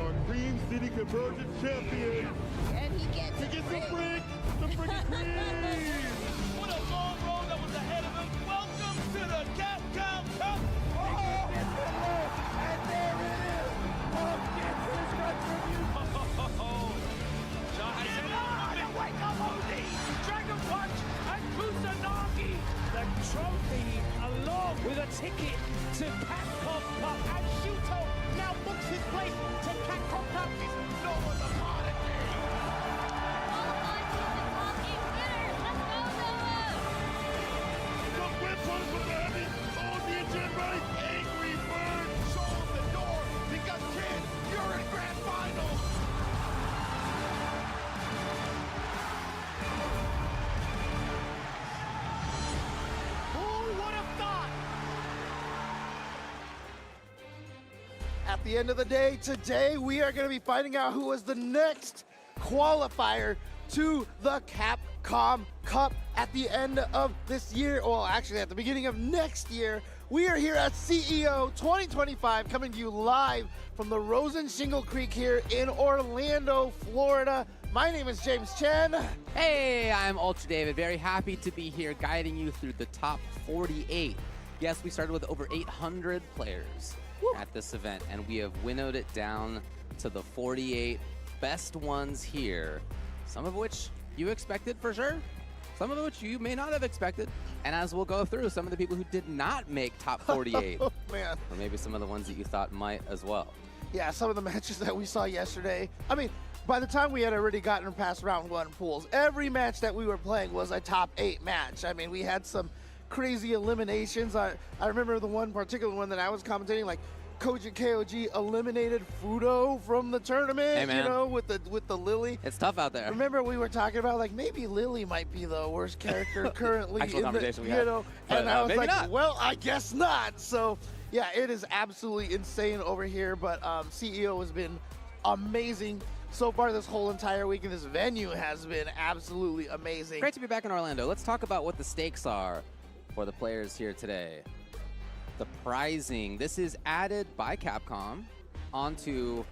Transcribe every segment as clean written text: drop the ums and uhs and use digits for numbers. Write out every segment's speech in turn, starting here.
our Green City Convergence champion. And he gets the brick, the freaking queen. What a long road that was ahead of him. Welcome to the Capcom Cup. And there it is. Punk gets his retribution. John, wake up, OD. Dragon Punch and Kusanagi. The trophy along with a ticket to Capcom Cup. And Shuto now books his place to Capcom Cup. He's no one's a part of it. The whip was for Manny. Oh, the engine right. Angry Bird. Show him the door because, kid, you're in grand finals. Who would have thought? At the end of the day, today we are going to be finding out who is the next qualifier to the Capcom Cup at the end of this year. Well, actually at the beginning of next year. We are here at CEO 2025, coming to you live from the Rosen Shingle Creek here in Orlando, Florida. My name is James Chen. Hey, I'm Ultra David. Very happy to be here guiding you through the top 48. Yes, we started with over 800 players at this event, and we have winnowed it down to the 48 best ones here, some of which you expected for sure, some of which you may not have expected. And as we'll go through, some of the people who did not make top 48, Oh, man. or maybe some of the ones that you thought might as well. Yeah, some of the matches that we saw yesterday. I mean, by the time we had already gotten past round one pools, every match that we were playing was a top 8 match. I mean, we had some crazy eliminations. I remember the one particular one that I was commentating, like Koji KOG eliminated Fudo from the tournament, Hey, man. you know, with the Lily. It's tough out there. Remember we were talking about, like, maybe Lily might be the worst character currently Actual in the, conversation we you had. know, But, and I was maybe like, not. well, I guess not. So yeah, it is absolutely insane over here, but CEO has been amazing so far this whole entire week, and this venue has been absolutely amazing. Great to be back in Orlando. Let's talk about what the stakes are for the players here today. The prizing. This is added by Capcom onto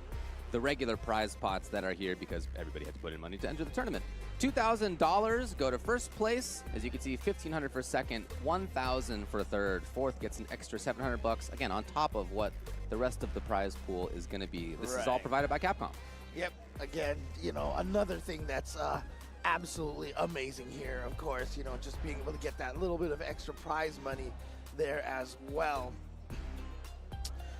the regular prize pots that are here because everybody had to put in money to enter the tournament. $2,000 go to first place. As you can see, $1,500 for second, $1,000 for third. Fourth gets an extra $700, again, on top of what the rest of the prize pool is going to be. This is all Right. provided by Capcom. Yep. Again, you know, another thing that's absolutely amazing here, of course, you know, just being able to get that little bit of extra prize money there as well.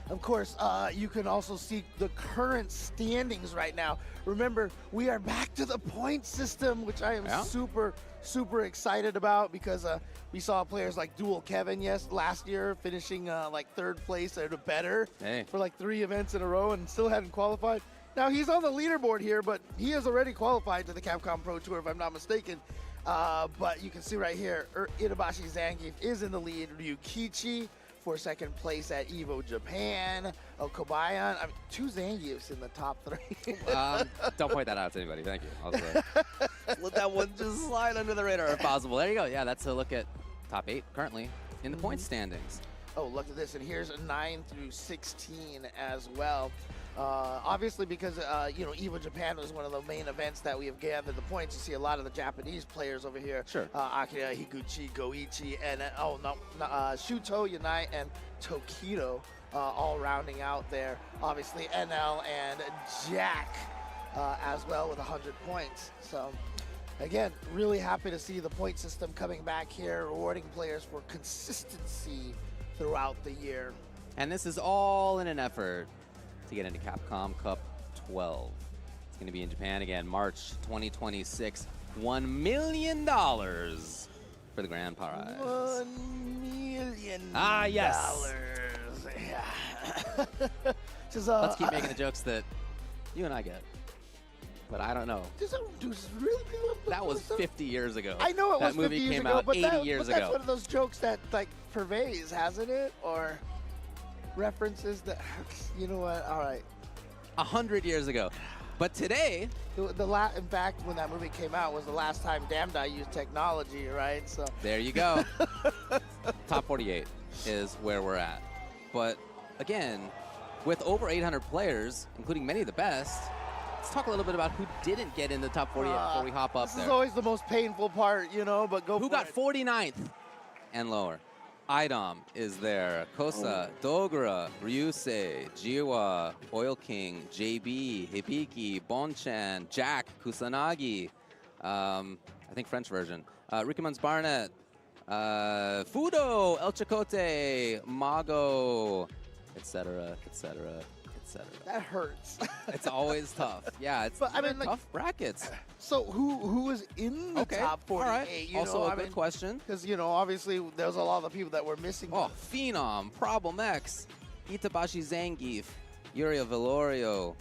Of course, you can also see the current standings right now. Remember, we are back to the point system, which I am Yeah. super excited about because we saw players like Dual Kevin last year finishing like third place or better Hey. for like 3 events in a row and still hadn't qualified. Now he's on the leaderboard here, but he has already qualified to the Capcom Pro Tour, if I'm not mistaken. But you can see right here, Itabashi Zangief is in the lead. Ryukichi for second place at Evo Japan. Kobayan, I mean, 2 Zangiefs in the top 3. Don't point that out to anybody. Thank you. I'll just, let that one just slide under the radar if possible. There you go. Yeah, that's a look at top 8 currently in the point standings. Oh, look at this, and here's a 9 through 16 as well. Obviously, because you know, Evo Japan was one of the main events that we have gathered the points. You see a lot of the Japanese players over here. Sure. Akira Higuchi, Goichi, and Shuto, Yanai, and Tokido, all rounding out there. Obviously, NL and Jack as well with 100 points. So. Again, really happy to see the point system coming back here, rewarding players for consistency throughout the year. And this is all in an effort to get into Capcom Cup 12. It's going to be in Japan again, March 2026. $1 million for the grand prize. $1 million. Ah, yes. Yeah. Just, Let's keep making the jokes that you and I get. But I don't know. Really That was 50 years ago. I know it was That 50 movie years came ago, out but 80 years that's ago. one of those jokes that like pervades, hasn't it? Or references that, you know what? All right. 100 years ago. But today, In fact, when that movie came out, was the last time Damdai used technology, right? So there you go. Top 48 is where we're at. But again, with over 800 players, including many of the best. Let's talk a little bit about who didn't get in the top 48 before we hop up This there. is always the most painful part, you know, but go Who for got it. 49th and lower? Idom is there. Kosa, Dogra, Ryusei, Jiwa, Oil King, JB, Hibiki, Bonchan, Jack, Kusanagi. I think French version. Rikimans Barnett, Fudo, El Chicote, Mago, etc., etc., etc. That hurts. It's always tough. Yeah, it's But, I mean, like- tough brackets. So who was in the Okay, top 48? all right. You Also know, a good question. Because, you know, obviously there was a lot of people that were missing. Oh, Phenom, Problem X, Itabashi Zangief, Yuria Velorio,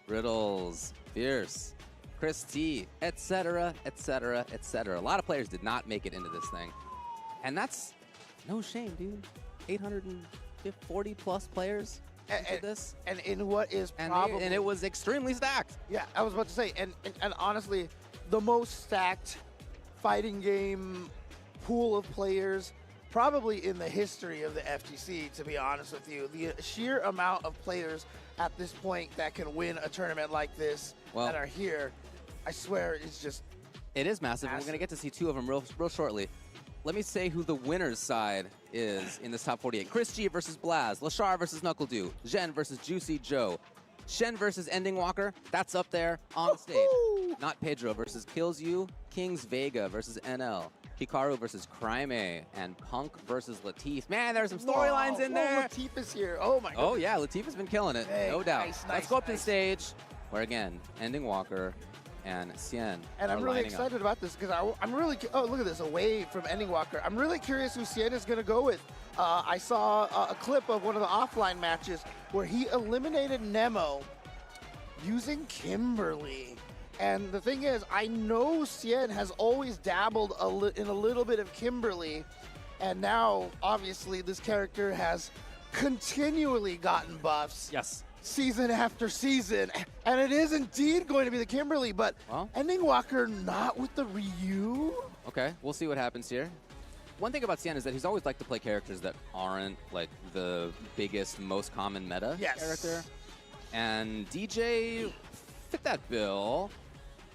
Riddles, Fierce, Chris T, etc., etc., etc. A lot of players did not make it into this thing. And that's no shame, dude. 840 plus players into this. And in what is And, probably... and it was extremely stacked. Yeah, I was about to say, and honestly, the most stacked fighting game pool of players probably in the history of the FGC, to be honest with you. The sheer amount of players at this point that can win a tournament like this that are here, I swear, is just... It is massive, and we're going to get to see two of them real shortly. Let me say who the winner's side is in this top 48. Chris G versus Blaz, Lashar versus Knuckledew, Zhen versus Juicy Joe, Shen versus Ending Walker, that's up there on the stage. Not Pedro versus Kills You, Kings Vega versus NL, Hikaru versus Crime, and Punk versus Latif. Man, there's some storylines in there. Latif is here. Oh, my God. Oh, yeah, Latif has been killing it, Hey, no doubt. nice, Let's nice, go up to the nice. stage, where again, Ending Walker and Cien And I'm are really lining up. excited about this because I'm really... Oh, look at this, away from Ending Walker. I'm really curious who Cien is going to go with. I saw a clip of one of the offline matches where he eliminated Nemo using Kimberly. And the thing is, I know Cien has always dabbled in a little bit of Kimberly. And now, obviously, this character has continually gotten buffs. Yes. Season after season, and it is indeed going to be the Kimberly, but Well. Ending Walker not with the Ryu? Okay, we'll see what happens here. One thing about Cien is that he's always liked to play characters that aren't like the biggest, most common meta character. And DJ fit that bill.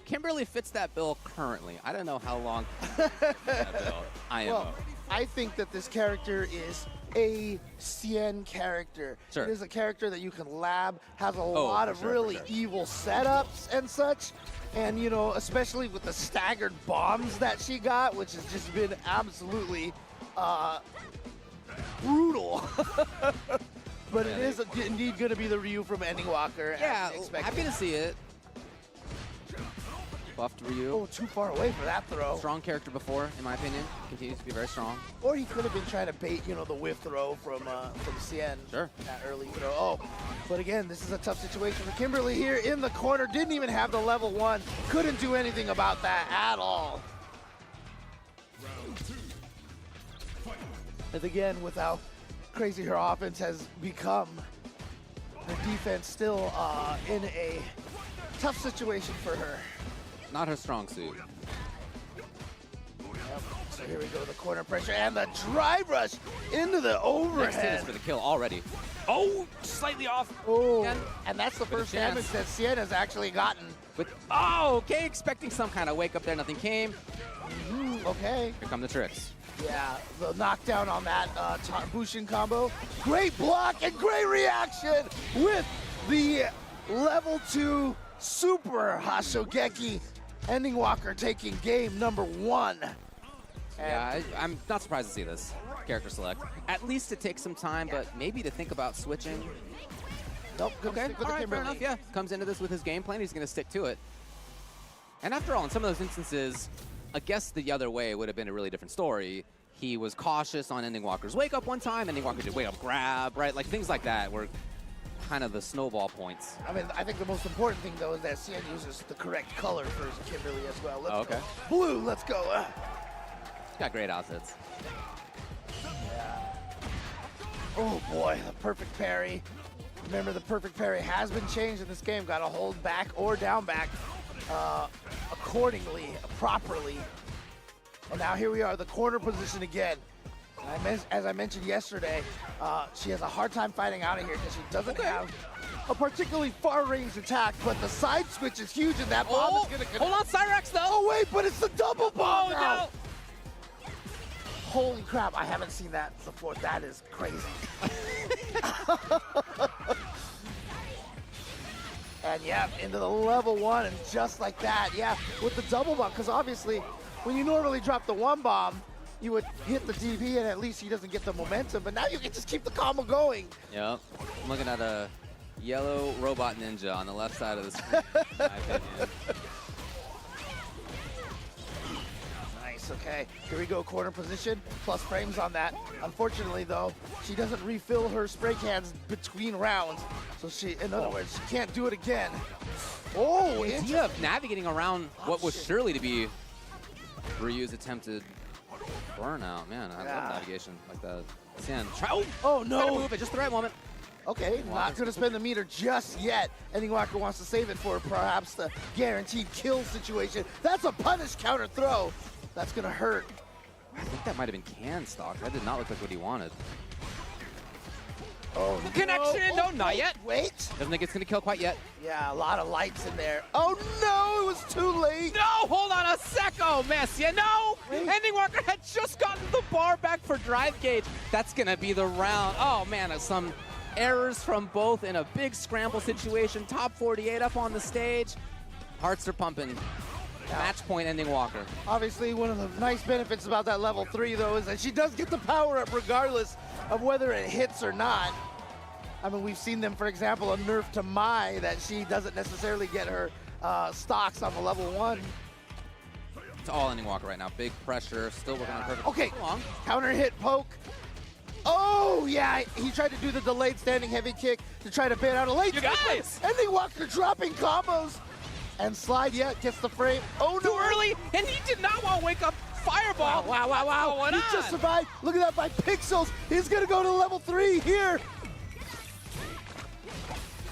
Kimberly fits that bill currently. I don't know how long that bill. IMO. Well, I think that this character is a Cien character. Sure. It is a character that you can lab, has a lot for of sure, really for sure. evil setups and such. And, you know, especially with the staggered bombs that she got, which has just been absolutely brutal. But it is indeed going to be the Ryu from Ending Walker. as Yeah, expected. happy to see it. Buffed Ryu. Oh, too far away for that throw. Strong character before, in my opinion. Continues to be very strong. Or he could have been trying to bait, you know, the whiff throw from Cien. Sure. That early throw. Oh, but again, this is a tough situation for Kimberly here in the corner. Didn't even have the level 1. Couldn't do anything about that at all. And again, with how crazy her offense has become, her defense still in a tough situation for her. Not her strong suit. Yep. So here we go, the corner pressure and the drive rush into the Next hit overhead. is for the kill already. Oh, slightly off. Oh, Again. and that's the With a first damage that chance. Cien has actually gotten. But, oh, okay, expecting some kind of wake up there. Nothing came. Okay. Here come the tricks. Yeah, the knockdown on that Bushin combo. Great block and great reaction with the level 2 super Hashogeki. Ending Walker taking game number 1. Yeah, I'm not surprised to see this character select. At least it takes some time, but maybe to think about switching. Nope, gonna Okay, stick with all the right, fair Kimberly. enough, yeah. Comes into this with his game plan, he's going to stick to it. And after all, in some of those instances, I guess the other way would have been a really different story. He was cautious on Ending Walker's wake up one time, Ending Walker did wake up grab, right? Like things like that were kind of the snowball points. I mean, I think the most important thing, though, is that Cien uses the correct color for his Kimberly as well. Let's Okay. go. Blue, let's go. He's got great outfits. Oh, boy, the perfect parry. Remember, the perfect parry has been changed in this game. Got to hold back or down back accordingly, properly. And now here we are, the corner position again. As I mentioned yesterday, she has a hard time fighting out of here because she doesn't have a particularly far-range attack, but the side switch is huge, and that bomb is going to connect. Hold on, Cyrex, though. Oh, wait, but it's the double bomb now. No. Holy crap, I haven't seen that before. That is crazy. And yeah, into the level 1, and just like that, yeah, with the double bomb, because obviously, when you normally drop the 1 bomb, you would hit the DP and at least he doesn't get the momentum, but now you can just keep the combo going. Yep. I'm looking at a yellow robot ninja on the left side of the screen, in my opinion. Nice, okay. Here we go, corner position, plus frames on that. Unfortunately, though, she doesn't refill her spray cans between rounds, so she, in other words, she can't do it again. Oh, The idea of navigating around what was surely to be Ryu's attempted burnout, man. I love navigation like that. Xian, Oh, try to no. move at just the right moment. Okay, not going to spend the meter just yet. Ending Walker wants to save it for perhaps the guaranteed kill situation. That's a punish counter throw. That's going to hurt. I think that might have been can stock. That did not look like what he wanted. Oh, Connection, no, no, not yet. Wait. Doesn't think it's going to kill quite yet. Yeah, a lot of lights in there. Oh, no, it was too late. No, hold on a sec. Oh, Messia, no. Wait. Ending Walker had just gotten the bar back for drive gauge. That's going to be the round. Oh, man, some errors from both in a big scramble situation. Top 48 up on the stage. Hearts are pumping. Match point, Ending Walker. Obviously, one of the nice benefits about that level 3, though, is that she does get the power up regardless of whether it hits or not. I mean, we've seen them, for example, a nerf to Mai that she doesn't necessarily get her stocks on the level 1. It's all Ending Walker right now. Big pressure, still working on perfect. Okay, Long. counter hit poke. Oh, yeah, he tried to do the delayed standing heavy kick to try to bait out a late. You guys! Ending Walker dropping combos. And slide yet gets the frame. Oh, no. Too early, and he did not want to wake up Fireball. Wow. Going He on? just survived. Look at that by pixels. He's going to go to level 3 here.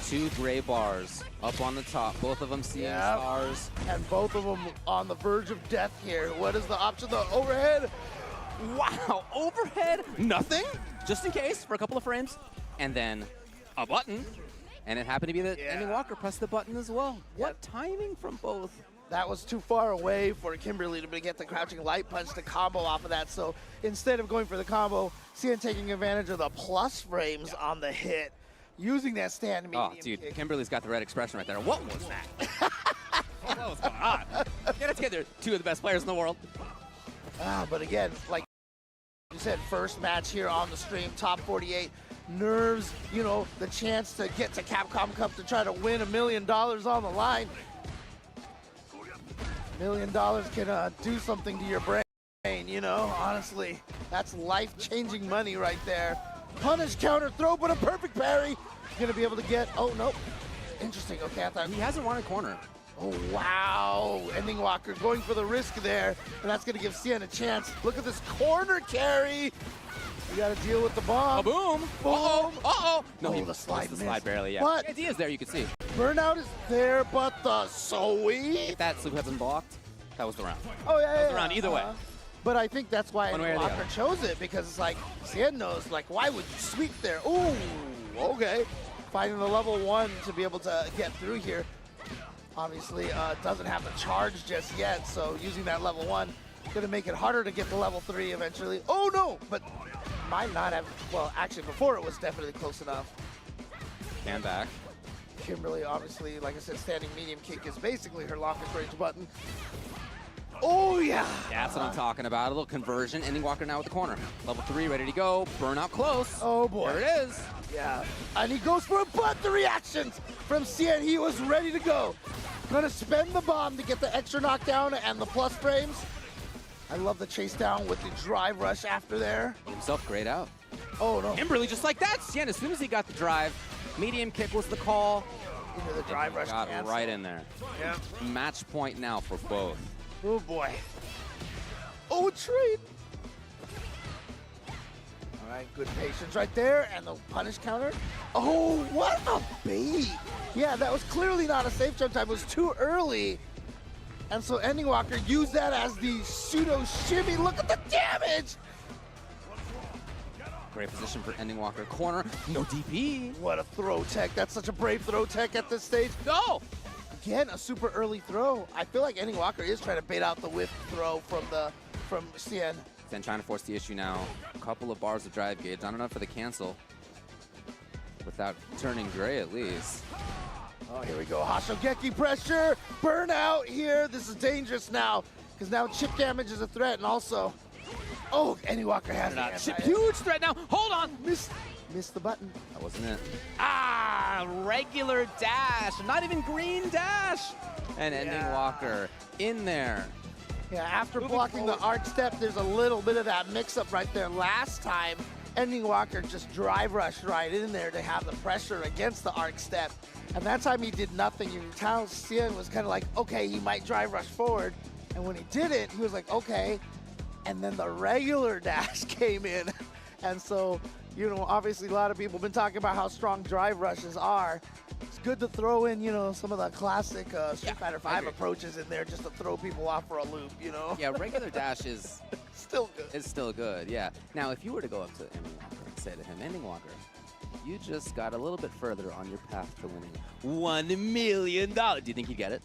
2 gray bars up on the top. Both of them seeing stars. And both of them on the verge of death here. What is the option? The overhead. Wow, overhead, nothing. Just in case for a couple of frames. And then a button. And it happened to be that Ending Walker pressed the button as well. What timing from both? That was too far away for Kimberly to get the crouching light punch to combo off of that. So instead of going for the combo, Xian taking advantage of the plus frames on the hit, using that stand medium dude, kick. Kimberly's got the red expression right there. What was that? What was going on? Yeah, let's get there. 2 of the best players in the world. But again, like you said, first match here on the stream, top 48. Nerves, you know, the chance to get to Capcom Cup to try to win $1 million on the line. $1 million can do something to your brain, you know, honestly. That's life-changing money right there. Punish, counter, throw, but a perfect parry. Gonna be able to get, oh, no. Interesting, okay, I thought. He hasn't wanted corner. Oh, wow. Ending Walker going for the risk there, and that's gonna give Xian a chance. Look at this corner carry. You gotta deal with the bomb. Boom. Uh-oh. No, he the slide missed the slide missed. barely, yeah. But The idea's there, you can see. burnout is there, but the sweep. If that sleep had been blocked, that was the round. Oh, yeah, That was the round either way. But I think that's why One way or the Walker other. chose it, because it's like, Xian knows, like, why would you sweep there? Ooh, okay. Finding the level 1 to be able to get through here. Obviously, doesn't have the charge just yet, so using that level 1 gonna make it harder to get to level 3 eventually. Oh, no, but might not have, well, actually, before it was definitely close enough. Stand back. Kimberly, obviously, like I said, standing medium kick is basically her longest range button. Oh, yeah. That's what I'm talking about. A little conversion. Ending Walker now with the corner. Level 3, ready to go. Burnout close. Oh, boy. There it is. Yeah. And he goes for it, but the reactions from Xian, he was ready to go. Gonna spend the bomb to get the extra knockdown and the plus frames. I love the chase down with the drive rush after there. Himself great out. Oh, no. Kimberly just like that. Xian, as soon as he got the drive, medium kick was the call. Into the drive rush. Got cancel. right in there. Yeah. Match point now for both. Oh, boy. Oh, trade. All right, good patience right there. And the punish counter. Oh, what a bait. Yeah, that was clearly not a safe jump time. It was too early. And so Ending Walker used that as the pseudo shimmy. Look at the damage. Great position for Ending Walker. Corner, no DP. What a throw tech. That's such a brave throw tech at this stage. No! Again, a super early throw. I feel like Ending Walker is trying to bait out the whiff throw from Cien. Then trying to force the issue now. A couple of bars of drive gauge. Not enough for the cancel. Without turning gray, at least. Oh, here we go. Hashogeki pressure. Burnout here. This is dangerous now, because now chip damage is a threat, and also, oh, Ending Walker has the anti-hit. Huge threat now. Hold on. Missed the button. That wasn't it. Ah, regular dash. Not even green dash. And Ending Walker in there. Yeah, after blocking the arc step, there's a little bit of that mix-up right there. Last time, Ending Walker just drive rushed right in there to have the pressure against the arc step. And that time he did nothing. You can tell Cien was kind of like, okay, he might drive rush forward. And when he did it, he was like, okay. And then the regular dash came in. And so, you know, obviously a lot of people have been talking about how strong drive rushes are. It's good to throw in, you know, some of the classic Street Fighter V approaches in there just to throw people off for a loop, you know? Yeah, regular dash is still good. It's still good, yeah. Now, if you were to go up to Ending Walker and say to him, Ending Walker, you just got a little bit further on your path to winning $1 million. Do you think he'd get it?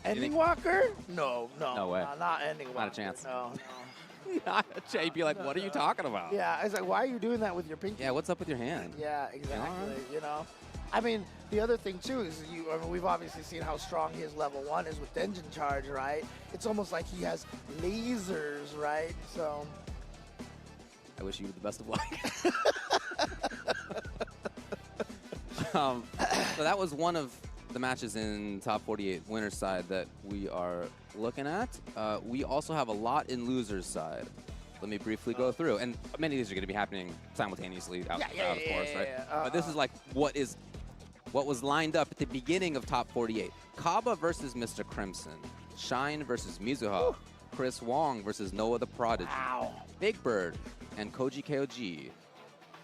Ending Walker? No. No way. Not Ending Walker. Not a chance. No. Not a chance. You'd be like, what are you talking about? Yeah, it's like, why are you doing that with your pinky? Yeah, what's up with your hand? Yeah, exactly. You know, I mean, the other thing too is we've obviously seen how strong his level 1 is with engine charge, right? It's almost like he has lasers, right? So. I wish you the best of luck. So that was one of the matches in Top 48 winner's side that we are looking at. We also have a lot in loser's side. Let me briefly go through. And many of these are going to be happening simultaneously, of course, right? But this is like what was lined up at the beginning of Top 48. Kaba versus Mr. Crimson. Shine versus Mizuha. Chris Wong versus Noah the Prodigy. Wow. Big Bird and Koji KOG.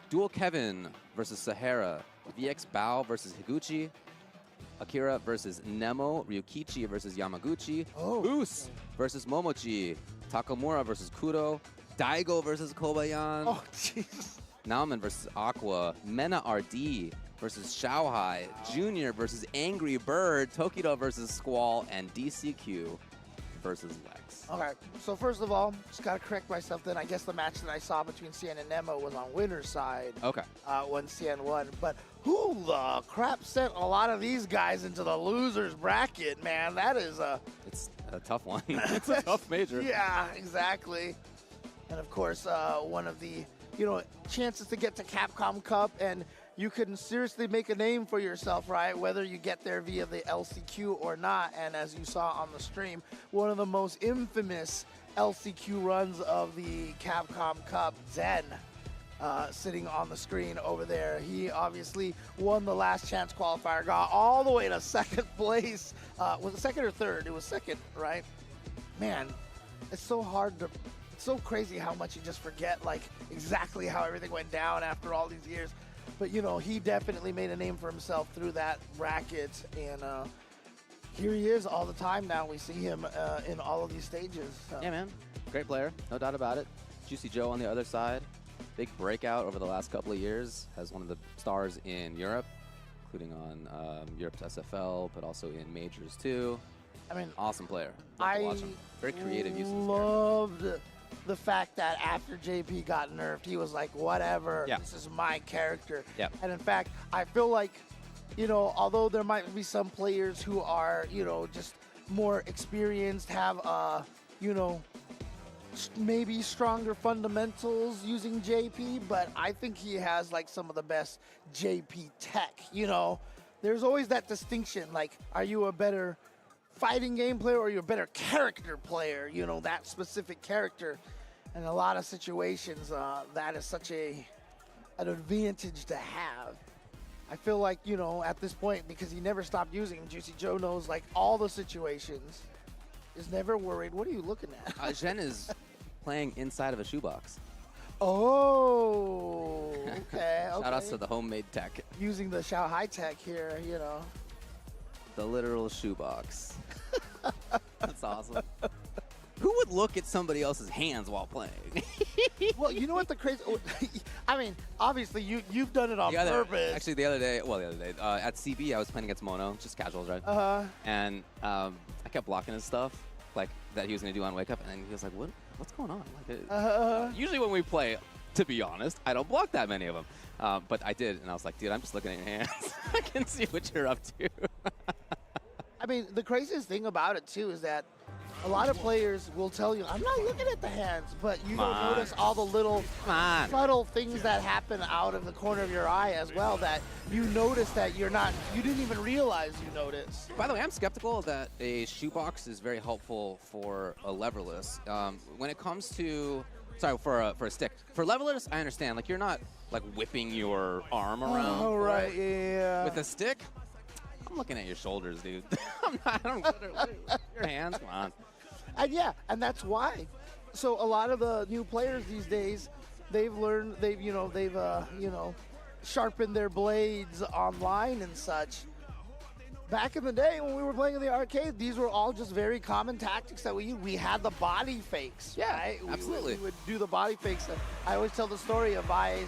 Dual Kevin versus Sahara. VX Bao versus Higuchi. Akira versus Nemo. Ryukichi versus Yamaguchi. Oos versus Momochi. Takamura versus Kudo. Daigo versus Kobayan. Oh, jeez. Nauman versus Aqua. Mena RD versus Xiaohai. Junior versus Angry Bird. Tokido versus Squall. And DCQ versus Lex. Okay, so first of all, just got to correct myself then. I guess the match that I saw between Cien and Nemo was on winner's side. Okay. When Cien won. But who the crap sent a lot of these guys into the losers bracket, man? That is It's a tough one. It's a tough major. Yeah, exactly. And of course, one of the, chances to get to Capcom Cup, and you can seriously make a name for yourself, right? Whether you get there via the LCQ or not. And as you saw on the stream, one of the most infamous LCQ runs of the Capcom Cup, Zen, sitting on the screen over there. He obviously won the last chance qualifier, got all the way to second place. Was it second or third? It was second, right? Man, it's so hard to, it's so crazy how much you just forget, like, exactly how everything went down after all these years. But, he definitely made a name for himself through that bracket. And here he is all the time now. We see him in all of these stages. So. Yeah, man. Great player. No doubt about it. Juicy Joe on the other side. Big breakout over the last couple of years. Has one of the stars in Europe, including on Europe's SFL, but also in majors too. I mean, awesome player. Love to watch him. Very creative use of his loved the fact that after JP got nerfed, he was like, whatever, this is my character. Yep. And in fact, I feel like, although there might be some players who are, just more experienced, have, maybe stronger fundamentals using JP, but I think he has like some of the best JP tech, There's always that distinction, like, are you a better fighting game player or you're a better character player, that specific character. In a lot of situations, that is such an advantage to have. I feel like, at this point, because he never stopped using him, Juicy Joe knows like all the situations, is never worried. What are you looking at? Zhen is playing inside of a shoebox. Oh, okay. Shout outs to the homemade tech. Using the Xiaohai tech here, The literal shoebox. That's awesome. Who would look at somebody else's hands while playing? Well, you know what the crazy... I mean, obviously you've done it on purpose. Actually, the other day at CB, I was playing against Mono, just casuals, right? And I kept blocking his stuff, like that he was gonna do on Wake Up, and he was like, "What's going on?" Like, usually when we play, to be honest, I don't block that many of them, but I did, and I was like, "Dude, I'm just looking at your hands. I can see what you're up to." I mean, the craziest thing about it too is that a lot of players will tell you, "I'm not looking at the hands," but you don't notice all the little subtle things that happen out of the corner of your eye as well that you notice that you didn't even realize you noticed. By the way, I'm skeptical that a shoebox is very helpful for a leverless. When it comes to, for a stick. For levelers, I understand. Like, you're not like whipping your arm around. Oh, right, yeah. With a stick, I'm looking at your shoulders, dude. I don't your hands, come on. And yeah, and that's why. So a lot of the new players these days, they've learned, they've sharpened their blades online and such. Back in the day when we were playing in the arcade, these were all just very common tactics that we used. We had the body fakes. Yeah, right? absolutely. We would do the body fakes. I always tell the story of Vi's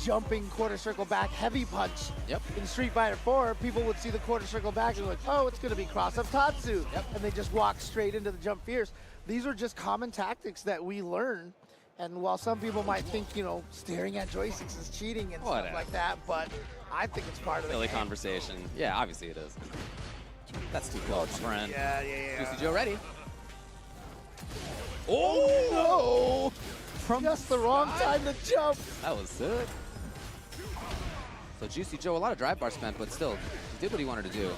jumping quarter circle back heavy punch. Yep. In Street Fighter 4, people would see the quarter circle back and be like, oh, it's going to be cross up Tatsu. Yep. And they just walk straight into the jump fierce. These are just common tactics that we learn. And while some people might think, staring at joysticks is cheating and stuff like that, but I think it's part of the Silly game. conversation. Yeah, obviously it is. That's too close, friend. Yeah. Juicy Joe ready. Oh, no! Just the wrong time to jump. That was sick. So Juicy Joe, a lot of drive bar spent, but still, he did what he wanted to do.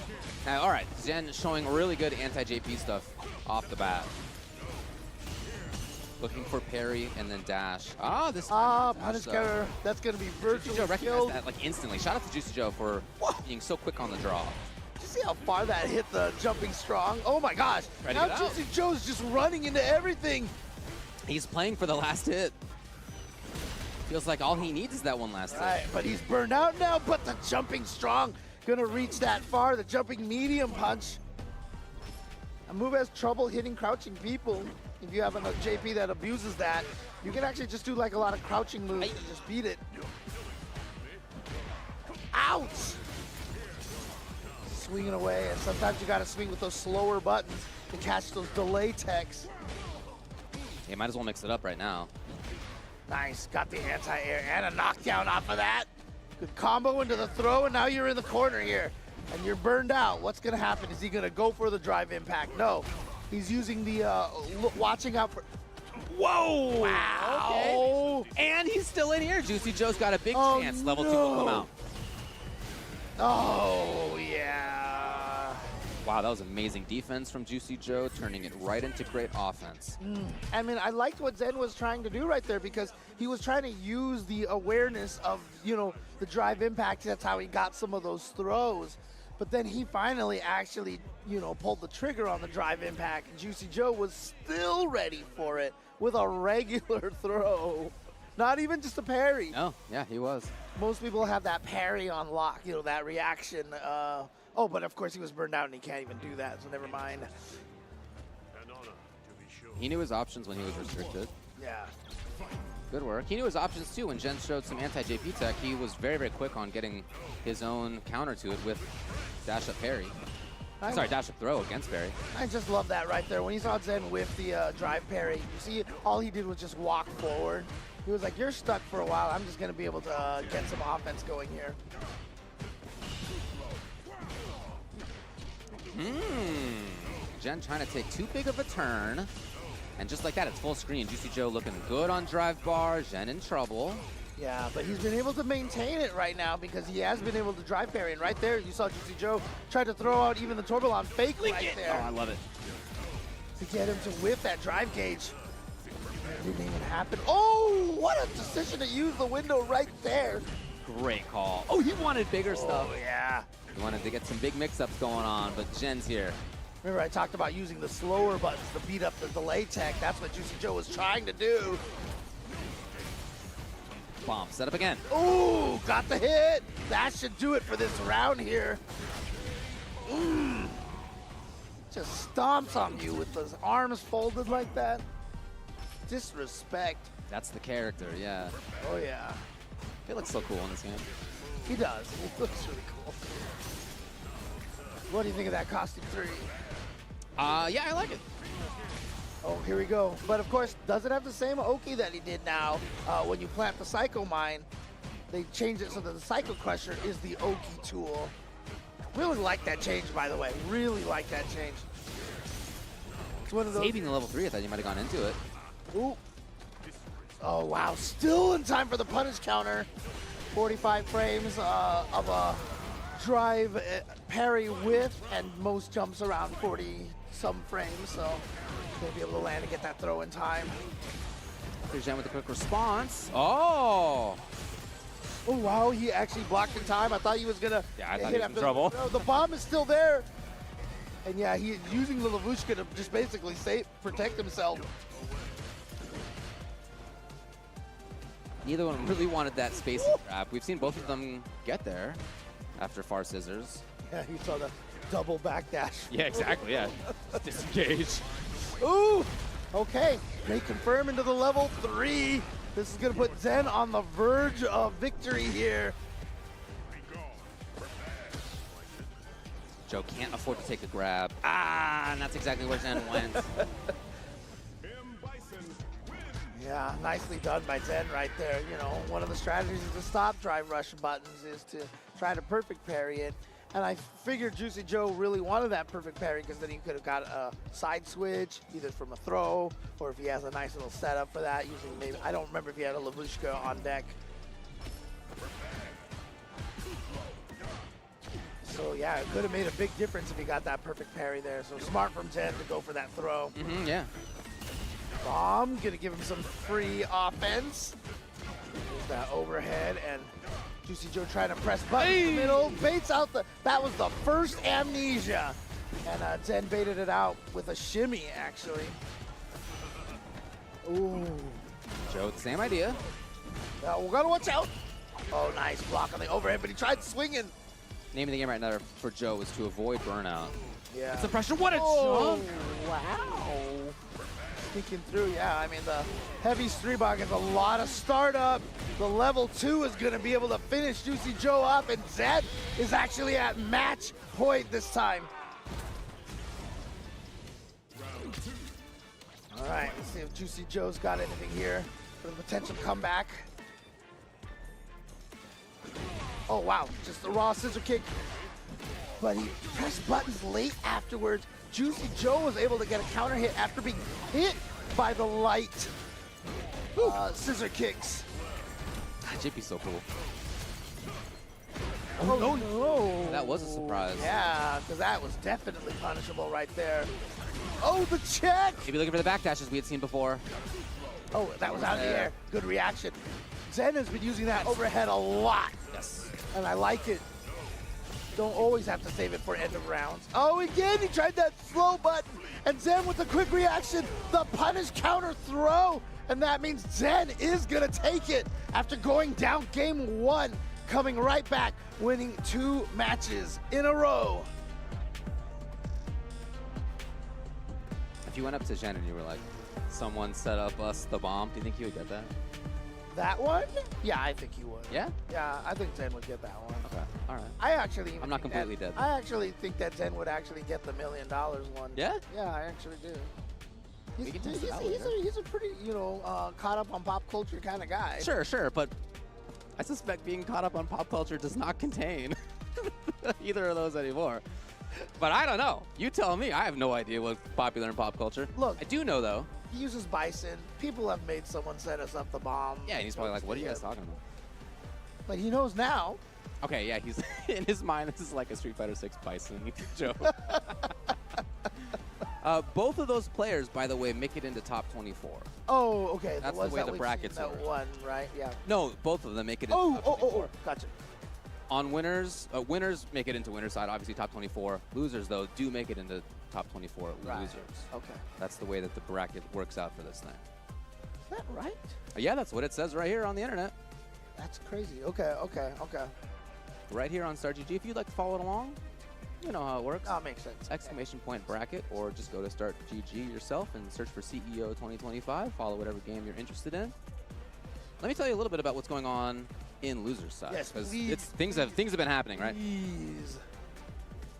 Now, all right, Zen showing really good anti-JP stuff off the bat. Looking for parry and then dash. This punish counter. That's going to be virtually Juicy Joe recognized killed. that like instantly. Shout out to Juicy Joe for being so quick on the draw. Did you see how far that hit the jumping strong? Oh my gosh. Ready Now to get out. Juicy Joe's just running into everything. He's playing for the last hit. Feels like all he needs is that one last hit. Right, but he's burned out now, but the jumping strong gonna reach that far. The jumping medium punch. A move has trouble hitting crouching people. If you have a JP that abuses that, you can actually just do like a lot of crouching moves and just beat it. Ouch! Swinging away, and sometimes you gotta swing with those slower buttons to catch those delay techs. You might as well mix it up right now. Nice, got the anti-air and a knockdown off of that. Good combo into the throw, and now you're in the corner here. And you're burned out. What's gonna happen? Is he gonna go for the drive impact? No. He's using the, watching out for... Whoa! Wow! Okay. And he's still in here. Juicy Joe's got a big chance. Level 2 will come out. Oh, yeah. Wow, that was amazing defense from Juicy Joe, turning it right into great offense. I mean, I liked what Zen was trying to do right there because he was trying to use the awareness of, the drive impact. That's how he got some of those throws. But then he finally actually, pulled the trigger on the drive impact. And Juicy Joe was still ready for it with a regular throw. Not even just a parry. Oh, yeah, he was. Most people have that parry on lock, that reaction. But of course he was burned out and he can't even do that, so never mind. He knew his options when he was restricted. Yeah. Good work. He knew his options too. When Jen showed some anti-JP tech, he was very, very quick on getting his own counter to it with dash-up parry. Dash-up throw against parry. I just love that right there. When he saw Zen with the drive parry, you see all he did was just walk forward. He was like, you're stuck for a while. I'm just going to be able to get some offense going here. Jen trying to take too big of a turn. And just like that, it's full screen. Juicy Joe looking good on drive bar. Jen in trouble. Yeah, but he's been able to maintain it right now because he has been able to drive parry. And right there, you saw Juicy Joe try to throw out even the Tourbillon fake right there. Oh, I love it. To get him to whip that drive gauge. Didn't even happen. Oh, what a decision to use the window right there. Great call. Oh, he wanted bigger stuff. Oh, yeah. He wanted to get some big mix-ups going on, but Jen's here. Remember I talked about using the slower buttons to beat up the delay tech. That's what Juicy Joe was trying to do. Bomb, set up again. Ooh, got the hit. That should do it for this round here. Just stomps on you with those arms folded like that. Disrespect. That's the character, yeah. Oh, yeah. He looks so cool in this game. He does. He looks really cool. What do you think of that costume 3? Yeah, I like it. Oh, here we go. But of course, doesn't have the same Oki that he did now. When you plant the Psycho Mine, they changed it so that the Psycho Crusher is the Oki tool. Really like that change, by the way. Really like that change. It's one of those. Saving the level 3, I thought you might have gone into it. Ooh. Oh, wow. Still in time for the punish counter. 45 frames of a drive parry with, and most jumps around 40-some frames, so they'll be able to land and get that throw in time. Here's Jen with a quick response. Oh! Oh, wow, he actually blocked in time. I thought he was going to Yeah, I thought he was in trouble. No, the bomb is still there. And yeah, he's using the Lavushka to just basically protect himself. Neither one really wanted that spacey trap. We've seen both of them get there after far scissors. Yeah, you saw the double backdash. Yeah, exactly, yeah. Disengage. Ooh! Okay, they confirm into the level 3. This is going to put Zen on the verge of victory here. Joe can't afford to take a grab. Ah, and that's exactly where Zen went. Yeah, nicely done by Zen right there. You know, one of the strategies to stop drive rush buttons is to try to perfect parry it. And I figured Juicy Joe really wanted that perfect parry because then he could have got a side switch, either from a throw, or if he has a nice little setup for that, using maybe, I don't remember if he had a Lavushka on deck. So yeah, it could have made a big difference if he got that perfect parry there. So smart from Zen to go for that throw. Yeah. Bomb, gonna give him some free offense. There's that overhead, and Juicy Joe trying to press button in the middle, baits out that was the first amnesia. And Zen baited it out with a shimmy, actually. Ooh. Joe with the same idea. Now we gotta watch out. Oh, nice block on the overhead, but he tried swinging. Name of the game right now for Joe is to avoid burnout. Yeah. It's the pressure, what a Oh, jump! wow. Sneaking through, yeah. I mean, the heavy Streebog is a lot of startup. The level 2 is going to be able to finish Juicy Joe up, and Zed is actually at match point this time. All right, let's see if Juicy Joe's got anything here for the potential comeback. Oh, wow, just the raw scissor kick. But he pressed buttons late afterwards. Juicy Joe was able to get a counter hit after being hit by the light scissor kicks. JP's so cool. Oh, no. That was a surprise. Yeah, because that was definitely punishable right there. Oh, the check! Maybe looking for the backdashes we had seen before. Oh, that was out of the air. Good reaction. Zen has been using that overhead a lot. Yes. And I like it. Don't always have to save it for end of rounds. Oh, again, he tried that slow button. And Zen with a quick reaction, the punish counter throw. And that means Zen is going to take it after going down game 1, coming right back, winning 2 matches in a row. If you went up to Jen and you were like, someone set up us the bomb, do you think he would get that? That one? Yeah, I think he would. Yeah? Yeah, I think Zen would get that one. Okay, all right. I actually even I'm not think completely that, dead. I actually think that Zen would actually get the $1 million one. Yeah? Yeah, I actually do. We can test it out later. He's a pretty, you know, caught up on pop culture kind of guy. Sure, but I suspect being caught up on pop culture does not contain either of those anymore. But I don't know. You tell me. I have no idea what's popular in pop culture. Look. I do know, though. He uses Bison. People have made someone set us up the bomb. Yeah, and he's probably like, what are you guys talking about? But he knows now. Okay, yeah, he's in his mind, this is like a Street Fighter 6 Bison joke. Both of those players, by the way, make it into top 24. Oh, okay. That's the way the brackets that work. one, right? Yeah. No, both of them make it into top 24. Gotcha. On winners, winners make it into winner side, obviously top 24. Losers, though, do make it into top 24 losers. Okay. That's the way that the bracket works out for this thing. Is that right? Yeah, that's what it says right here on the internet. That's crazy. Okay. Right here on StartGG. If you'd like to follow it along, you know how it works. That makes sense. Exclamation point bracket, or just go to StartGG yourself and search for CEO 2025. Follow whatever game you're interested in. Let me tell you a little bit about what's going on in loser side. Yes, because please. things have been happening, right? Please.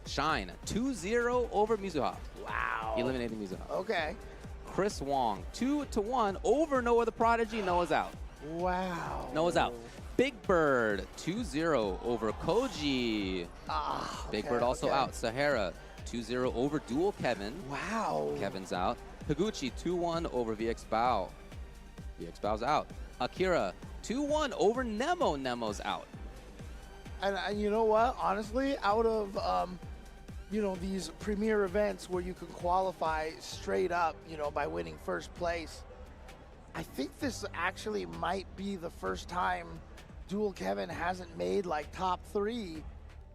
Shine 2-0 over Mizuha. Wow. Eliminating Mizuha. Okay. Chris Wong 2-1 over Noah the Prodigy. Noah's out. Wow. Noah's out. Big Bird 2-0 over Koji. Big Okay, Bird also okay. out. Sahara 2-0 over Dual Kevin. Wow. Kevin's out. Higuchi 2-1 over VX Bao. VX Bao's out. Akira 2-1 over Nemo. Nemo's out. And you know what? Honestly, out of you know, these premier events where you can qualify straight up, you know, by winning first place, I think this actually might be the first time Dual Kevin hasn't made like top 3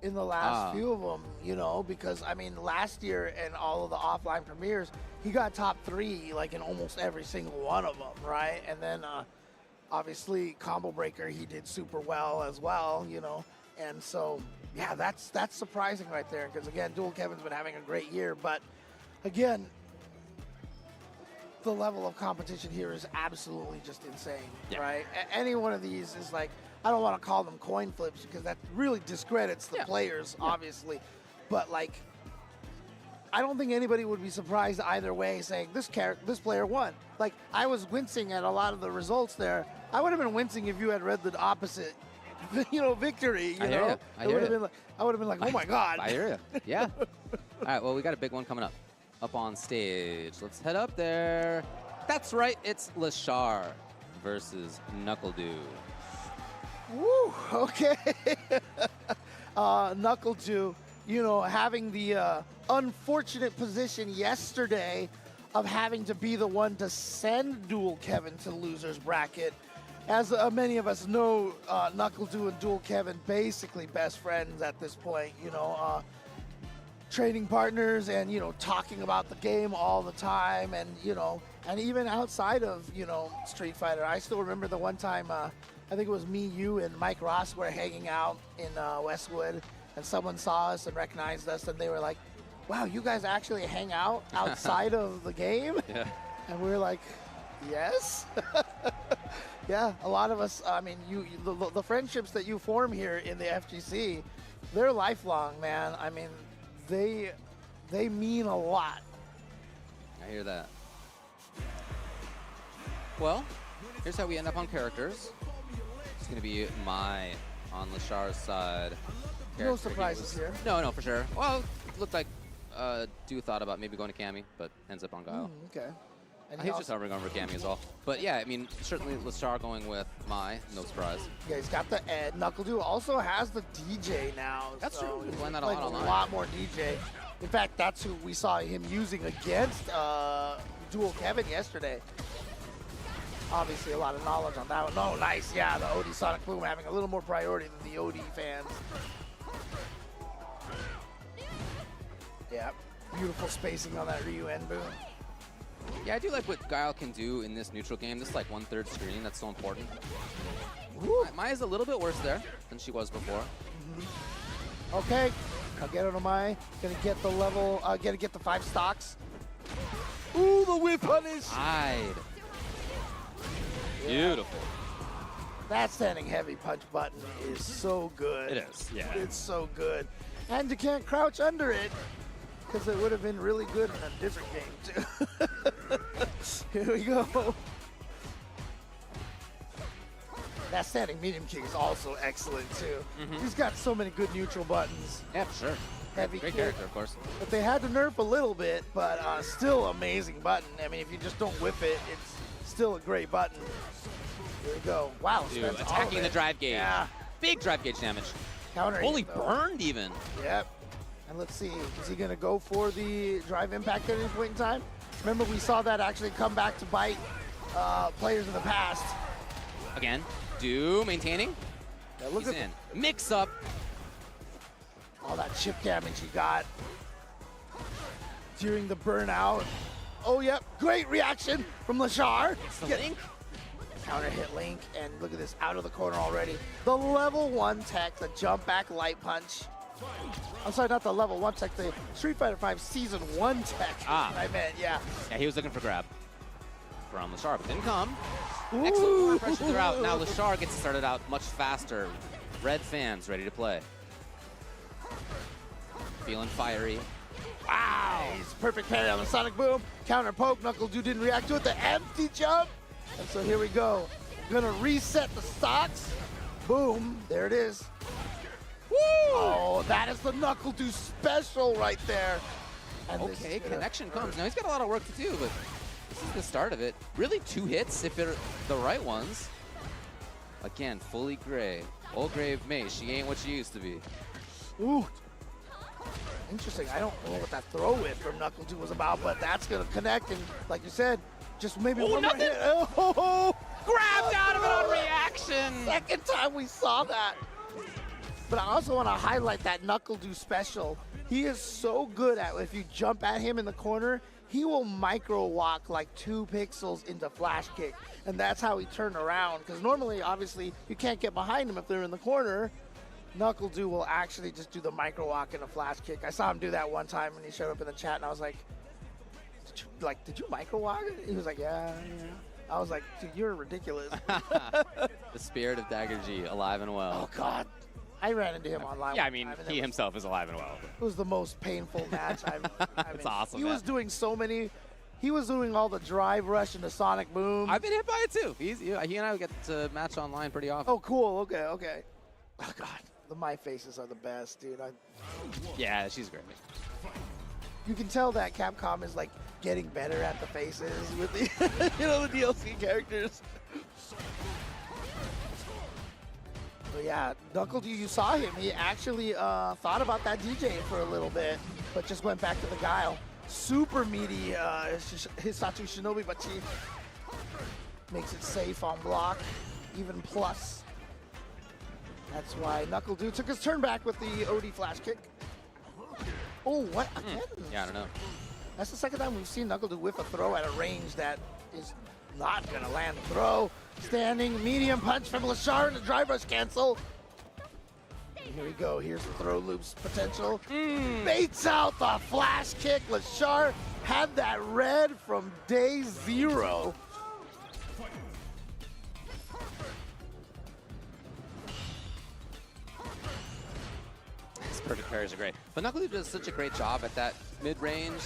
in the last few of them, you know, because I mean last year and all of the offline premieres, he got top 3 like in almost every single one of them, right? And then obviously Combo Breaker, he did super well as well, you know, and so yeah, that's surprising right there, because again, Dual Kevin's been having a great year, but again, the level of competition here is absolutely just insane, right? Any one of these is like, I don't want to call them coin flips because that really discredits the players, obviously. But like, I don't think anybody would be surprised either way saying this player won. Like, I was wincing at a lot of the results there. I would have been wincing if you had read the opposite, you know, victory. You know, I would have been like, oh my god. I hear you. Yeah. All right. Well, we got a big one coming up on stage. Let's head up there. That's right. It's Lashar versus Knuckledew. Woo, okay. Knuckledew, you know, having the unfortunate position yesterday of having to be the one to send Dual Kevin to loser's bracket. As many of us know, Knuckledew and Dual Kevin basically best friends at this point, you know, training partners and, you know, talking about the game all the time, and, you know, and even outside of, you know, Street Fighter. I still remember the one time, I think it was me, you, and Mike Ross were hanging out in Westwood, and someone saw us and recognized us, and they were like, wow, you guys actually hang out outside of the game? Yeah. And we were like, yes. Yeah, a lot of us, I mean, the friendships that you form here in the FGC, they're lifelong, man. I mean, they mean a lot. I hear that. Well, here's how we end up on characters. It's going to be Mai on Lashar's side. No surprises here. No, for sure. Well, it looked like Dew thought about maybe going to Cammy, but ends up on Guile. Okay. And He's just hovering over Cammy as well. But yeah, I mean, certainly Lashar going with Mai, no surprise. Yeah, he's got the Ed. Knuckledew also has the DJ now. That's so true. He's playing that a like lot online. A lot more DJ. In fact, that's who we saw him using against Dual Kevin yesterday. Obviously, a lot of knowledge on that one. Oh, nice. Yeah, the OD Sonic Boom having a little more priority than the OD fans. Yeah, beautiful spacing on that Ryu N boom. Yeah, I do like what Guile can do in this neutral game. This is like 1/3 screen. That's so important. Mai's a little bit worse there than she was before. Okay, Kageru no Mai gonna get the level, gonna get the 5 stocks. Ooh, the whip punish! Hide. Beautiful. That standing heavy punch button is so good. It is, yeah. It's so good. And you can't crouch under it, because it would have been really good in a different game, too. Here we go. That standing medium kick is also excellent, too. He's got so many good neutral buttons. Yeah, for sure. Heavy Great kick. character, of course. But they had to nerf a little bit, but still amazing button. I mean, if you just don't whip it, it's still a great button. Here we go. Wow, Dude, spends all of attacking the it. drive gauge. Yeah. Big drive gauge damage. Counter hit, Only though. burned even. Yep. And let's see, is he gonna go for the drive impact at any point in time? Remember, we saw that actually come back to bite players in the past. Again, Dew maintaining. Yeah, look He's at in. Mix up. all that chip damage he got during the burnout. Oh, yep, great reaction from Lashar. It's the link. Counter hit Link, and look at this, out of the corner already. The level 1 tech, the jump back light punch. I'm sorry, not the level 1 tech, the Street Fighter V Season 1 tech. Ah. I meant, yeah. Yeah, he was looking for grab from Lashar, but didn't come. Excellent forward pressure throughout. Now Lashar gets started out much faster. Red fans ready to play. Feeling fiery. Wow! Nice. Perfect parry on the Sonic Boom. Counter poke. Knuckle Dude didn't react to it. The empty jump. And so here we go. Gonna reset the stocks. Boom. There it is. Woo! Oh, that is the Knuckle Dude special right there. And Okay, connection comes. Now he's got a lot of work to do, but this is the start of it. Really 2 hits if they're the right ones. Again, fully gray. Old Grave May, she ain't what she used to be. Ooh. Interesting. I don't know what that throw whip from Knuckle Dude was about, but that's gonna connect. And like you said, just maybe one more hit. Oh, Grabbed out of it on reaction. second time we saw that. But I also want to highlight that Knuckle Dude special. He is so good at if you jump at him in the corner, he will micro walk like 2 pixels into flash kick. And that's how he turned around. Because normally, obviously, you can't get behind him if they're in the corner. Knuckle Dude will actually just do the micro walk and a flash kick. I saw him do that one time when he showed up in the chat, and I was like, did you micro walk it? He was like, yeah. I was like, dude, you're ridiculous. The spirit of Dagger G, alive and well. Oh, God. I ran into him online. Yeah, I mean, he himself is alive and well. It was the most painful match I've It's awesome. He was doing so many. He was doing all the drive rush and the Sonic Boom. I've been hit by it too. He and I get to match online pretty often. Oh, cool. Okay. Oh, God. The My Faces are the best, dude. Yeah, she's great. You can tell that Capcom is like getting better at the faces with the the DLC characters. But yeah, Knuckle Dude, you saw him. He actually thought about that DJ for a little bit, but just went back to the guile. Super meaty Hisatsu Shinobi, but she makes it safe on block, even plus. That's why Knuckle Dude took his turn back with the OD flash kick. Oh, what? Again? Yeah, I don't know. That's the second time we've seen Knuckle Dude whiff a throw at a range that is not gonna land the throw. Standing medium punch from Lashar and the drive rush cancel. And here we go. Here's the throw loop's potential. Baits out the flash kick. Lashar had that red from day 0. His perfect parries are great. But Knuckle Dude does such a great job at that mid-range.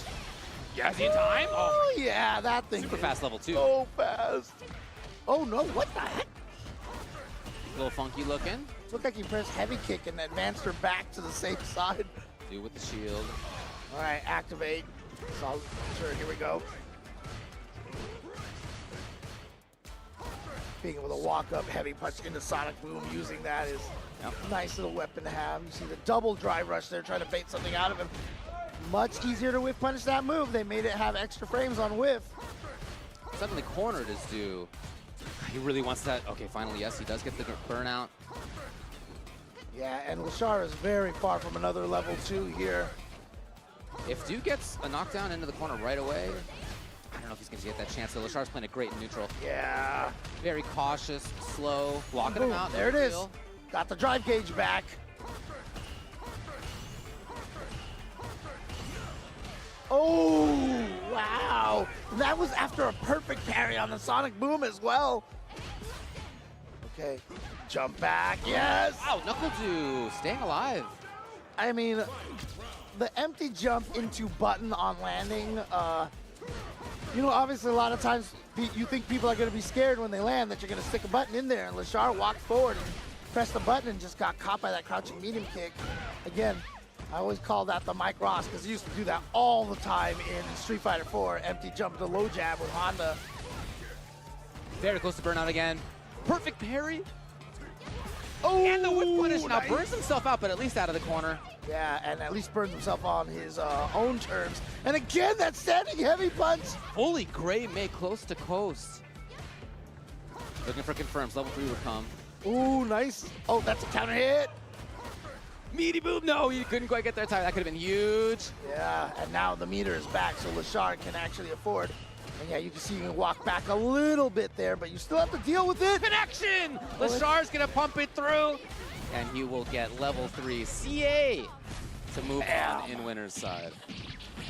Yeah, is he in time? Oh, yeah, that thing. Super fast level 2. So fast. Oh, no, what the heck? A little funky looking. Looked like he pressed heavy kick and advanced her back to the safe side. Do with the shield. All right, activate. Solid. Sure, here we go. Being able to walk up heavy punch into Sonic Boom, using that is a nice little weapon to have. You see the double drive rush there, trying to bait something out of him. Much easier to whiff punish that move. They made it have extra frames on whiff. Suddenly cornered is due. He really wants that. Okay, finally, yes, he does get the burnout. Yeah, and Lashar is very far from another level 2 here. If Duke gets a knockdown into the corner right away, I don't know if he's going to get that chance. So Lashar's playing it great in neutral. Yeah. Very cautious, slow, blocking him out. There it is. Got the drive gauge back. Oh, wow. That was after a perfect parry on the Sonic Boom as well. Okay, jump back, yes. Wow, Knuckle Dude staying alive. I mean, the empty jump into button on landing, you know, obviously a lot of times you think people are going to be scared when they land that you're going to stick a button in there, and Lashar walked forward and pressed the button and just got caught by that crouching medium kick. Again, I always call that the Mike Ross because he used to do that all the time in Street Fighter 4, empty jump to low jab with Honda. Very close to burnout again. Perfect parry. Oh, And the whip punish now nice. burns himself out, but at least out of the corner. Yeah, and at least burns himself on his own terms. And again, that standing heavy punch. Fully gray May close to coast. Looking for confirms. Level 3 would come. Ooh, nice. Oh, that's a counter hit. Meaty boom. No, he couldn't quite get there in time. That could have been huge. Yeah, and now the meter is back, so Lashar can actually afford. And yeah, you can see you can walk back a little bit there, but you still have to deal with it. Connection! Lashar's going to pump it through. And he will get level 3 CA to move on in winner's side.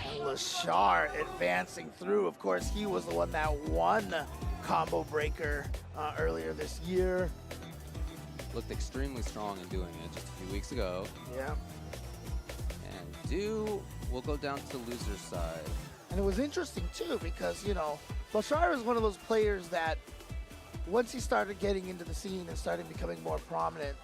And Lashar advancing through. Of course, he was the one that won combo breaker earlier this year. Looked extremely strong in doing it just a few weeks ago. Yeah. And we'll go down to loser's side. And it was interesting too because, you know, Bashar is one of those players that once he started getting into the scene and started becoming more prominent,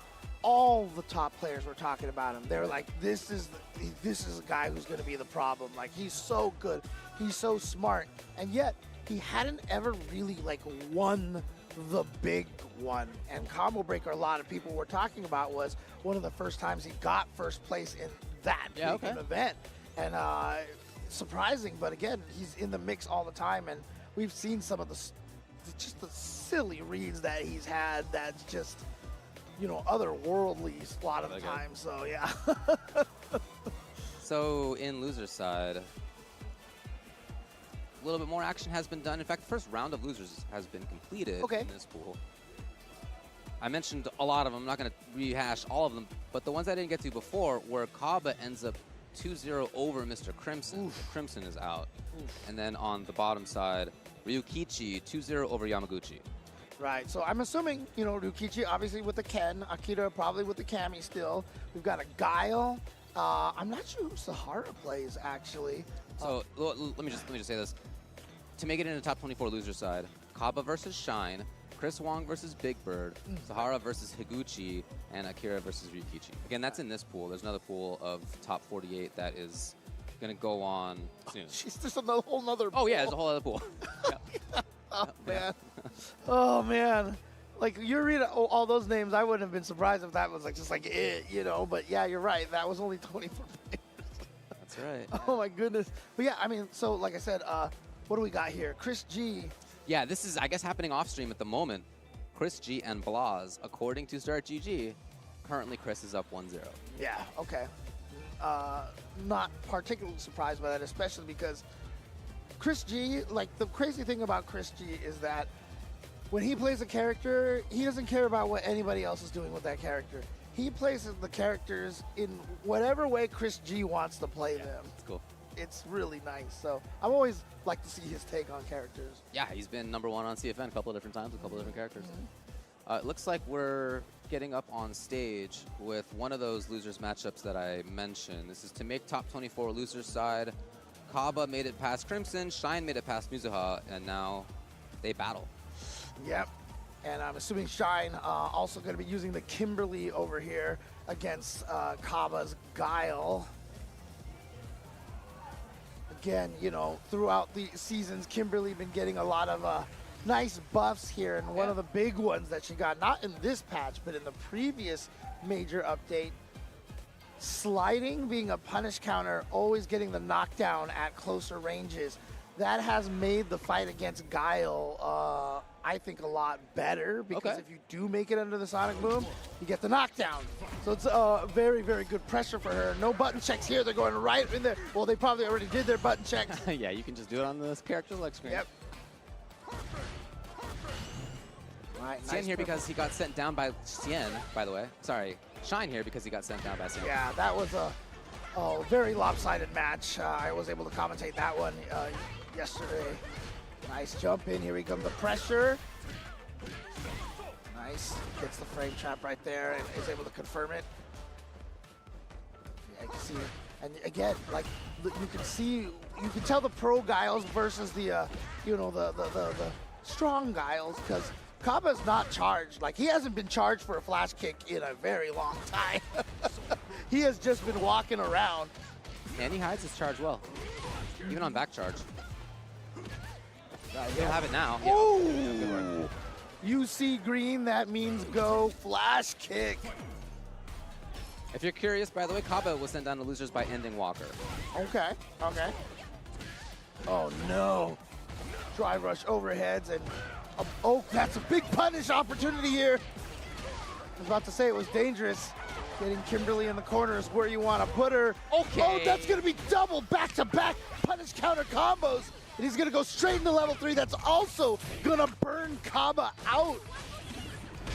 all the top players were talking about him. They were like, this is a guy who's going to be the problem. Like, he's so good. He's so smart. And yet, he hadn't ever really, like, won the big one. And Combo Breaker, a lot of people were talking about, was one of the first times he got first place in that big an event. And surprising, but again, he's in the mix all the time. And we've seen some of the silly reads that he's had that's just, you know, otherworldly a lot of the time. So, yeah. So, in loser's side, a little bit more action has been done. In fact, the first round of losers has been completed in this pool. I mentioned a lot of them. I'm not going to rehash all of them, but the ones I didn't get to before where Kaba ends up 2-0 over Mr. Crimson. Crimson is out. And then on the bottom side, Ryukichi 2-0 over Yamaguchi. Right, so I'm assuming, you know, Ryukichi obviously with the Ken, Akira probably with the Kami still. We've got a Guile. I'm not sure who Sahara plays actually. So let me just say this: to make it in the top 24 loser side, Kaba versus Shine, Chris Wong versus Big Bird, Sahara versus Higuchi, and Akira versus Ryukichi. Again, that's in this pool. There's another pool of top 48 that is going to go on soon. Jeez, there's a whole nother pool. Oh yeah, there's a whole other pool. Oh man. Oh man. Like, you're reading all those names, I wouldn't have been surprised if that was like just like it, you know. But yeah, you're right. That was only 24 players. That's right. Oh my goodness. But yeah, I mean, so like I said, what do we got here? Chris G. Yeah, this is, I guess, happening off stream at the moment. Chris G and Blaz, according to Start GG, currently Chris is up 1-0. Yeah, okay. Not particularly surprised by that, especially because Chris G, like, the crazy thing about Chris G is that when he plays a character, he doesn't care about what anybody else is doing with that character. He plays the characters in whatever way Chris G wants to play them. That's cool. It's really nice. So I've always liked to see his take on characters. Yeah, he's been #1 on CFN a couple of different times with a couple of different characters. It looks like we're getting up on stage with one of those losers matchups that I mentioned. This is to make top 24 losers side. Kaba made it past Crimson, Shine made it past Mizuha, and now they battle. Yep. And I'm assuming Shine also going to be using the Kimberly over here against Kaba's Guile. Again, you know, throughout the seasons, Kimberly been getting a lot of nice buffs here. And one of the big ones that she got, not in this patch, but in the previous major update, sliding being a punish counter, always getting the knockdown at closer ranges. That has made the fight against Guile, I think, a lot better because if you do make it under the Sonic Boom, you get the knockdown. So it's very, very good pressure for her. No button checks here. They're going right in there. Well, they probably already did their button checks. Yeah, you can just do it on this character select screen. Yep. Right, Xian nice here because he got sent down by Xian, by the way. Sorry, Shine here because he got sent down by Xian. Yeah, that was a very lopsided match. I was able to commentate that one yesterday. Nice jump in. Here we come. The pressure. Nice. Gets the frame trap right there and is able to confirm it. Yeah, you can see it. And again, like, you can tell the pro Guiles versus the, you know, the strong Guiles, because Kaba's not charged. Like, he hasn't been charged for a flash kick in a very long time. He has just been walking around. And he hides his charge well, even on back charge. He'll have it now. Yeah. Ooh. Good work. You see green, that means go. Flash kick. If you're curious, by the way, Kaba was sent down to losers by ending Walker. Okay, okay. Oh no. Drive rush overheads and, oh, that's a big punish opportunity here. I was about to say it was dangerous. Getting Kimberly in the corner is where you want to put her. Okay. Oh, that's going to be double back-to-back punish counter combos. And he's going to go straight into level 3. That's also going to burn Kaba out.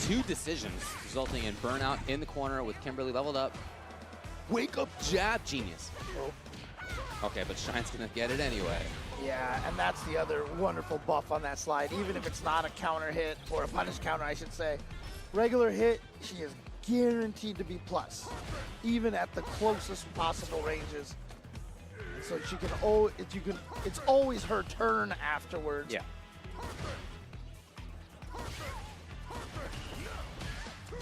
2 decisions resulting in burnout in the corner with Kimberly leveled up. Wake up jab, genius. Oh. Okay, but Shine's gonna get it anyway. Yeah, and that's the other wonderful buff on that slide. Even if it's not a counter hit, or a punish counter, I should say, regular hit, she is guaranteed to be plus, even at the closest possible ranges. So she can it's always her turn afterwards. Yeah.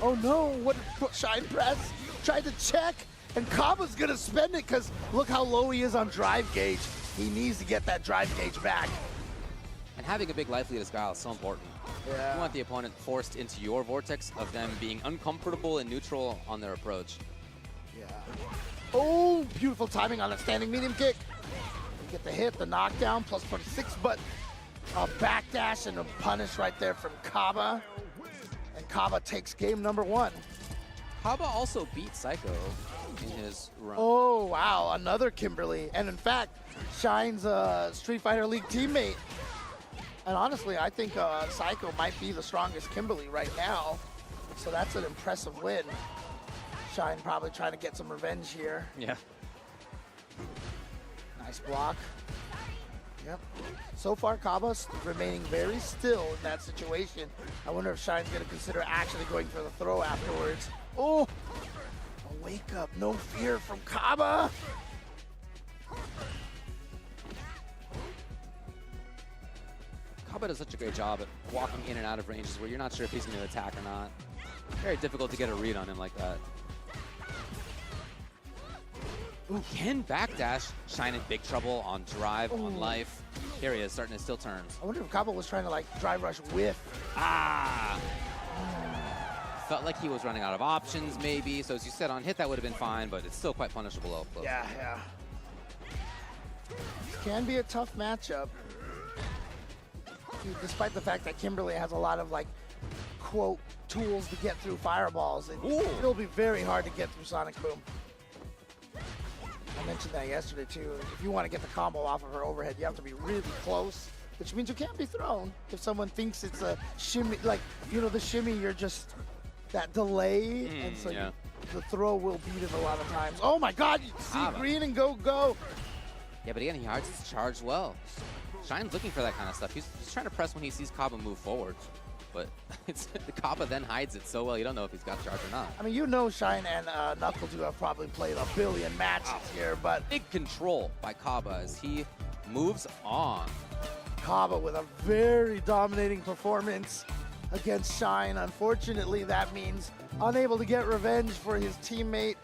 Oh no, what Shine press? Tried to check, and Kaba's gonna spend it because look how low he is on drive gauge. He needs to get that drive gauge back. And having a big life lead as Guile is so important. Yeah. You want the opponent forced into your vortex of them being uncomfortable and neutral on their approach. Yeah. Oh, beautiful timing on that standing medium kick. You get the hit, the knockdown, plus 26, but a backdash and a punish right there from Kaba. And Kaba takes game number 1. Kaba also beat Psycho in his run. Oh, wow, another Kimberly. And in fact, Shine's Street Fighter League teammate. And honestly, I think Psycho might be the strongest Kimberly right now. So that's an impressive win. Shine probably trying to get some revenge here. Yeah. Nice block. Yep. So far, Kaba's remaining very still in that situation. I wonder if Shine's going to consider actually going for the throw afterwards. Oh! A wake up, no fear from Kaba. Kaba does such a great job at walking in and out of ranges where you're not sure if he's going to attack or not. Very difficult to get a read on him like that. Ooh, can backdash. Shine in big trouble on drive, on life. Here he is, starting to steal turns. I wonder if Kaba was trying to like drive rush with. Ah! Felt like he was running out of options maybe. So as you said, on hit that would have been fine, but it's still quite punishable up close. Yeah, yeah. Can be a tough matchup. Despite the fact that Kimberly has a lot of like, quote, tools to get through fireballs, it'll be very hard to get through Sonic Boom. I mentioned that yesterday too. If you want to get the combo off of her overhead, you have to be really close, which means you can't be thrown. If someone thinks it's a shimmy, like, you know, the shimmy, you're just that delay, and so yeah. the throw will beat it a lot of times. Oh my God, you see green and go. Yeah, but again, he hides his charge well. Shine's looking for that kind of stuff. He's trying to press when he sees Kaba move forward. But the Kaba then hides it so well, you don't know if he's got charge or not. I mean, you know Shine and Knuckle do have probably played a billion matches here, but Big control by Kaba as he moves on. Kaba with a very dominating performance against Shine. Unfortunately, that means unable to get revenge for his teammate,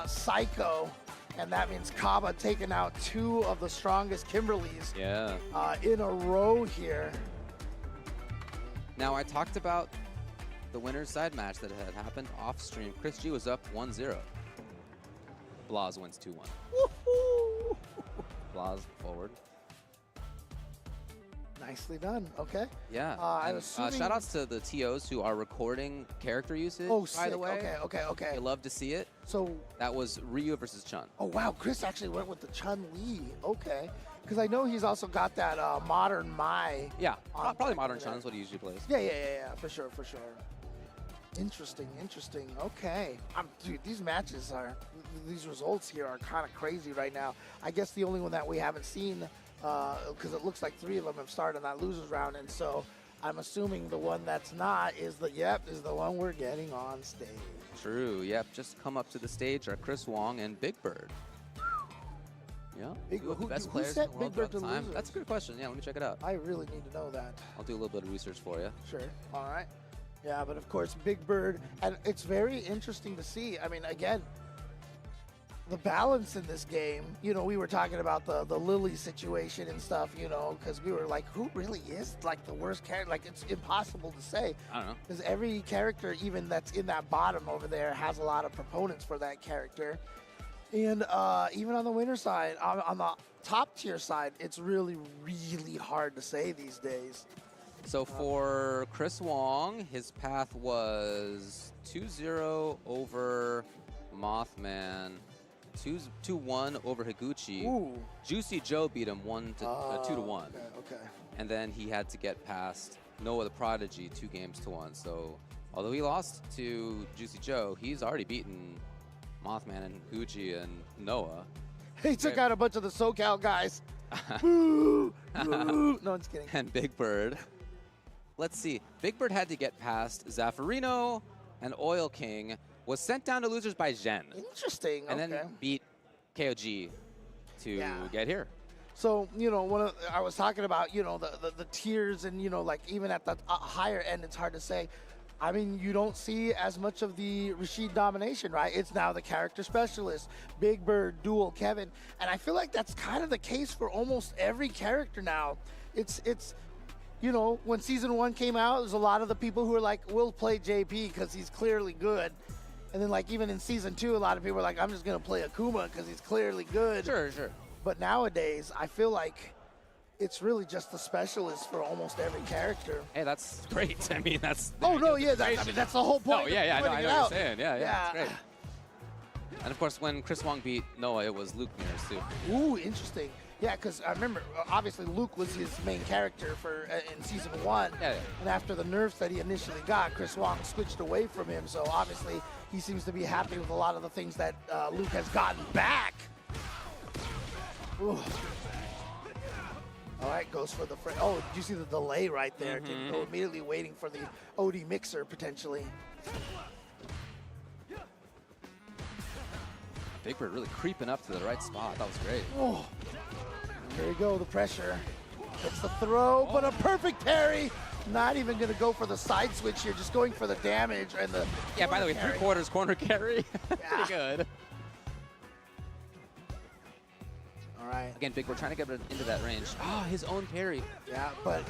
Psycho. And that means Kaba taking out 2 of the strongest Kimberlys in a row here. Now, I talked about the winner's side match that had happened off stream. Chris G was up 1-0. Blaz wins 2-1. Blaz forward. Nicely done. Okay. Yeah. I'm and, assuming... shout outs to the TOs who are recording character usage, by the way. Okay. I love to see it. So that was Ryu versus Chun. Oh, wow. Chris actually went with the Chun-Li. Okay. Because I know he's also got that modern Mai. Yeah. Probably modern Chun is what he usually plays. Yeah. For sure. Interesting. Okay. Dude, these matches these results here are kind of crazy right now. I guess the only one that we haven't seen, because it looks like 3 of them have started in that losers round, and so I'm assuming the one that's not is the one we're getting on stage. True. Yep. Just come up to the stage are Chris Wong and Big Bird. Yeah. Who best players set in the world Big Bird throughout to time. losers? That's a good question. Yeah, let me check it out. I really need to know that. I'll do a little bit of research for you. Sure. All right. Yeah, but of course, Big Bird, and it's very interesting to see. I mean, again, the balance in this game, you know, we were talking about the Lily situation and stuff, you know, because we were like, who really is like the worst character? Like, it's impossible to say. I don't know. Because every character, even that's in that bottom over there, has a lot of proponents for that character. And even on the winner side, on the top tier side, it's really, really hard to say these days. So for Chris Wong, his path was 2-0 over Mothman, 2-1 over Higuchi. Ooh. Juicy Joe beat him 2-1. Okay. And then he had to get past Noah the Prodigy 2-1. So although he lost to Juicy Joe, he's already beaten Mothman and Higuchi and Noah. He took out a bunch of the SoCal guys. Boo! Boo! No, I'm just kidding. And Big Bird. Let's see. Big Bird had to get past Zaffarino and Oil King. Was sent down to losers by Zhen. Interesting. And okay. then beat KOG to get here. So, you know, I was talking about, you know, the tiers and, you know, like even at the higher end, it's hard to say. I mean, you don't see as much of the Rashid domination, right? It's now the character specialist, Big Bird, Duel, Kevin. And I feel like that's kind of the case for almost every character now. It's you know, when Season 1 came out, there's a lot of the people who were like, we'll play JP because he's clearly good. And then like even in Season 2, a lot of people were like, I'm just going to play Akuma because he's clearly good. Sure, sure. But nowadays, I feel like it's really just the specialist for almost every character. Hey, that's great. I mean, that's... Oh, no, yeah, that's the whole point. Oh, yeah, I know what you're saying. Yeah, Yeah. it's great. And of course, when Chris Wong beat Noah, it was Luke mirrors too. Ooh, interesting. Yeah, because I remember, obviously, Luke was his main character for in Season 1. Yeah. And after the nerfs that he initially got, Chris Wong switched away from him. So obviously, he seems to be happy with a lot of the things that Luke has gotten back. Ooh. All right, goes for the oh, did you see the delay right there? Didn't go immediately waiting for the OD mixer potentially. Big Bird really creeping up to the right spot. That was great. Oh, here we go, the pressure. It's the throw, but a perfect parry. Not even going to go for the side switch here, just going for the damage and the Yeah, by the way, carry. 3/4 corner carry. Yeah. Pretty good. All right. Again, Big Bird trying to get into that range. Oh, his own parry. Yeah, but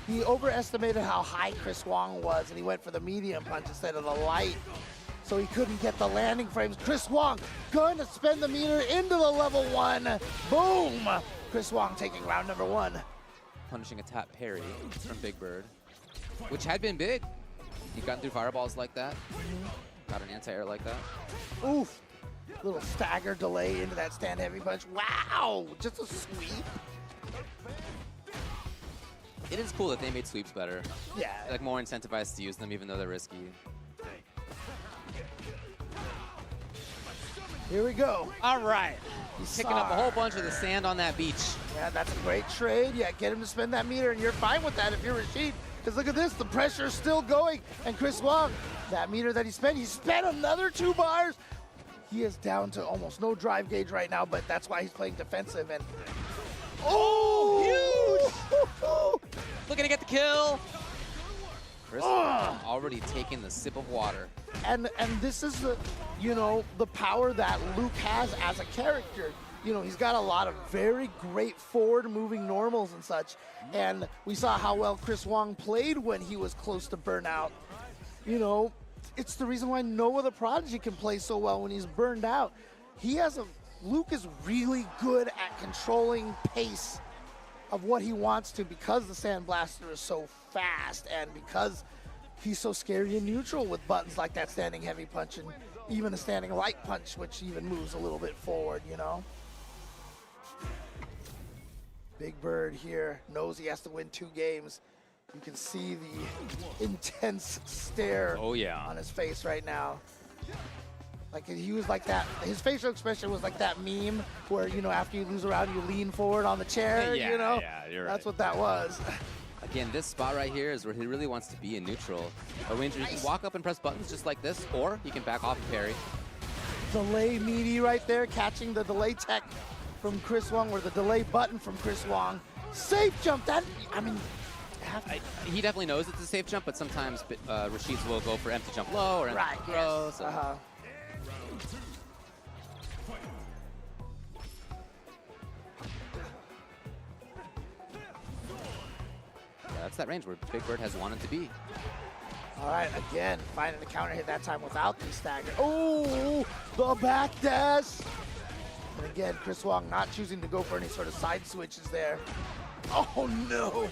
he overestimated how high Chris Wong was, and he went for the medium punch instead of the light. So he couldn't get the landing frames. Chris Wong going to spend the meter into the level 1. Boom! Chris Wong taking round number 1. Punishing a tap parry from Big Bird, which had been big. You've gotten through fireballs like that. Got an anti-air like that. Oof. Little stagger delay into that stand heavy punch. Wow! Just a sweep. It is cool that they made sweeps better. Yeah. Like more incentivized to use them even though they're risky. Here we go. All right. He's Picking up a whole bunch of the sand on that beach. Yeah, that's a great trade. Yeah, get him to spend that meter, and you're fine with that if you're Rashid. Because look at this, the pressure's still going. And Chris Wong, that meter that he spent another 2 bars. He is down to almost no drive gauge right now, but that's why he's playing defensive. And oh, huge! Looking to get the kill. Chris already taking the sip of water. And this is the, you know, the power that Luke has as a character. You know, he's got a lot of very great forward-moving normals and such. And we saw how well Chris Wong played when he was close to burnout. You know, it's the reason why Noah the Prodigy can play so well when he's burned out. Luke is really good at controlling pace of what he wants to because the Sandblaster is so fast and because he's so scary and neutral with buttons like that standing heavy punch and even a standing light punch, which even moves a little bit forward, you know? Big Bird here knows he has to win 2 games. You can see the intense stare on his face right now. Like he was like that, his facial expression was like that meme where, you know, after you lose a round, you lean forward on the chair, you know? Yeah, you're right. That's what that was. Again, this spot right here is where he really wants to be in neutral. A Ranger, you can walk up and press buttons just like this, or he can back off and parry. Delay meaty right there, catching the delay tech from Chris Wong, or the delay button from Chris Wong. Safe jump, that, I mean, he definitely knows it's a safe jump, but sometimes Rashids will go for empty jump low or empty throw. Yes. So. Yeah, that's that range where Big Bird has wanted to be. All right, again, finding the counter hit that time without the stagger. Oh, the back dash. And again, Chris Wong not choosing to go for any sort of side switches there. Oh, no.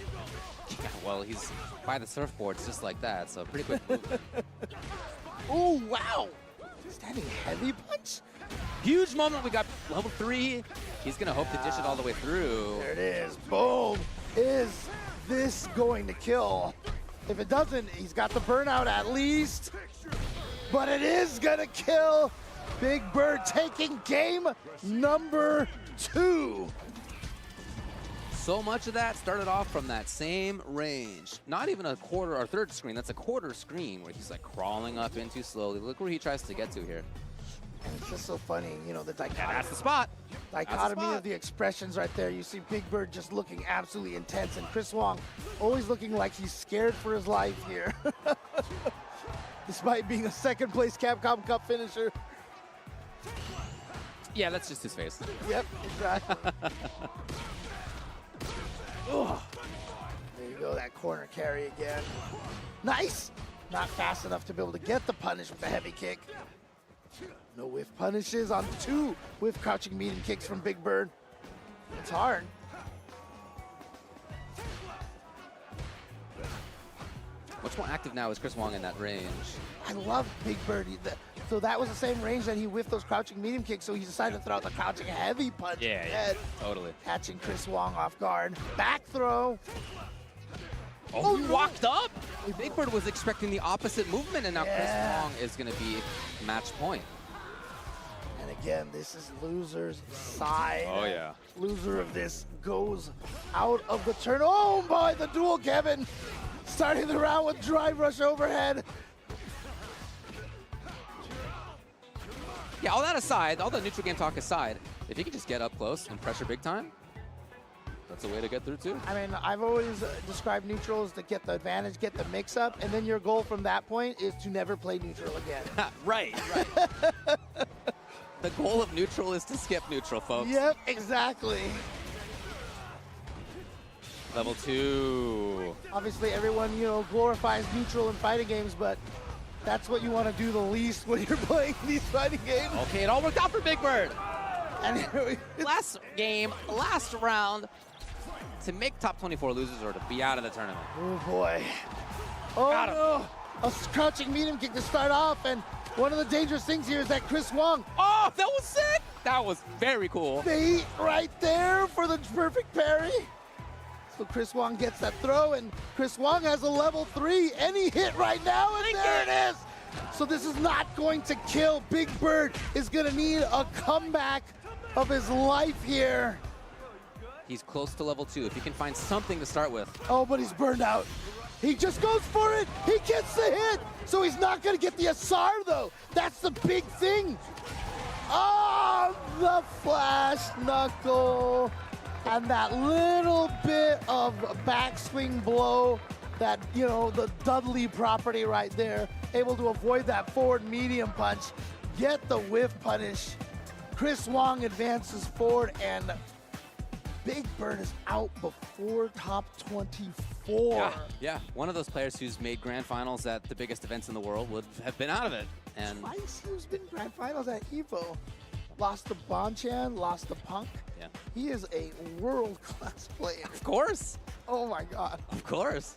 Yeah, well, he's by the surfboards just like that, so pretty quick move. Oh, wow. Standing heavy punch? Huge moment. We got level 3. He's going to hope to dish it all the way through. There it is. Boom. Is this going to kill? If it doesn't, he's got the burnout at least. But it is going to kill. Big Bird taking game number 2. So much of that started off from that same range. Not even a quarter or third screen, that's a quarter screen where he's like crawling up into slowly. Look where he tries to get to here. And it's just so funny, you know, the dichotomy. That's the spot. Dichotomy of the expressions right there. You see Big Bird just looking absolutely intense, and Chris Wong always looking like he's scared for his life here. Despite being a second place Capcom Cup finisher. Yeah, that's just his face. Yep, exactly. Ugh. There you go, that corner carry again. Nice! Not fast enough to be able to get the punish with the heavy kick. No whiff punishes on 2 whiff crouching medium kicks from Big Bird. It's hard. Much more active now is Chris Wong in that range. I love Big Bird. So that was the same range that he whiffed those crouching medium kicks, so he decided to throw out the crouching heavy punch instead. Totally. Catching Chris Wong off guard. Back throw. Oh, he walked up! Big Bird was expecting the opposite movement, and now Chris Wong is going to be match point. And again, this is loser's side. Oh, yeah. Loser of this goes out of the turn. Oh boy, the dual Kevin. Starting the round with drive rush overhead. Yeah, all that aside, all the neutral game talk aside, if you could just get up close and pressure big time, that's a way to get through too. I mean, I've always described neutral as to get the advantage, get the mix up, and then your goal from that point is to never play neutral again. Right. The goal of neutral is to skip neutral, folks. Yep, exactly. Level 2. Obviously, everyone, you know, glorifies neutral in fighting games, but that's what you want to do the least when you're playing these fighting games. Okay, it all worked out for Big Bird. And Last game, last round, to make top 24 losers or to be out of the tournament. oh boy. Oh Got him. no. A crouching medium kick to start off, and one of the dangerous things here is that Chris Wong, Oh, that was sick! That was very cool. bait right there for the perfect parry. So Chris Wong gets that throw, and Chris Wong has a level 3. Any hit right now, and there it is. So this is not going to kill. Big Bird is going to need a comeback of his life here. He's close to level 2. If he can find something to start with. Oh, but he's burned out. He just goes for it. He gets the hit. So he's not going to get the SR, though. That's the big thing. Oh, the flash knuckle. And that little bit of backswing blow, that, you know, the Dudley property right there, able to avoid that forward medium punch, get the whiff punish. Chris Wong advances forward, and Big Bird is out before top 24. Yeah. One of those players who's made grand finals at the biggest events in the world would have been out of it. And Twice he's been grand finals at EVO. Lost to Bonchan, lost to Punk. yeah, He is a world-class player. of course. Oh my God. Of course.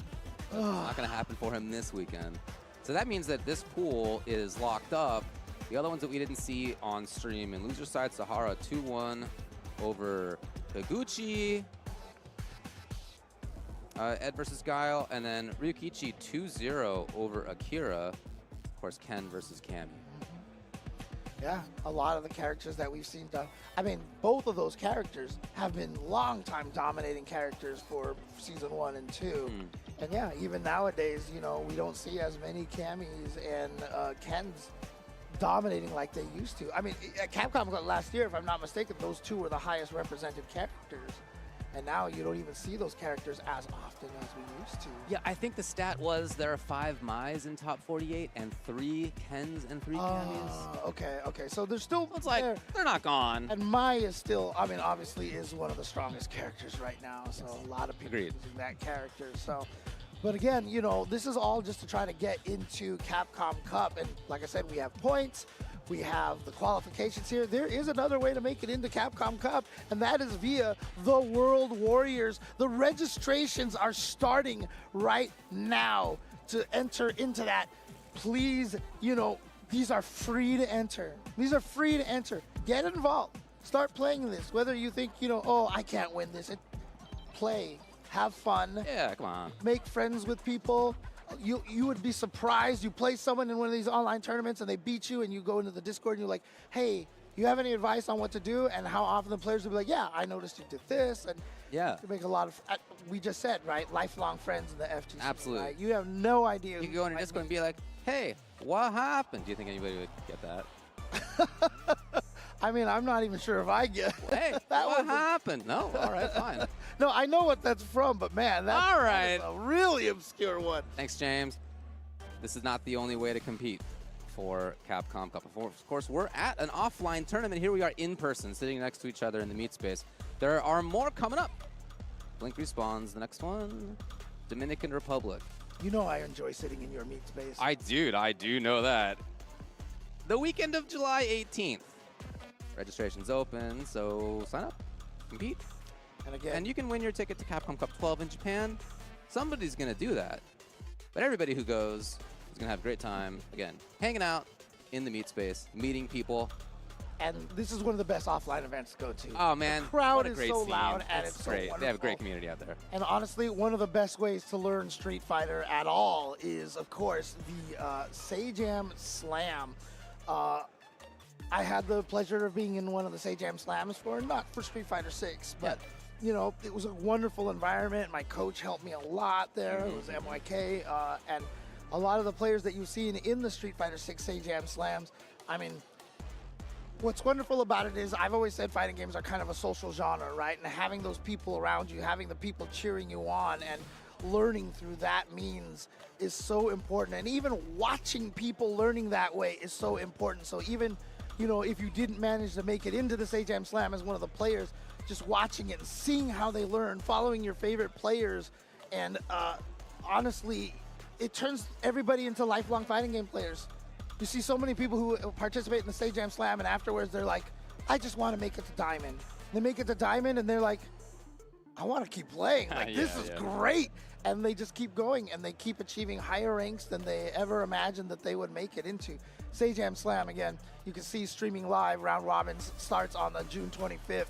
It's not going to happen for him this weekend. So that means that this pool is locked up. The other ones that we didn't see on stream, in loser side, Sahara 2-1 over Higuchi. Ed versus Guile, and then Ryukichi 2-0 over Akira. Of course, Ken versus Cammy. Yeah, a lot of the characters that we've seen done. I mean, both of those characters have been long-time dominating characters for season 1 and 2. And yeah, even nowadays, you know, we don't see as many Cammies and Kens dominating like they used to. I mean, at Capcom last year, if I'm not mistaken, those two were the highest represented characters. And now you don't even see those characters as often as we used to. Yeah, I think the stat was there are 5 Mai's in top 48 and 3 Kens and 3 Cammies. Okay. So there's still It's like, they're not gone. And Mai is still, I mean, obviously is one of the strongest characters right now. So a lot of people Agreed. using that character. So, but again, you know, this is all just to try to get into Capcom Cup. And like I said, we have points. We have the qualifications here. There is another way to make it into Capcom Cup, and that is via the World Warriors. The registrations are starting right now to enter into that. Please, you know, these are free to enter. These are free to enter. Get involved. Start playing this. Whether you think, you know, oh, I can't win this. Play. Have fun. Yeah, come on. Make friends with people. you would be surprised. You play someone in one of these online tournaments and they beat you, and you go into the Discord and you're like, hey, you have any advice on what to do? And how often the players will be like, yeah, I noticed you did this. And Yeah. you make a lot of, we just said, right, lifelong friends in the FGC. Absolutely. Right? You have no idea. You who can go on your might Discord and meet. be like, hey, what happened? Do you think anybody would get that? I mean, I'm not even sure if I get. Hey, That what was a- happened? No? All right, fine. No, I know what that's from, but man, that's All right. a really obscure one. Thanks, James. This is not the only way to compete for Capcom Cup. Of course, we're at an offline tournament. Here we are in person, sitting next to each other in the meet space. There are more coming up. Blink respawns. The next one, Dominican Republic. You know I enjoy sitting in your meet space. I do know that. The weekend of July 18th. Registration's open, so sign up, compete, and again, and you can win your ticket to Capcom Cup 12 in Japan. Somebody's gonna do that, but everybody who goes is gonna have a great time. Again, hanging out in the meet space, meeting people. and this is one of the best offline events to go to. Oh man, the crowd what a is great so scene. loud and It's it's so great. They have a great wonderful. community out there. And honestly, one of the best ways to learn Street Fighter at all is, of course, the Sajam Slam. I had the pleasure of being in one of the Sajam Slams not for Street Fighter 6, but you know, it was a wonderful environment. My coach helped me a lot there. It was MYK, and a lot of the players that you've seen in the Street Fighter 6 Sajam Slams. I mean, what's wonderful about it is I've always said fighting games are kind of a social genre, right? And having those people around you, having the people cheering you on, and learning through that means is so important. And even watching people learning that way is so important. So even, you know, if you didn't manage to make it into the Sajam Slam as one of the players, just watching it and seeing how they learn, following your favorite players, and honestly, it turns everybody into lifelong fighting game players. You see so many people who participate in the Sajam Slam, and afterwards they're like, I just want to make it to Diamond. They make it to Diamond, and they're like, I want to keep playing. Like, this is great. And they just keep going, and they keep achieving higher ranks than they ever imagined that they would make it into. Sajam Slam, again, you can see streaming live. Round Robins starts on the June 25th.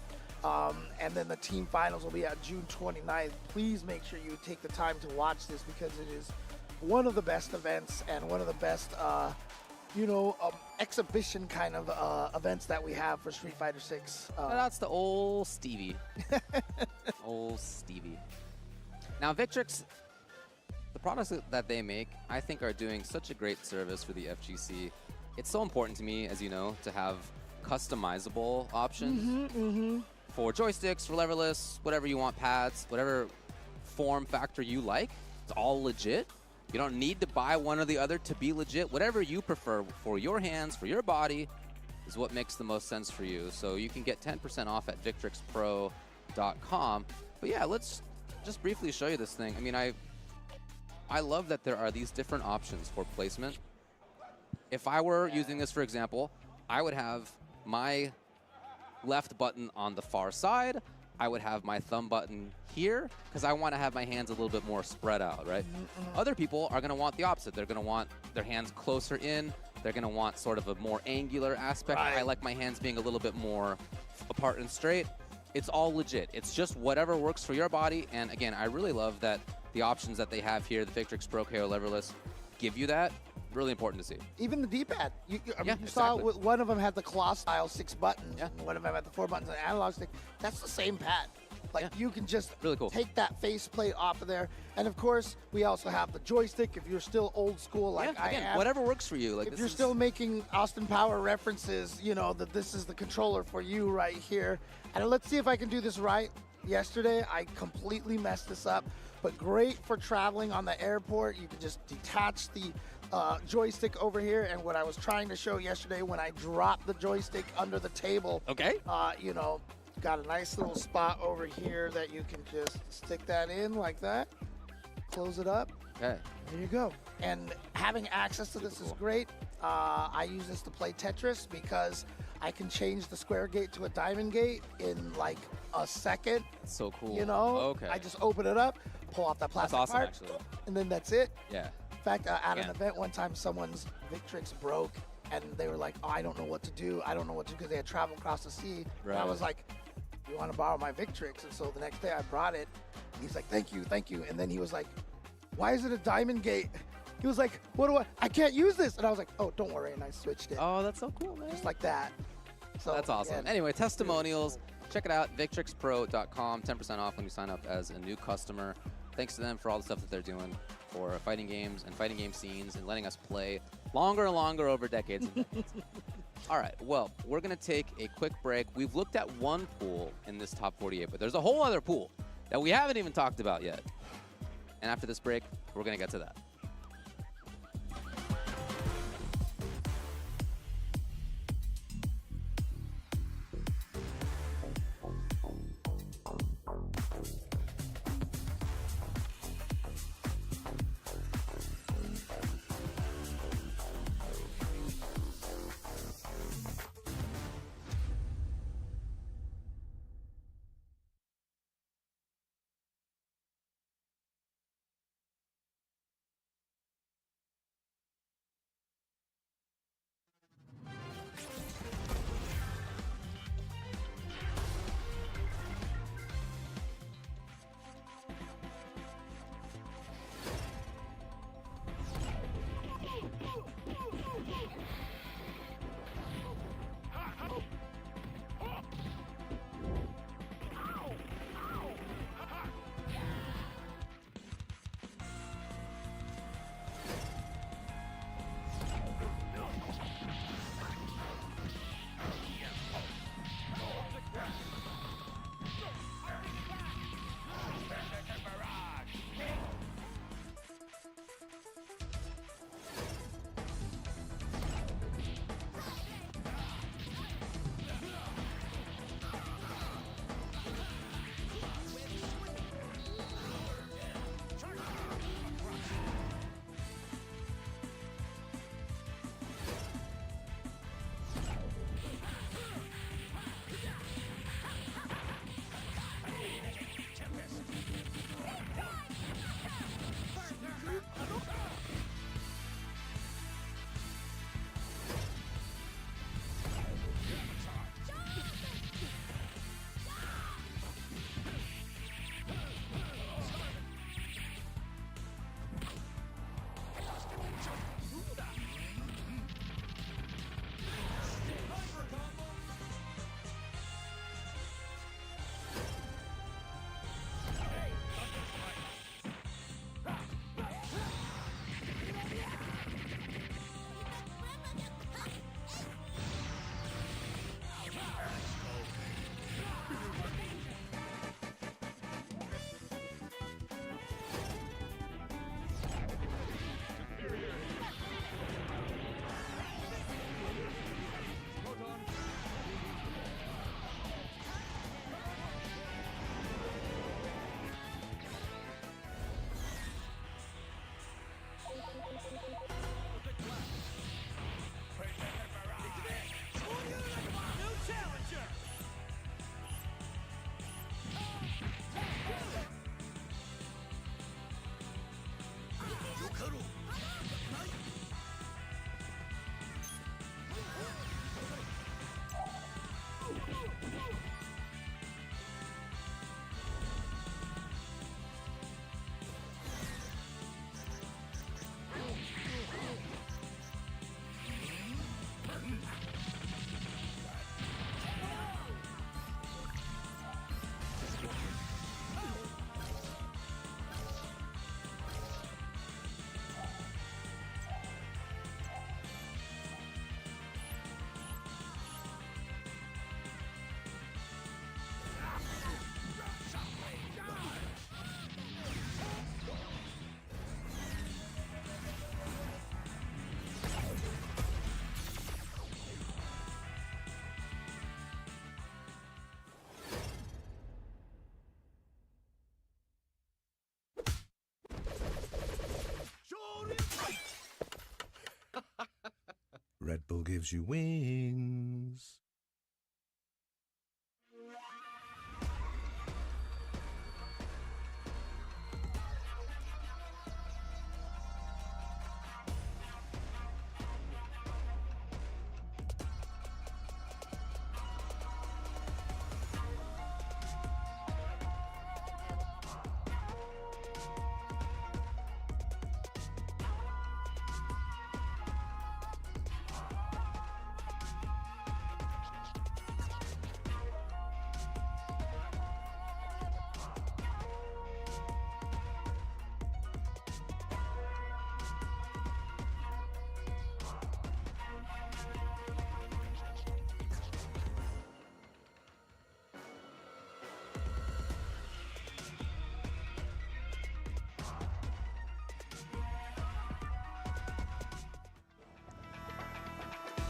And then the team finals will be at June 29th. Please make sure you take the time to watch this, because it is one of the best events and one of the best, exhibition kind of events that we have for Street Fighter 6. That's the old Stevie. Old Stevie. Now, Victrix, the products that they make, I think are doing such a great service for the FGC. It's so important to me, as you know, to have customizable options for joysticks, for leverless, whatever you want, pads, whatever form factor you like. It's all legit. You don't need to buy one or the other to be legit. Whatever you prefer for your hands, for your body, is what makes the most sense for you. So you can get 10% off at victrixpro.com. But yeah, let's just briefly show you this thing. I mean, I love that there are these different options for placement. If I were using this, for example, I would have my left button on the far side. I would have my thumb button here because I want to have my hands a little bit more spread out, right? Other people are going to want the opposite. They're going to want their hands closer in. They're going to want sort of a more angular aspect. Right. I like my hands being a little bit more apart and straight. It's all legit. It's just whatever works for your body. And again, I really love that the options that they have here, the Victrix Pro KO Leverless, give you that. Really important to see. Even the D-pad. You Yeah, saw exactly. one of them had the claw style 6 buttons, Yeah. and one of them had the 4 buttons and analog stick. That's the same pad. Like, Yeah. you can just Really cool. take that faceplate off of there. And of course, we also have the joystick if you're still old school like Yeah, I again, am. whatever works for you. Like, If this you're is- still making Austin Power references, you know that this is the controller for you right here. And let's see if I can do this right. Yesterday, I completely messed this up, but great for traveling on the airport. You can just detach the joystick over here. And what I was trying to show yesterday, when I dropped the joystick under the table, Okay. you know, got a nice little spot over here that you can just stick that in like that, close it up. Okay. There you go. And having access to this is great. I use this to play Tetris because I can change the square gate to a diamond gate in like a second. That's so cool. You know, Okay. I just open it up, pull off that That's plastic awesome, part, actually. and then that's it. Yeah. In fact, at an Yeah. event one time, someone's Victrix broke, and they were like, "Oh, I don't know what to do. I don't know what to do," because they had traveled across the sea. And I Right. was like, "You want to borrow my Victrix?" And so the next day I brought it. And he's like, "Thank you, thank you." And then he was like, "Why is it a diamond gate?" He was like, what do I can't use this. And I was like, oh, don't worry. And I switched it. Oh, that's so cool, man. Just like that. So That's awesome. yeah. Anyway, testimonials. Check it out, victrixpro.com. 10% off when you sign up as a new customer. Thanks to them for all the stuff that they're doing for fighting games and fighting game scenes and letting us play longer and longer over decades and decades. All right, well, we're going to take a quick break. We've looked at one pool in this top 48, but there's a whole other pool that we haven't even talked about yet. And after this break, we're going to get to that. Red Bull gives you wings.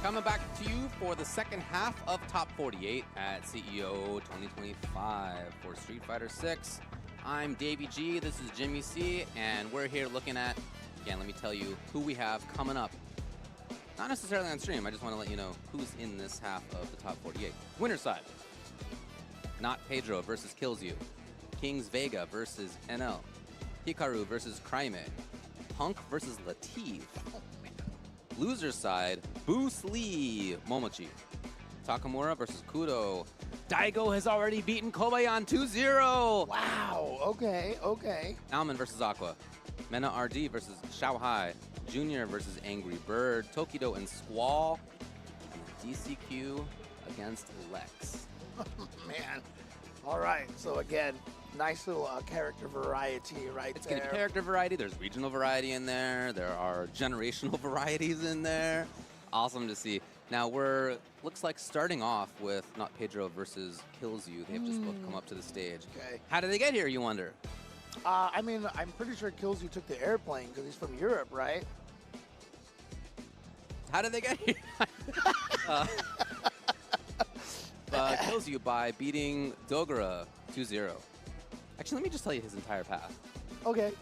Coming back to you for the second half of Top 48 at CEO 2025 for Street Fighter 6. I'm Davey G, this is Jimmy C, and we're here looking at, again, let me tell you who we have coming up. Not necessarily on stream, I just want to let you know who's in this half of the Top 48. Winner side, Not Pedro versus Kills You, Kings Vega versus NL, Hikaru versus Cryme, Punk versus Latif. Loser side, Bruce Lee, Momochi, Takamura versus Kudo. Daigo has already beaten Kobayan 2-0. Wow, okay, okay. Alman versus Aqua, Mena RD versus Xiaohai, Junior versus Angry Bird, Tokido and Squall, and DCQ against Lex. Man. All right, so again, nice little character variety right It's there. gonna be character variety, there's regional variety in there, there are generational varieties in there. Awesome to see. Now we're, looks like starting off with Not Pedro versus Kills You. They've just both come up to the stage. Okay. How did they get here, you wonder? I mean, I'm pretty sure Kills You took the airplane because he's from Europe, right? How did they get here? Kills You by beating Dogura 2-0. Actually, let me just tell you his entire path. Okay,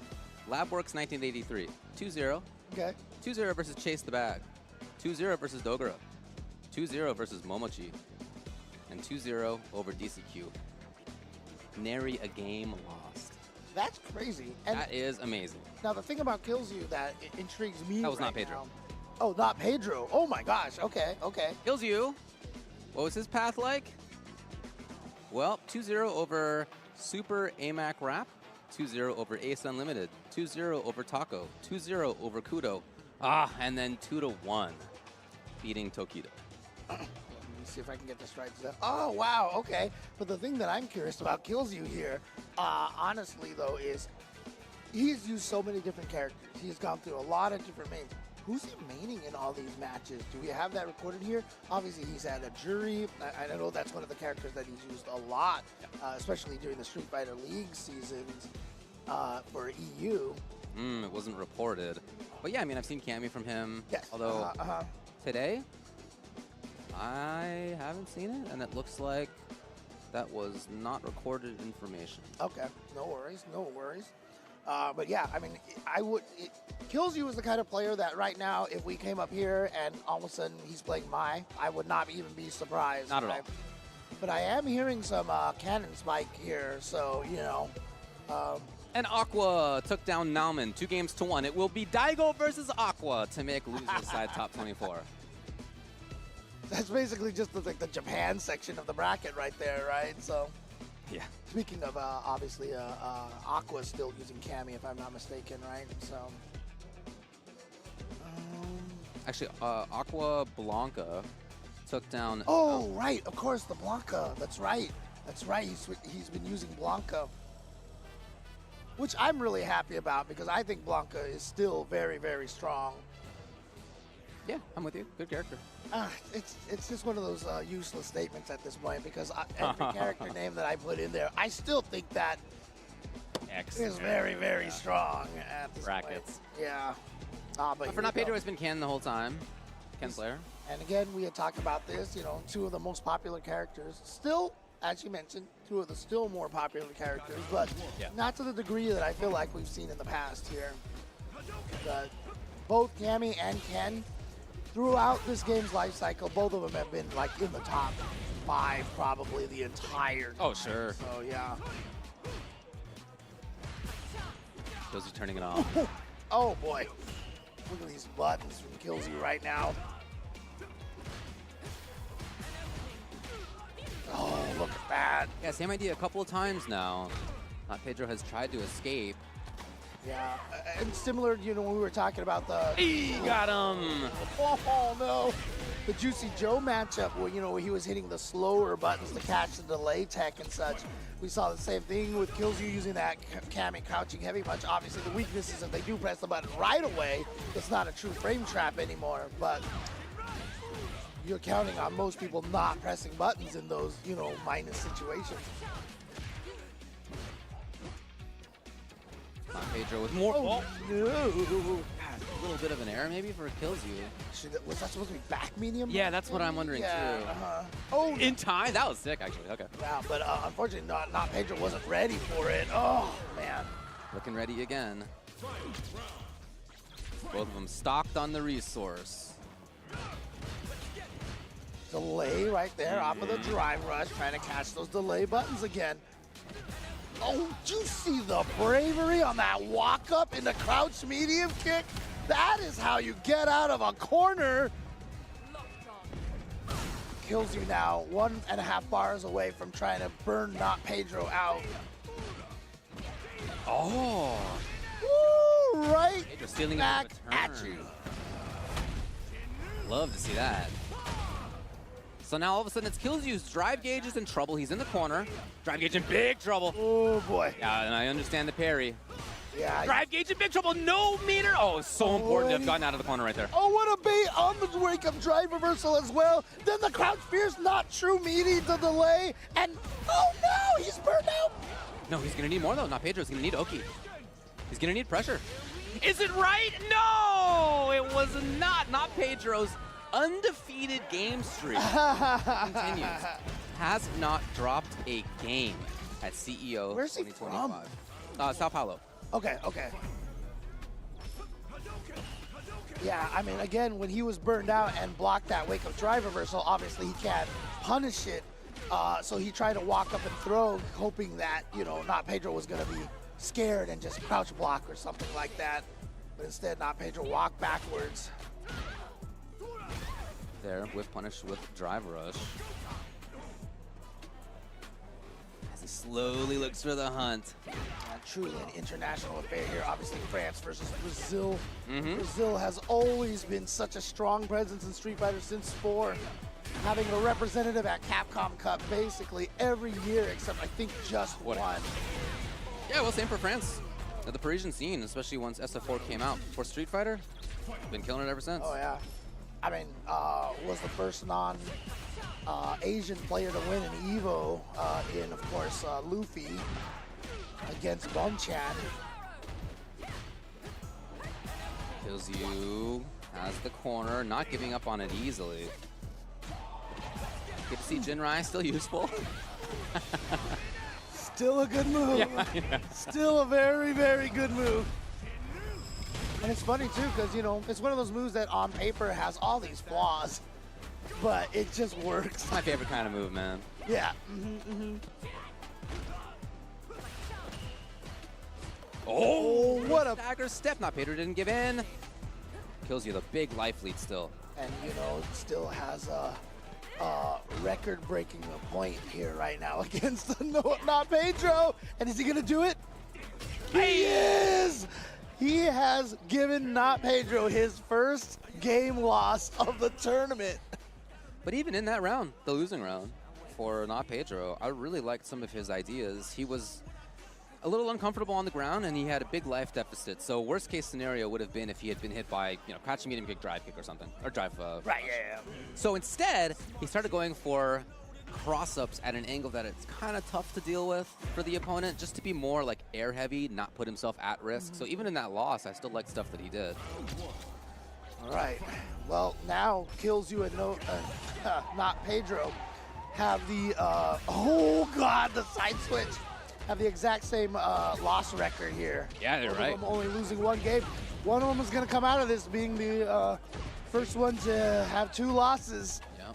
Labworks 1983, 2-0. okay. 2-0 versus Chase the Bag. 2-0 versus Dogura. 2-0 versus Momochi. And 2-0 over DCQ. Nary a game lost. That's crazy. And That is amazing. now the thing about Kills You that intrigues me That was right not Pedro. now- Oh, not Pedro. Oh my gosh. Okay, okay. Kills You. What was his path like? Well, 2-0 over Super AMAC Rap. 2-0 over Ace Unlimited. 2-0 over Taco. 2-0 over Kudo. And then 2-1 beating Tokido. Let me see if I can get this right. Oh, wow, okay. But the thing that I'm curious about Kills You here, honestly, though, is he's used so many different characters. He's gone through a lot of different mains. Who's he maining in all these matches? Do we have that recorded here? Obviously, he's had a jury. I know that's one of the characters that he's used a lot, especially during the Street Fighter League seasons for EU. It wasn't reported. But yeah, I mean, I've seen Cammy from him. Yes. Although today, I haven't seen it, and it looks like that was not recorded information. Okay, no worries, no worries. But yeah, I mean, Kills You is the kind of player that right now, if we came up here and all of a sudden he's playing Mai, I would not even be surprised. Not at all. But I am hearing some cannon spike here, so, you know. And Aqua took down Nauman 2-1. It will be Daigo versus Aqua to make loser side top 24. That's basically just like the Japan section of the bracket right there, right? So, Yeah. speaking of, obviously, Aqua's still using Cammy, if I'm not mistaken, right? So, Actually, Aqua Blanca took down. oh, right, of course, the Blanca. That's right. That's right. He's been using Blanca, which I'm really happy about because I think Blanca is still very, very strong. Yeah, I'm with you. Good character. It's just one of those useless statements at this point because every character name that I put in there, I still think that X is very, very strong at this Brackets. point. Yeah. But For Not Pedro, it's been Ken the whole time. Ken Slayer. And again, we had talked about this, you know, two of the most popular characters. Still, as you mentioned, two of the still more popular characters, but not to the degree that I feel like we've seen in the past here. But both Cammy and Ken, throughout this game's life cycle, both of them have been like in the top 5 probably the entire time. Oh, sure. So, yeah. Those are turning it off. Oh, boy. Look at these buttons from Kills You right now. Oh, look at that. Yeah, same idea a couple of times now. Not Pedro has tried to escape. Yeah, and similar, you know, when we were talking about the... He got him! Oh, no. The Juicy Joe matchup where, you know, where he was hitting the slower buttons to catch the delay tech and such. We saw the same thing with Kills You using that Cammy crouching heavy punch. Obviously, the weakness is if they do press the button right away, it's not a true frame trap anymore. But you're counting on most people not pressing buttons in those, you know, minus situations. Not Pedro with more. Oh, no. little bit of an error maybe for kills you. Was that supposed to be back medium? Yeah, that's what I'm wondering Yeah, too. Oh, In time? That was sick, actually. Okay. wow, but unfortunately, not Pedro wasn't ready for it. Oh, man. Looking ready again. Both of them stocked on the resource. Delay right there off of the drive rush, trying to catch those delay buttons again. Oh, did you see the bravery on that walk up in the crouch medium kick? That is how you get out of a corner. Kills you now, 1.5 bars away from trying to burn Not Pedro out. Oh! Woo, right Pedro stealing back it with a at turn. you. Love to see that. So now all of a sudden it's Killzew's. Drive Gauge is in trouble. He's in the corner. Drive Gauge in big trouble. Oh boy. Yeah, and I understand the parry. Yeah. Drive Gauge in big trouble. No meter. Oh, it's so important to have gotten out of the corner right there. Oh, what a bait on the wake of drive reversal as well. Then the crouch fierce, not true meaty to delay. And oh no, he's burned out. No, he's going to need more though. Not Pedro's going to need Oki. He's going to need pressure. Is it right? No, it was not. Not Pedro's undefeated game streak continues. Has not dropped a game at CEO Where's he 2025. Sao Paulo. Okay. Yeah, I mean, again, when he was burned out and blocked that wake of drive reversal, obviously he can't punish it. So he tried to walk up and throw, hoping that, you know, Not Pedro was going to be scared and just crouch block or something like that. But instead, Not Pedro walked backwards. There, whiff punish with drive rush. As he slowly looks for the hunt. Truly an international affair here. Obviously, France versus Brazil. Mm-hmm. Brazil has always been such a strong presence in Street Fighter since 4. Having a representative at Capcom Cup basically every year, except I think just one. Yeah, well, same for France. The Parisian scene, especially once SF4 came out. For Street Fighter, been killing it ever since. Oh, yeah. I mean, was the first non-Asian player to win an EVO in, of course, Luffy against Bonchan. Killzeu has the corner, not giving up on it easily. Good to see Jinrai still useful. Still a good move. Yeah. Still a very, very good move. And it's funny too, because, you know, it's one of those moves that on paper has all these flaws, but it just works. My favorite kind of move, man. Yeah. Oh, what a... dagger step. Not Pedro didn't give in. Kills you the big life lead still. And, you know, still has a record-breaking point here right now against Not Pedro. And is he going to do it? He is! He has given Not Pedro his first game loss of the tournament. But even in that round, the losing round for Not Pedro, I really liked some of his ideas. He was a little uncomfortable on the ground and he had a big life deficit. So worst case scenario would have been if he had been hit by, you know, crouching medium kick, drive kick or something, or drive. Right, yeah. So instead, he started going for cross-ups at an angle that it's kind of tough to deal with for the opponent, just to be more like air heavy, not put himself at risk. So even in that loss, I still like stuff that he did. All right. Well, now Killzeu and Not Pedro have the, oh God, the side switch. Have the exact same loss record here. Yeah, they're Both right. of them only losing one game. One of them is going to come out of this being the first one to have 2 losses. Yeah.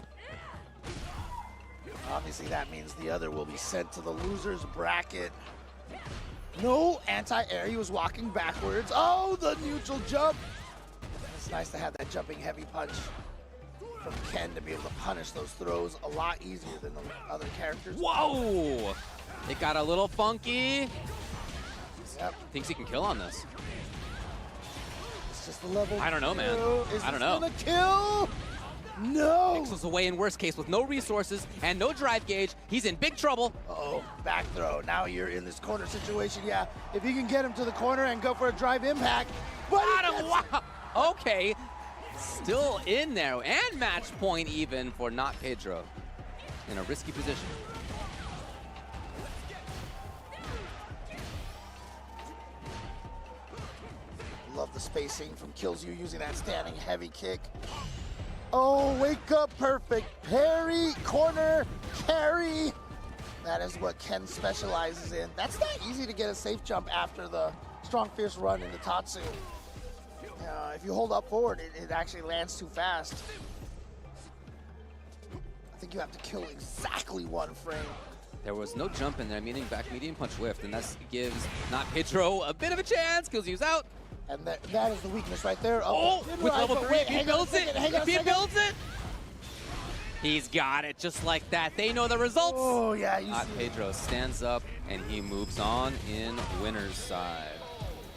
Obviously, that means the other will be sent to the loser's bracket. No anti-air. He was walking backwards. Oh, the neutral jump. It's nice to have that jumping heavy punch from Ken to be able to punish those throws a lot easier than the other characters. Whoa! It got a little funky. Yep. Thinks he can kill on this. It's just the level. I don't know, man. I don't know. Is this gonna kill? No. Pixels away in worst case with no resources and no drive gauge. He's in big trouble. Uh-oh, back throw. Now you're in this corner situation. Yeah, if you can get him to the corner and go for a drive impact. But Wow. Okay. Still in there. And match point even for Not Pedro. In a risky position. love the the spacing from Killzoo using that standing heavy kick. Oh, wake up perfect. Parry, corner, carry. That is what Ken specializes in. That's not easy to get a safe jump after the strong fierce run into Tatsu. If you hold up forward, it actually lands too fast. I think you have to kill exactly 1 frame. There was no jump in there, meaning back medium punch whiffed, and that gives not Pedro a bit of a chance. Killzoo's out. And that is the weakness right there. Oh, with level 3, wait, if he builds it, if he builds it, he's got it just like that. They know the results. Oh, yeah. Not Pedro stands up, and he moves on in winner's side.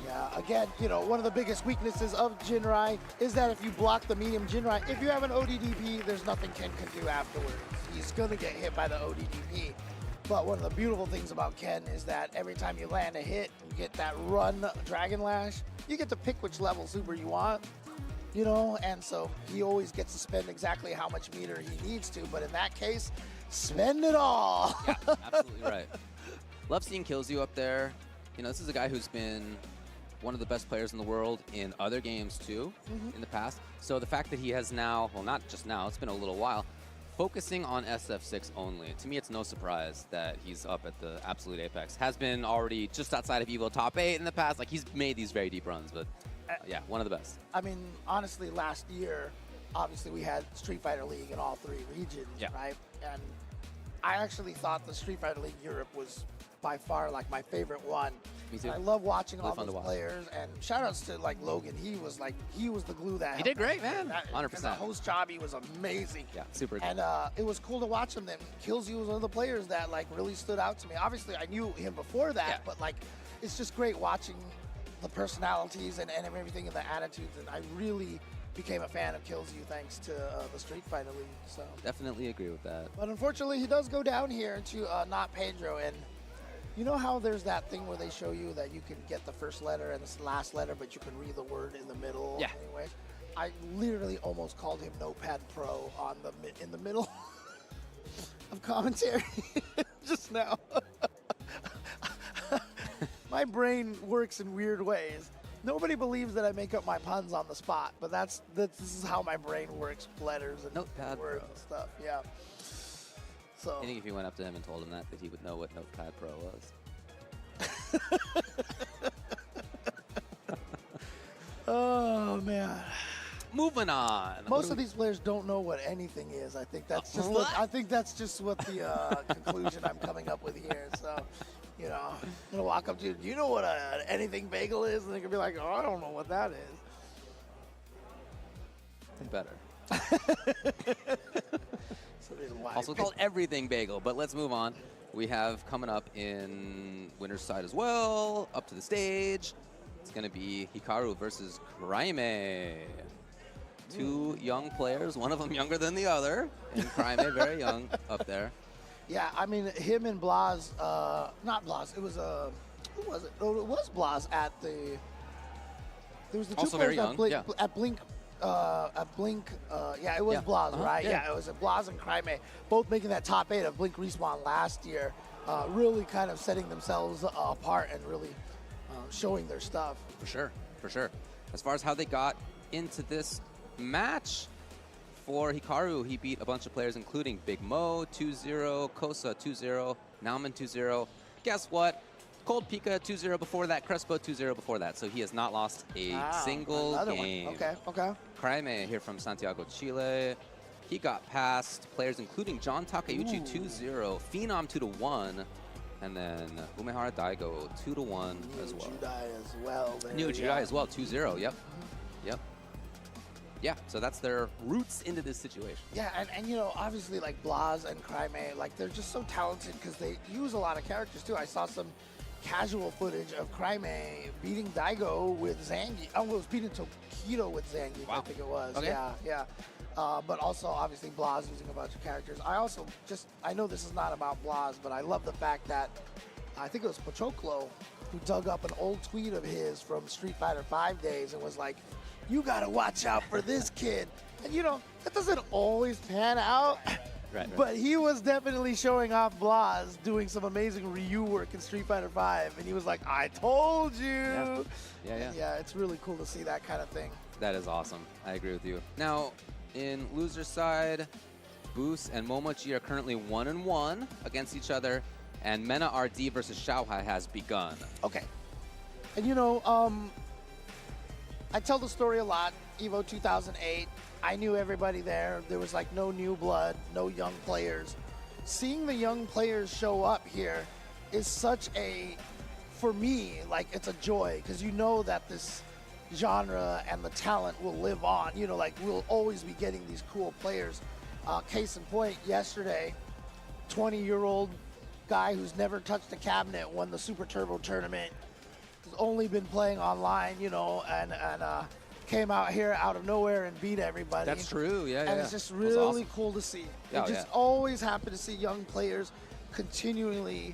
Yeah, again, one of the biggest weaknesses of Jinrai is that if you block the medium Jinrai, if you have an ODDP, there's nothing Ken can do afterwards. He's going to get hit by the ODDP. But one of the beautiful things about Ken is that every time you land a hit, you get that run Dragon Lash, you get to pick which level super you want, and so he always gets to spend exactly how much meter he needs to, but in that case, spend it all. Yeah, absolutely right. Love seeing Killzoo up there. This is a guy who's been one of the best players in the world in other games too, in the past. So the fact that he has now, well, not just now, it's been a little while, focusing on SF6 only. To me, it's no surprise that he's up at the absolute apex. Has been already just outside of EVO top 8 in the past. Like, he's made these very deep runs, but yeah, one of the best. I mean, honestly, last year, obviously we had Street Fighter League in all 3 regions, right? And I actually thought the Street Fighter League Europe was by far like my favorite one. Me too. I love watching really all those players, and shout outs to like Logan. He was the glue that He did great, man. 100%. The host job, he was amazing. Yeah, super good. And it was cool to watch him. Then Killzoo was one of the players that like really stood out to me. Obviously, I knew him before that, but like, it's just great watching the personalities and everything and the attitudes. And I really became a fan of Killzoo thanks to the Street Fighter League. So definitely agree with that. But unfortunately, he does go down here to not Pedro. And you know how there's that thing where they show you that you can get the first letter and the last letter, but you can read the word in the middle? Yeah. Anyway, I literally almost called him Notepad Pro in the middle of commentary just now. My brain works in weird ways. Nobody believes that I make up my puns on the spot, but this is how my brain works. Letters and Notepad words Pro. and stuff. Yeah. So. I think if you went up to him and told him that he would know what Notepad Pro was. Oh man. Moving on. Most of these players don't know what anything is. I think that's just what the conclusion I'm coming up with here. So, I'm gonna walk up to you. Do you know what an anything bagel is? And they're gonna be like, oh, I don't know what that is. Better. Also called everything bagel, but let's move on. We have coming up in winner's side as well, up to the stage. It's going to be Hikaru versus Crimey. 2 young players, one of them younger than the other, and Crimey very young up there. Yeah, I mean, him and Blas, not Blas, it was, who was it? Oh, it was Blas at the, there was the 2 Also players very young, at Blink. Yeah, it was Blas, right? Yeah, it was Blas and Crimey, both making that top 8 of Blink Respawn last year, really kind of setting themselves apart and really showing their stuff. For sure, for sure. As far as how they got into this match, for Hikaru, he beat a bunch of players, including Big Mo 2-0, Kosa 2-0, Nauman 2-0. Guess what? Cold Pika 2-0 before that, Crespo 2-0 before that. So he has not lost a single game. One. Okay. Crimey here from Santiago, Chile. He got past players including John Takeuchi 2-0, Phenom 2-1, and then Umehara Daigo 2-1 as well. New Judai as well, 2-0. Yep. Yeah, so that's their roots into this situation. Yeah, and obviously like Blas and Crimey, like they're just so talented because they use a lot of characters too. I saw some casual footage of Crimey beating Daigo with Zangief. Oh, it was beating Tokido with Zangief, I think it was. Okay. Yeah. But also, obviously, Blas using a bunch of characters. I know this is not about Blas, but I love the fact that, I think it was Pochoclo who dug up an old tweet of his from Street Fighter 5 days and was like, you gotta watch out for this kid. And that doesn't always pan out. Right. But he was definitely showing off Blas doing some amazing Ryu work in Street Fighter V, and he was like, "I told you." Yeah. It's really cool to see that kind of thing. That is awesome. I agree with you. Now, in loser side, Boost and Momochi are currently 1-1 against each other, and Mena RD versus Xiaohai has begun. Okay. And you know, I tell the story a lot. Evo 2008, I knew everybody there. There was like no new blood, no young players. Seeing the young players show up here is such a, for me, like it's a joy, because you know that this genre and the talent will live on. You know, like we'll always be getting these cool players. Case in point, yesterday, 20-year-old guy who's never touched a cabinet won the Super Turbo tournament. Has only been playing online, you know, and came out here out of nowhere and beat everybody. That's true, yeah. And it's just really awesome. cool to see. Oh, It's just always happy to see young players continually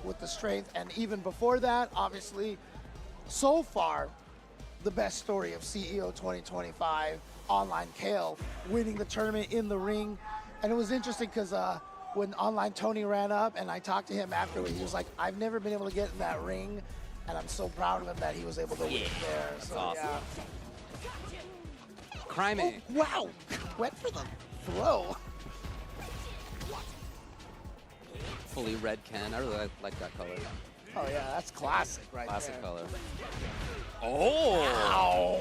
with the strength. And even before that, obviously, so far, the best story of CEO 2025, Online Kale, winning the tournament in the ring. And it was interesting because when Online Tony ran up and I talked to him afterward, he was like, "I've never been able to get in that ring, and I'm so proud of him that he was able to win there." So, awesome. yeah. Crime. Oh, wow, went for the throw. Fully red Ken. I really like that color. Oh yeah, that's classic right Classic there. color. Oh! Ow.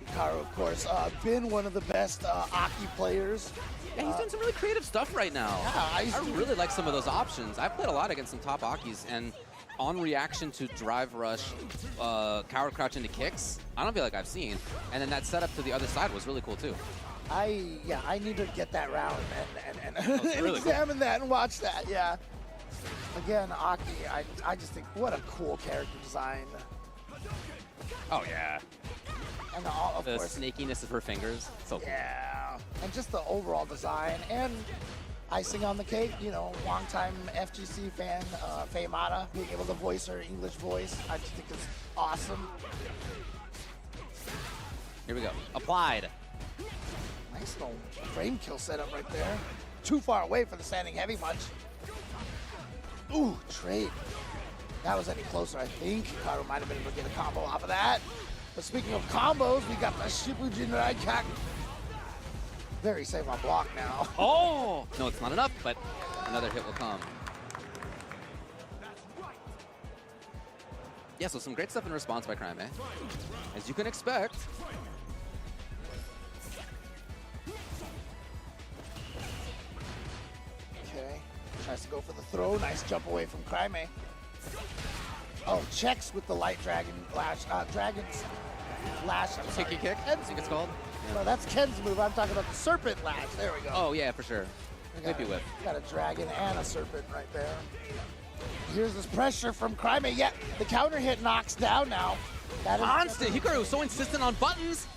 Hikaru, of course, been one of the best Aki players. Yeah, he's doing some really creative stuff right now. Yeah, I really like some of those options. I've played a lot against some top Akis, and on reaction to drive rush, coward crouch into kicks, I don't feel like I've seen. And then that setup to the other side was really cool too. I need to get that round and really examine that and watch that. Yeah. Again, Aki, I just think what a cool character design. Oh yeah. And of The course, snakiness of her fingers. So cool. yeah. And just the overall design and icing on the cake, you know, longtime FGC fan, Faye Mata, being able to voice her English voice, I just think is awesome. Here we go. Applied. Nice little frame kill setup right there. Too far away for the standing heavy much. Ooh, trade. That was any closer, I think. Hikaru might have been able to get a combo off of that. But speaking of combos, we got the Shippujin Raikak. Very safe on block now. Oh! No, it's not enough, but another hit will come. Yeah, so some great stuff in response by Crime, as you can expect. Okay, tries to go for the throw. Nice jump away from Crimea. Oh, checks with the light dragon lash. Dragon's lash. I'm sorry. Kicky kick, I think it's called. No, that's Ken's move. I'm talking about the serpent lash. There we go. Oh, yeah, for sure. Whippy whip. Got a dragon and a serpent right there. Here's this pressure from Crimea. Yeah, the counter hit knocks down now. That is Constant. Hikaru was so insistent on buttons.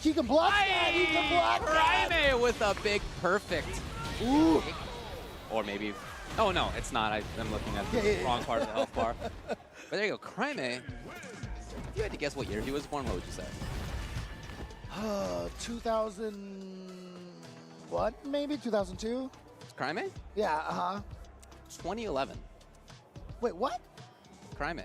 He can block that. He can block that. Crime with a big perfect. Ooh. Or maybe. Oh, no, it's not. I'm looking at the wrong part of the health bar. But there you go. Crime. If you had to guess what year he was born, what would you say? 2001, maybe 2002. Crime? Yeah, 2011. Wait, what? Crime.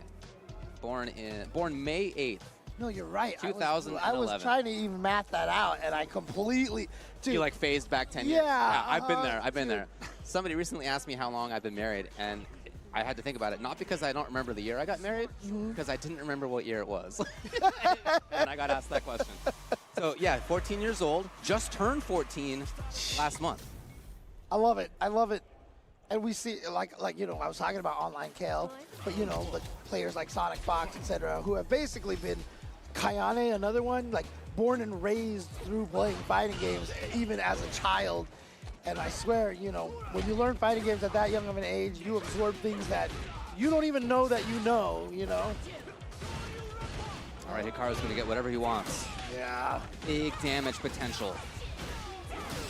Born May 8th. No, you're right. 2011. I was trying to even math that out, and I completely. Dude, You like phased back 10 years. Yeah, I've been there. I've been dude. there. Somebody recently asked me how long I've been married, and I had to think about it. Not because I don't remember the year I got married, because I didn't remember what year it was. And I got asked that question. So yeah, 14 years old, just turned 14 last month. I love it. I love it. And we see, like you know, I was talking about Online Kale, but you know, the players like Sonic Fox, etc., who have basically been Kayane, another one, like born and raised through playing fighting games, even as a child. And I swear, you know, when you learn fighting games at that young of an age, you absorb things that you don't even know that you know. All right, Hikaru's gonna get whatever he wants. Yeah. Big damage potential.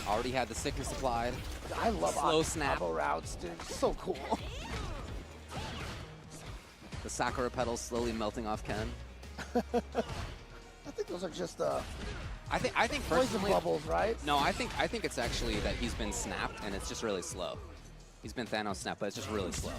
Already had the sickness applied. I love Slow Aki snap. combo routes, dude. So cool. The Sakura petals slowly melting off Ken. I think those are just I think Poison personally, bubbles, right? no, I think it's actually that he's been snapped and it's just really slow. He's been Thanos snapped, but it's just really slow.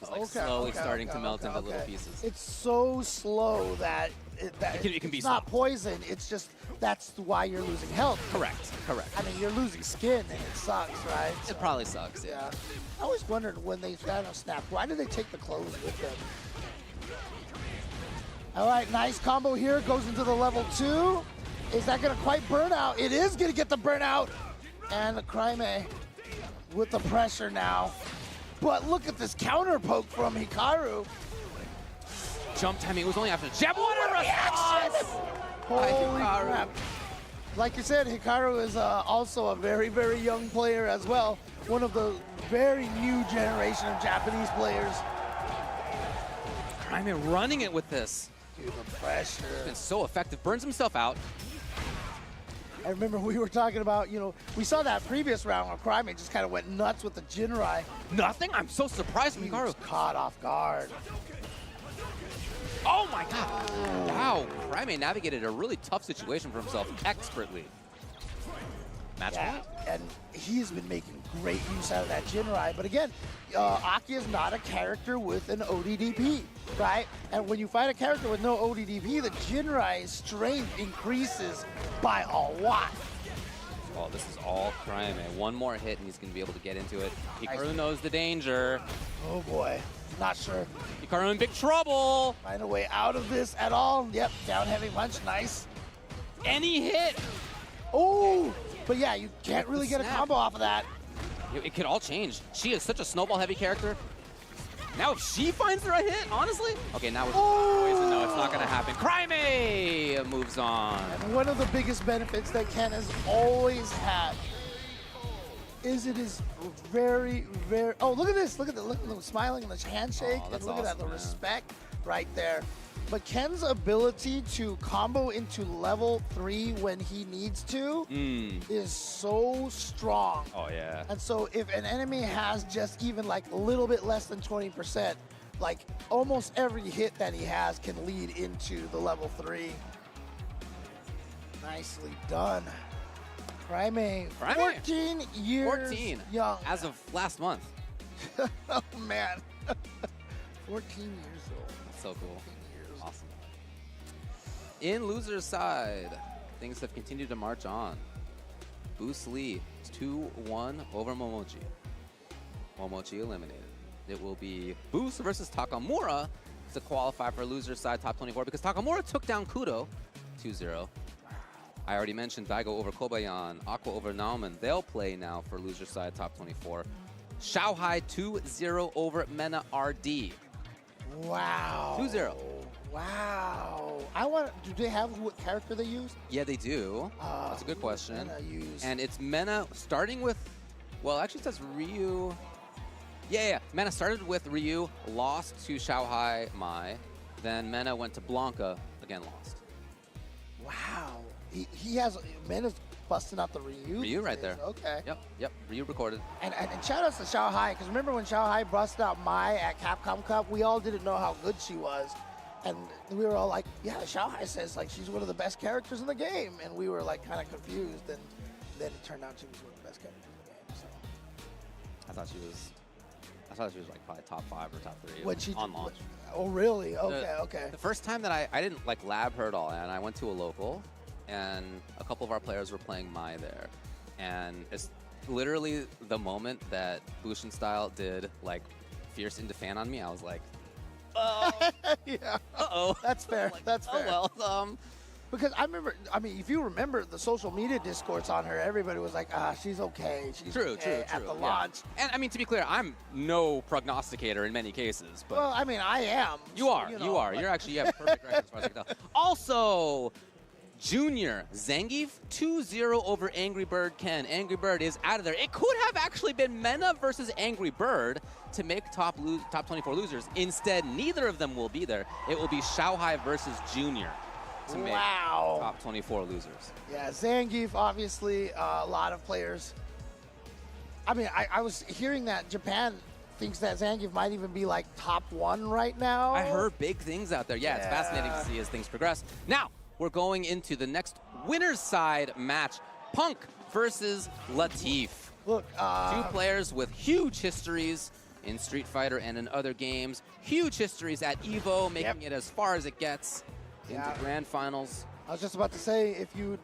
It's like slowly starting to melt into little pieces. It's so slow that It can be it's not stopped. poison. It's just that's why you're losing health. Correct. I mean, you're losing skin, and it sucks, right? It probably sucks. Yeah. Yeah. I always wondered when they Thanos snap, why did they take the clothes with them? All right, nice combo here. Goes into the level 2. Is that going to quite burn out? It is going to get the burnout. And the Cryme with the pressure now. But look at this counter poke from Hikaru. Jump timing. It was only after jab. What a response! Holy Hikaru. crap. Like you said, Hikaru is also a very, very young player as well. One of the very new generation of Japanese players. Cryme running it with this. Dude, the pressure. Been so effective. Burns himself out. I remember we were talking about, we saw that previous round where Cryme just kind of went nuts with the Jinrai. Nothing? I'm so surprised from He Hikaru. was caught off guard. Oh my god. Wow. Cryme navigated a really tough situation for himself expertly. Match Yeah, point? and he's been making great use out of that Jinrai. But again, Aki is not a character with an ODDP, right? And when you fight a character with no ODDP, the Jinrai's strength increases by a lot. Oh, this is all Cryme. One more hit and he's going to be able to get into it. Hikaru Nice. knows the danger. Oh boy, not sure. Hikaru in big trouble. Find a way out of this at all. Yep, down heavy punch, nice. Any hit. Oh, but yeah, you can't really get a snap. combo off of that. It could all change. She is such a snowball heavy character. Now if she finds the right hit, honestly. Okay, now with poison, no, it's not going to happen. Cryme moves on. And one of the biggest benefits that Ken has always had is it is very, very. Oh, look at this! Look at the smiling and the handshake, Oh, and that's look at that, the awesome, man. respect right there. But Ken's ability to combo into level 3 when he needs to is so strong. Oh, yeah. And so if an enemy has just even like a little bit less than 20%, like almost every hit that he has can lead into the level 3. Nicely done. Cryme, 14 years 14. young. As of last month. Oh man. 14 years old. That's so cool. 14 years. Awesome. In loser's side, things have continued to march on. Boost Lee, 2-1 over Momochi. Momochi eliminated. It will be Boost versus Takamura to qualify for loser's side top 24 because Takamura took down Kudo 2-0. I already mentioned Daigo over Kobayan, Aqua over Nauman. They'll play now for loser's side top 24. Shanghai 2-0 over Mena RD. Wow. 2-0. Wow. Do they have what character they use? Yeah, they do. That's a good question. Mena use. And it's Mena starting with, well, actually it says Ryu. Yeah. Mena started with Ryu, lost to Shanghai Mai. Then Mena went to Blanca, again lost. Wow. He has, Mena's busting out the Ryu. Ryu right there. Okay. Yep. Ryu recorded. And shout outs to Shanghai, because remember when Shanghai busted out Mai at Capcom Cup, we all didn't know how good she was. And we were all like, yeah, Shanghai says like she's one of the best characters in the game. And we were like kind of confused. And then it turned out she was one of the best characters in the game. So. I thought she was like probably top 5 or top 3 When she on launch. Oh, really? Okay. The first time that I didn't like lab her at all, and I went to a local, and a couple of our players were playing Mai there. And it's literally the moment that Bushin Style did like Fierce into Fan on me, I was like, oh, Yeah. uh-oh. That's fair. Like, That's fair. Oh, well, Because I remember, if you remember the social media discourse on her, everybody was like, she's okay. She's True. okay at the yeah. launch. And I mean, to be clear, I'm no prognosticator in many cases, but Well, I am. you so, are. know, You're actually, you have perfect record as far as I can tell. Also, Junior Zangief 2-0 over Angry Bird Ken. Angry Bird is out of there. It could have actually been Mena versus Angry Bird to make top 24 losers. Instead, neither of them will be there. It will be Shanghai versus Junior to make Wow. top 24 losers. Yeah, Zangief, obviously, a lot of players. I mean, I was hearing that Japan thinks that Zangief might even be like top 1 right now. I heard big things out there. Yeah, it's fascinating to see as things progress. Now, we're going into the next winner's side match. Punk versus Latif. Look, Two players with huge histories in Street Fighter and in other games. Huge histories at EVO, making it as far as it gets into grand finals. I was just about to say, if you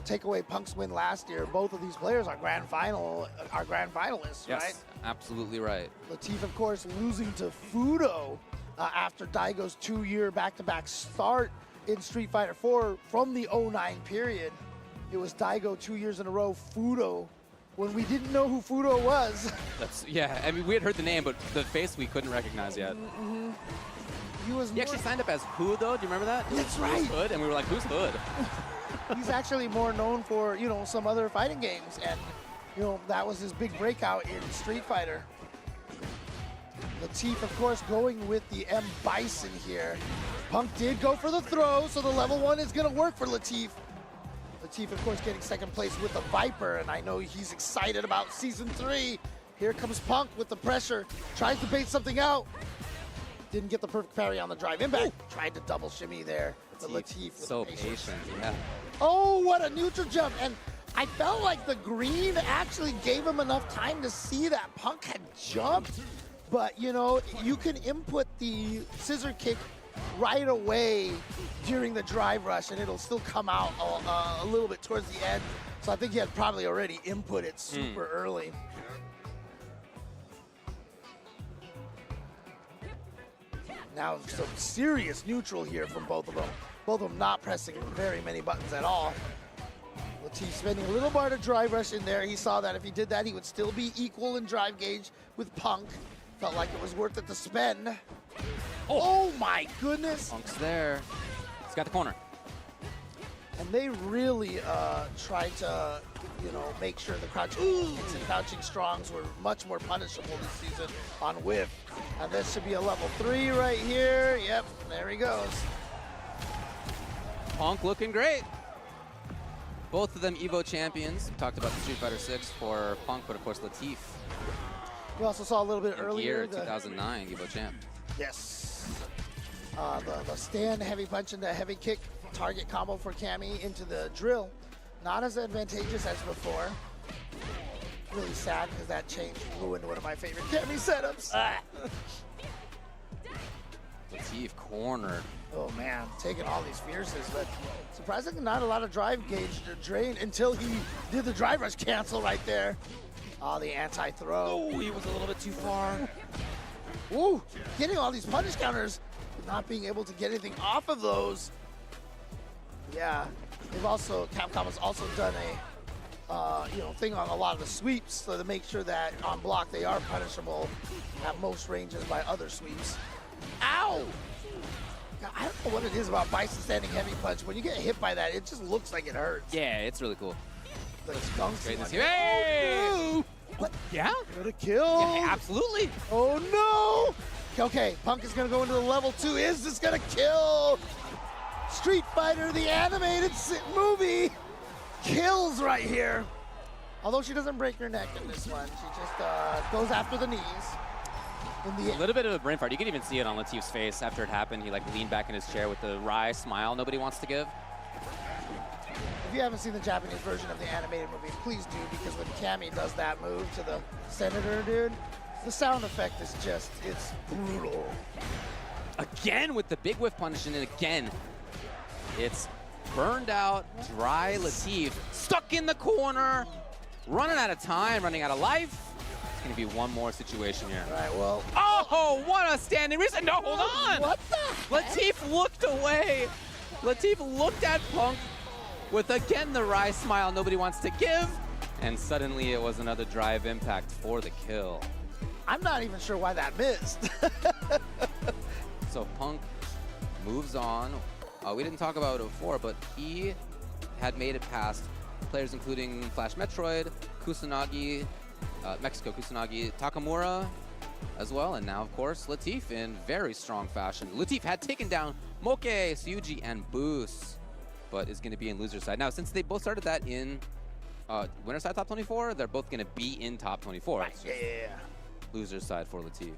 take away Punk's win last year, both of these players are grand finalists, Yes, right? absolutely right. Latif, of course, losing to Fudo after Daigo's 2-year back-to-back start in Street Fighter 4 from the 09 period. It was Daigo 2 years in a row, Fudo, when we didn't know who Fudo was. Yeah, I mean, we had heard the name, but the face we couldn't recognize yet. He actually signed up as Who, though? Do you remember that? That's right. Who's Hood? And we were like, who's Hood? He's actually more known for, some other fighting games, and, that was his big breakout in Street Fighter. Latif, of course, going with the M. Bison here. Punk did go for the throw, so the level 1 is going to work for Latif. Latif, of course, getting second place with the Viper, and I know he's excited about Season 3. Here comes Punk with the pressure. Tries to bait something out. Didn't get the perfect parry on the drive impact. Tried to double shimmy there. But Latif with so patience. patient, yeah. Oh, what a neutral jump. And I felt like the green actually gave him enough time to see that Punk had jumped. But, you can input the scissor kick right away during the drive rush, and it'll still come out a little bit towards the end. So I think he had probably already input it super early. Now some serious neutral here from both of them. Both of them not pressing very many buttons at all. Latif spending a little bar to drive rush in there. He saw that if he did that, he would still be equal in drive gauge with Punk. Felt like it was worth it to spend. Oh my goodness. Punk's there. He's got the corner. And they really tried to, make sure the crouching kicks and crouching strongs were much more punishable this season on whiff. And this should be a level 3 right here. Yep, there he goes. Punk looking great. Both of them EVO champions. We talked about the Street Fighter 6 for Punk, but of course Latif. We also saw a little bit earlier. Year 2009 EVO champ. Yes. The stand heavy punch and the heavy kick target combo for Cammy into the drill. Not as advantageous as before. Really sad because that change ruined one of my favorite Cammy setups. Latif cornered. Oh man, taking all these fierces, but surprisingly not a lot of drive gauge to drain until he did the drive rush cancel right there. Oh, the anti-throw. Oh, he was a little bit too far. Ooh, getting all these punish counters, but not being able to get anything off of those. Yeah, Capcom has also done a, thing on a lot of the sweeps, so to make sure that on block they are punishable at most ranges by other sweeps. Ow! God, I don't know what it is about Bison standing heavy punch. When you get hit by that, it just looks like it hurts. Yeah, it's really cool. The skunks. Great to see. Hey! Oh, no! What? Yeah? Got a kill. Yeah, absolutely. Oh no! Okay, Punk is gonna go into the level 2. Is this gonna kill? Street Fighter, the animated movie, kills right here. Although she doesn't break her neck in this one, she just goes after the knees. A little bit of a brain fart. You can even see it on Latif's face after it happened. He leaned back in his chair with the wry smile nobody wants to give. If you haven't seen the Japanese version of the animated movie, please do, because when Cammy does that move to the senator, dude, the sound effect is it's brutal. Again with the big whiff punish, and again, it's burned out, dry Latif, stuck in the corner, running out of time, running out of life. It's gonna be one more situation here. All right, well. Oh, what a standing reason. No, hold on. What the heck? Latif looked away. Latif looked at Punk with, again, the wry smile nobody wants to give. And suddenly it was another drive impact for the kill. I'm not even sure why that missed. So Punk moves on. We didn't talk about it before, but he had made it past players including Flash Metroid, Kusanagi, Mexico Kusanagi, Takamura as well, and now, of course, Latif in very strong fashion. Latif had taken down Moke, Syuji, and Boos, but is going to be in loser side. Now, since they both started that in winner side top 24, they're both going to be in top 24. Right, yeah. Loser side for Latif.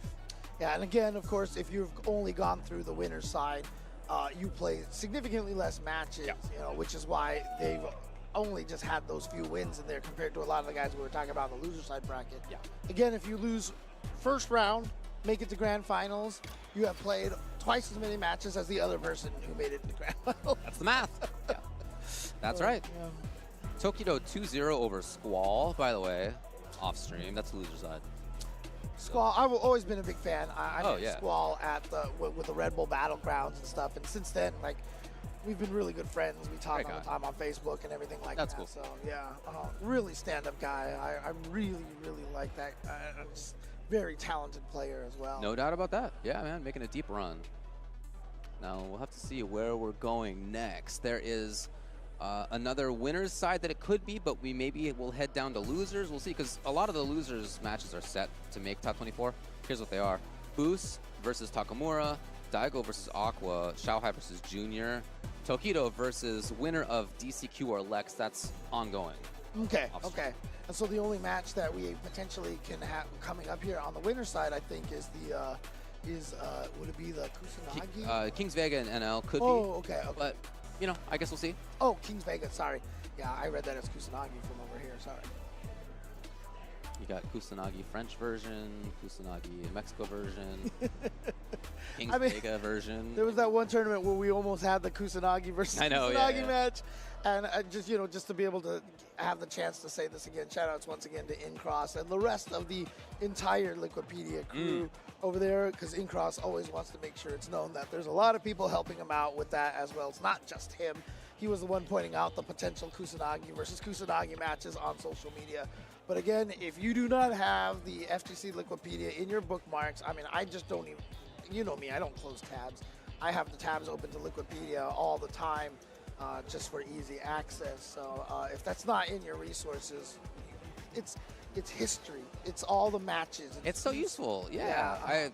Yeah, and again, of course, if you've only gone through the winner's side, you play significantly less matches, you know, which is why they've only just had those few wins in there compared to a lot of the guys we were talking about in the loser side bracket. Yeah. Again, if you lose first round, make it to grand finals, you have played twice as many matches as the other person who made it to grand finals. That's the math. Yeah. That's right. Yeah. Tokido 2-0 over Squall, by the way, off stream. That's the loser side. Squall, I've always been a big fan. I Oh, met yeah. Squall at with the Red Bull Battlegrounds and stuff, and since then, like, we've been really good friends. We talk Great all the guy. time on Facebook and everything like That's that. cool. So yeah, really stand-up guy. I really like that. Just very talented player as well. No doubt about that. Yeah, man, making a deep run. Now, we'll have to see where we're going next. There is another winner's side that it could be, but we maybe will head down to losers. We'll see, because a lot of the losers matches are set to make top 24. Here's what they are. Boost versus Takamura, Daigo versus Aqua, Xiaohai versus Junior, Tokido versus winner of DCQ or Lex. That's ongoing. Okay, Off okay. And so the only match that we potentially can have coming up here on the winner's side, I think, is the would it be the Kusanagi? Kings Vega and NL could Oh, be, okay, okay. but, you know, I guess we'll see. Oh, Kings Vega, sorry. Yeah, I read that as Kusanagi from over here, sorry. You got Kusanagi French version, Kusanagi Mexico version, Kings I mean, Vega version. There was that one tournament where we almost had the Kusanagi versus I know, Kusanagi yeah. match. And just, you know, just to be able to have the chance to say this again, shout outs once again to Incross and the rest of the entire Liquipedia crew over there, because Incross always wants to make sure it's known that there's a lot of people helping him out with that as well. It's not just him. He was the one pointing out the potential Kusanagi versus Kusanagi matches on social media. But again, if you do not have the FGC Liquipedia in your bookmarks, I mean, I just don't even, you know me, I don't close tabs. I have the tabs open to Liquipedia all the time. Just for easy access. So if that's not in your resources, it's history. It's all the matches. It's so useful. Yeah.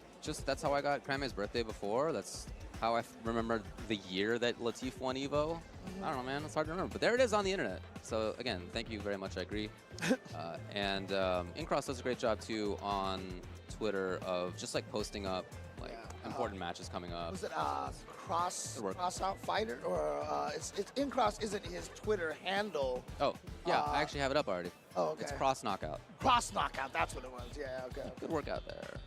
That's how I got Krame's birthday before. That's how I remember the year that Latif won Evo. I don't know, man. It's hard to remember. But there it is on the internet. So again, thank you very much. I agree. And Incross does a great job too on Twitter of just like posting up like important matches coming up. Was it Cross Out Fighter, or it's Incross isn't his Twitter handle? Oh yeah, I actually have it up already. Oh, okay. It's Cross Knockout. Cross Knockout, that's what it was. Yeah, okay. Good work out there.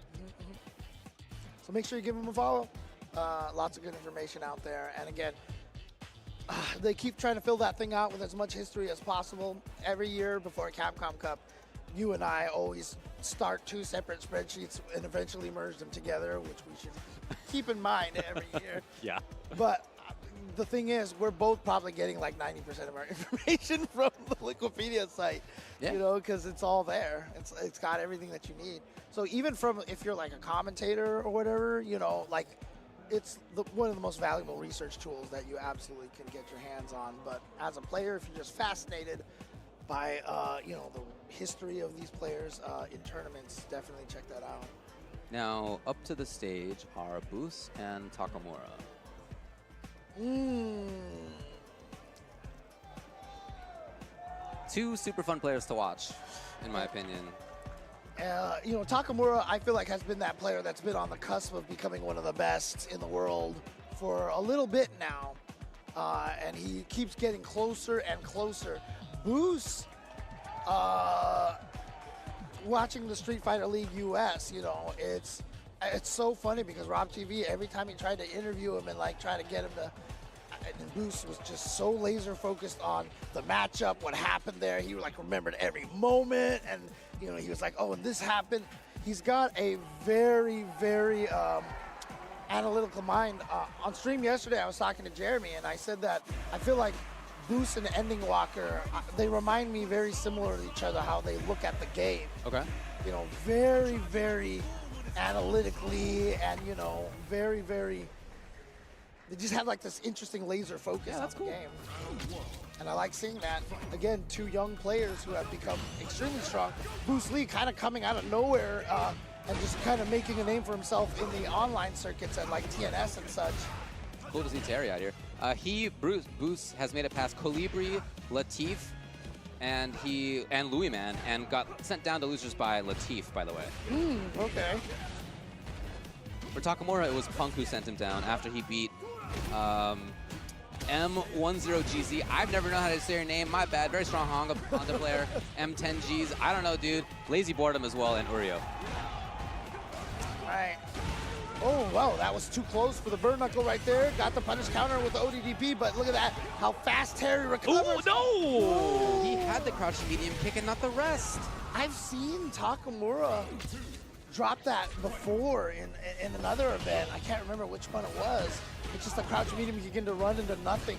So make sure you give him a follow. Lots of good information out there. And again, they keep trying to fill that thing out with as much history as possible. Every year before Capcom Cup, you and I always start two separate spreadsheets and eventually merge them together, which we should keep in mind every year. Yeah. But the thing is, we're both probably getting like 90% of our information from the Liquipedia site, you know, because it's all there. It's got everything that you need. So even from, if you're like a commentator or whatever, you know, like it's one of the most valuable research tools that you absolutely can get your hands on. But as a player, if you're just fascinated by, you know, the history of these players in tournaments, definitely check that out. Now, up to the stage are Boost and Takamura. Two super fun players to watch, in my opinion. You know, Takamura, I feel like, has been that player that's been on the cusp of becoming one of the best in the world for a little bit now. And he keeps getting closer and closer. Boost, watching the Street Fighter League US, you know, it's so funny because Rob TV, every time he tried to interview him and like try to get him to, and Boost was just so laser focused on the matchup, what happened there. He like remembered every moment, and you know, he was like, oh, and this happened. He's got a very, very analytical mind. On stream yesterday, I was talking to Jeremy, and I said that I feel like Boost and Ending Walker, they remind me very similar to each other, how they look at the game. Okay. You know, very, very analytically, and you know, very, very. They just have like this interesting laser focus on the game. And I like seeing that. Again, two young players who have become extremely strong. Bruce Lee kind of coming out of nowhere and just kind of making a name for himself in the online circuits at like TNS and such. Cool to see Terry out here. Bruce has made it past Colibri, Latif, and Louis Man, and got sent down to losers by Latif, by the way. Okay. For Takamura, it was Punk who sent him down after he beat M10GZ. I've never known how to say her name. My bad. Very strong Honda player. M10Gs. I don't know, dude. Lazy Boredom as well, and Urio. All right. Oh, wow, that was too close for the burn knuckle right there. Got the punish counter with the ODDP, but look at that, how fast Terry recovers. Oh, no! He had the crouching medium kick and not the rest. I've seen Takamura drop that before in another event. I can't remember which one it was. It's just a crouching medium kick into run into nothing.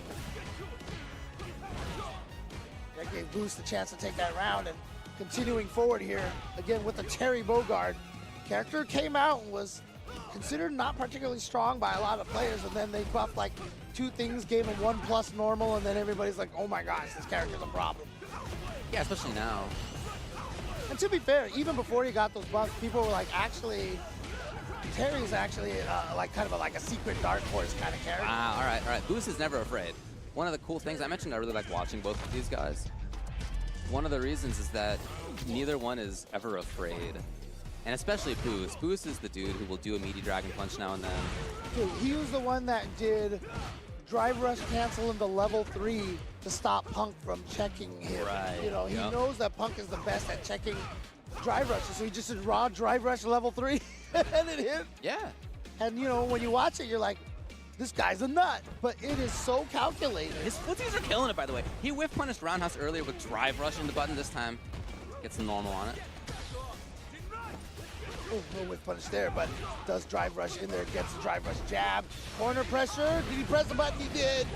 That gave Boost a chance to take that round, and continuing forward here, again with the Terry Bogard. Character came out and was considered not particularly strong by a lot of players, and then they buffed like 2 things, gave him 1+ normal, and then everybody's like, oh my gosh, this character's a problem. Yeah, especially now. And to be fair, even before he got those buffs, people were like, actually, Terry's actually like kind of like a secret dark horse kind of character. All right. Boost is never afraid. One of the cool things, I mentioned I really like watching both of these guys. One of the reasons is that neither one is ever afraid. And especially Boost. Boost is the dude who will do a meaty Dragon Punch now and then. Dude, he was the one that did drive rush cancel into level 3 to stop Punk from checking him. Right. You know, he Yep. knows that Punk is the best at checking drive rushes, so he just did raw drive rush level 3 and it hit. Yeah. And you know, when you watch it, you're like, this guy's a nut, but it is so calculated. His footsies are killing it, by the way. He whiff punished Roundhouse earlier with drive rush in the button. This time gets the normal on it. Oh, no whip punish there, but does drive rush in there, gets the drive rush jab. Corner pressure, did he press the button? He did.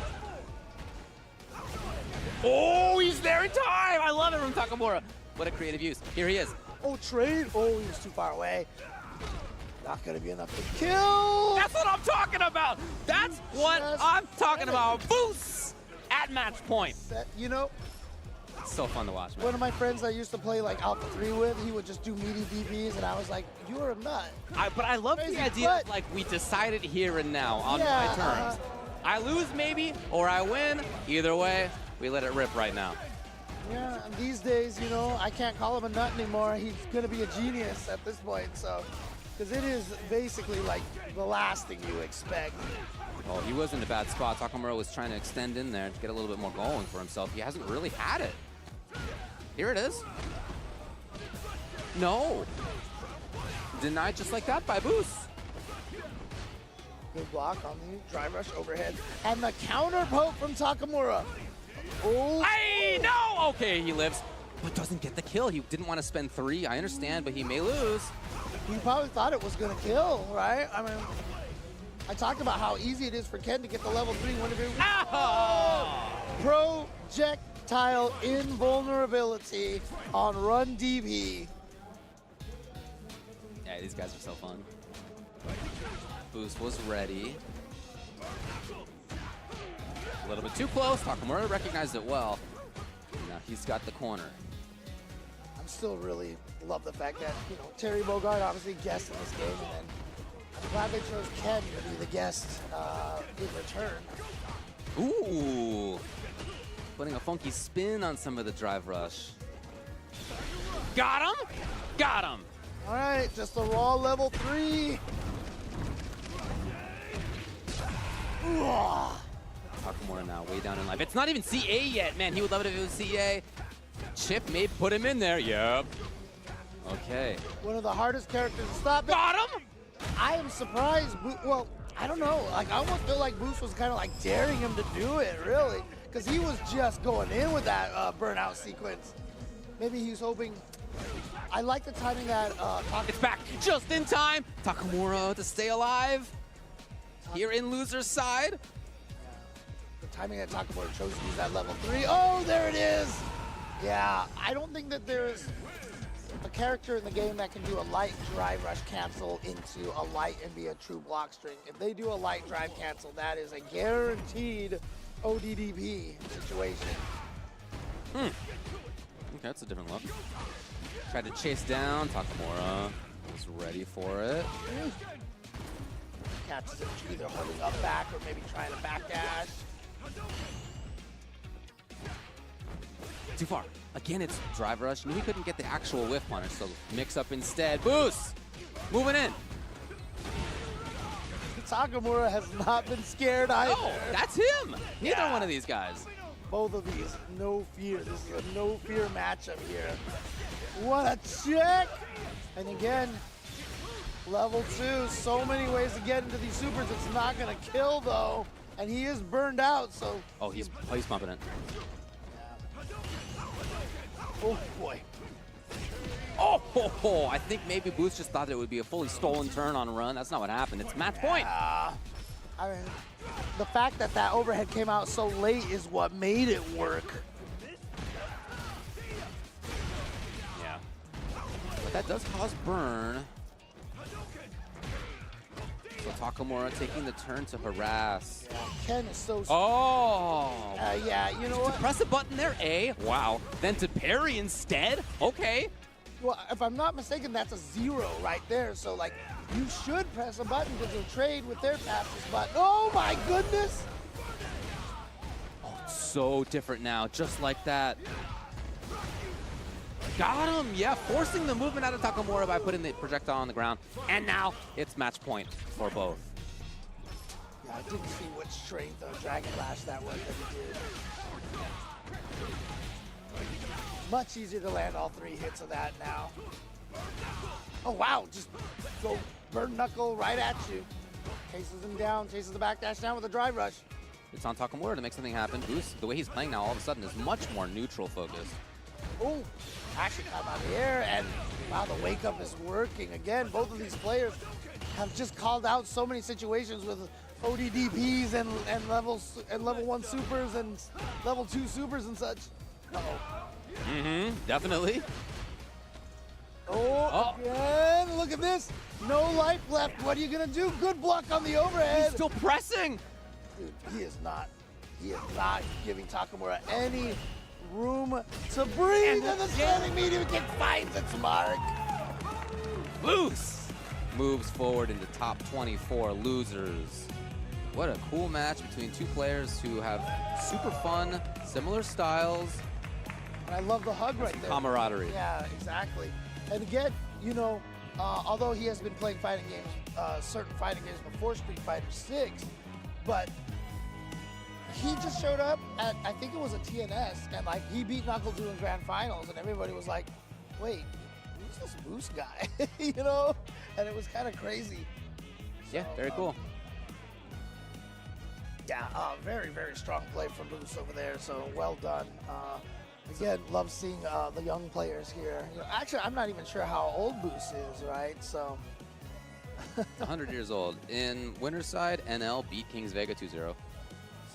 Oh, he's there in time! I love it from Takamura. What a creative use. Here he is. Oh, trade. Oh, he was too far away. Not gonna be enough to kill. That's what I'm talking about! That's what I'm talking about! Boost at match point. You know, It's so fun to watch, man. one of my friends I used to play like Alpha 3 with, he would just do meaty DBs, and I was like, you are a nut. But I love Crazy, the idea but- of, like, we decided here and now on Yeah, my terms. I lose maybe, or I win. Either way, we let it rip right now. Yeah, and these days, you know, I can't call him a nut anymore. He's gonna be a genius at this point, so. Because it is basically like the last thing you expect. Oh, he was in a bad spot. Takamura was trying to extend in there to get a little bit more going for himself. He hasn't really had it. Here it is. No. Denied just like that by Boost. Good block on the drive rush overhead. And the counter poke from Takamura. Oh. Hey, no! Okay, he lives, but doesn't get the kill. He didn't want to spend 3. I understand, but he may lose. He probably thought it was gonna kill, right? I mean, I talked about how easy it is for Ken to get the level 3 whenever. Ow! Projectile invulnerability on Run DB. Yeah, these guys are so fun. Boost was ready. A little bit too close. Takamura recognized it well. Now he's got the corner. I'm still really love the fact that, you know, Terry Bogard obviously guest in this game, and then I'm glad they chose Ken to be the guest in return. Ooh. Putting a funky spin on some of the drive rush. Got him! Got him! All right, just a raw level 3. Ooh. Takamura now way down in life. It's not even CA yet, man. He would love it if it was CA. Chip may put him in there. Yep. Okay. One of the hardest characters to stop. Got him! I am surprised. Well, I don't know. Like, I almost feel like Boost was kind of like daring him to do it, really, because he was just going in with that burnout sequence. Maybe he was hoping. I like the timing that It's back just in time. Takamura to stay alive. Here in loser's side. the timing that Takamura chose to use that level 3. Oh, there it is. Yeah, I don't think that there's a character in the game that can do a light drive rush cancel into a light and be a true block string. If they do a light drive cancel, that is a guaranteed ODDP situation. Okay, that's a different look. Tried to chase down. Takamura was ready for it. Catches it either holding up back or maybe trying to backdash. Too far. Again, it's drive rush. Knew he couldn't get the actual whiff punish, so mix up instead. Boost! Moving in. Takamura has not been scared either. Oh, that's him. Neither Yeah. one of these guys. Both of these, no fear. This is a no fear matchup here. What a check! And again, level 2, so many ways to get into these supers. It's not gonna kill though. And he is burned out, so. Oh, he's pumping it. Oh boy. Oh, ho, ho. I think maybe Boost just thought it would be a fully stolen turn on run. That's not what happened. It's match point. I mean, the fact that that overhead came out so late is what made it work. Yeah. But that does cause burn. So Takamura taking the turn to harass. Yeah, Ken is so. Oh! Yeah, you know what? Press a button there, A. Wow. Then to parry instead? Okay. Well, if I'm not mistaken, that's a 0 right there. So, like, you should press a button because you'll trade with their fastest button. Oh, my goodness! Oh, it's so different now, just like that. Got him! Yeah, forcing the movement out of Takamura by putting the projectile on the ground. And now it's match point for both. Yeah, I didn't see what strength of Dragon Lash that was that he did. Much easier to land all 3 hits of that now. Oh, wow. Just go burn knuckle right at you. Chases him down, chases the backdash down with a drive rush. It's on Takamura to make something happen. Boost, the way he's playing now, all of a sudden, is much more neutral focused. Oh, actually come out of the air, and wow, the wake up is working. Again, both of these players have just called out so many situations with ODDPs and level 1 supers and level 2 supers and such. Uh-oh. Definitely. Oh, again, look at this. No life left. What are you gonna do? Good block on the overhead. He's still pressing. Dude, he is not giving Takamura any room to breathe, and the standing medium kick finds its mark. Boost moves forward into top 24 losers. What a cool match between two players who have super fun, similar styles. And I love the hug right there. Camaraderie. Yeah, exactly. And again, you know, although he has been playing fighting games, certain fighting games before Street Fighter 6, but he just showed up at, I think it was a TNS, and like he beat Knuckle 2 in Grand Finals, and everybody was like, wait, who's this Boost guy? You know? And it was kind of crazy. Yeah, So, very cool. Yeah, very, very strong play from Boost over there, so well done. Again, love seeing the young players here. You know, actually, I'm not even sure how old Boost is, right? So 100 years old. In Winterside, NL beat Kings Vega 2-0.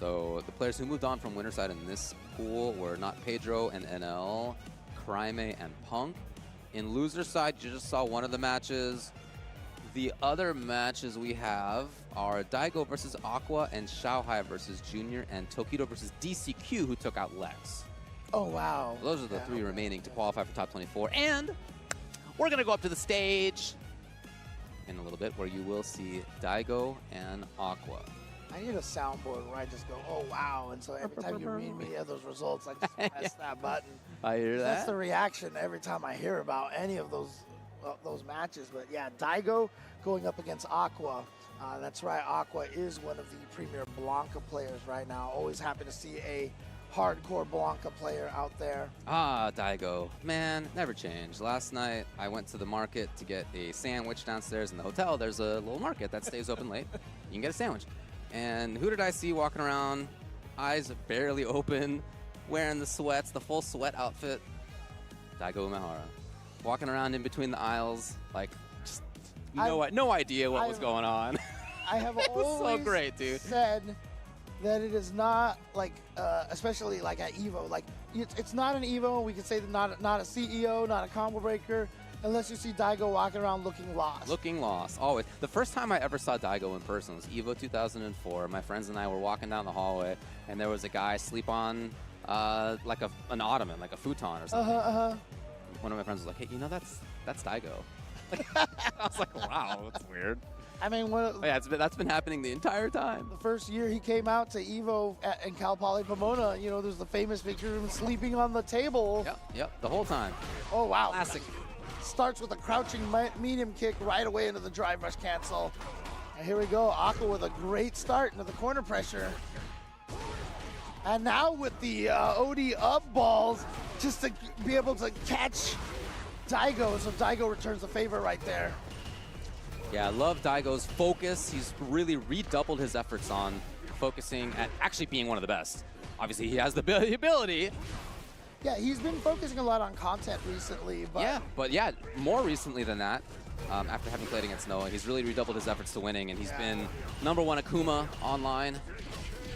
So the players who moved on from Winterside in this pool were not Pedro and NL, Cryme and Punk. In loser side, you just saw one of the matches. The other matches we have are Daigo versus Aqua and Xiaohai versus Junior and Tokido versus DCQ, who took out Lex. oh wow. Those are the three remaining to qualify for top 24. And we're going to go up to the stage in a little bit where you will see Daigo and Aqua. I need a soundboard where I just go, oh wow, and so every time you read me those results, I just press that button. I hear that. That's the reaction every time I hear about any of those matches. But yeah, Daigo going up against Aqua. That's right, Aqua is one of the premier Blanca players right now. Always happy to see a hardcore Blanca player out there. Ah, Daigo. Man, never change. Last night, I went to the market to get a sandwich downstairs in the hotel. There's a little market that stays open late. You can get a sandwich. And who did I see walking around, eyes barely open, wearing the sweats, the full sweat outfit? Daigo Umehara. Walking around in between the aisles, like, just no idea what was going on. I have It was so always great, dude. said that it is not like, especially like at EVO, like it's not an EVO. We could say that not a CEO, not a combo breaker, unless you see Daigo walking around looking lost. Looking lost, always. The first time I ever saw Daigo in person was EVO 2004. My friends and I were walking down the hallway, and there was a guy asleep on like an ottoman, like a futon or something. One of my friends was like, "Hey, you know that's Daigo." I was like, "Wow, that's weird." I mean, That's been happening the entire time. the first year he came out to EVO in Cal Poly Pomona, you know, there's the famous picture of him sleeping on the table. Yep, the whole time. Oh wow! Classic. Starts with a crouching medium kick right away into the drive rush cancel. And here we go, Aqua with a great start into the corner pressure. And now with the OD up balls, just to be able to catch Daigo. So Daigo returns the favor right there. Yeah, I love Daigo's focus. He's really redoubled his efforts on focusing at actually being one of the best. Obviously, he has the ability. Yeah, he's been focusing a lot on content recently. But Yeah, more recently than that, after having played against Noah, he's really redoubled his efforts to winning, and he's been #1 Akuma online.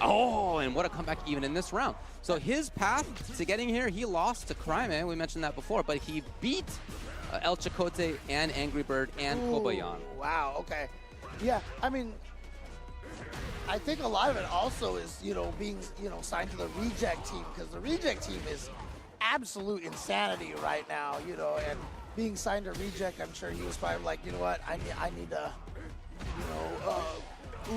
Oh, and what a comeback even in this round. So his path to getting here, he lost to Cryme, we mentioned that before, but he beat El Chicote and Angry Bird and Kobayan. Wow, okay. Yeah, I mean, I think a lot of it also is, being, signed to the Reject team, because the Reject team is absolute insanity right now, and being signed to Reject, I'm sure he was probably like, you know what, I need to,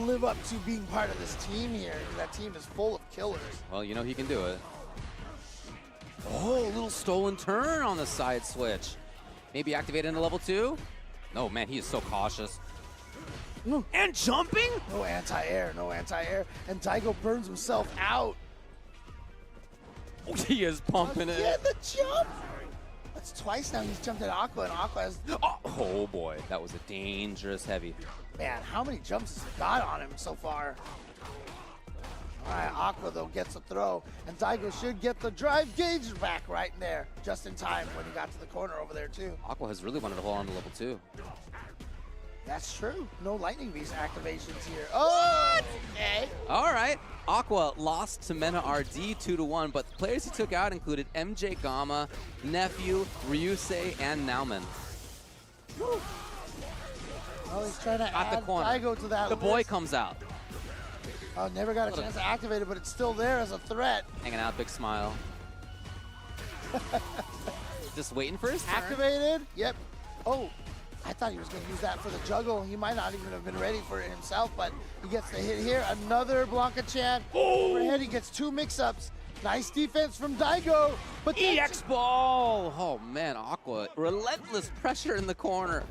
live up to being part of this team here. That team is full of killers. Well, he can do it. Oh, a little stolen turn on the side switch. Maybe activate into level 2? No, man, he is so cautious. And jumping? No anti-air, no anti-air. And Daigo burns himself out. Oh, he is pumping it. Yeah, the jump. That's twice now he's jumped at Aqua, and Aqua has... Oh boy, that was a dangerous heavy. Man, how many jumps has he got on him so far? All right, Aqua, though, gets a throw, and Daigo should get the drive gauge back right in there, just in time when he got to the corner over there, too. Aqua has really wanted to hold on to level 2. That's true. No Lightning Beast activations here. Oh, okay. All right. Aqua lost to Mena RD 2-1, but the players he took out included MJ Gamma, Nephew, Ryusei, and Nauman. Woo. Well, he's trying to At the add corner. Daigo to that The boy list. comes out. Oh, never got a chance to activate it, but it's still there as a threat. Hanging out, big smile. Just waiting for his turn. Activated. Yep. Oh, I thought he was going to use that for the juggle. He might not even have been ready for it himself, but he gets the hit here. Another Blanca-chan. Overhead, he gets 2 mix-ups. Nice defense from Daigo. But EX ball! Oh man, Aqua, relentless pressure in the corner.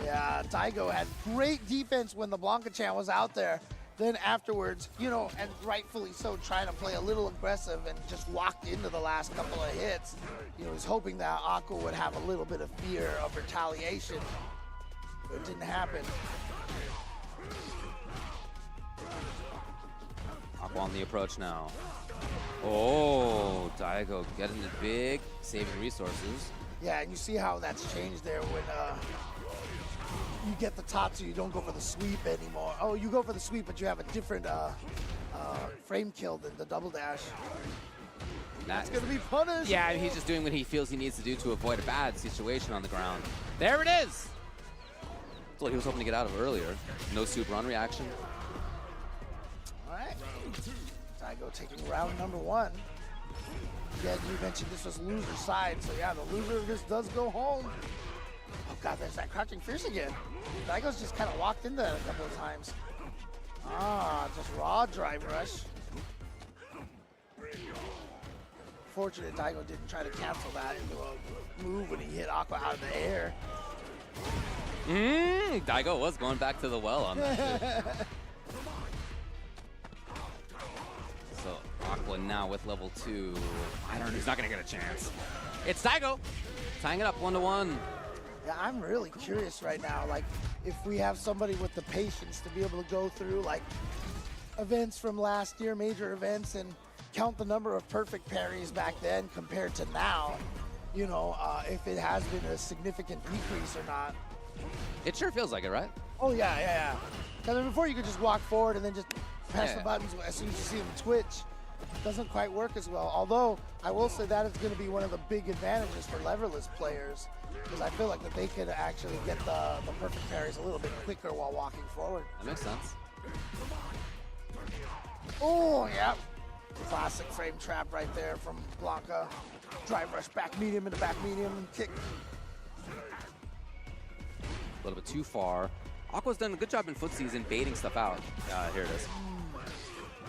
yeah, Daigo had great defense when the Blanca-chan was out there. Then afterwards, and rightfully so, trying to play a little aggressive and just walked into the last couple of hits. He's hoping that Aqua would have a little bit of fear of retaliation. But it didn't happen. Aqua on the approach now. Oh, Daigo getting it big, saving resources. Yeah, and you see how that's changed there when you get the Tatsu, you don't go for the sweep anymore. Oh, you go for the sweep, but you have a different frame kill than the double dash. That's gonna be punished. Yeah, he's just doing what he feels he needs to do to avoid a bad situation on the ground. There it is! That's what he was hoping to get out of earlier. No soup run reaction. All right, Daigo taking round number 1. Yeah, you mentioned this was loser side, so yeah, the loser of this does go home. Oh God, there's that crouching fierce again. Daigo's just kind of walked into that a couple of times. Just raw drive rush. Fortunate Daigo didn't try to cancel that into a move when he hit Aqua out of the air. Daigo was going back to the well on that. So Aqua now with level 2. I don't know, he's not gonna get a chance. It's Daigo tying it up 1-1. Yeah, I'm really curious right now, like, if we have somebody with the patience to be able to go through, like, events from last year, major events, and count the number of perfect parries back then compared to now, if it has been a significant decrease or not. It sure feels like it, right? Oh, yeah. Because before you could just walk forward and then just press the buttons as soon as you see them twitch. Doesn't quite work as well. Although, I will say that is going to be one of the big advantages for leverless players, because I feel like that they could actually get the perfect parries a little bit quicker while walking forward. That makes sense. Oh, yeah. Classic frame trap right there from Blanca. Drive rush, back medium into back medium, kick. A little bit too far. Aqua's done a good job in foot season baiting stuff out. Here it is.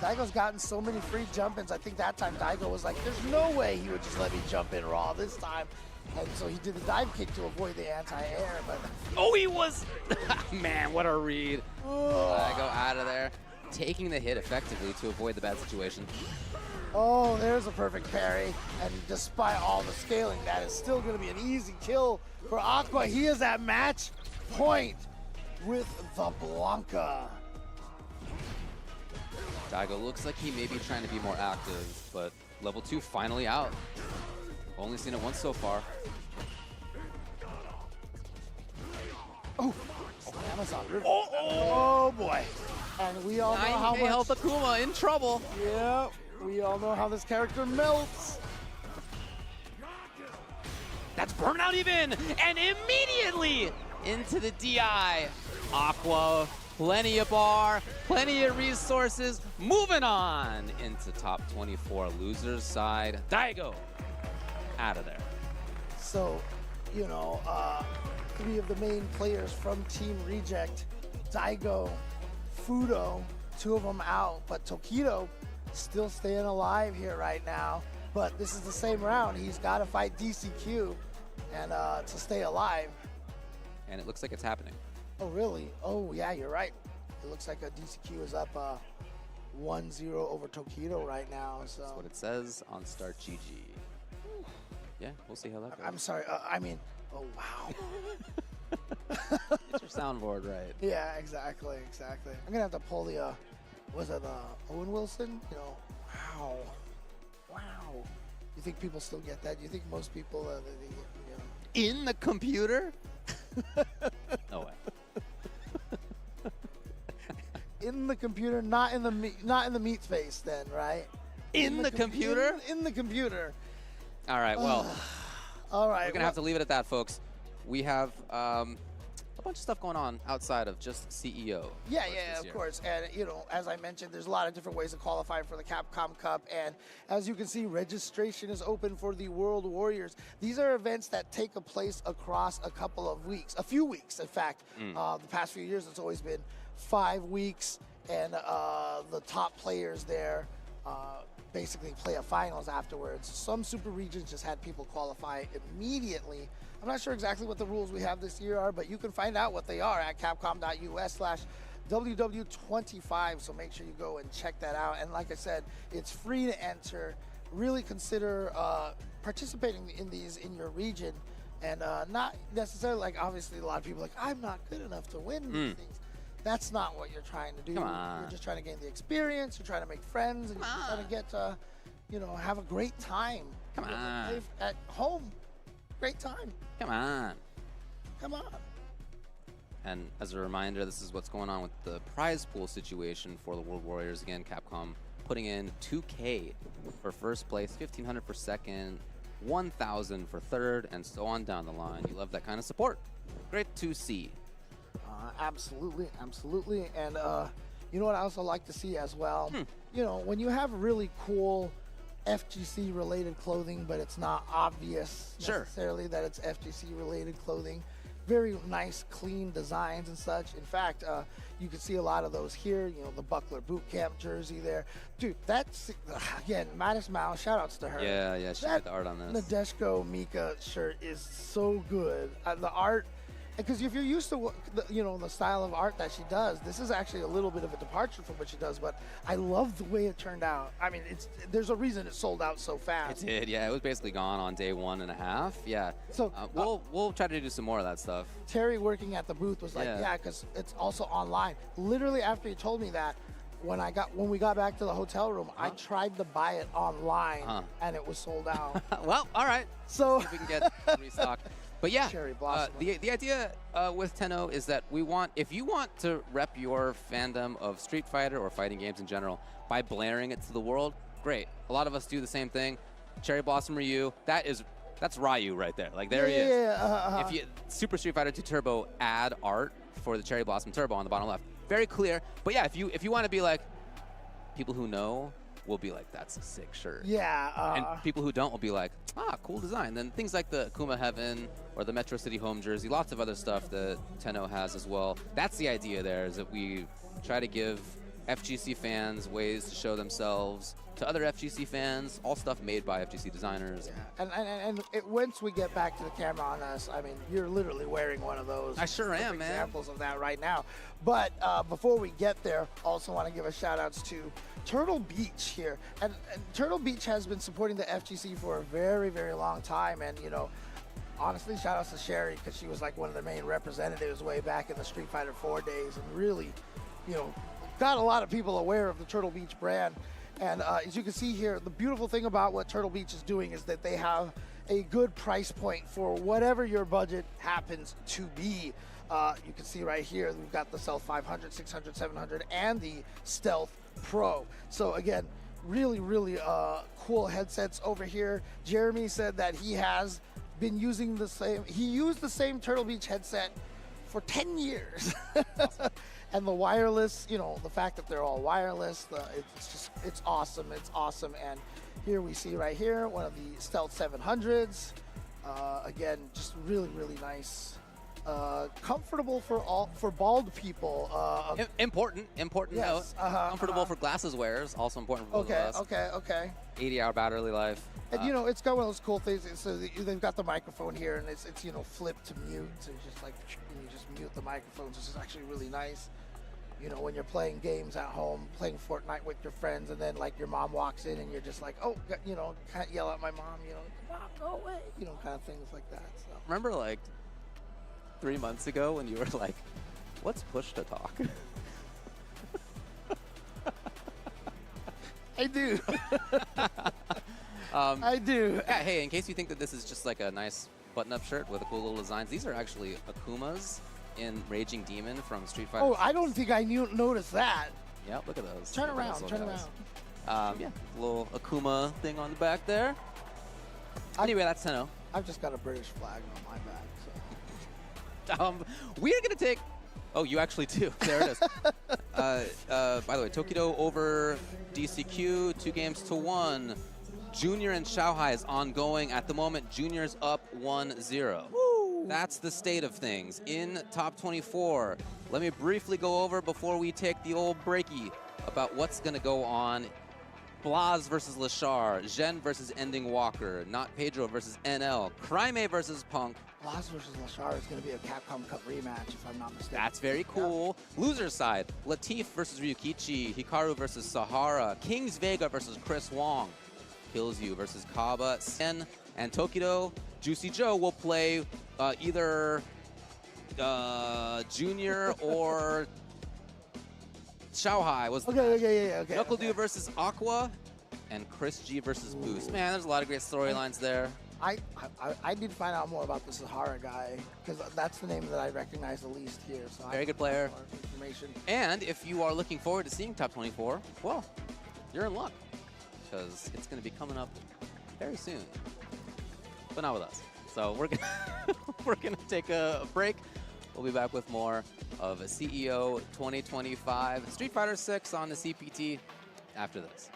Daigo's gotten so many free jump-ins. I think that time Daigo was like, there's no way he would just let me jump in raw this time. And so he did the dive kick to avoid the anti-air, but... Oh, he was... Man, what a read. Daigo out of there, taking the hit effectively to avoid the bad situation. Oh, there's a perfect parry. And despite all the scaling, that is still going to be an easy kill for Aqua. He is at match point with the Blanca. Daigo looks like he may be trying to be more active, but level 2 finally out. Only seen it once so far. Oh, Amazon River. Oh boy. And we all know how much... health Akuma in trouble. Yeah, we all know how this character melts. That's burnout even, and immediately into the DI. Aqua, plenty of bar, plenty of resources, moving on into top 24 losers side. Daigo out of there. So, you know, 3 of the main players from Team Reject, Daigo, Fudo, 2 of them out, but Tokido still staying alive here right now. But this is the same round. He's got to fight DCQ and to stay alive. And it looks like it's happening. Oh, really? Oh, yeah, you're right. It looks like a DCQ is up 1-0 over Tokido right now. So That's what it says on Start GG. Yeah, we'll see how that goes. I'm sorry. I mean, oh, wow. Get your soundboard right. Yeah, exactly. I'm going to have to pull the, was it Owen Wilson? You know, wow. You think people still get that? You think most people, you know. In the computer? No way. In the computer, not in the meat space then, right? In the computer? In the computer. All right, well, all right. we're going to have to leave it at that, folks. We have a bunch of stuff going on outside of just CEO. Yeah, of course. And, you know, as I mentioned, there's a lot of different ways to qualify for the Capcom Cup. And as you can see, registration is open for the World Warriors. These are events that take place across a couple of weeks, a few weeks, in fact. The past few years, it's always been 5 weeks. And the top players there basically play a finals afterwards. Some super regions just had people qualify immediately. I'm not sure exactly what the rules we have this year are, but you can find out what they are at capcom.us/WW25. So make sure you go and check that out. And like I said, it's free to enter. Really consider participating in these in your region, and not necessarily like obviously a lot of people are like, I'm not good enough to win these things. That's not what you're trying to do. Come on. You're just trying to gain the experience. You're trying to make friends, and you're trying to get you know, have a great time. Come on. Play at home. Great time. Come on. Come on. And as a reminder, this is what's going on with the prize pool situation for the World Warriors. Again, Capcom putting in $2K for first place, $1,500 for second, $1,000 for third, and so on down the line. You love that kind of support. Great to see. Absolutely. And you know what I also like to see as well? You know, when you have really cool FGC related clothing, but it's not obvious necessarily that it's FGC related clothing. Very nice, clean designs and such. In fact, you can see a lot of those here. You know, the Buckler Boot Camp jersey there. Dude, that's, again, Mattis Mao, shout outs to her. Yeah, she did the art on this. Nadeshko Mika shirt is so good. The art, because if you're used to you know, the style of art that she does, this is actually a little bit of a departure from what she does, but I love the way it turned out. I mean, there's a reason it sold out so fast. It did, yeah. It was basically gone on day 1.5. Yeah. So we'll try to do some more of that stuff. Terry working at the booth was like, yeah, because it's also online. Literally after he told me that, when we got back to the hotel room, I tried to buy it online and it was sold out. Well, all right. So see if we can get restock. But yeah, Cherry Blossom. the idea with Tenno is that if you want to rep your fandom of Street Fighter or fighting games in general by blaring it to the world, great. A lot of us do the same thing. Cherry Blossom Ryu, that's Ryu right there. Like there he is. If you Super Street Fighter 2 Turbo add art for the Cherry Blossom Turbo on the bottom left, very clear. But yeah, if you want to be like, people who know will be like, that's a sick shirt. Yeah. And people who don't will be like, cool design. Then things like the Akuma Heaven or the Metro City home jersey, lots of other stuff that Tenno has as well. That's the idea there, is that we try to give FGC fans ways to show themselves to other FGC fans, all stuff made by FGC designers. Yeah. Once we get back to the camera on us, I mean, you're literally wearing one of those. I sure am, man. Examples of that right now. But before we get there, also want to give a shout outs to Turtle Beach here. And Turtle Beach has been supporting the FGC for a very, very long time. And, you know, honestly, shout outs to Sherry, because she was like one of the main representatives way back in the Street Fighter 4 days, and really, you know, got a lot of people aware of the Turtle Beach brand. And as you can see here, the beautiful thing about what Turtle Beach is doing is that they have a good price point for whatever your budget happens to be. You can see right here, we've got the Stealth 500, 600, 700, and the Stealth Pro. So again, really, really cool headsets over here. Jeremy said that he has been using he used the same Turtle Beach headset for 10 years. Awesome. And the wireless, you know, the fact that they're all wireless, it's awesome. It's awesome. And here we see right here, one of the Stealth 700s. Again, just really, really nice. Comfortable for bald people. Important yes, note. Comfortable for glasses wearers, also important for both of us. Okay. 80-hour battery life. And you know, it's got one of those cool things. So they've got the microphone here, and it's you know, flipped to mute. So just like you just mute the microphones, which is actually really nice. You know, when you're playing games at home, playing Fortnite with your friends, and then like your mom walks in, and you're just like, oh, you know, can't yell at my mom. You know, mom, go away. You know, kind of things like that. So Remember like 3 months ago when you were like, what's push to talk? I do. I do. Yeah, hey, in case you think that this is just like a nice button-up shirt with a cool little designs, these are actually Akumas in Raging Demon from Street Fighter. Oh, I don't think I noticed that. Yep, look at those. Turn Look at around, those turn little around. guys. Yeah, little Akuma thing on the back there. Anyway, that's Tenno. I've just got a British flag on my back. So. We are going to take... Oh, you actually do. There it is. By the way, Tokido over DCQ, 2-1. Junior and Xiaohai is ongoing. At the moment, Junior's up 1-0. That's the state of things in top 24. Let me briefly go over before we take the old breaky about what's going to go on. Blaz versus Lashar, Zhen versus Ending Walker, Not Pedro versus NL, Crime versus Punk. Blaz versus Lashar is going to be a Capcom Cup rematch, if I'm not mistaken. That's very cool. Yeah. Loser side, Latif versus Ryukichi, Hikaru versus Sahara, Kings Vega versus Chris Wong, Kills You versus Kaba, Sen, and Tokido. Juicy Joe will play either Junior or Xiaohai was the match. Okay. Knuckle Dew versus Aqua, and Chris G versus Boost. Man, there's a lot of great storylines there. I need to find out more about the Sahara guy, because that's the name that I recognize the least here. So Very good player. Information. And if you are looking forward to seeing top 24, well, you're in luck, because it's going to be coming up very soon, but not with us. So we're gonna take a break. We'll be back with more of a CEO 2025 Street Fighter 6 on the CPT after this.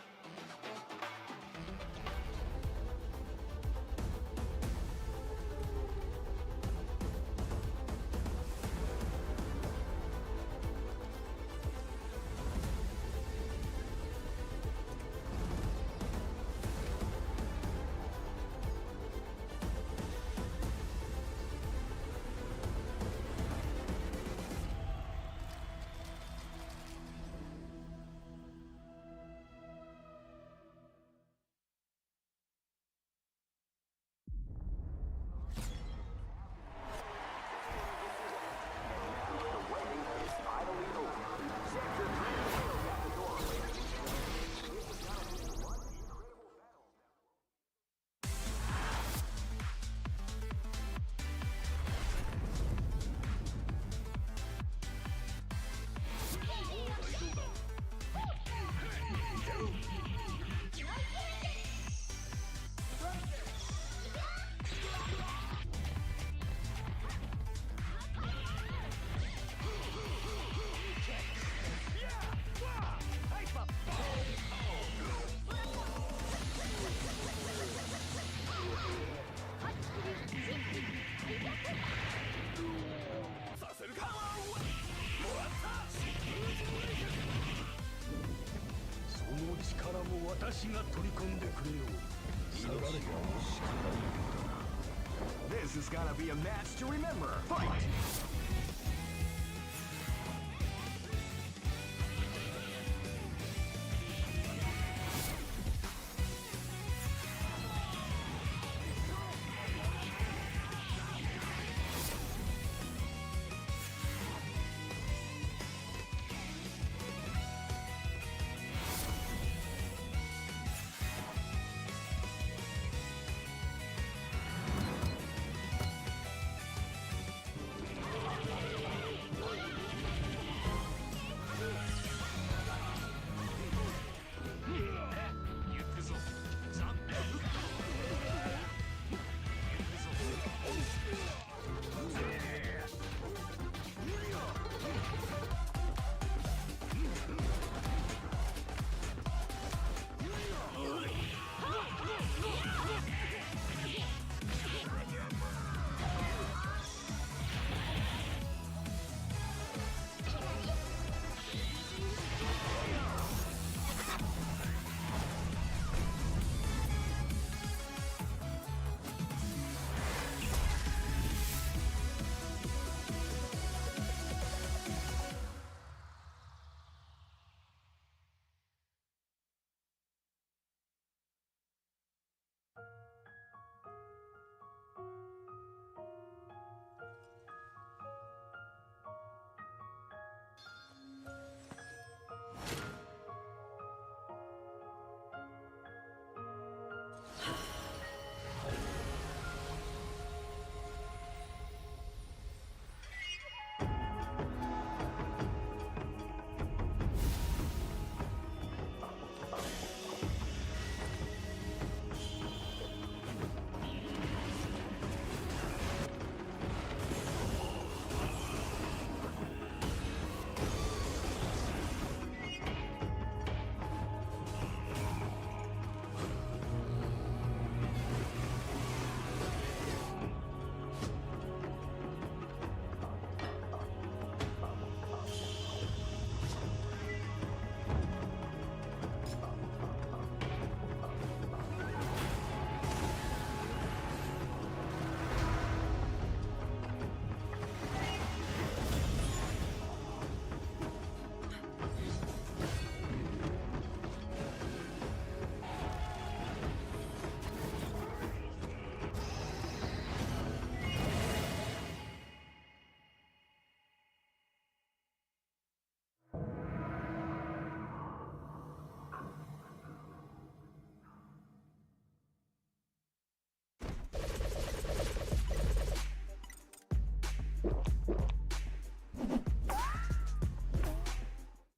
This is gonna be a match to remember. Fight!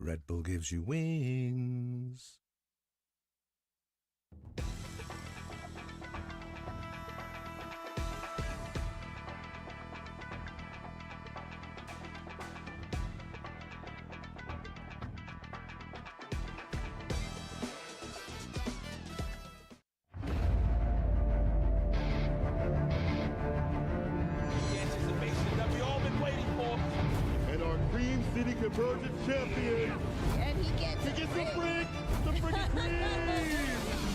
Red Bull gives you wings. The anticipation that we all been waiting for. And our Cream City Convergence champion. And he gets He gets the freaking cream.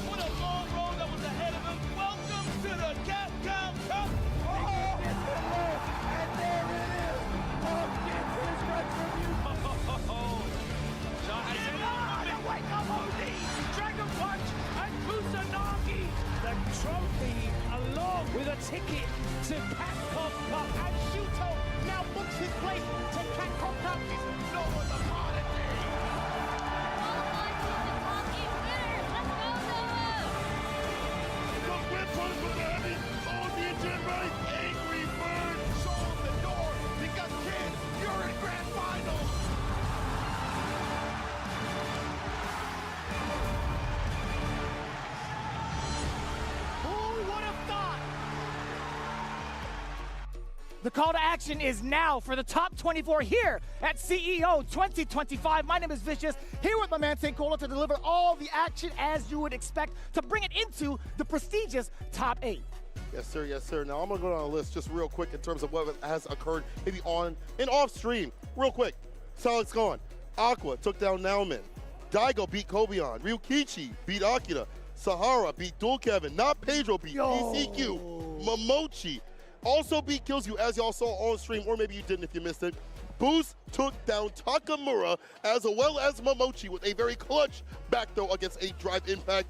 What a long road that was ahead of him. Welcome to the Capcom Cup. And there it is. Punk gets his retribution. Wake up, OD! Dragon Punch and Kusanagi. The trophy, along with a ticket to Capcom Cup, and Shuto now books his place to Capcom Cup. No one apology. The whip runs with the heavy. Oh, the engine right. Angry Bird. Show him the door because kids, you're in grand finals. Who would have thought? The call to action is now for the top 24 here at CEO 2025. My name is Vicious, here with my man St. Cola to deliver all the action as you would expect to bring it into the prestigious top 8. Yes, sir. Yes, sir. Now, I'm going to go down a list just real quick in terms of what has occurred maybe on and off stream. Real quick. So it's going. Aqua took down Nauman. Daigo beat Kobion. Ryukichi beat Akira. Sahara beat Dual Kevin. Not Pedro beat PCQ. Momochi also beat Killsyu, as y'all saw on stream, or maybe you didn't if you missed it. Boost took down Takamura, as well as Momochi, with a very clutch back throw against a drive impact.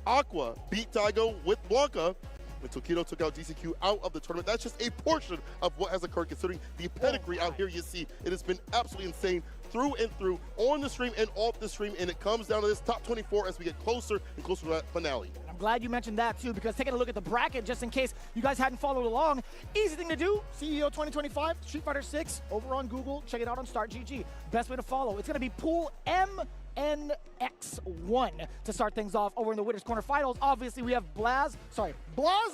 Aqua beat Daigo with Blanca. When Tokido took out DCQ out of the tournament. That's just a portion of what has occurred, considering the pedigree out here you see. It has been absolutely insane through and through, on the stream and off the stream, and it comes down to this top 24 as we get closer and closer to that finale. I'm glad you mentioned that too, because taking a look at the bracket, just in case you guys hadn't followed along, easy thing to do, CEO 2025, Street Fighter 6, over on Google, check it out on StartGG. Best way to follow, it's gonna be Pool MNX1 to start things off over in the Winners Corner Finals. Obviously, we have Blaz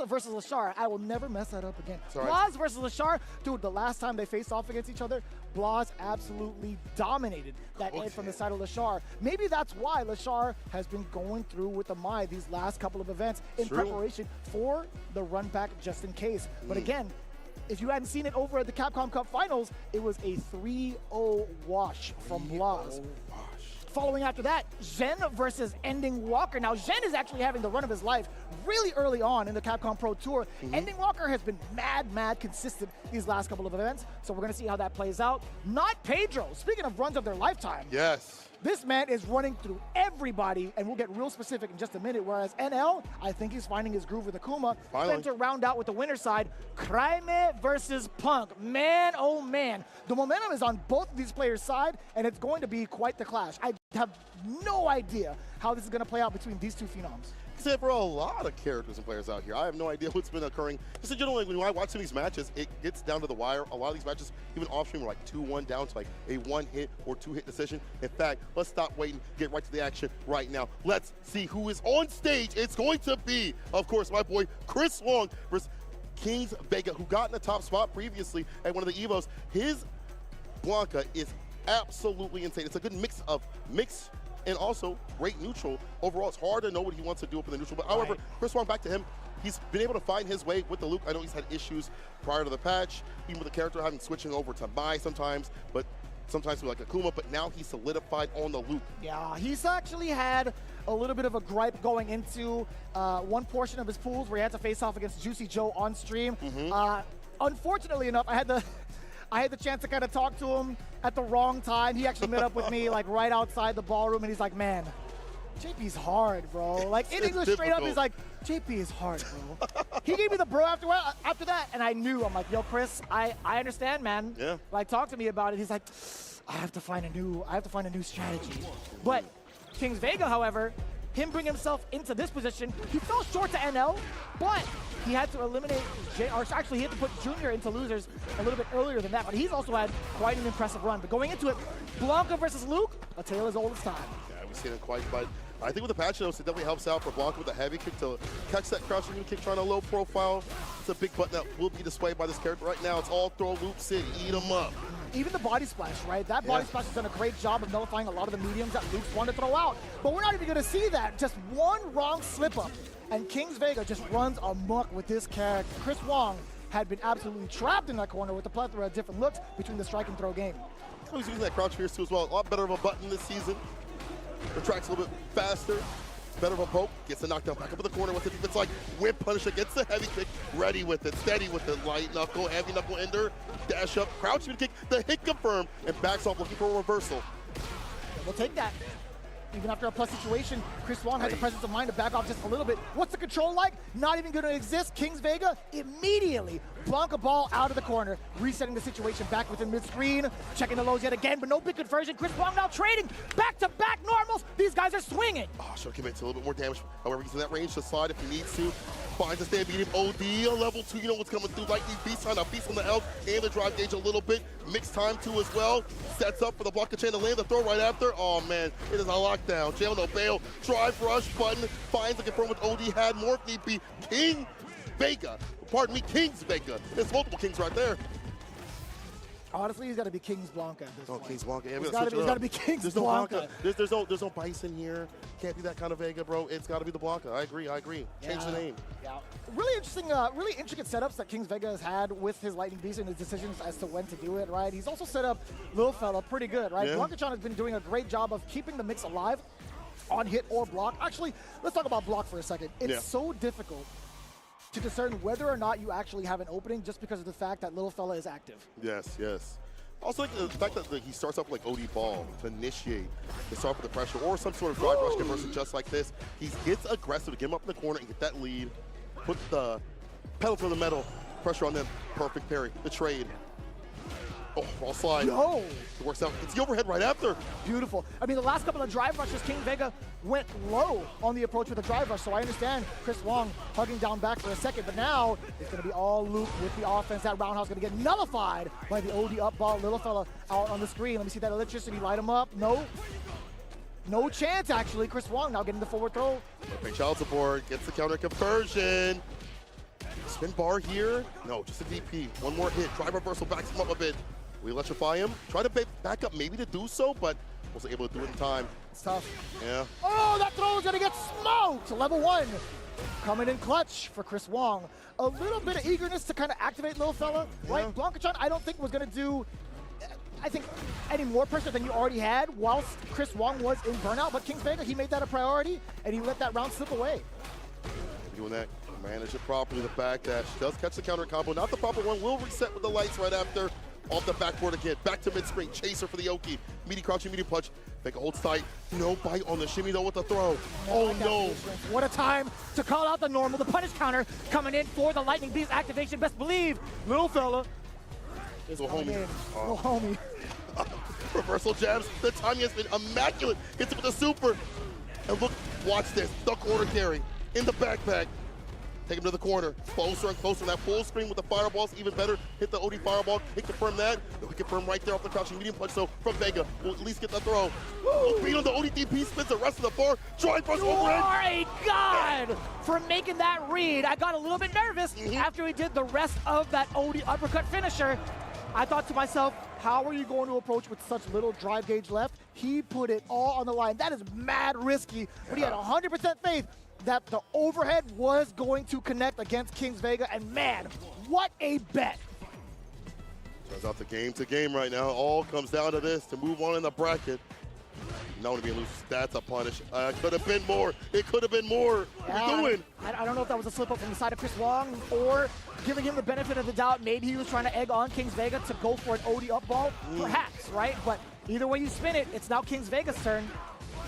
versus Lashar. I will never mess that up again. Sorry. Blaz versus Lashar. Dude, the last time they faced off against each other, Blaz absolutely dominated that edge from the side of Lashar. Maybe that's why Lashar has been going through with the Mai these last couple of events in preparation for the run back just in case. But again, if you hadn't seen it over at the Capcom Cup Finals, it was a 3-0 wash from Blaz. Following after that, Zhen versus Ending Walker. Now, Zhen is actually having the run of his life really early on in the Capcom Pro Tour. Ending Walker has been mad consistent these last couple of events, so we're going to see how that plays out. Not Pedro. Speaking of runs of their lifetime. Yes. This man is running through everybody, and we'll get real specific in just a minute, whereas NL, I think he's finding his groove with Akuma. Then to round out with the winner's side, Kraime versus Punk. Man, oh man. The momentum is on both of these players' side, and it's going to be quite the clash. I have no idea how this is going to play out between these two phenoms. Except for a lot of characters and players out here. I have no idea what's been occurring. Just in general, when I watch some of these matches, it gets down to the wire. A lot of these matches, even off stream, are like 2-1 down to like a 1-hit or 2-hit decision. In fact, let's stop waiting, get right to the action right now. Let's see who is on stage. It's going to be, of course, my boy Chris Wong versus Kings Vega, who got in the top spot previously at one of the Evos. His Blanca is absolutely insane. It's a good mix and also great neutral. Overall, it's hard to know what he wants to do up in the neutral. But however, Chris Wong, back to him, he's been able to find his way with the Luke. I know he's had issues prior to the patch, even with the character having switching over to Mai sometimes, but sometimes with like Akuma, but now he's solidified on the Luke. Yeah, he's actually had a little bit of a gripe going into one portion of his pools where he had to face off against Juicy Joe on stream. Unfortunately enough, I had the chance to kind of talk to him at the wrong time. He actually met up with me like right outside the ballroom, and he's like, man, JP's hard, bro. Like in English straight up, he's like, JP is hard, bro. He gave me the bro after that, and I knew. I'm like, yo, Chris, I understand, man. Yeah. Like, talk to me about it. He's like, I have to find a new strategy. But Kings Vega, however, him bring himself into this position, he fell short to NL, but he had to eliminate, he had to put Junior into losers a little bit earlier than that, but he's also had quite an impressive run. But going into it, Blanca versus Luke, a tale as old as time. Yeah, we've seen it quite, but I think with the patch notes, it definitely helps out for Blanca with a heavy kick to catch that crouching kick, trying to low profile. It's a big button that will be displayed by this character right now. It's all throw Loop City, eat them up. Even the body splash, right? That body splash has done a great job of nullifying a lot of the mediums that Luke's wanted to throw out. But we're not even going to see that. Just one wrong slip-up, and Kings Vega just runs amok with this character. Chris Wong had been absolutely trapped in that corner with a plethora of different looks between the strike and throw game. He's using that crouch fierce too as well. A lot better of a button this season. The track's a little bit faster. Better of a poke, gets the knockdown back up in the corner with it. It's like whip punisher, gets the heavy kick, ready with it, steady with it, light knuckle, heavy knuckle ender, dash up, crouch kick, the hit confirm, and backs off looking for a reversal. We'll take that. Even after a plus situation, Chris Wong had the presence of mind to back off just a little bit. What's the control like? Not even going to exist. Kings Vega immediately Blanca ball out of the corner, resetting the situation back within mid-screen, checking the lows yet again, but no big conversion. Chris Wong now trading back-to-back normals. These guys are swinging. Oh, should have committed to a little bit more damage. However, he's in that range to slide if he needs to. Finds a stand, beat him OD, a level 2. You know what's coming through. Lightning Beast, trying to feast on the L and the drive gauge a little bit. Mixed time too as well. Sets up for the block of chain to land the throw right after. Oh man, it is a lockdown. Jail no bail. Drive rush button. Finds the confirm with OD had more if need be. King Vega. Pardon me, Kings Vega. There's multiple kings right there. Honestly, he's got to be King's Blanca at this Oh, point. King's Blanca. Yeah, He's got to be King's There's no Blanca. Blanca. There's no Bison here. Can't be that kind of Vega, bro. It's got to be the Blanca. I agree. Change the name. Yeah. Really interesting, really intricate setups that King's Vega has had with his Lightning Beast and his decisions as to when to do it, right? He's also set up Lil Fella pretty good, right? Yeah. Blanca-chan has been doing a great job of keeping the mix alive on hit or block. Actually, let's talk about block for a second. It's so difficult to discern whether or not you actually have an opening just because of the fact that Little Fella is active. Yes. Also, like the fact that he starts off like OD ball to initiate, to start with the pressure, or some sort of drive rush conversion just like this. He gets aggressive to get him up in the corner and get that lead. Put the pedal to the metal, pressure on them. Perfect parry. The trade. Oh, ball slide. No! It works out. It's the overhead right after. Beautiful. I mean, the last couple of drive rushes, King Vega went low on the approach with a drive rush, so I understand Chris Wong hugging down back for a second, but now it's going to be all Luke with the offense. That roundhouse going to get nullified by the OD up ball. Little fella out on the screen. Let me see that electricity light him up. No chance, actually. Chris Wong now getting the forward throw. Big child support, gets the counter conversion. Spin bar here. No, just a DP. One more hit. Drive reversal backs him up a bit. We electrify him. Try to back up maybe to do so, but wasn't able to do it in time. It's tough. Yeah. Oh, that throw is going to get smoked. Level 1 coming in clutch for Chris Wong. A little bit of eagerness to kind of activate Little Fella, right? Blanca-chan, I don't think was going to do, I think, any more pressure than you already had whilst Chris Wong was in burnout, but King's Vega, he made that a priority, and he let that round slip away. Doing that, manage it properly. The back dash does catch the counter combo. Not the proper one. Will reset with the lights right after. Off the backboard again. Back to mid-screen. Chaser for the Oki. Meaty crouching, medium punch. Vega holds tight. No bite on the shimmy though with the throw. Oh no. What a time to call out the normal. The punish counter coming in for the Lightning Beast activation. Best believe Little Fella is Little coming homie. in. Little homie. Reversal jabs. The timing has been immaculate. Hits it with a super. And look, watch this. The corner carry in the backpack. Take him to the corner. Closer and closer. That full screen with the fireballs, even better. Hit the OD fireball. He confirm that. We confirm right there off the crouching medium punch. So from Vega, we'll at least get the throw. Beat on the ODDP, spins the rest of the bar. Drive rush You overhead. are a god for making that read. I got a little bit nervous after he did the rest of that OD uppercut finisher. I thought to myself, how are you going to approach with such little drive gauge left? He put it all on the line. That is mad risky, but he had 100% faith that the overhead was going to connect against King's Vega, and man, what a bet. Turns out the game to game right now. All comes down to this to move on in the bracket. No to be loose. That's a punish. Could have been more. It could have been more. What are we doing? I don't know if that was a slip up from the side of Chris Wong or giving him the benefit of the doubt. Maybe he was trying to egg on King's Vega to go for an OD up ball. Perhaps, right? But either way you spin it, it's now King's Vega's turn.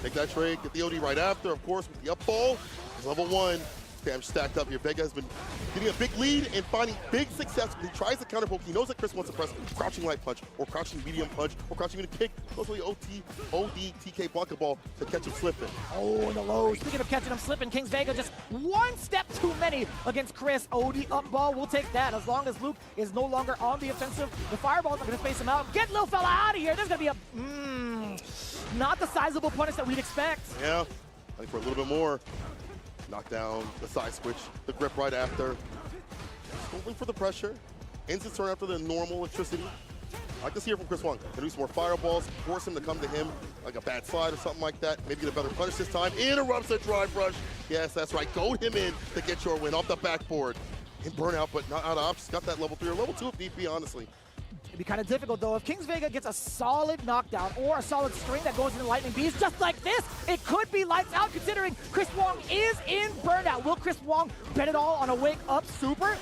Take that trade, get the OD right after, of course, with the up ball. Level 1. Damn, stacked up here. Vega has been getting a big lead and finding big success. He tries to counter poke. He knows that Chris wants to press crouching light punch or crouching medium punch or crouching medium kick. Goes for the OD TK Blanca ball to catch him slipping. Oh, in the low. Speaking of catching him slipping, King's Vega just one step too many against Chris. OD up ball, we'll take that. As long as Luke is no longer on the offensive, the fireball's not going to space him out. Get Lil Fella out of here. There's going to be a, not the sizable punish that we'd expect. Yeah, I think for a little bit more. Knock down the side switch, the grip right after. Going for the pressure. Ends his turn after the normal electricity. I like to see it from Chris Wong. Can do some more fireballs, force him to come to him like a bad slide or something like that. Maybe get a better punish this time. Interrupts the drive rush. Yes, that's right. Goad him in to get your win off the backboard. In burnout, but not out of options. Got that level 3 or level 2 of DP, honestly. It'd be kind of difficult, though. If King's Vega gets a solid knockdown or a solid string that goes into Lightning Beast, just like this, it could be lights out, considering Chris Wong is in burnout. Will Chris Wong bet it all on a wake-up super?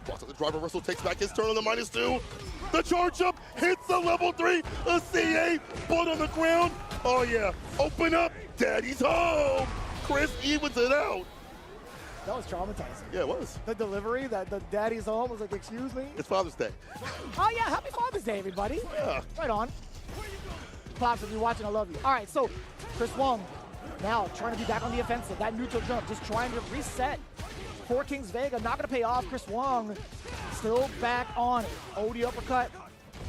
Walks up the drive reversal, takes back his turn on the -2. The charge up, hits the level 3, a CA, butt on the ground. Oh yeah, open up, daddy's home. Chris evens it out. That was traumatizing. Yeah, it was. The delivery, that the daddy's home was like, excuse me? It's Father's Day. Oh yeah, happy Father's Day, everybody. Yeah. Right on. Pops, if you're watching, I love you. All right, so Chris Wong now trying to be back on the offensive. That neutral jump, just trying to reset for King's Vega. Not gonna pay off. Chris Wong still back on it. OD uppercut,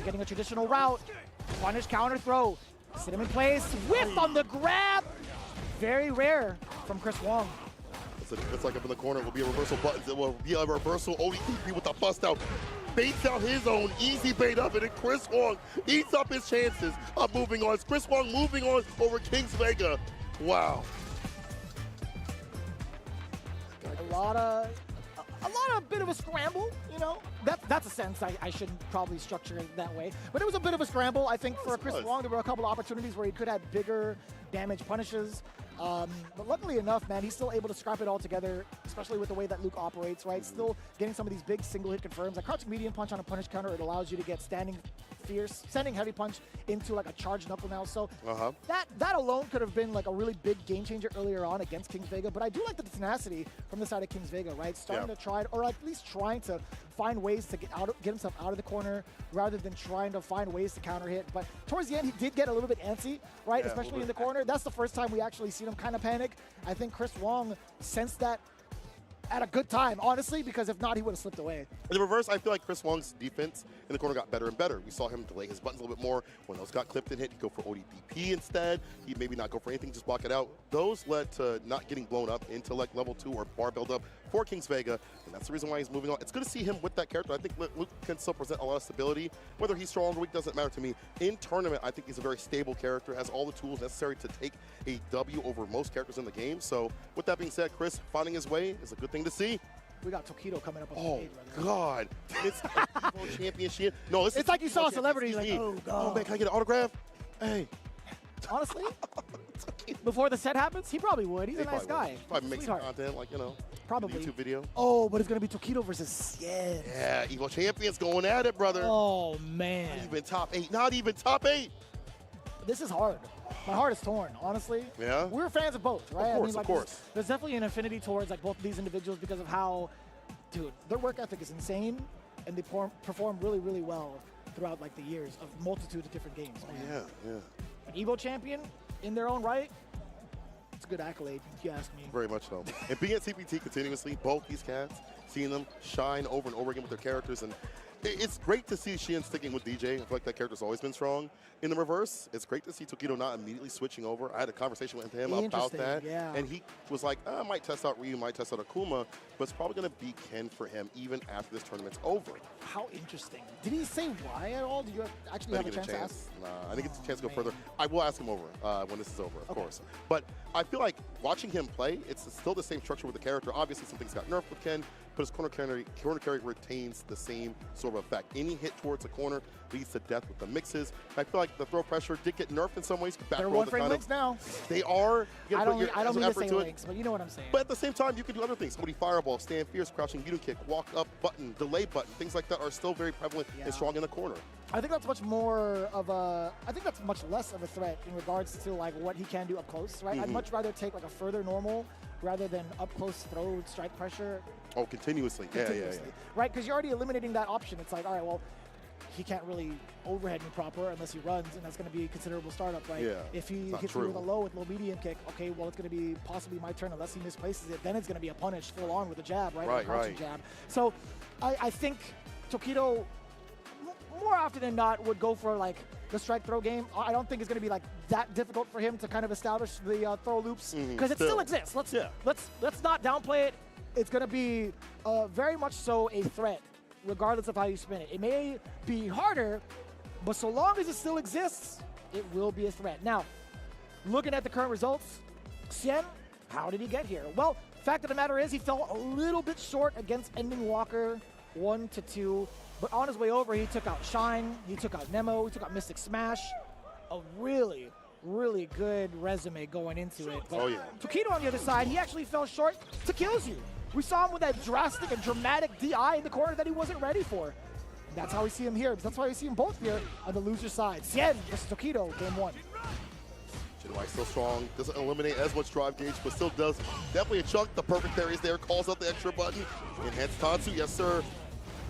getting a traditional route. Punish, counter throw. Sit him in place, whip on the grab. Very rare from Chris Wong. It's like up in the corner. It will be a reversal button. It will be a reversal ODTP with the bust out. baits out his own easy bait of it, and Chris Wong eats up his chances of moving on. It's Chris Wong moving on over Kings Vega. Wow. A lot of bit of a scramble, you know. That's a sense I shouldn't probably structure it that way. But it was a bit of a scramble, I think, for Chris Wong. There were a couple of opportunities where he could have bigger damage punishes. But luckily enough, man, he's still able to scrap it all together, especially with the way that Luke operates, right? Still getting some of these big single hit confirms. Like crouching medium punch on a punish counter, it allows you to get standing fierce, sending heavy punch into like a charged knuckle now. So that alone could have been like a really big game changer earlier on against Kings Vega. But I do like the tenacity from the side of Kings Vega, right? Starting to try, or at least trying to find ways to get himself out of the corner rather than trying to find ways to counter hit. But towards the end, he did get a little bit antsy, right? Yeah, especially in the corner. That's the first time we actually seen him kind of panic. I think Chris Wong sensed that at a good time, honestly, because if not, he would have slipped away. In the reverse, I feel like Chris Wong's defense in the corner got better and better. We saw him delay his buttons a little bit more. When those got clipped and hit, he'd go for ODDP instead. He'd maybe not go for anything, just block it out. Those led to not getting blown up into like level 2 or bar build up for Kings Vega, and that's the reason why he's moving on. It's good to see him with that character. I think Luke can still present a lot of stability. Whether he's strong or weak doesn't matter to me. In tournament, I think he's a very stable character, has all the tools necessary to take a W over most characters in the game. So with that being said, Chris finding his way is a good thing to see. We got Tokido coming up on Oh, the stage, brother. God. It's like Evo championship. No, It's like you saw a celebrity, like, oh, God. Oh, man, can I get an autograph? Hey. Honestly, before the set happens, he probably would. He's a nice guy. Probably make some Sweetheart. content, like, you know, Probably. YouTube video. Oh, but it's going to be Tokido versus Sien. Yeah, Evo champions going at it, brother. Oh, man. Not even top 8. Not even top 8. This is hard. My heart is torn, honestly. Yeah? We're fans of both, right? Of course. There's definitely an affinity towards like both of these individuals because of how, dude, their work ethic is insane, and they perform really, really well throughout like the years of multitude of different games. Man. Yeah. An Evo champion in their own right, it's a good accolade, if you ask me. Very much so. And being at CPT continuously, both these cats, seeing them shine over and over again with their characters, and it's great to see Shin sticking with DJ. I feel like that character's always been strong. In the reverse, it's great to see Tokido not immediately switching over. I had a conversation with him about that. Yeah. And he was like, I might test out Ryu, might test out Akuma, but it's probably going to be Ken for him even after this tournament's over. How interesting. Did he say why at all? Did you actually have a chance to ask? Nah, I didn't get the chance to go further. I will ask him over when this is over, of course. But I feel like watching him play, it's still the same structure with the character. Obviously, some things got nerfed with Ken, but his corner carry retains the same sort of effect. Any hit towards the corner leads to death with the mixes. I feel like the throw pressure did get nerfed in some ways. They're one-frame links now. They are. I don't mean to say links, but you know what I'm saying. But at the same time, you can do other things. Somebody fireball, stand fierce, crouching medium kick, walk up button, delay button, things like that are still very prevalent and strong in the corner. I think that's much more of a, I think that's much less of a threat in regards to like what he can do up close, right? I'd much rather take like a further normal rather than up close throw strike pressure. Oh, continuously. Yeah. Right, because you're already eliminating that option. It's like, all right, well, he can't really overhead me proper unless he runs, and that's going to be a considerable startup, right? Yeah, if he hits me with a low medium kick, okay, well, it's going to be possibly my turn unless he misplaces it. Then it's going to be a punish full on with a jab, right? Right. Jab. So I think Tokido, more often than not, would go for like the strike throw game. I don't think it's going to be like that difficult for him to kind of establish the throw loops because it still exists. Let's not downplay it. It's going to be very much so a threat, regardless of how you spin it. It may be harder, but so long as it still exists, it will be a threat. Now, looking at the current results, Sien, how did he get here? Well, fact of the matter is he fell a little bit short against Ending Walker 1-2, but on his way over, he took out Shine, he took out Nemo, he took out Mystic Smash. A really, really good resume going into it. But Tokido on the other side, he actually fell short to Kills You. We saw him with that drastic and dramatic DI in the corner that he wasn't ready for. And that's how we see him here. That's why we see him both here on the loser side. Sien versus Tokido, game 1. Jinwai still strong, doesn't eliminate as much drive gauge, but still does definitely a chunk. The perfect parry is there, calls out the extra button. Enhanced Tatsu, yes sir.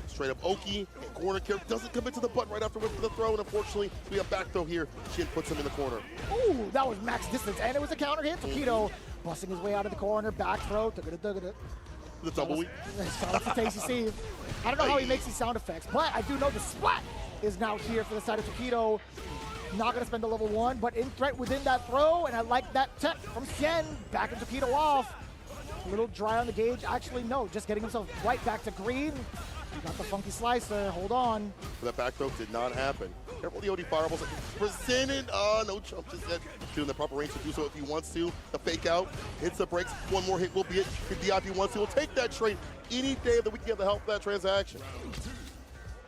Straight up Oki, and corner carry, doesn't commit to the button right afterwards for the throw, and unfortunately, we have back throw here. Shin puts him in the corner. Ooh, that was max distance, and it was a counter hit. Tokido busting his way out of the corner, back throw, The double weak. I don't know how he makes these sound effects, but I do know the splat is now here for the side of Tokido. Not going to spend the level 1, but in threat within that throw, and I like that tech from Sien. Backing Tokido off. A little dry on the gauge. Actually, no, just getting himself right back to green. Got the funky slicer. Hold on. That back throw did not happen. Careful the OD fireballs presented. No jump just yet. Still in the proper range to do so if he wants to. The fake out hits the brakes. One more hit will be it. If DIP wants to, will take that trade any day that we can get the help for that transaction.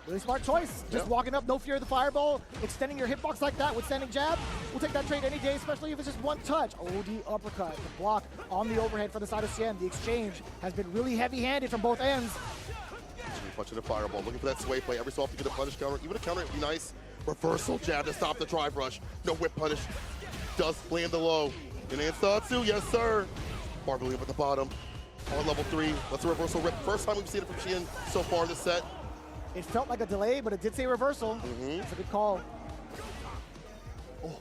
Really smart choice. Just walking up, no fear of the fireball, extending your hitbox like that with standing jab. We'll take that trade any day, especially if it's just one touch. OD uppercut, the block on the overhead for the side of Cien. The exchange has been really heavy-handed from both ends. Punching the fireball, looking for that sway play. Every so often get a punish counter. Even a counter would be nice. Reversal jab to stop the drive rush. No whip punish. Does land the low. And Ansatsu, yes sir. Barbarian at the bottom. On level 3. That's a reversal rip. First time we've seen it from Cien so far this set. It felt like a delay, but it did say reversal. It's a good call. Oh.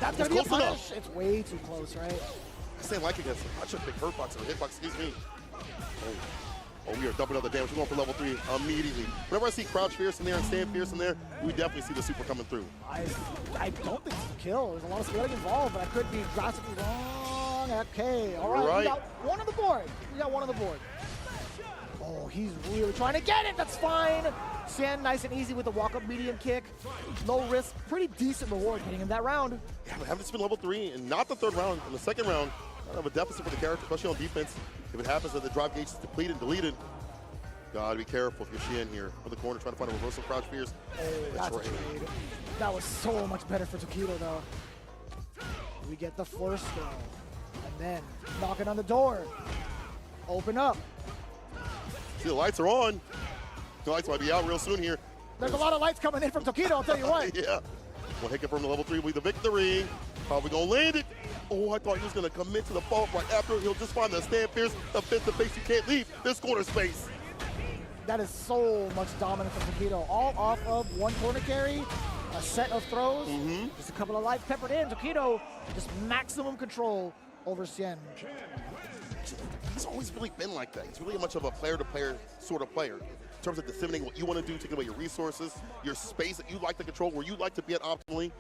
That's gonna be a punish. It's way too close, right? I say like against him. I should pick hurtbox or hitbox, excuse me. Oh, we are dumping other damage. We're going for level 3 immediately. Whenever I see Crouch Fierce in there and Stand Fierce in there, we definitely see the super coming through. I don't think it's a kill. There's a lot of scaling involved, but I could be drastically wrong. Okay, all right. We got one on the board. We got one on the board. Oh, he's really trying to get it. That's fine. Cien nice and easy with the walk-up medium kick. Low risk, pretty decent reward getting him that round. Yeah, but having this been level 3 and not the third round, in the second round, kind of a deficit for the character, especially on defense. If it happens that the drive gauge is depleted and deleted, gotta be careful if you're Cien here. For the corner, trying to find a reversal crouch fierce. Oh, that's a trade. That was so much better for Tokido, though. We get the first throw. And then knocking on the door. Open up. See, the lights are on. The lights might be out real soon here. There's a lot of lights coming in from Tokido, I'll tell you what. Yeah. One hit from the level 3 will be the victory. Probably gonna land it. Oh, I thought he was gonna commit to the fault right after. He'll just find the Stand Fierce, the fifth base. You can't leave this corner space. That is so much dominance from Tokido. All off of one corner carry, a set of throws, just a couple of lights peppered in. Tokido, just maximum control over Cien. He's always really been like that. He's really much of a player-to-player sort of player. In terms of disseminating what you want to do, taking away your resources, your space that you like to control, where you like to be at optimally,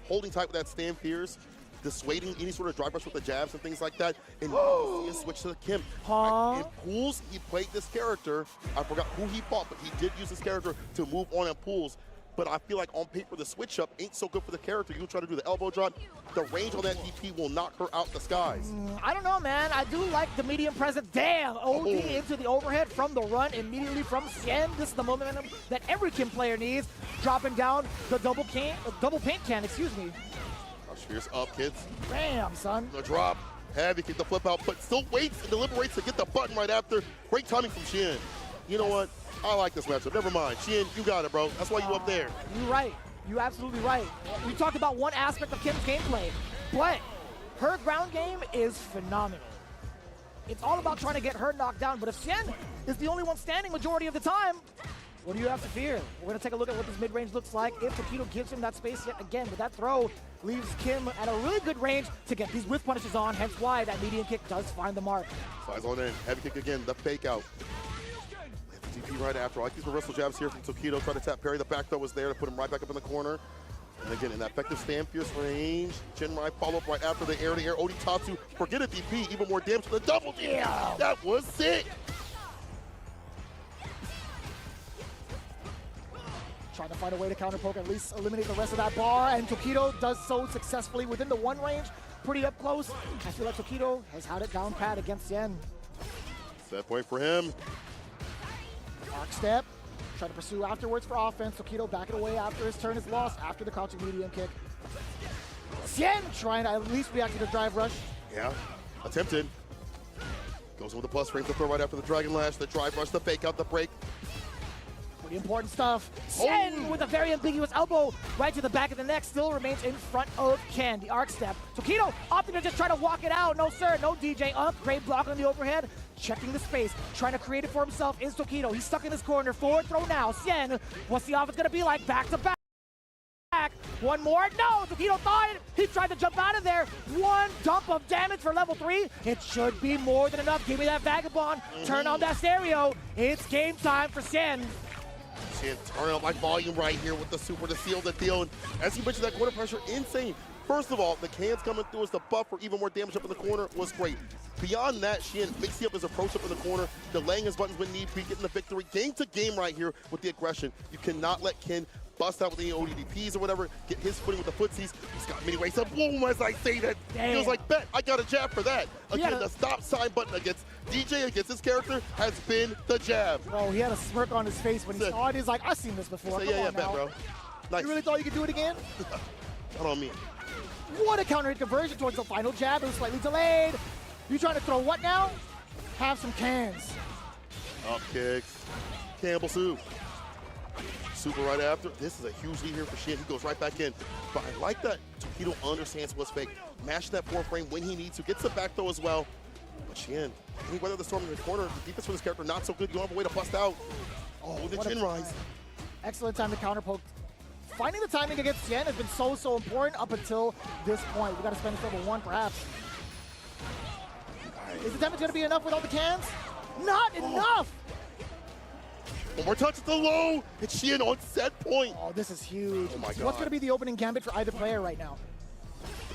holding tight with that Stand Fierce, dissuading any sort of drive rush with the jabs and things like that, and you switch to the Kim. In pools, he played this character. I forgot who he fought, but he did use this character to move on in pools. But I feel like on paper, the switch up ain't so good for the character. You try to do the elbow drop, the range on that DP will knock her out the skies. I don't know, man. I do like the medium presence. Damn, OD into the overhead from the run immediately from Cien. This is the momentum that every Kim player needs. Dropping down the double paint can, excuse me. Fierce up, kids. Bam, son. The drop, heavy kick, the flip out, but still waits and deliberates to get the button right after. Great timing from Cien. You know what? I like this matchup. Never mind. Cien, you got it, bro. That's why you up there. You're right. You're absolutely right. We talked about one aspect of Kim's gameplay, but her ground game is phenomenal. It's all about trying to get her knocked down, but if Cien is the only one standing majority of the time, what do you have to fear? We're going to take a look at what this mid-range looks like if Tokido gives him that space yet again, but that throw leaves Kim at a really good range to get these whiff punishes on, hence why that medium kick does find the mark. Size on in, heavy kick again, the fake out. DP right after. I like these reversal jabs here from Tokido. Try to tap parry. The back throw was there to put him right back up in the corner. And again, in that effective Stand Fierce range, Jinrai follow up right after the air-to-air. Odi Tatsu, forget a DP, even more damage to the double DP. Yeah. That was sick. Trying to find a way to counter poke, at least eliminate the rest of that bar, and Tokido does so successfully within the one range, pretty up close. I feel like Tokido has had it down pat against Cien. Set point for him. Arc step, try to pursue afterwards for offense. Tokido backing away after his turn is lost after the crouching medium kick. Cien trying to at least react to the drive rush. Yeah, attempted. Goes in with the plus frames, the throw right after the Dragon Lash, the drive rush, the fake out, the break. Pretty important stuff. Cien with a very ambiguous elbow right to the back of the neck, still remains in front of Ken. The arc step. Tokido opting to just try to walk it out. No sir, no DJ up. Great block on the overhead. Checking the space, trying to create it for himself is Tokido. He's stuck in his corner. Forward throw now. Cien, what's the offense gonna be like? Back to back. One more. No, Tokido thought it. He tried to jump out of there. One dump of damage for level 3. It should be more than enough. Give me that vagabond. Turn on that stereo. It's game time for Cien. Cien turning up my volume right here with the super to seal the deal. And as you mentioned, that corner pressure, insane. First of all, the cans coming through as the buffer, even more damage up in the corner was great. Beyond that, Xian mixing up his approach up in the corner, delaying his buttons when need be, getting the victory. Game to game right here with the aggression. You cannot let Ken bust out with any ODDPs or whatever, get his footing with the footsies. He's got many ways to boom as I say that. Feels like, bet, I got a jab for that. Again, the stop sign button against DJ, against his character, has been the jab. Bro, he had a smirk on his face when he saw it. He's like, I've seen this before. So, Come yeah, on bet, now. bro. Nice. You really thought you could do it again? Not on me. What a counter hit conversion towards the final jab. It was slightly delayed. You trying to throw what now? Have some cans. Up kicks. Campbell soup. Super right after. This is a huge lead here for Xian. He goes right back in. But I like that Tokido understands what's fake. Mash that forward frame when he needs to. Gets the back throw as well. But Xian, he weathered the storm in his corner. The defense for this character not so good. You don't have a way to bust out. Oh, the chin rise. Excellent time to counter poke. Finding the timing against Xian has been so important up until this point. We got to spend this level 1 perhaps. Is the damage going to be enough with all the cans? Not enough! One more touch at the low. It's Xian on set point. Oh, this is huge. Oh my God. What's going to be the opening gambit for either player right now?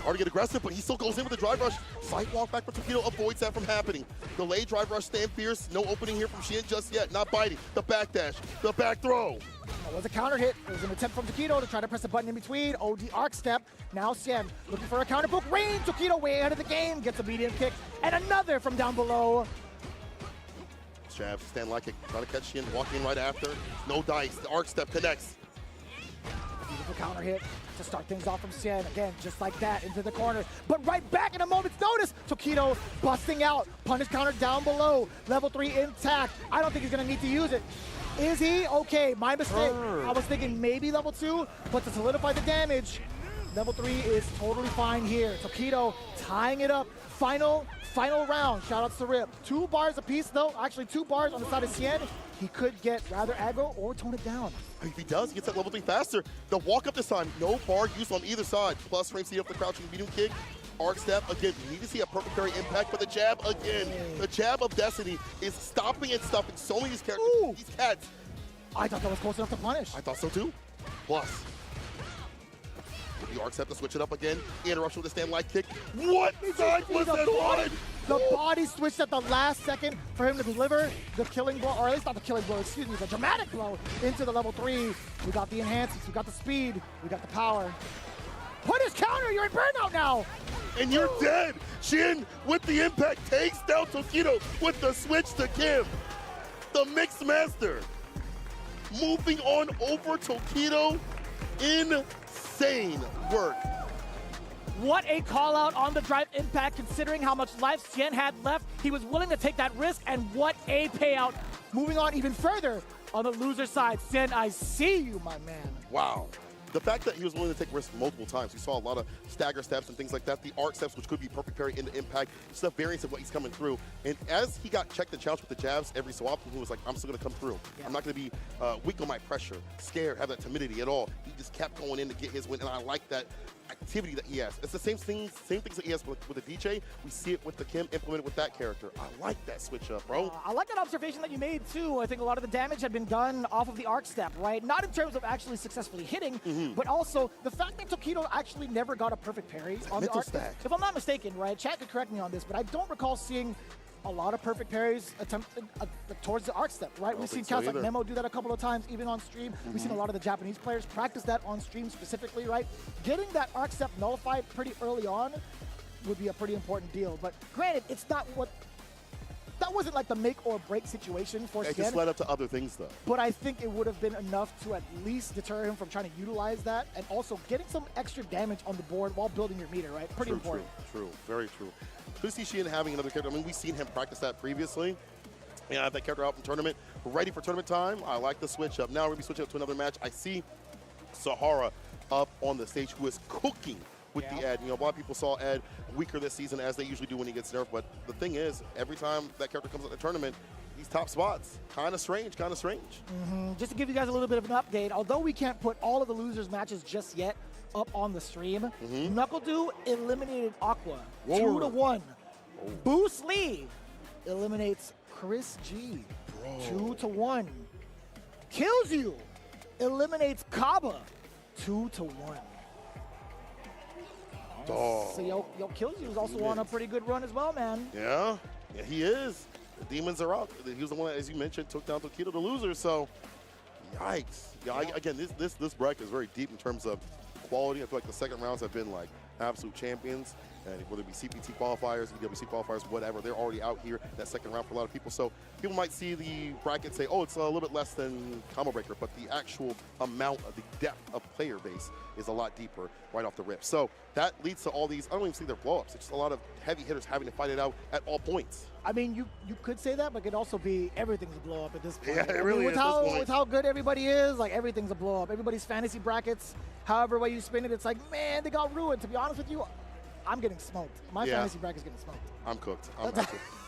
Hard to get aggressive, but he still goes in with the drive rush. Slight walk back for Tokido avoids that from happening. Delayed drive rush, stand fierce. No opening here from Xian just yet. Not biting. The back dash. The back throw. That was a counter hit. It was an attempt from Tokido to try to press a button in between. OD arc step. Now Xian looking for a counter poke. Range. Tokido way ahead of the game. Gets a medium kick. And another from down below. Jab, stand like it. Trying to catch Xian. Walking right after. No dice. The arc step connects. Beautiful counter hit to start things off from Xian. Again, just like that, into the corner. But right back in a moment's notice. Tokido busting out. Punish counter down below. Level 3 intact. I don't think he's going to need to use it. Is he? Okay, my mistake. I was thinking maybe level 2, but to solidify the damage, level 3 is totally fine here. Tokido tying it up. Final round. Shoutouts to Rip. 2 bars apiece, though. Actually, 2 bars on the side of Xian. He could get rather aggro or tone it down. If he does, he gets that level 3 faster. The walk up this time, no bar use on either side. Plus frame speed up the crouching medium kick. Arc step, again, we need to see a perfect parry impact, but the jab again. The jab of Destiny is stopping and stuffing so many of these characters, these cats. I thought that was close enough to punish. I thought so too. Plus, the arc step to switch it up again. Interruption with the stand light kick. What side was that on? The body switched at the last second for him to deliver the killing blow, or at least not the killing blow, excuse me, the dramatic blow into the level 3. We got the enhancements, we got the speed, we got the power. Put his counter, you're in burnout now! And you're dead! Xian, with the impact, takes down Tokido with the switch to Kim. The mixed master. Moving on over Tokido. Insane work. What a call out on the drive impact, considering how much life Xian had left. He was willing to take that risk, and what a payout. Moving on even further on the loser side. Xian, I see you, my man. Wow. The fact that he was willing to take risks multiple times, we saw a lot of stagger steps and things like that, the arc steps, which could be perfect parry into impact, just a variance of what he's coming through. And as he got checked and challenged with the jabs every so often, he was like, I'm still going to come through. Yeah. I'm not going to be weak on my pressure, scared, have that timidity at all. He just kept going in to get his win, and I like that activity that he has. It's the same things that he has with the DJ. We see it with the Kim implemented with that character. I like that switch up, bro. I like that observation that you made, too. I think a lot of the damage had been done off of the arc step, right? Not in terms of actually successfully hitting, but also the fact that Tokido actually never got a perfect parry on the arc step. If I'm not mistaken, right, chat could correct me on this, but I don't recall seeing a lot of perfect parries attempted towards the arc step, right? We've seen cats like Nemo do that a couple of times, even on stream. We've seen a lot of the Japanese players practice that on stream specifically, right? Getting that arc step nullified pretty early on would be a pretty important deal. But granted, it's not what... That wasn't like the make or break situation for Xian. It just led up to other things, though. But I think it would have been enough to at least deter him from trying to utilize that, and also getting some extra damage on the board while building your meter, right? Pretty important. True, very true. Good to see Xian having another character. I mean, we've seen him practice that previously. And I have that character out in tournament. Ready for tournament time. I like the switch up. Now we're going to be switching up to another match. I see Sahara up on the stage, who is cooking with the Ed. You know, a lot of people saw Ed weaker this season, as they usually do when he gets nerfed. But the thing is, every time that character comes out the tournament, these top spots, kind of strange, kind of strange. Just to give you guys a little bit of an update, although we can't put all of the losers matches just yet up on the stream, NuckleDo eliminated Aqua 2-1. Boost Lee eliminates Chris G 2-1. Kills You eliminates Kaba 2-1. Oh. So Yo Killzoo is also on a pretty good run as well, man. Yeah, he is. The demons are out. He was the one, as you mentioned, took down Tokido, the loser. So, yikes. Yeah, again, this bracket is very deep in terms of quality. I feel like the second rounds have been like absolute champions. And whether it be CPT qualifiers, EWC qualifiers, whatever, they're already out here that second round for a lot of people. So people might see the bracket and say, oh, it's a little bit less than Combo Breaker, but the actual amount of the depth of player base is a lot deeper right off the rip. So that leads to all these, I don't even see their blow-ups. It's just a lot of heavy hitters having to fight it out at all points. I mean, you could say that, but it could also be everything's a blow-up at this point. Yeah, it really is at this point. With how good everybody is, like everything's a blow-up. Everybody's fantasy brackets, however way you spin it, it's like, man, they got ruined. To be honest with you, I'm getting smoked. My fantasy bracket's getting smoked. I'm cooked.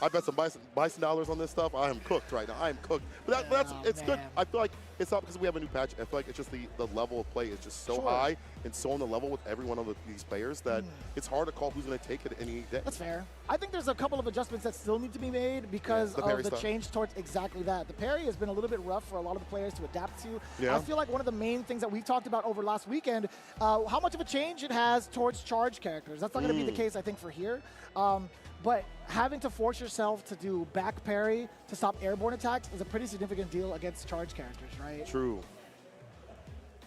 I bet some bison dollars on this stuff. I am cooked right now. I am cooked. But it's good. I feel like it's not because we have a new patch. I feel like it's just the level of play is just so high and so on the level with every one of these players that it's hard to call who's going to take it any day. That's fair. I think there's a couple of adjustments that still need to be made because of the change towards exactly that. The parry has been a little bit rough for a lot of the players to adapt to. Yeah. I feel like one of the main things that we talked about over last weekend, how much of a change it has towards charge characters. That's not going to be the case, I think, for here. But having to force yourself to do back parry to stop airborne attacks is a pretty significant deal against charge characters, right? True.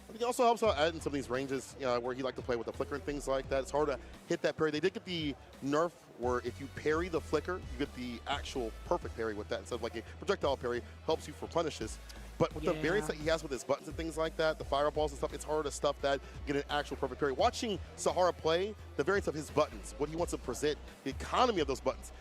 But it also helps out adding some of these ranges where he like to play with the flicker and things like that. It's hard to hit that parry. They did get the nerf where if you parry the flicker, you get the actual perfect parry with that instead of like a projectile parry helps you for punishes. But with the variance that he has with his buttons and things like that, the fireballs and stuff, it's hard to stuff that, get an actual perfect parry. Watching Sahara play, the variance of his buttons, what he wants to present, the economy of those buttons,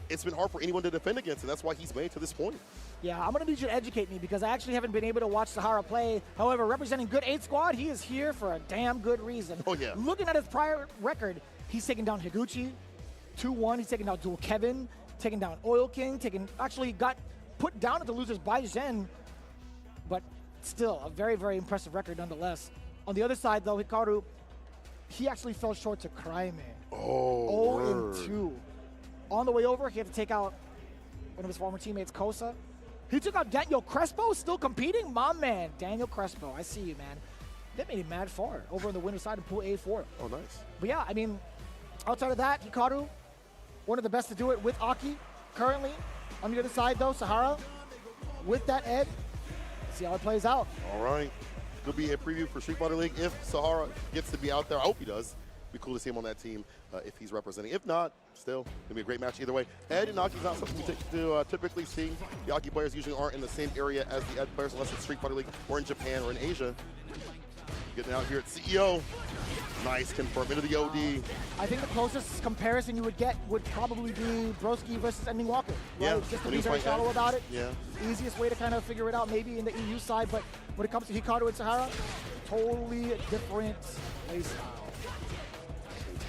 it's been hard for anyone to defend against, and that's why he's made to this point. Yeah, I'm going to need you to educate me because I actually haven't been able to watch Sahara play. However, representing Good 8 Squad, he is here for a damn good reason. Oh, yeah. Looking at his prior record, he's taken down Higuchi, 2-1. He's taken down Dual Kevin, taken down Oil King, actually got put down at the losers by Zen, but still a very, very impressive record nonetheless. On the other side, though, Hikaru, he actually fell short to Cryme. Oh, 0-2. On the way over, he had to take out one of his former teammates, Kosa. He took out Daniel Crespo, still competing? My man, Daniel Crespo. I see you, man. That made him mad far over on the winner's side of Pool A4. Oh, nice. But yeah, I mean, outside of that, Hikaru, one of the best to do it with Aki currently. On the other side, though, Sahara with that Ed. See how it plays out. All right. Could be a preview for Street Fighter League if Sahara gets to be out there. I hope he does. Be cool to see him on that team if he's representing. If not, still, it'll be a great match either way. Ed and Aki's not something we typically see. The Aki players usually aren't in the same area as the Ed players unless it's Street Fighter League or in Japan or in Asia. Getting out here at CEO. Nice confirm into the OD. I think the closest comparison you would get would probably be Broski versus Ending Walker. Right? Yeah. Just to be very shallow about it. Yeah. Easiest way to kind of figure it out maybe in the EU side, but when it comes to Hikaru and Sahara, totally different play style.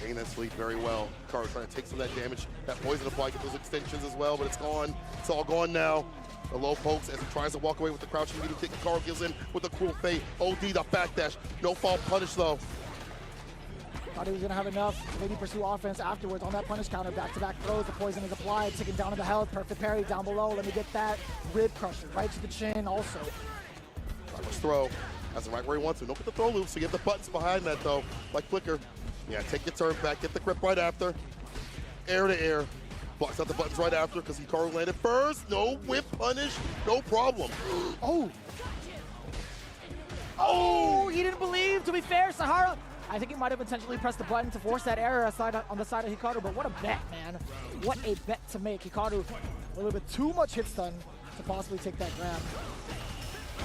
Maintain that sleep very well. Hikaru trying to take some of that damage, that poison apply, get those extensions as well, but it's gone. It's all gone now. The low pokes as he tries to walk away with the crouching medium kick. Hikaru gives in with a cruel fate. OD, the backdash. No fall punish though. Thought he was going to have enough. Maybe pursue offense afterwards on that punish counter. Back-to-back throws. The poison is applied. Taking down to the health. Perfect parry down below. Let me get that. Rib crusher right to the chin also. Let's throw. That's right where he wants to. Don't get the throw loop, so you have the buttons behind that though. Like flicker. Yeah, take your turn back. Get the grip right after. Air to air. Blocks out the buttons right after because Hikaru landed first. No whip punish. No problem. Oh. Oh, he didn't believe. To be fair, Sahara, I think he might have intentionally pressed the button to force that error on the side of Hikaru, but what a bet, man. What a bet to make. Hikaru, a little bit too much hit stun to possibly take that grab.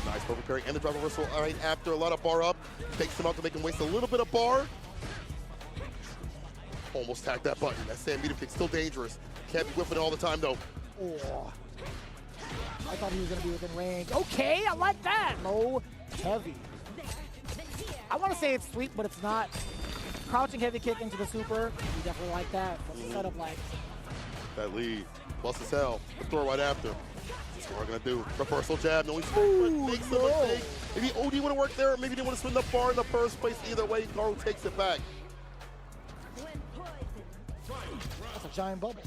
Nice perfect parry and the drive reversal right after. A lot of bar up. Takes him out to make him waste a little bit of bar. Almost tagged that button. That sand medium kick still dangerous. Can't be whipping it all the time though. Oh. I thought he was going to be within range. Okay, I like that. Low, heavy. I want to say it's sweet, but it's not. Crouching heavy kick into the super. You definitely like that. What's the setup like? That lead. Plus as hell. Throw right after. That's what we're going to do. Reversal jab. No, he's makes the mistake. Maybe OD would have worked there. Maybe he didn't want to spin the bar in the first place. Either way, Hikaru takes it back. That's a giant bubble.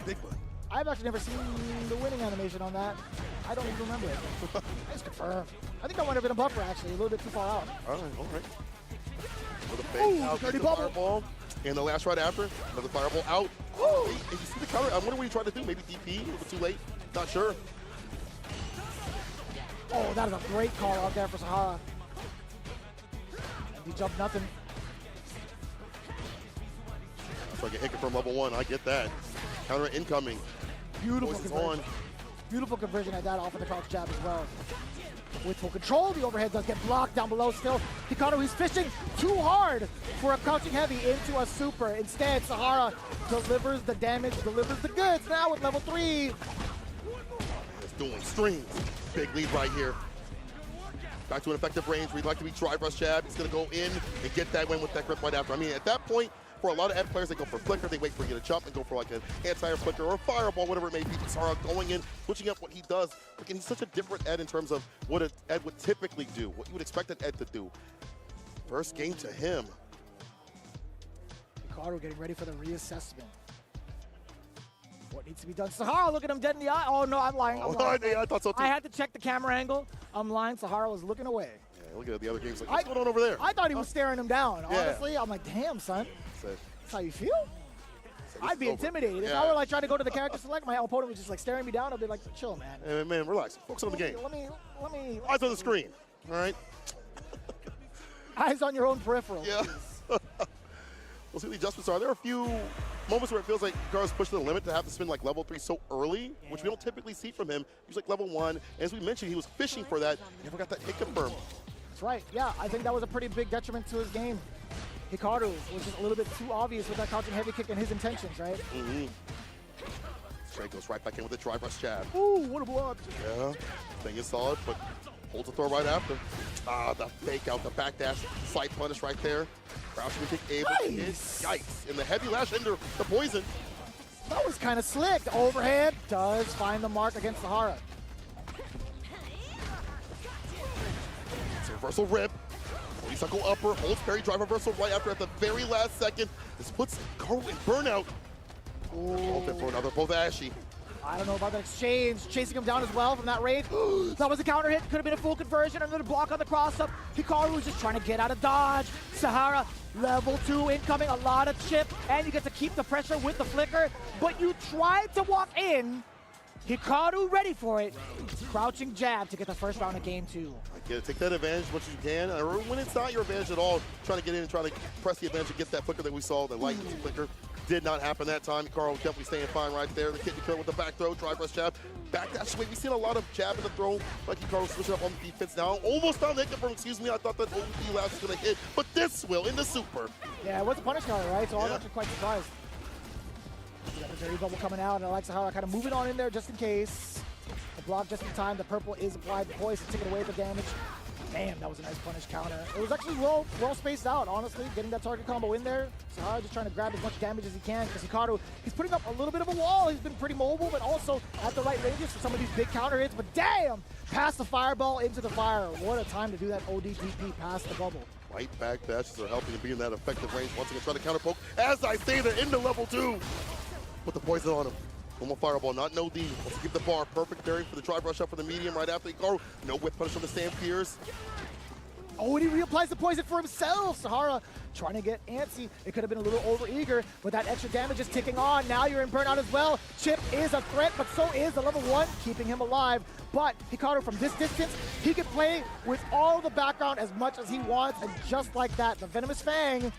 Big one. I've actually never seen the winning animation on that. I don't even remember it. I just confirm. I think I might have been a buffer actually, a little bit too far out. All right. With a fake out, dirty the bubble. fireball. And the last right after, another fireball out. Oh, hey, you see the counter? I wonder what he tried to do. Maybe DP, a little bit too late. Not sure. Oh, that is a great call out there for Sahara. And he jumped nothing. So I get hit from level 1. I get that. Counter incoming. Beautiful Voice is conversion. on. Beautiful conversion at that off of the crouch jab as well. With full control, the overhead does get blocked down below still. Hikaru, he's fishing too hard for a crouching heavy into a super. Instead, Sahara delivers the damage, delivers the goods now with level 3. It's doing strings. Big lead right here. Back to an effective range. We'd like to be drive rush jab. He's going to go in and get that win with that grip right after. I mean, at that point, for a lot of Ed players, they go for flicker, they wait for you to jump and go for like an anti-air flicker or a fireball, whatever it may be. Sahara going in, switching up what he does. Again, he's such a different Ed in terms of what an Ed would typically do, what you would expect an Ed to do. First game to him. Hikaru getting ready for the reassessment. What needs to be done? Sahara, look at him dead in the eye. Oh no, I'm lying. I'm lying. I thought so too. I had to check the camera angle. I'm lying. Sahara was looking away. Yeah, look at the other games. Like, what's going on over there? I thought he was staring him down. Yeah. Honestly, I'm like, damn, son. That's how you feel? I'd be over. intimidated. If Yeah. I were like trying to go to the character select, my opponent was just like staring me down. I'd be like, chill, man. Hey, man, relax. Focus on the game. Let me. Eyes on the screen. All right. Eyes on your own peripheral. Yeah. We'll see what the adjustments are. There are a few moments where it feels like Hikaru's pushed to the limit to have to spin like level 3 so early, which we don't typically see from him. He was like level 1. As we mentioned, he was fishing for that. Never got that hit confirmed. That's right. Yeah, I think that was a pretty big detriment to his game. Hikaru was just a little bit too obvious with that crouching heavy kick and his intentions, right? Mm-hmm. Straight goes right back in with the drive rush jab. Ooh, what a block. Yeah, thing is solid, but holds the throw right after. Ah, the fake out, the backdash, slight punish right there. Crouching kick able to hit. Yikes. And the heavy lash into the poison. That was kind of slick. The overhead does find the mark against Sahara. It's a reversal rip. Circle upper, holds parry, drive reversal right after at the very last second. This puts Hikaru in burnout. Oh, they're both ashy. I don't know about that exchange. Chasing him down as well from that raid. That was a counter hit. Could have been a full conversion. Another block on the cross-up. Hikaru was just trying to get out of dodge. Sahara, level 2 incoming. A lot of chip. And you get to keep the pressure with the flicker. But you tried to walk in. Hikaru ready for it. Crouching jab to get the first round of game 2. I get it. Take that advantage as much as you can. Or when it's not your advantage at all, trying to get in and try to press the advantage and get that flicker that we saw, the lightning flicker. Did not happen that time. Hikaru definitely staying fine right there. The kid to kill with the back throw, drive rush jab. Back dash swing. We've seen a lot of jab in the throw. Like Hikaru switching up on the defense now. Almost found the hit confirm. Excuse me. I thought that OP last was going to hit. But this will in the super. Yeah, it was a punish counter, right? So I was actually quite surprised. We got the Jerry bubble coming out, and I like Sahara kind of moving on in there just in case. The block just in time. The purple is applied. The poison taking away the damage. Man, that was a nice punish counter. It was actually well spaced out, honestly. Getting that target combo in there. Sahara just trying to grab as much damage as he can because Hikaru, he's putting up a little bit of a wall. He's been pretty mobile, but also at the right ranges for some of these big counter hits. But damn, past the fireball into the fire. What a time to do that ODDP past the bubble. Right back dashes are helping to be in that effective range. Once again, trying to counter poke. As I say, they're into level 2. Put the poison on him. One more fireball, not no D. Let's give the bar perfect bearing for the drive rush up for the medium right after Hikaru. No whip punish on the Sand Pierce. Oh, and he reapplies the poison for himself. Sahara trying to get antsy. It could have been a little over-eager, but that extra damage is ticking on. Now you're in burnout as well. Chip is a threat, but so is the level 1, keeping him alive. But Hikaru, from this distance, he can play with all the background as much as he wants, and just like that, the Venomous Fang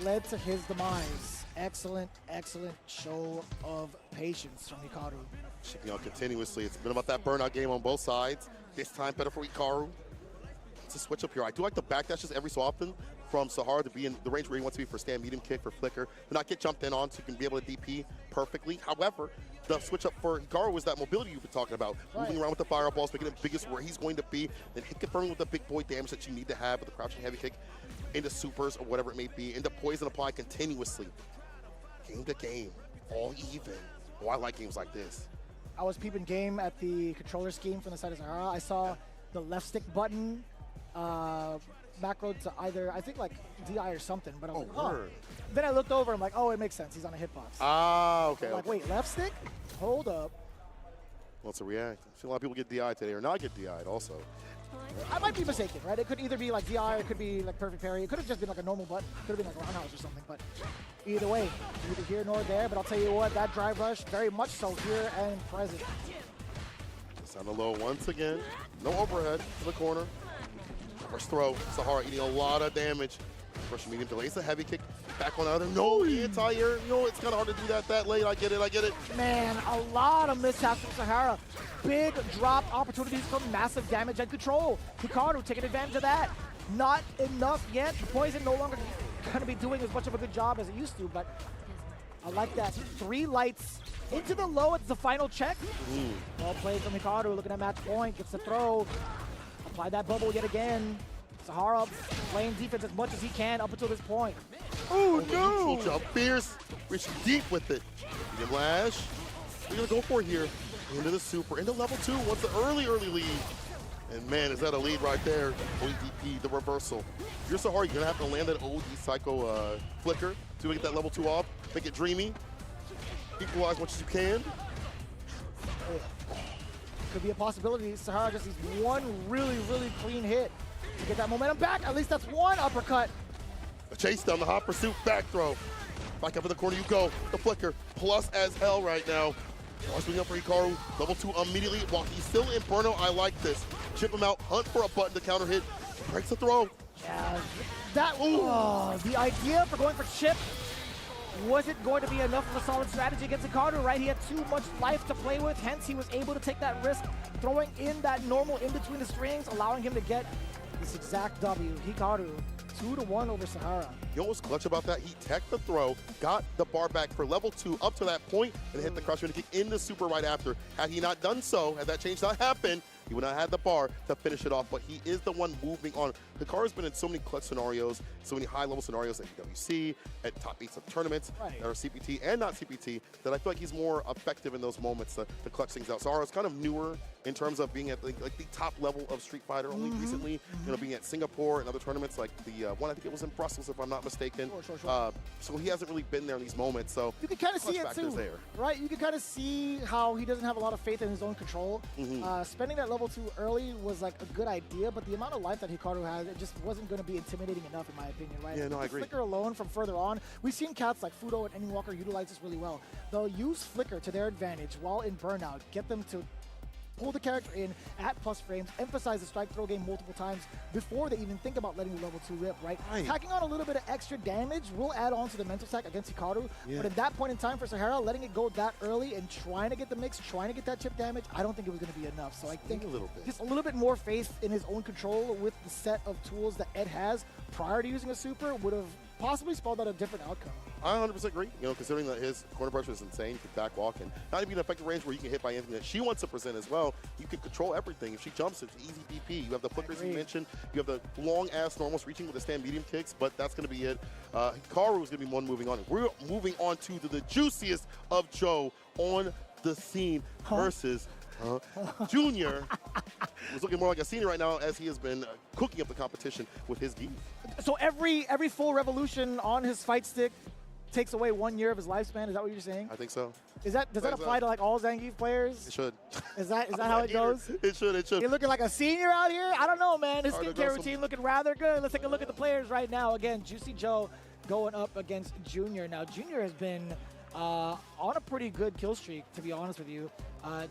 led to his demise. Excellent, excellent show of patience from Hikaru. Shipping out continuously. It's been about that burnout game on both sides. This time better for Hikaru. It's a switch up here. I do like the backdashes every so often from Sahara to be in the range where he wants to be for stand, medium kick, for flicker, to not get jumped in on so you can be able to DP perfectly. However, the switch up for Hikaru was that mobility you've been talking about. Right. Moving around with the fireballs, making it biggest where he's going to be, then hit confirming with the big boy damage that you need to have with the crouching heavy kick into supers or whatever it may be, into poison applied continuously. Game to game, all even. Oh, I like games like this. I was peeping game at the controller scheme from the side of Sahara. I saw the left stick button macro to either, I think like DI or something, but I was like, huh. Then I looked over, I'm like, oh, it makes sense. He's on a hitbox. Ah, okay. I'm like, wait, left stick? Hold up. Well, it's a react. I see a lot of people get DI today or not get DI'd also. I might be mistaken, right? It could either be like DI, it could be like perfect parry. It could have just been like a normal button. It could have been like a roundhouse or something. But either way, neither here nor there. But I'll tell you what, that drive rush, very much so here and present. Just on the low once again. No overhead to the corner. First throw. Sahara eating a lot of damage. First medium delays a heavy kick. Back on out. No anti-air. You know, it's kind of hard to do that late. I get it. Man, a lot of mishaps from Sahara. Big drop opportunities for massive damage and control. Hikaru taking advantage of that. Not enough yet. Poison no longer going to be doing as much of a good job as it used to, but I like that. 3 lights into the low. It's the final check. Well played from Hikaru. Looking at match point. Gets the throw. Apply that bubble yet again. Sahara playing defense as much as he can up until this point. Oh, no! Neutral jump. Fierce. Reaching deep with it. Medium lash. We're going to go for it here. Into the super. Into level 2. What's the early lead? And man, is that a lead right there. ODP, the reversal. If you're Sahara, you're going to have to land that OD Psycho flicker to get that level 2 off. Make it dreamy. Equalize as much as you can. Could be a possibility. Sahara just needs one really clean hit to get that momentum back. At least that's one uppercut. A chase down the hot pursuit, back throw. Back up in the corner you go. The flicker, plus as hell right now. Swing up for Hikaru, level 2 immediately. While he's still in burnout, I like this. Chip him out, hunt for a button to counter hit. Breaks the throw. Yeah, that, the idea for going for chip wasn't going to be enough of a solid strategy against Hikaru, right? He had too much life to play with, hence he was able to take that risk, throwing in that normal in between the strings, allowing him to get this exact W. Hikaru, 2-1 over Sahara. You know what's clutch about that? He teched the throw, got the bar back for level 2 up to that point, and hit the crush kick in the super right after. Had he not done so, had that change not happened, he would not have had the bar to finish it off, but he is the one moving on. Hikaru's been in so many clutch scenarios, so many high-level scenarios at EWC, at top 8s of tournaments, that are CPT and not CPT, that I feel like he's more effective in those moments to clutch things out. Sahara's kind of newer in terms of being at like the top level of Street Fighter only recently, you know, being at Singapore and other tournaments like the one, I think it was in Brussels if I'm not mistaken. Sure. So he hasn't really been there in these moments, so you can kind of see it too, there. Right? You can kind of see how he doesn't have a lot of faith in his own control. Spending that level 2 early was like a good idea, but the amount of life that Hikaru has, it just wasn't going to be intimidating enough in my opinion, right? Yeah, no, I agree. Flicker alone from further on, we've seen cats like Fudo and Ending utilize this really well. They'll use Flicker to their advantage while in burnout, get them to pull the character in at plus frames, emphasize the strike throw game multiple times before they even think about letting the level 2 rip, right? Tacking on a little bit of extra damage will add on to the mental stack against Hikaru, but at that point in time for Sahara, letting it go that early and trying to get the mix, trying to get that chip damage, I don't think it was going to be enough. So I think just a little bit more faith in his own control with the set of tools that Ed has prior to using a super would have possibly spelled out a different outcome. I 100% agree. You know, considering that his corner pressure is insane, he can backwalk and not even an effective range where you can hit by anything that she wants to present as well. You can control everything. If she jumps, it's easy DP. You have the flickers you mentioned. You have the long-ass normals reaching with the stand medium kicks, but that's going to be it. Hikaru is going to be one moving on. We're moving on to the juiciest of Joe on the scene versus Junior. He's looking more like a senior right now as he has been cooking up the competition with his gi. So every full revolution on his fight stick takes away 1 year of his lifespan. Is that what you're saying? I think so. Does that apply to like all Zangief players? It should. Is that how it goes? It should. You're looking like a senior out here? I don't know, man. His skincare routine looking rather good. Let's take a look at the players right now. Again, Juicy Joe going up against Junior. Now, Junior has been on a pretty good kill streak, to be honest with you.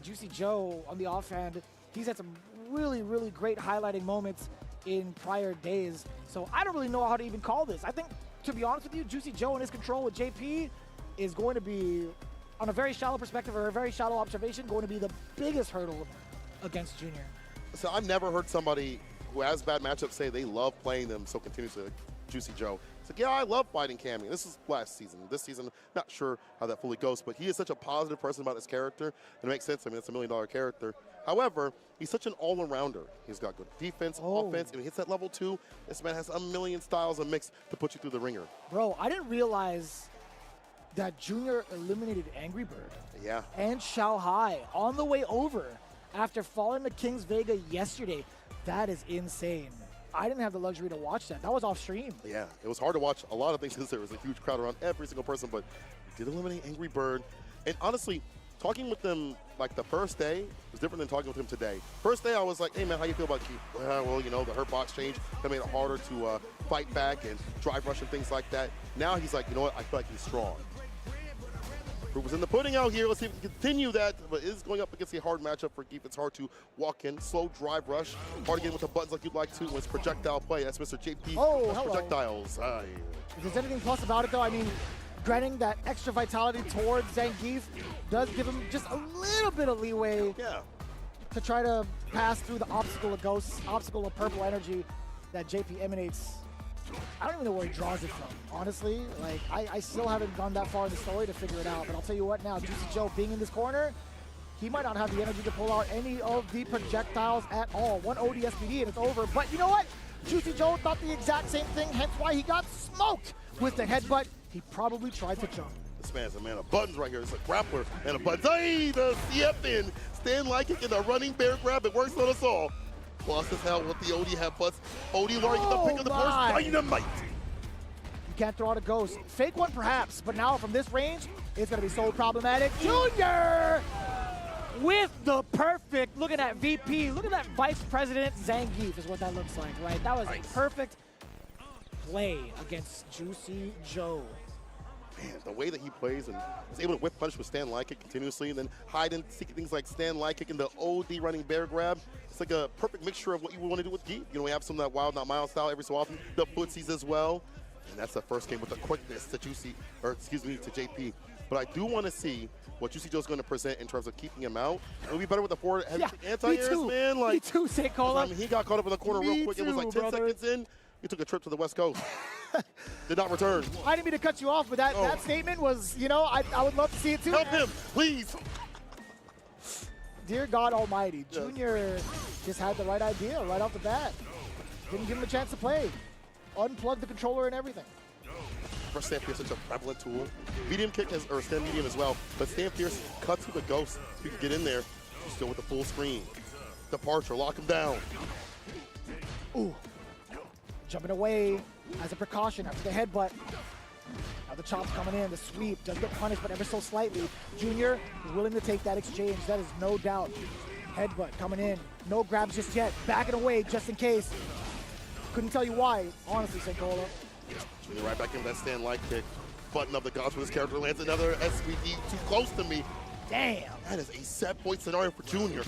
Juicy Joe, on the offhand, he's had some really great highlighting moments in prior days. So I don't really know how to even call this. I think, to be honest with you, Juicy Joe and his control with JP is going to be, on a very shallow perspective or a very shallow observation, going to be the biggest hurdle against Junior. So I've never heard somebody who has bad matchups say they love playing them so continuously, like Juicy Joe. It's like, yeah, I love fighting Cammy. This is last season. This season, not sure how that fully goes, but he is such a positive person about his character. And it makes sense. I mean, it's $1 million character. However, he's such an all-arounder. He's got good defense, offense, and he hits that level 2. This man has a million styles of mix to put you through the ringer. Bro, I didn't realize that Junior eliminated Angry Bird and Shao Hai on the way over after falling to King's Vega yesterday. That is insane. I didn't have the luxury to watch that. That was off stream. Yeah, it was hard to watch a lot of things because there was a huge crowd around every single person, but he did eliminate Angry Bird. And honestly, talking with them like the first day was different than talking with him today. First day I was like, hey man, how you feel about Keith? Well, you know, the hurt box change that made it harder to fight back and drive rush and things like that. Now he's like, you know what, I feel like he's strong. Proof was in the pudding out here. Let's see if we can continue that, but it is going up against a hard matchup for Keith. It's hard to walk in, slow drive rush, hard to get with the buttons like you'd like to when it's projectile play. That's Mr. JP. Oh, plus hello. projectiles. If there's anything plus about it, though, I mean, granting that extra vitality towards Zangief does give him just a little bit of leeway to try to pass through the obstacle of ghosts, obstacle of purple energy that JP emanates. I don't even know where he draws it from, honestly. Like, I still haven't gone that far in the story to figure it out, but I'll tell you what now, Juicy Joe being in this corner, he might not have the energy to pull out any of the projectiles at all. One OD SPD and it's over, but you know what? Juicy Joe thought the exact same thing, hence why he got smoked with the headbutt. He probably tried to jump. This man's a man of buttons right here. It's a grappler and a buttons. Hey, the CF in. Stand like it in a running bear grab. It works on us all. Plus as hell with the OD have plus. OD learning the pick of the first dynamite. You can't throw out a ghost. Fake one perhaps, but now from this range, it's gonna be so problematic. Junior with the perfect, look at that VP, look at that Vice President Zangief is what that looks like, right? That was a perfect play against Juicy Joe. Man, the way that he plays and is able to whip punish with stand light kick continuously and then hide and seek things like stand light kick and the OD running bear grab. It's like a perfect mixture of what you would want to do with Geek. You know, we have some of that wild, not mild style every so often. The footsies as well. And that's the first game with the quickness to Juicy, or excuse me, to JP. But I do want to see what Juicy Joe's going to present in terms of keeping him out. It'll be better with the forward anti-airs, man. Like, me too, Seikola. I mean, he got caught up in the corner real quick. It was like 10 seconds in. He took a trip to the West Coast. Did not return. I didn't mean to cut you off, but that statement was, you know, I would love to see it too. Help him, please. Dear God Almighty, Junior just had the right idea right off the bat. Didn't give him a chance to play. Unplugged the controller and everything. First, Stand Fierce is such a prevalent tool. Medium kick or stand medium as well, but Stand Fierce cuts through the ghost. You can get in there. Still with the full screen. Departure, lock him down. Ooh. Jumping away as a precaution after the headbutt. Now the chops coming in, the sweep does get punished, but ever so slightly. Junior is willing to take that exchange, that is no doubt. Headbutt coming in, no grabs just yet, backing away just in case. Couldn't tell you why, honestly, Senkola. Junior right back in with that stand light kick. Button up the gods for this character, lands another SVD too close to me. Damn. That is a set point scenario for Junior.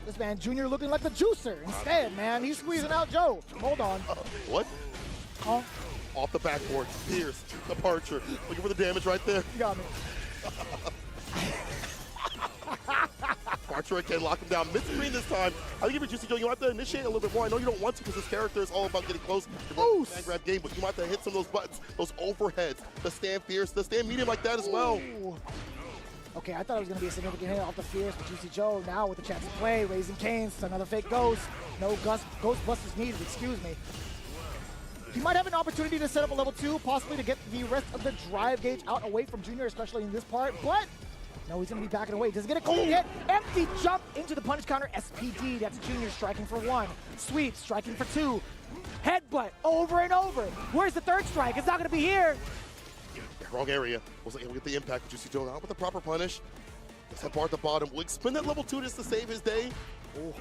This man, Junior, looking like the juicer instead, man. He's squeezing out Joe. Hold on. What? Oh, Off the backboard, Pierce, departure. Looking for the damage right there. you got me. Departure again, lock him down. Mid-screen this time. I think if you're Juicy Joe, you have to initiate a little bit more. I know you don't want to because this character is all about getting close to the man grab game, but you might have to hit some of those buttons, those overheads, the stand fierce, the stand medium like that as well. Ooh. Okay, I thought it was going to be a significant hit off the Fierce, but Juicy Joe now with the chance to play, raising canes, another fake ghost. No Ghostbusters needed, excuse me. He might have an opportunity to set up a level 2, possibly to get the rest of the drive gauge out away from Junior, especially in this part, but no, he's going to be backing away. Doesn't get a clean hit. Empty jump into the punish counter. SPD, that's Junior striking for 1. Sweep, striking for 2. Headbutt over and over. Where's the third strike? It's not going to be here. Wrong area. Wasn't able to get the impact of Juicy Joe out with the proper punish. Let's have bar at the bottom. Will he spin that level 2 just to save his day? Ooh.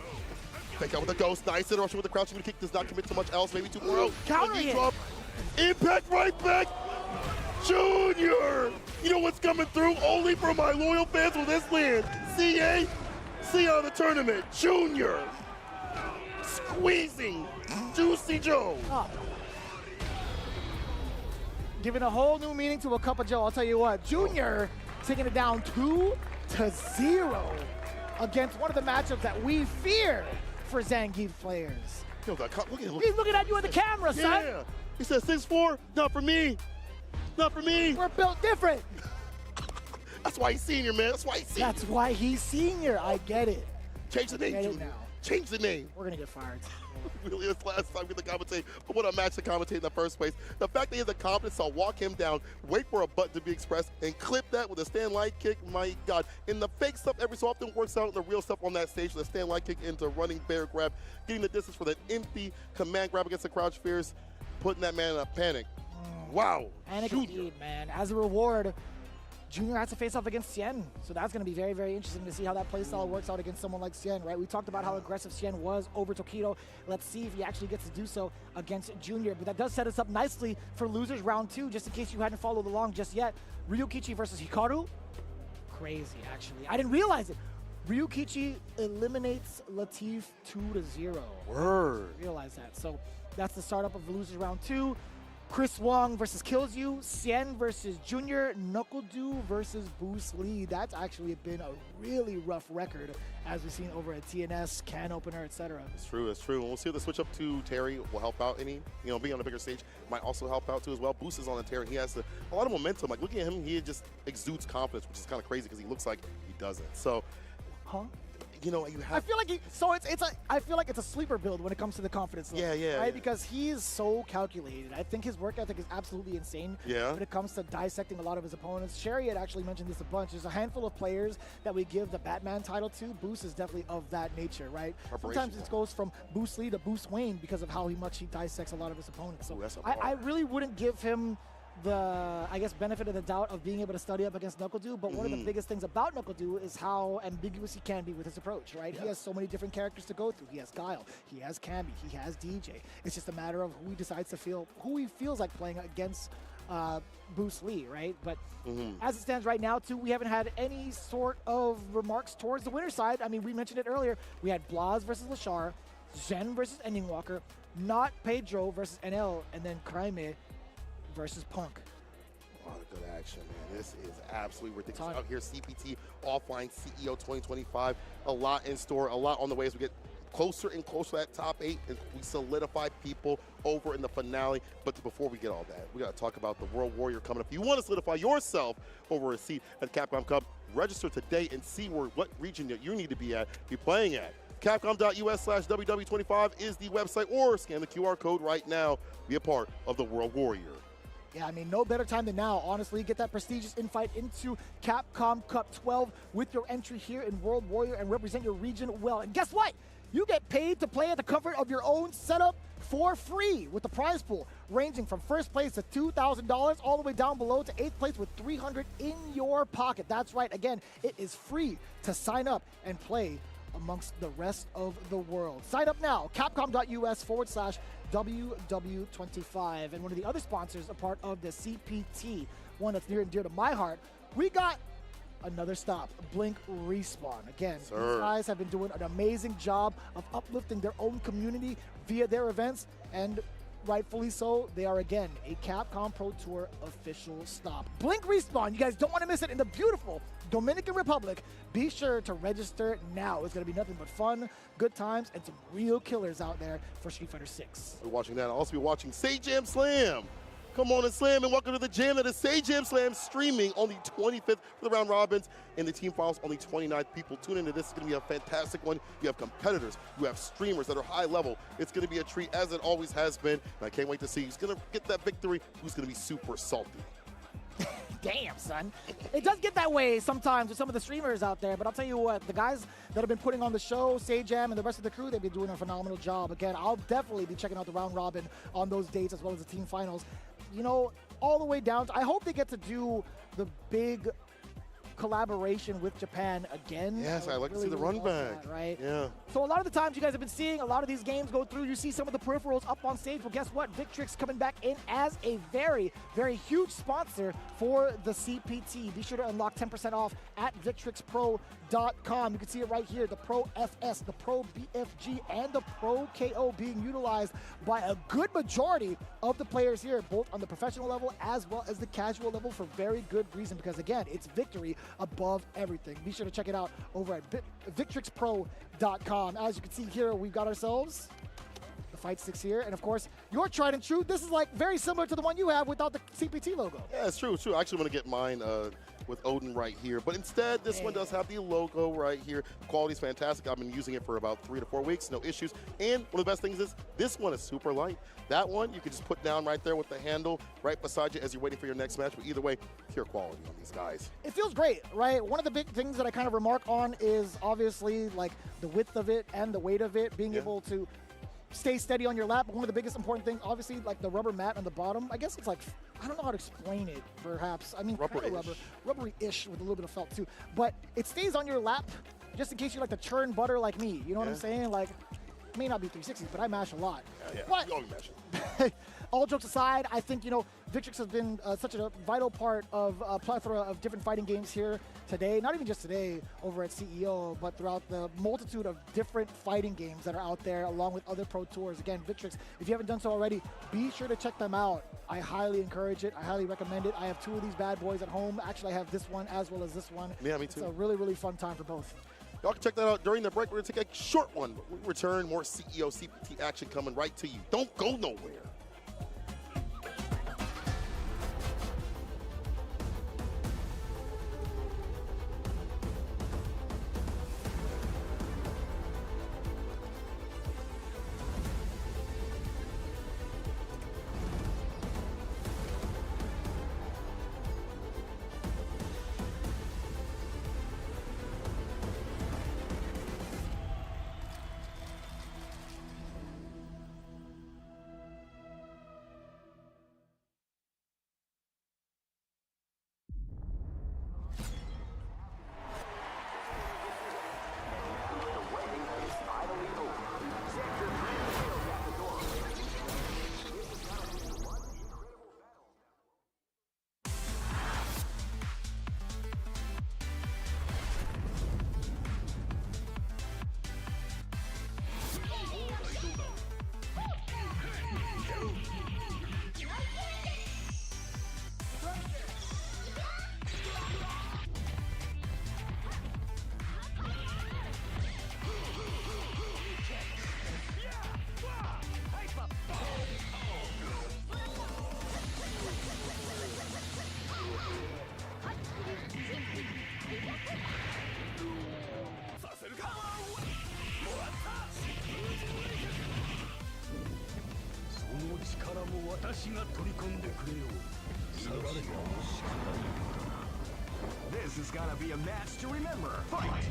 Take out with the ghost. Nice interruption with the crouching kick. Does not commit to much else. Maybe 2 more out. Counter hit. Drop. Impact right back. Junior. You know what's coming through? Only for my loyal fans will this land. CA. See you on the tournament. Junior. Squeezing Juicy Joe. Oh. Giving a whole new meaning to a cup of Joe. I'll tell you what, Junior taking it down 2-0 against one of the matchups that we fear for Zangief players. Yo, look at him. He's looking at you in the camera, son. Yeah. He said 6'4", not for me. Not for me. We're built different. That's why he's senior, man. That's why he's senior. That's why he's senior. I get it. Change the name, Get it Junior. now. Change the name. We're going to get fired. Really, this last time we the commentate, but what a match to commentate in the first place. The fact that he has the confidence to walk him down, wait for a button to be expressed, and clip that with a stand light kick, my God. And the fake stuff every so often works out, the real stuff on that stage, the stand light kick into running bear grab, getting the distance for that empty command grab against the crouch fierce, putting that man in a panic. Wow. Panic indeed, man. As a reward, Junior has to face off against Xian, so that's going to be very, very interesting to see how that playstyle works out against someone like Xian, right? We talked about how aggressive Xian was over Tokido. Let's see if he actually gets to do so against Junior, but that does set us up nicely for losers round 2, just in case you hadn't followed along just yet. Ryukichi versus Hikaru. Crazy, actually. I didn't realize it. Ryukichi eliminates Latif 2-0. Word. I realize that. So that's the startup of losers round 2. Chris Wong versus Kills You, Xian versus Junior, Knuckle-Do versus Bruce Lee. That's actually been a really rough record, as we've seen over at TNS, Can Opener, etc. It's true, it's true. And we'll see if the switch up to Terry will help out any, being on a bigger stage might also help out too as well. Boost is on the Terry. He has a lot of momentum. Like, looking at him, he just exudes confidence, which is kind of crazy because he looks like he doesn't. So, you have. I feel like it's a sleeper build when it comes to the confidence level. Yeah. Right, because he is so calculated. I think his work ethic is absolutely insane. Yeah. When it comes to dissecting a lot of his opponents. Sherry had actually mentioned this a bunch. There's a handful of players that we give the Batman title to. Boost is definitely of that nature, right? Sometimes it goes from Bruce Lee to Bruce Wayne because of how much he dissects a lot of his opponents. So I really wouldn't give him the, benefit of the doubt of being able to study up against Knuckle-Do, but one of the biggest things about Knuckle-Do is how ambiguous he can be with his approach, right? He has so many different characters to go through. He has Guile, he has Camby, he has DJ. It's just a matter of who he decides to who he feels like playing against Bruce Lee, right? But as it stands right now, too, we haven't had any sort of remarks towards the winner's side. I mean, we mentioned it earlier. We had Blas versus Lashar, Zhen versus Ending Walker, Not Pedro versus NL, and then Kraime versus Punk. A lot of good action, man. This is absolutely ridiculous. Out here, CPT Offline CEO 2025. A lot in store, a lot on the way as we get closer and closer to that top 8, and we solidify people over in the finale. But before we get all that, we got to talk about the World Warrior coming up. If you want to solidify yourself over a seat at Capcom Cup, register today and see what region that you need to be playing at. Capcom.us/WW25 is the website, or scan the QR code right now. Be a part of the World Warrior. Yeah, I mean, no better time than now, honestly. Get that prestigious invite into Capcom Cup 12 with your entry here in World Warrior and represent your region well. And guess what? You get paid to play at the comfort of your own setup for free with the prize pool, ranging from first place to $2,000 all the way down below to 8th place with $300 in your pocket. That's right. Again, it is free to sign up and play amongst the rest of the world. Sign up now, capcom.us/WW25. And one of the other sponsors, a part of the CPT, one that's near and dear to my heart, we got another stop, Blink Respawn. Again, these guys have been doing an amazing job of uplifting their own community via their events, and rightfully so, they are again a Capcom Pro Tour official stop. Blink Respawn, you guys don't want to miss it in the beautiful Dominican Republic. Be sure to register now. It's going to be nothing but fun, good times, and some real killers out there for Street Fighter 6. We're watching that. I'll also be watching Say Jam Slam. Come on and slam, and welcome to the jam that is Say Jam Slam, streaming on the 25th for the round robins and the team finals on the 29th. People, tune into this. It's going to be a fantastic one. You have competitors, you have streamers that are high level. It's going to be a treat, as it always has been, and I can't wait to see who's going to get that victory, who's going to be super salty. Damn, son. It does get that way sometimes with some of the streamers out there, but I'll tell you what, the guys that have been putting on the show, Sajam and the rest of the crew, they've been doing a phenomenal job. Again, I'll definitely be checking out the round robin on those dates as well as the team finals. You know, all the way down to, I hope they get to do the big collaboration with Japan again. Yes, I like to see the run back. That, right? Yeah. So a lot of the times you guys have been seeing a lot of these games go through, you see some of the peripherals up on stage. Well, guess what? Victrix coming back in as a very, very huge sponsor for the CPT. Be sure to unlock 10% off at VictrixPro.com. You can see it right here, the Pro FS, the Pro BFG, and the Pro KO being utilized by a good majority of the players here, both on the professional level as well as the casual level, for very good reason, because again, it's victory above everything. Be sure to check it out over at VictrixPro.com. As you can see here, we've got ourselves the fight sticks here, and of course, your tried and true. This is like very similar to the one you have without the CPT logo. Yeah, it's true, it's true. I actually want to get mine with Odin right here, but instead, this one does have the logo right here. The quality's fantastic. I've been using it for about 3 to 4 weeks, no issues. And one of the best things is, this one is super light. That one, you can just put down right there with the handle right beside you as you're waiting for your next match, but either way, pure quality on these guys. It feels great, right? One of the big things that I kind of remark on is obviously like the width of it and the weight of it, being able to stay steady on your lap. But one of the biggest important things, obviously, like the rubber mat on the bottom. I guess it's like, I don't know how to explain it, perhaps. I mean, kind of rubbery-ish with a little bit of felt too. But it stays on your lap just in case you like to churn butter like me. You know what I'm saying? Like, it may not be 360s, but I mash a lot. Yeah, But you always mash. all jokes aside, I think, Victrix has been such a vital part of a plethora of different fighting games here today. Not even just today over at CEO, but throughout the multitude of different fighting games that are out there, along with other Pro Tours. Again, Victrix, if you haven't done so already, be sure to check them out. I highly encourage it. I highly recommend it. I have 2 of these bad boys at home. Actually, I have this one as well as this one. Yeah, me too. It's a really, really fun time for both. Y'all can check that out during the break. We're going to take a short one. But when we return, more CEO CPT action coming right to you. Don't go nowhere. This is gonna be a match to remember. Fight!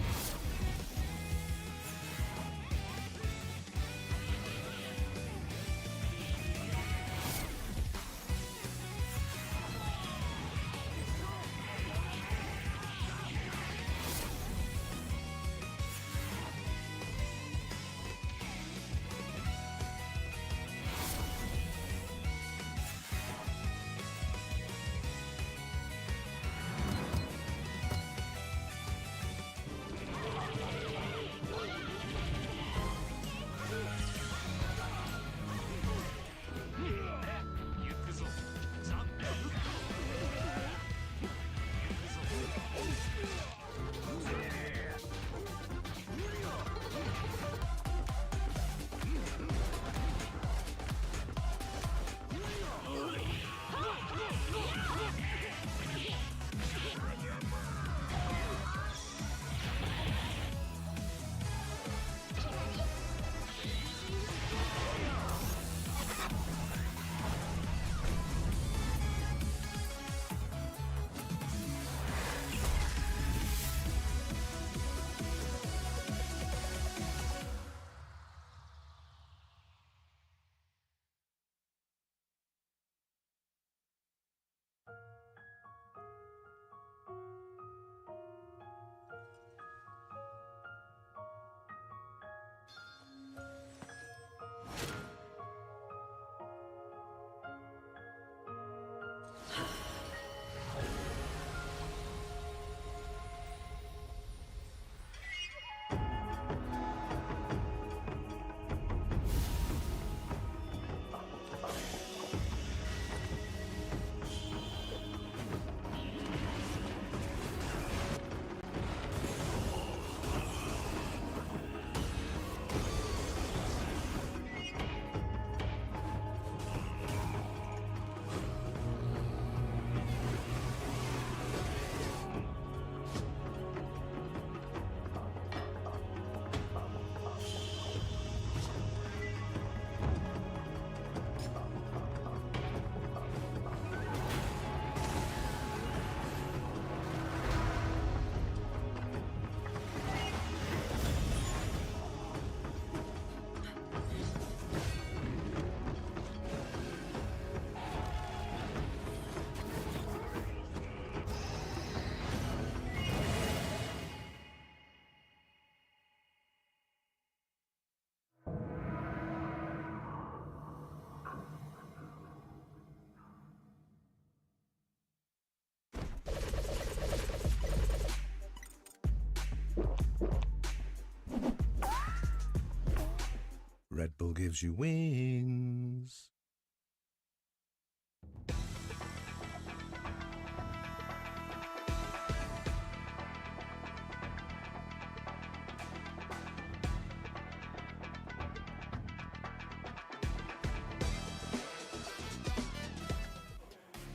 Red Bull gives you wings.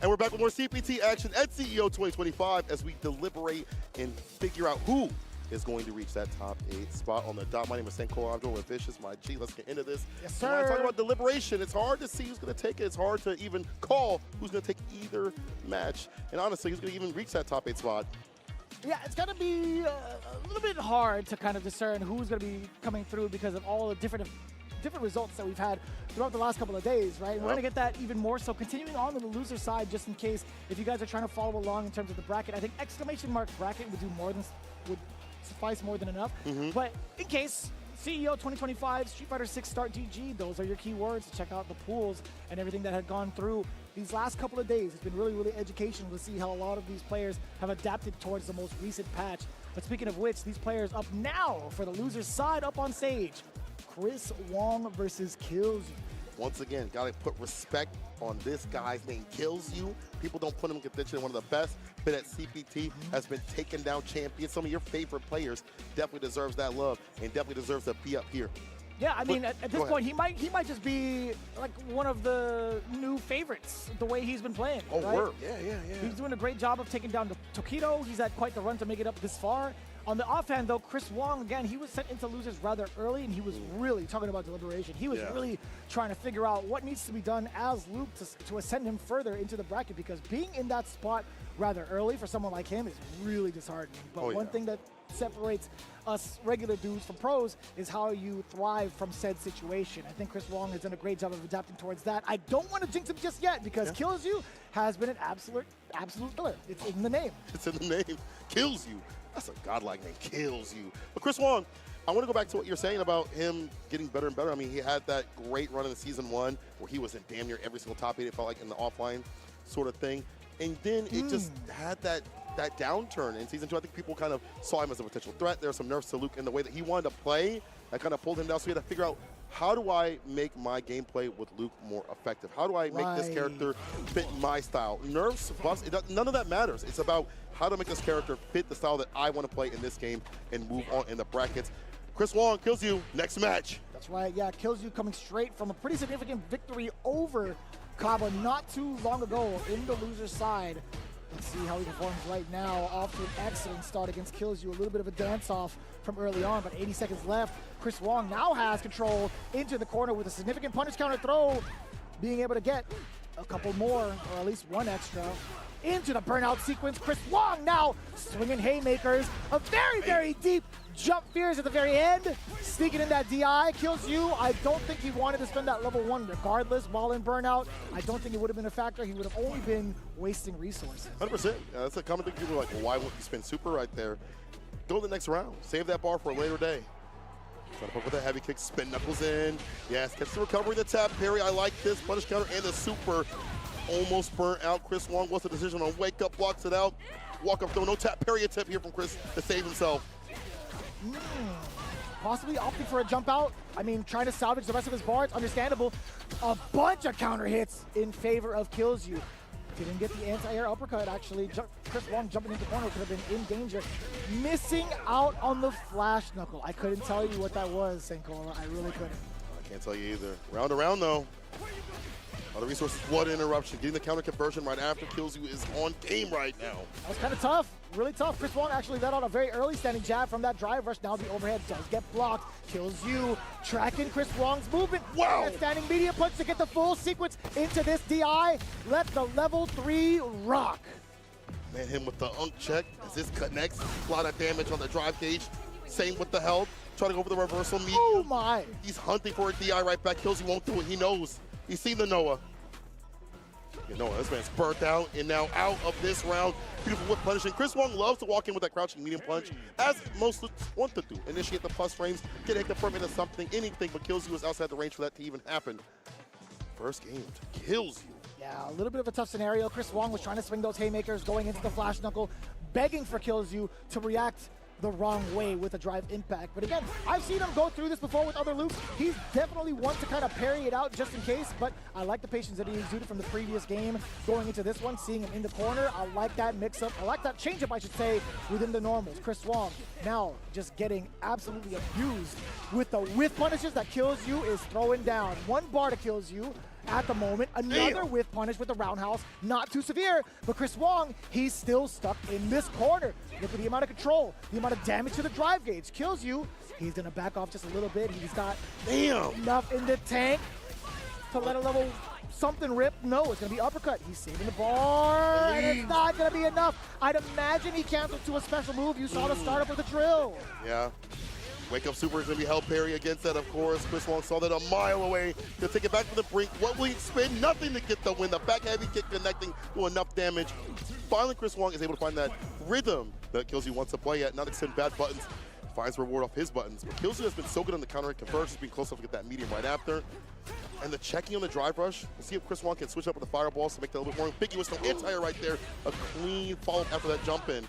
And we're back with more CPT action at CEO 2025 as we deliberate and figure out who is going to reach that top 8 spot on the dot. My name is Senko. I'm with Vicious, my G. Let's get into this. Yes, When I talk sir. about deliberation, it's hard to see who's going to take it. It's hard to even call who's going to take either match. And honestly, who's going to even reach that top 8 spot. Yeah, it's going to be a little bit hard to kind of discern who's going to be coming through because of all the different results that we've had throughout the last couple of days, right? We're going to get that even more so. Continuing on to the loser side, just in case, if you guys are trying to follow along in terms of the bracket, I think exclamation mark bracket would suffice more than enough. But in case, CEO 2025, Street Fighter 6 Start GG, those are your keywords to check out the pools and everything that had gone through these last couple of days. It's been really, really educational to see how a lot of these players have adapted towards the most recent patch. But speaking of which, these players up now for the losers side up on stage. Chris Wong versus Kills You. Once again, got to put respect on this guy's name. Kills You. People don't put him in contention. One of the best been at CPT, has been taking down champions. Some of your favorite players definitely deserves that love and definitely deserves to be up here. Yeah, I mean, at this point, he might just be like one of the new favorites, the way he's been playing. Oh, right? word. Yeah. He's doing a great job of taking down the Tokido. He's had quite the run to make it up this far. On the offhand, though, Chris Wong, again, he was sent into losers rather early, and he was really talking about deliberation. He was really trying to figure out what needs to be done as Luke to ascend him further into the bracket, because being in that spot rather early for someone like him is really disheartening. But one thing that separates us regular dudes from pros is how you thrive from said situation. I think Chris Wong has done a great job of adapting towards that. I don't want to jinx him just yet because Kills You has been an absolute killer. It's in the name. It's in the name. Kills You. That's a godlike name. Kills You. But Chris Wong, I want to go back to what you're saying about him getting better and better. I mean, he had that great run in the season 1 where he was in damn near every single top 8, it felt like, in the offline sort of thing. And then it just had that downturn in season 2. I think people kind of saw him as a potential threat. There were some nerfs to Luke in the way that he wanted to play that kind of pulled him down. So he had to figure out, how do I make my gameplay with Luke more effective? How do I make this character fit my style? Nerfs, buffs, none of that matters. It's about how to make this character fit the style that I want to play in this game and move on in the brackets. Chris Wong, Kills You, next match. That's right, yeah, Kills You coming straight from a pretty significant victory over Kaba not too long ago in the loser side. Let's see how he performs right now. Off to an excellent start against Kills You. A little bit of a dance-off from early on, but 80 seconds left. Chris Wong now has control into the corner with a significant punish counter throw, being able to get a couple more, or at least one extra. Into the burnout sequence. Chris Wong now swinging haymakers. A very, very deep jump fears at the very end. Sneaking in that DI. Kills You. I don't think he wanted to spend that level 1 regardless while in burnout. I don't think it would have been a factor. He would have only been wasting resources. 100%. That's a common thing. People are like, well, why wouldn't you spend super right there? Go to the next round. Save that bar for a later day. Trying to poke with a heavy kick. Spin knuckles in. Yes, gets the recovery, the tap parry. I like this. Punish counter and the super. Almost burnt out. Chris Wong wants the decision on wake up, blocks it out. Walk up throw, no tap parry attempt here from Chris to save himself. Possibly opting for a jump out. I mean, trying to salvage the rest of his bar, it's understandable. A bunch of counter hits in favor of Kills You. Didn't get the anti-air uppercut, actually. Chris Wong jumping into the corner could have been in danger. Missing out on the flash knuckle. I couldn't tell you what that was, Senkola. I really couldn't. I can't tell you either. Round around though. Other resources, what interruption. Getting the counter conversion right after Kills You is on game right now. That was kind of tough, really tough. Chris Wong actually let out a very early standing jab from that drive rush. Now the overhead does get blocked. Kills You, tracking Chris Wong's movement. Wow. And a standing media punch to get the full sequence into this DI. Let the level 3 rock. Man, him with the unk check as this connects. A lot of damage on the drive gauge. Same with the health. Trying to go for the reversal medium. Oh my. He's hunting for a DI right back. Kills You won't do it. He knows. He's seen the Noah. You know, this man's burnt out and now out of this round. Beautiful whip punishing. Chris Wong loves to walk in with that crouching medium punch, as most want to do. Initiate the plus frames, get a confirm into something, anything, but Kills You is outside the range for that to even happen. First game to Kills You. Yeah, a little bit of a tough scenario. Chris Wong was trying to swing those haymakers, going into the flash knuckle, begging for Kills You to react the wrong way with a drive impact. But again, I've seen him go through this before with other loops. He's definitely one to kind of parry it out just in case, but I like the patience that he exuded from the previous game going into this one, seeing him in the corner. I like that mix-up. I like that change-up, I should say, within the normals. Chris Wong now just getting absolutely abused with the whiff punishes that kills you is throwing down. One bar to kills you at the moment. Another whiff punish with the roundhouse. Not too severe, but Chris Wong, he's still stuck in this corner. Look at the amount of control, the amount of damage to the drive gauge. Kills you. He's going to back off just a little bit. He's got enough in the tank to let a level something rip. No, it's going to be uppercut. He's saving the bar, and it's not going to be enough. I'd imagine he canceled to a special move. You saw the startup of the drill. Yeah. Wake Up Super is going to be held parry against that, of course. Chris Wong saw that a mile away to take it back to the brink. What will he spend? Nothing to get the win. The back heavy kick connecting to enough damage. Finally, Chris Wong is able to find that rhythm that Killsy wants to play at, not extend bad buttons. Finds reward off his buttons. But Killsy has been so good on the counter. Converge has been close enough to get that medium right after. And the checking on the drive rush. We'll see if Chris Wong can switch up with the fireballs to make that a little bit more ambiguous. No anti-air right there. A clean follow-up after that jump in.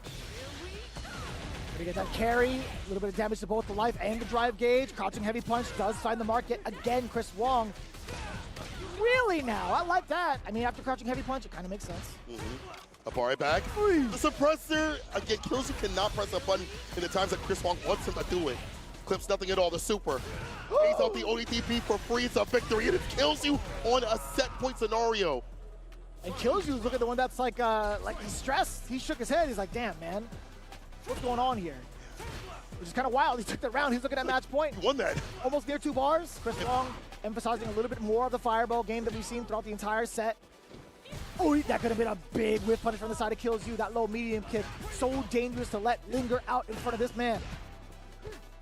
Gonna get that carry, a little bit of damage to both the life and the drive gauge. Crouching heavy punch does find the mark yet again. Chris Wong, really now? I like that. I mean, after crouching heavy punch, it kind of makes sense. A bar back. The suppressor, again, Killsy cannot press a button in the times that Chris Wong wants him to do it. Clips nothing at all, the super. Pays out the ODTP for free, it's a victory, and it kills you on a set point scenario. And kills you, look at the one that's like he's stressed. He shook his head, he's like, damn, man. What's going on here? Which is kind of wild. He took the round. He's looking at match point. He won that. Almost near 2 bars. Chris Wong emphasizing a little bit more of the fireball game that we've seen throughout the entire set. Oh, that could have been a big whiff punish from the side of Kills You. That low medium kick. So dangerous to let linger out in front of this man.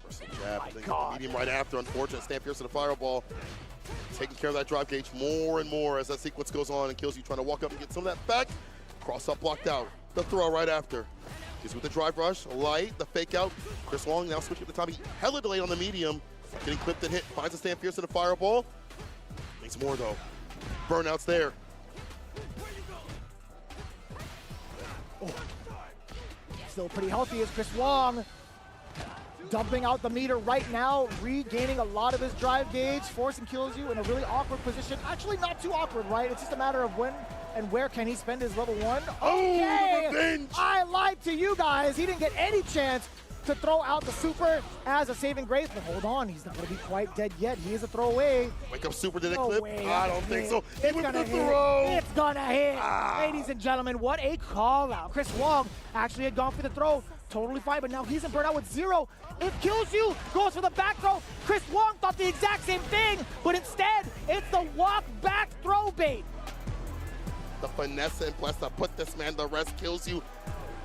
First jab, medium right after. Unfortunate. Stamp Pierce to the fireball. Taking care of that drive gauge more and more as that sequence goes on and Kills You trying to walk up and get some of that back. Cross up blocked out. The throw right after. He's with the drive rush, light, the fake out. Chris Wong now switching at the top. He hella delayed on the medium. Getting clipped and hit. Finds a stand fierce to the fireball. Needs more though. Burnout's there. Oh. Still pretty healthy is Chris Wong. Dumping out the meter right now, regaining a lot of his drive gauge, forcing Kills You in a really awkward position. Actually not too awkward, right? It's just a matter of when and where can he spend his level 1. Okay, revenge. I lied to you guys. He didn't get any chance to throw out the super as a saving grace, but hold on, he's not going to be quite dead yet. He is a throwaway. Wake Up Super did a No clip? way. I don't think so. He It's went for gonna the hit. throw. It's gonna hit. Ladies and gentlemen, what a call out. Chris Wong actually had gone for the throw. Totally fine, but now he's in burnout with 0. It Kills You, goes for the back throw. Chris Wong thought the exact same thing, but instead, it's the walk back throw bait. The finesse and plus to put this man to rest. Kills You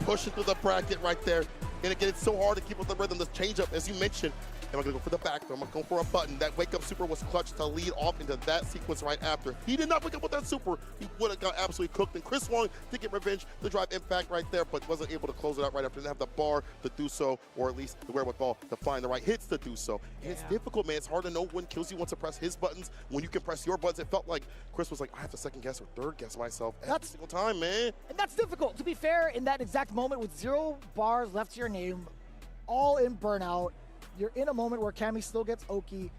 pushing through the bracket right there. And again, it's so hard to keep with the rhythm. This change up, as you mentioned, am I going to go for the back throw? I'm going to go for a button. That Wake Up Super was clutch to lead off into that sequence right after. He did not wake up with that super. He would have got absolutely cooked. And Chris Wong did get revenge, the drive impact right there, but wasn't able to close it out right after. Didn't have the bar to do so, or at least the wherewithal to find the right hits to do so. And it's difficult, man. It's hard to know when Kills You wants to press his buttons, when you can press your buttons. It felt like Chris was like, I have to second guess or third guess myself every single time, man. And that's difficult. To be fair, in that exact moment with 0 bars left to your name, all in burnout, you're in a moment where Cammy still gets Oki.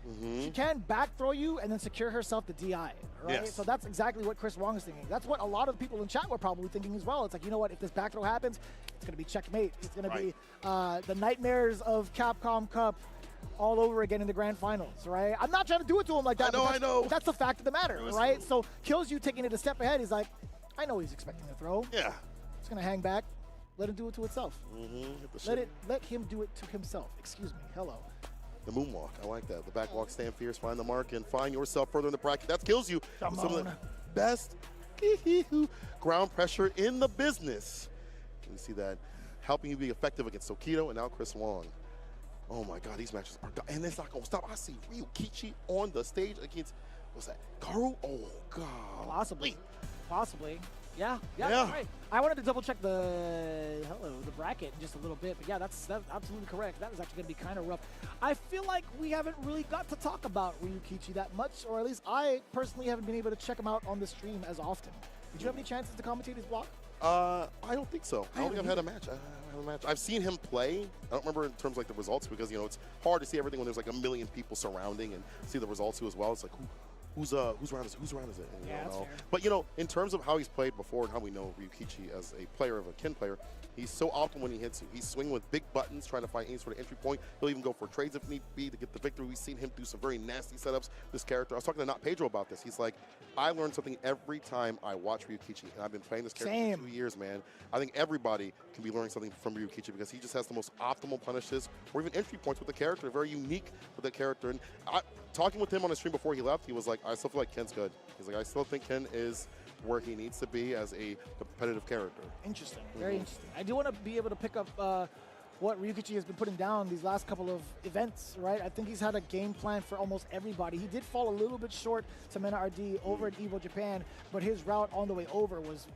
She can back throw you and then secure herself the DI, right? Yes. So that's exactly what Chris Wong is thinking. That's what a lot of people in chat were probably thinking as well. It's like, you know what, if this back throw happens, it's going to be checkmate. It's going to be the nightmares of Capcom Cup all over again in the grand finals, right? I'm not trying to do it to him like that. I know. But that's the fact of the matter, right? So Kills You taking it a step ahead. He's like, I know he's expecting a throw. Yeah. It's going to hang back. Let him do it to itself. Let him do it to himself. Excuse me. Hello. The moonwalk, I like that. The backwalk, stand fierce, find the mark, and find yourself further in the bracket. That Kills You. Come Some of the on. best ground pressure in the business. You see that helping you be effective against Sokito and now Chris Wong. Oh my God, these matches are done. And it's not gonna stop. I see Ryukichi on the stage against, what's that, Garu? Oh God. Possibly. Yeah, that's right. I wanted to double check the bracket in just a little bit, but yeah, that's absolutely correct. That is actually going to be kind of rough. I feel like we haven't really got to talk about Ryukichi that much, or at least I personally haven't been able to check him out on the stream as often. Did you have any chances to commentate his block? I don't think so. I don't think I've had a match. I've seen him play. I don't remember in terms of like the results because, you know, it's hard to see everything when there's like a million people surrounding and see the results too as well. It's like, whose round is it? And you Yeah, don't that's know. fair. But, you know, in terms of how he's played before and how we know Ryukichi as a player of a Ken player, he's so optimal when he hits you. He's swinging with big buttons, trying to find any sort of entry point. He'll even go for trades if need be to get the victory. We've seen him do some very nasty setups. This character, I was talking to Not Pedro about this. He's like, I learn something every time I watch Ryukichi, and I've been playing this character for 2 years, man. I think everybody can be learning something from Ryukichi because he just has the most optimal punishes or even entry points with the character, very unique with the character. And talking with him on the stream before he left, he was like, I still feel like Ken's good. He's like, I still think Ken is where he needs to be as a competitive character. Interesting. Very interesting. I do want to be able to pick up what Ryukichi has been putting down these last couple of events, right? I think he's had a game plan for almost everybody. He did fall a little bit short to Mena RD over at Evo Japan, but his route on the way over was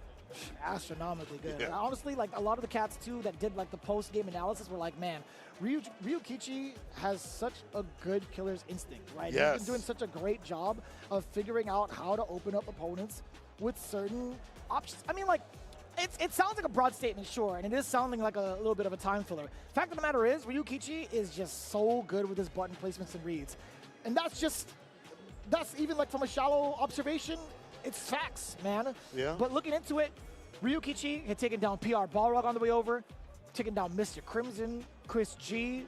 astronomically good. Yeah. And honestly, like a lot of the cats too that did like the post-game analysis were like, man, Ryukichi has such a good killer's instinct, right? Yes. He's been doing such a great job of figuring out how to open up opponents with certain options. I mean, like, it sounds like a broad statement, sure, and it is sounding like a little bit of a time filler. Fact of the matter is, Ryukichi is just so good with his button placements and reads. And that's even like from a shallow observation, it's facts, man. Yeah. But looking into it, Ryukichi had taken down PR Balrog on the way over, taken down Mr. Crimson, Chris G,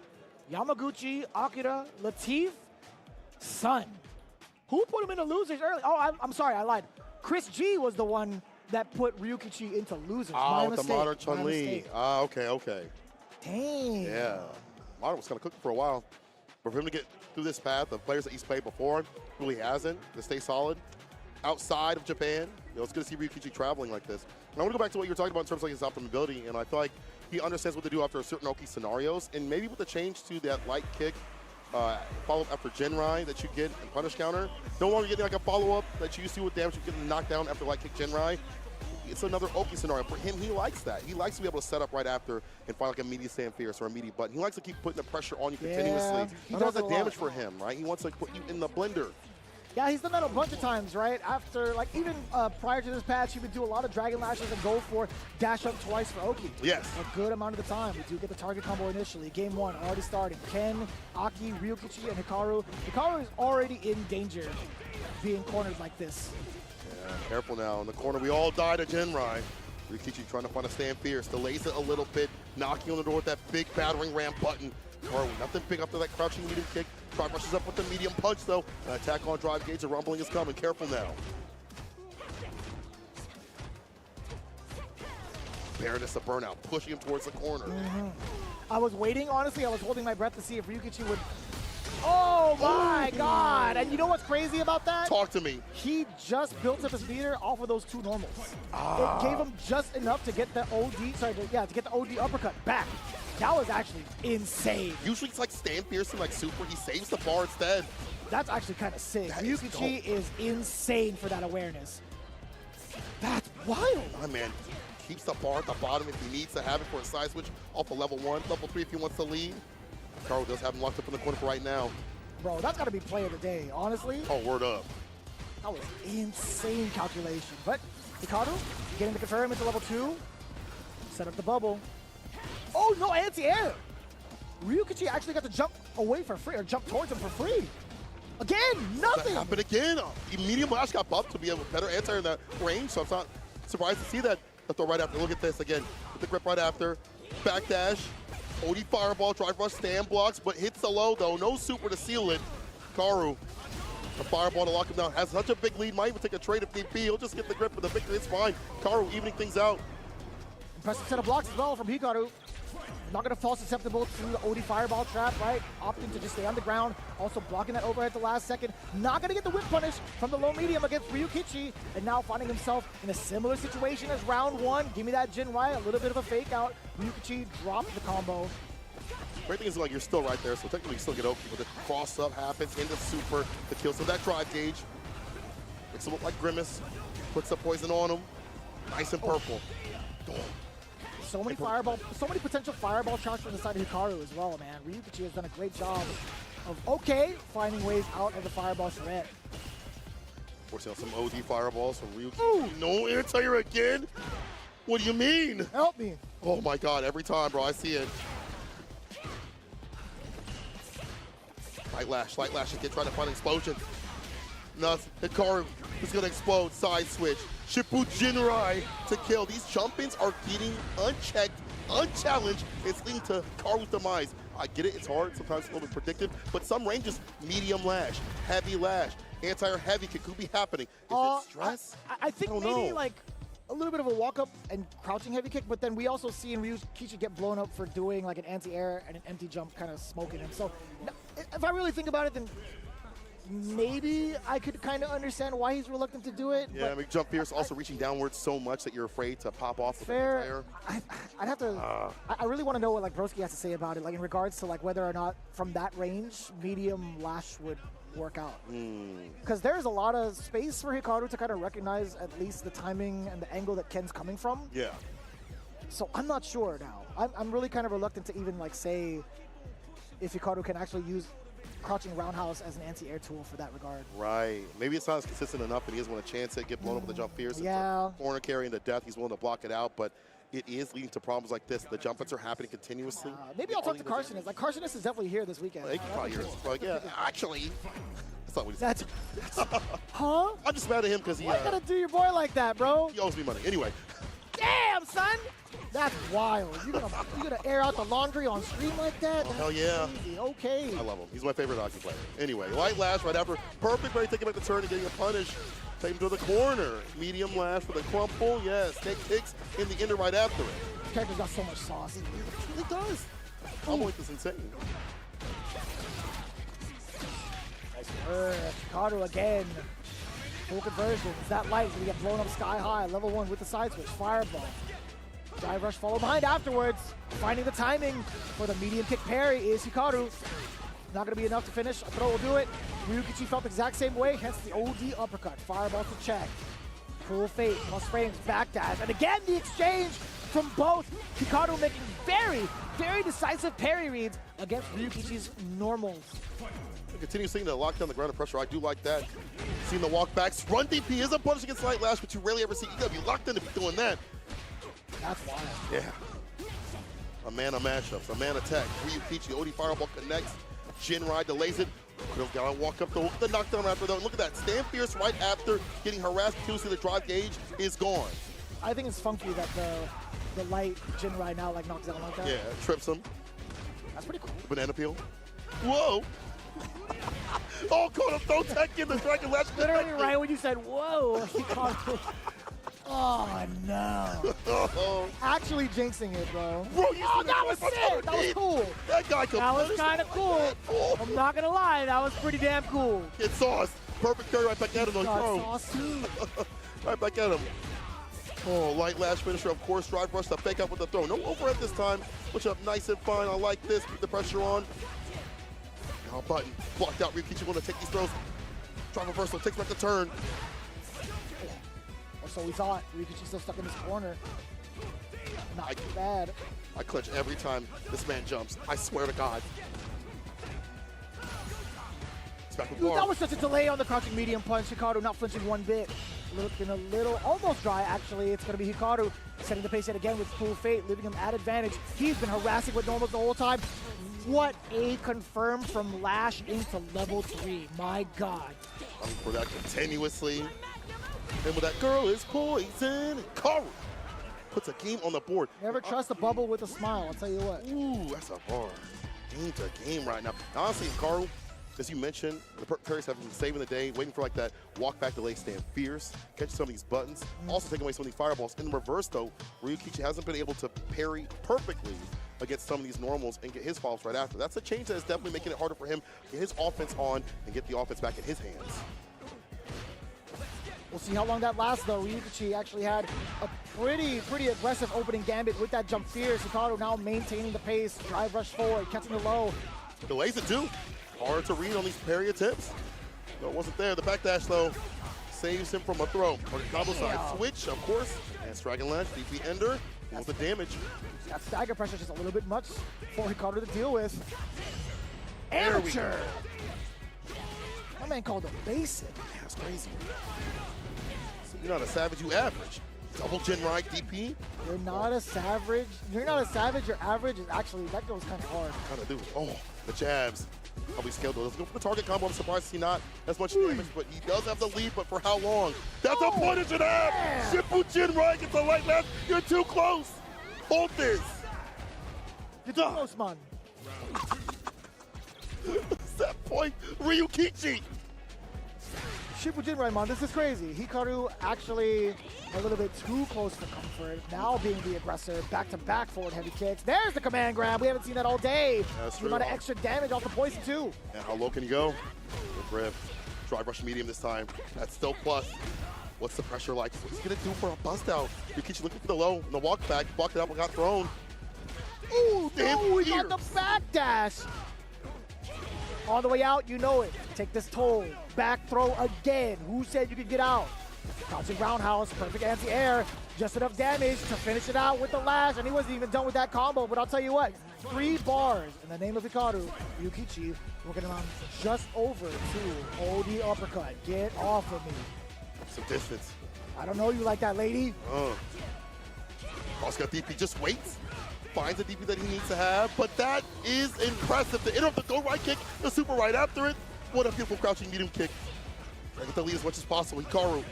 Yamaguchi, Akira, Latif, Sun. Who put him into losers early? Oh, I'm sorry, I lied. Chris G was the one that put Ryukichi into losers. My With the mistake. modern My Chun-Li. mistake. Okay. Dang. Yeah. Modern was kind of cooking for a while. But for him to get through this path of players that he's played before, really hasn't, to stay solid outside of Japan, you know, it's good to see Ryukichi traveling like this. And I want to go back to what you were talking about in terms of like his optimability, and I feel like he understands what to do after certain Oki scenarios, and maybe with the change to that light kick, follow-up after Genrai that you get and punish counter, no longer getting like a follow-up that you used to with damage, you're getting knocked down after light kick Genrai. It's another Oki scenario. For him, he likes that. He likes to be able to set up right after and find like a meaty Sam Fierce or a meaty button. He likes to keep putting the pressure on you continuously. he Not all does the it a lot. damage for him, right? He wants to put you in the blender. Yeah, he's done that a bunch of times, right? After, like, even prior to this patch, he would do a lot of Dragon Lashes and go for dash up twice for Oki. Yes. A good amount of the time. We do get the target combo initially. Game one, already starting. Ken, Aki, Ryukichi, and Hikaru. Hikaru is already in danger being cornered like this. Yeah, careful now. In the corner, we all died to Genrai. Ryukichi trying to find a stand fierce, delays it a little bit, knocking on the door with that big battering ram button. Or nothing big after that crouching medium kick. Try rushes up with the medium punch though. An attack on drive gauge, a rumbling is coming. Careful now. Baroness of Burnout, pushing him towards the corner. I was waiting, honestly. I was holding my breath to see if Ryukichi would... Oh my God! And you know what's crazy about that? Talk to me. He just built up his meter off of those two normals. It gave him just enough to get the OD, to get the OD uppercut back. That was actually insane. Usually it's like stand fierce and like super. He saves the bar instead. That's actually kind of sick. That is Ryukichi dope. is insane for that awareness. That's wild. My man keeps the bar at the bottom if he needs to have it for a side switch off of level 1. Level 3 if he wants to lead. Carl does have him locked up in the corner for right now. Bro, that's got to be play of the day, honestly. Oh, word up. That was insane calculation. But Hikaru getting to confirm into level 2. Set up the bubble. Oh, no anti-air. Ryukichi actually got to jump away for free, or jump towards him for free. Again, That nothing. happened again. Medium blast got buffed to be a better answer in that range, so I'm not surprised to see that. The throw right after. Look at this again. With the grip right after. Backdash. OD fireball, drive rush, stand blocks, but hits the low though. No super to seal it. Karu, the fireball to lock him down. Has such a big lead. Might even take a trade if need be. He'll just get the grip for the victory. It's fine. Karu evening things out. Impressive set of blocks as well from Hikaru. Not going to fall susceptible to the OD fireball trap, right? Opting to just stay on the ground. Also blocking that overhead at the last second. Not going to get the whip punish from the low medium against Ryukichi. And now finding himself in a similar situation as round one. Give me that Jinrai, a little bit of a fake out. Ryukichi dropped the combo. Great thing is like you're still right there, so technically you still get Oki, but the cross up happens into super, the kill. So that drive gauge makes it look like Grimace, puts the poison on him. Nice and purple. So many potential fireball shots from the side of Hikaru as well, man. Ryukichi has done a great job of, finding ways out of the fireball threat. Forcing out some OD fireballs from Ryukichi. No anti-air again. What do you mean? Help me. Oh my God, every time, bro, I see it. Light lash, again, trying to find an explosion. Nuts, Hikaru is gonna explode, side switch. Shippu Jinrai to kill. These jump-ins are getting unchecked, unchallenged. It's leading to Hikaru's demise. I get it, it's hard, sometimes it's a little bit predictive, but some ranges, medium lash, heavy lash, anti-air heavy could be happening. Is it stress? I think don't maybe know. like a little bit of a walk-up and crouching heavy kick, but then we also see in Ryukichi get blown up for doing like an anti-air and an empty jump, kind of smoking him. So if I really think about it, then maybe I could kind of understand why he's reluctant to do it. Yeah, I mean, jump fierce also reaching downwards so much that you're afraid to pop off with Fair. an I'd have to. I really want to know what like Broski has to say about it, like in regards to like whether or not from that range medium lash would work out. Because there's a lot of space for Hikaru to kind of recognize at least the timing and the angle that Ken's coming from. Yeah. So I'm not sure now. I'm really kind of reluctant to even like say if Hikaru can actually use crouching roundhouse as an anti-air tool for that regard. Right. Maybe it's not as consistent enough and he doesn't want to chance it, get blown up with the jump fierce. Yeah. It's a corner carry into death. He's willing to block it out, but it is leading to problems like this. The jump ins are happening continuously. Maybe I'll talk to Carcinus. Like Carcinus is definitely here this weekend. He can probably hear it. Like, yeah, actually, that's not what he said. That's huh? I'm just mad at him because he, Why you gotta do your boy like that, bro? he owes me money. Anyway, Damn, son! That's wild. You gonna air out the laundry on stream like that? That's hell yeah. crazy. Okay. I love him. He's my favorite hockey player. Anyway, light lash right after. Perfect ready taking back the turn and getting a punish. Take him to the corner. Medium lash with a crumple. Yes. Snake kicks in the ender right after it. This character's got so much sauce. It really does. Combo is insane. Nice work. Hikaru again. Full conversion. Is that light? Gonna get blown up sky high. Level 1 with the side switch. Fireball. Dive rush follow behind afterwards. Finding the timing for the medium kick parry is Hikaru. Not going to be enough to finish. A throw will do it. Ryukichi felt the exact same way, hence the OD uppercut. Fireball to check. Cruel Fate plus frames backdash. And again, the exchange from both. Hikaru making very, very decisive parry reads against Ryukichi's normals. Continue seeing the lockdown, the ground of pressure. I do like that. Seeing the walkbacks. Run DP is a punish against light lash, but you rarely ever see. You got to be locked in to be doing that. That's wild. Yeah. A man of matchups, a man of tech. Ryukichi, OD Fireball connects. Jinrai delays it. Could have got to walk up the knockdown after though. Look at that. Stand fierce right after getting harassed. See the drive gauge is gone. I think it's funky that the light Jinrai now like knocks out like that. Yeah, trips him. That's pretty cool. Banana peel. Whoa. Oh, caught him. Throw tech in the Dragon Lash. Literally right when you said, whoa. Hikaru. Oh, no. Oh, Actually jinxing it, bro. bro, you Oh, see that was sick. That was cool. That guy could That was punish kind of cool. Oh. I'm not going to lie. That was pretty damn cool. Get sauce. Perfect carry right back at him. Though. Got Throw. sauce, too. Right back at him. Oh, light lash finisher, of course. Drive rush to fake out with the throw. No overhead this time. Push up nice and fine. I like this. Keep the pressure on. Now button. Blocked out. Ryukichi want to take these throws. Drive reversal. Takes back the turn. Or so we thought. Ryukichi's still stuck in this corner. Not too bad. I clench every time this man jumps. I swear to God. It's back with Dude, bar. that was such a delay on the crouching medium punch. Hikaru not flinching one bit. Looking a little, almost dry actually. It's going to be Hikaru setting the pace yet again with Cruel Fate, leaving him at advantage. He's been harassing with normals the whole time. What a confirm from Lash into level 3. My God. Running for that continuously. And with that girl is poison. Hikaru puts a game on the board. Never trust a bubble with a smile, I'll tell you what. Ooh, that's a bar. Game to game right now. Honestly, Hikaru, as you mentioned, the parries have been saving the day, waiting for like that walk back delay, stand fierce, catch some of these buttons, also taking away some of these fireballs. In reverse though, Ryukichi hasn't been able to parry perfectly against some of these normals and get his follows right after. That's a change that is definitely making it harder for him to get his offense on and get the offense back in his hands. We'll see how long that lasts though. Ryukichi actually had a pretty aggressive opening gambit with that jump fierce. Hikaru now maintaining the pace, drive rush forward, catching the low. Delays it too. Hard to read on these parry attempts. No, it wasn't there. The backdash though saves him from a throw. Or the combo side switch, of course. And Dragon Lash, DP Ender, deals the damage. That stagger pressure is just a little bit much for Hikaru to deal with. There we Amateur! My man called him basic. That's crazy. So you're not a savage, you average. Double Gen Ride DP. You're not a savage. You're not a savage. Your average is actually, that goes kind of hard. Kind of do. Oh, the jabs. Probably scaled those. Let's go for the target combo. I'm surprised to see not as much damage, but he does have the lead, but for how long? That's a punish and a half! Shippu Jin Rai gets a light left. You're too close. Hold this. You're too close, man. Set point, Ryukichi. Shippu Jinrai, man, this is crazy. Hikaru actually a little bit too close for comfort. Now being the aggressor, back-to-back forward heavy kicks. There's the command grab. We haven't seen that all day. That's The true. amount of extra damage off the poison too. And how low can you go? Good grip. Drive rush medium this time. That's still plus. What's the pressure like? What's he gonna do for a bust out? Ryukichi looking for the low, and the walk back, blocked it up and got thrown. Ooh, Damn no, he got the ears. back dash. On the way out, you know it. Take this toll. Back throw again. Who said you could get out? Bouncing roundhouse, perfect anti-air. Just enough damage to finish it out with the lash, and he wasn't even done with that combo, but I'll tell you what, 3 bars in the name of Hikaru. Ryukichi working around just over to OD uppercut. Get off of me. Some distance. I don't know you like that, lady. Oscar DP just waits. Finds the DP that he needs to have, but that is impressive. The interrupt, the go right kick, the super right after it. What a beautiful crouching medium kick. Try to get the lead as much as possible. Hikaru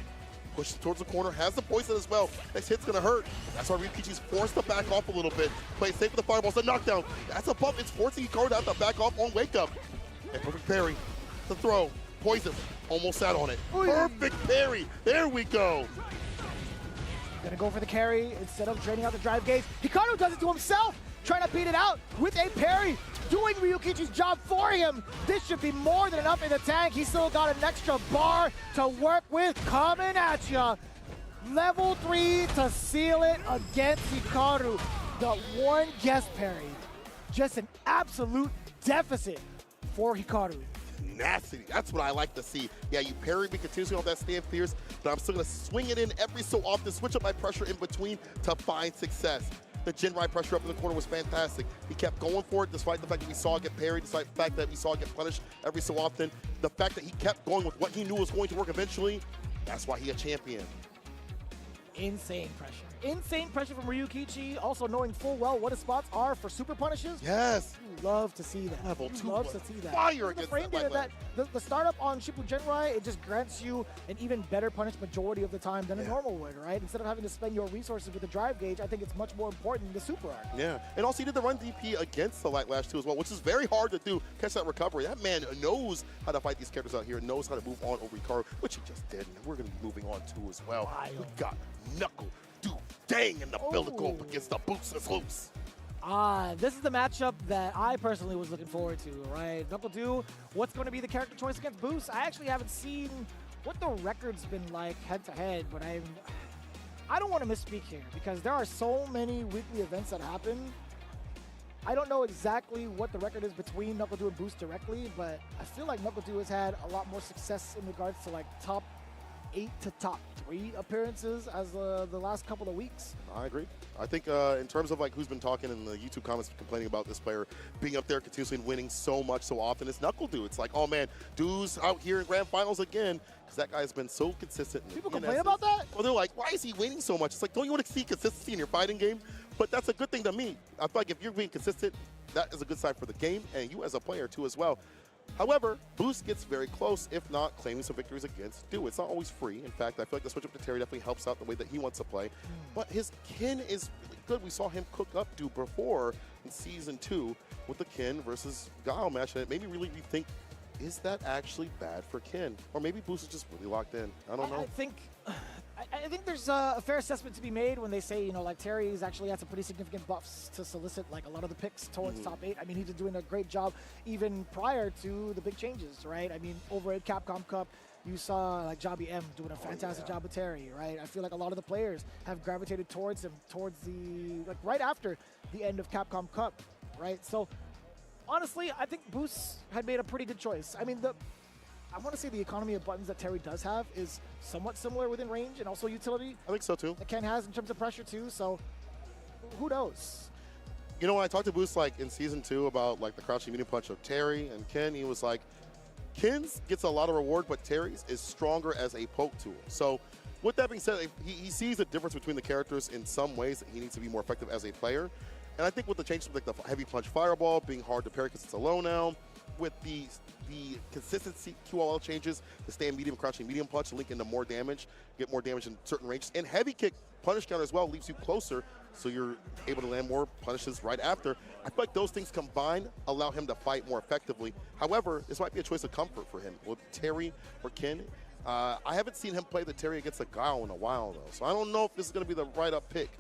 pushes towards the corner, has the poison as well. Next hit's gonna hurt. That's why Ryukichi's forced to back off a little bit. Play safe with the fireballs, the knockdown. That's a bump. It's forcing Hikaru to have to back off on wake up. And perfect parry. The throw. Poison. Almost sat on it. Perfect parry. There we go. Gonna go for the carry instead of draining out the drive gauge. Hikaru does it to himself, trying to beat it out with a parry, doing Ryukichi's job for him. This should be more than enough in the tank. He still got an extra bar to work with. Coming at ya. Level 3 to seal it against Hikaru. The one guest parry. Just an absolute deficit for Hikaru. Tenacity. That's what I like to see. Yeah, you parry me continuously on that stand fierce, but I'm still going to swing it in every so often, switch up my pressure in between to find success. The Jin Rai pressure up in the corner was fantastic. He kept going for it despite the fact that we saw it get parried, despite the fact that we saw it get punished every so often. The fact that he kept going with what he knew was going to work eventually, that's why he a champion. Insane pressure. Insane pressure from Ryukichi, also knowing full well what his spots are for super punishes. Yes. You love to see that. Level You 2 love was to see that. fire The against frame that data light that the startup on Shippu Jinrai, it just grants you an even better punish majority of the time than a normal would, right? Instead of having to spend your resources with the drive gauge, I think it's much more important in the super arc. Yeah, and also he did the run DP against the light lash too as well, which is very hard to do. Catch that recovery. That man knows how to fight these characters out here, knows how to move on over Hikaru, which he just did, and we're going to be moving on too as well. Wild. We got Knuckle Dang in the build to go up against the Boots is loose. This is the matchup that I personally was looking forward to, right? Knuckle Do, what's going to be the character choice against Boost? I actually haven't seen what the record's been like head-to-head, but I don't want to misspeak here because there are so many weekly events that happen. I don't know exactly what the record is between Knuckle Do and Boost directly, but I feel like Knuckle Do has had a lot more success in regards to like top 8 to top 3 appearances as the last couple of weeks. I agree. I think in terms of like who's been talking in the YouTube comments complaining about this player being up there continuously and winning so much so often, it's Knuckle Do. It's like, oh man, Do's out here in grand finals again because that guy has been so consistent. People complain about that? Well, they're like, why is he winning so much? It's like, don't you want to see consistency in your fighting game? But that's a good thing to me. I feel like if you're being consistent, that is a good sign for the game and you as a player too as well. However, Boost gets very close, if not claiming some victories against Do. It's not always free. In fact, I feel like the switch up to Terry definitely helps out the way that he wants to play. But his kin is really good. We saw him cook up Do before in Season 2 with the Kin versus Guile match, and it made me really rethink, is that actually bad for Kin? Or maybe Boost is just really locked in. I don't know. I think there's a fair assessment to be made when they say, you know, like Terry's actually had some pretty significant buffs to solicit like a lot of the picks towards top 8. I mean, he's been doing a great job even prior to the big changes, right? I mean, over at Capcom Cup, you saw like Jobby M doing a fantastic job with Terry, right? I feel like a lot of the players have gravitated towards him towards the, like right after the end of Capcom Cup, right? So honestly, I think Boost had made a pretty good choice. I mean, I want to say the economy of buttons that Terry does have is somewhat similar within range and also utility. I think so too. That Ken has in terms of pressure too, so who knows? You know, when I talked to Boost like in Season 2 about like the crouching medium punch of Terry and Ken, he was like, Ken's gets a lot of reward, but Terry's is stronger as a poke tool. So With that being said, he sees a difference between the characters in some ways that he needs to be more effective as a player. And I think with the changes like the heavy punch fireball being hard to parry because it's a low now, with the consistency QOL changes, the stand medium, crouching medium punch, link into more damage, get more damage in certain ranges, and heavy kick punish counter as well leaves you closer, so you're able to land more punishes right after. I feel like those things combined allow him to fight more effectively. However, this might be a choice of comfort for him. With Terry or Ken, I haven't seen him play the Terry against a Guile in a while, though, so I don't know if this is going to be the right-up pick.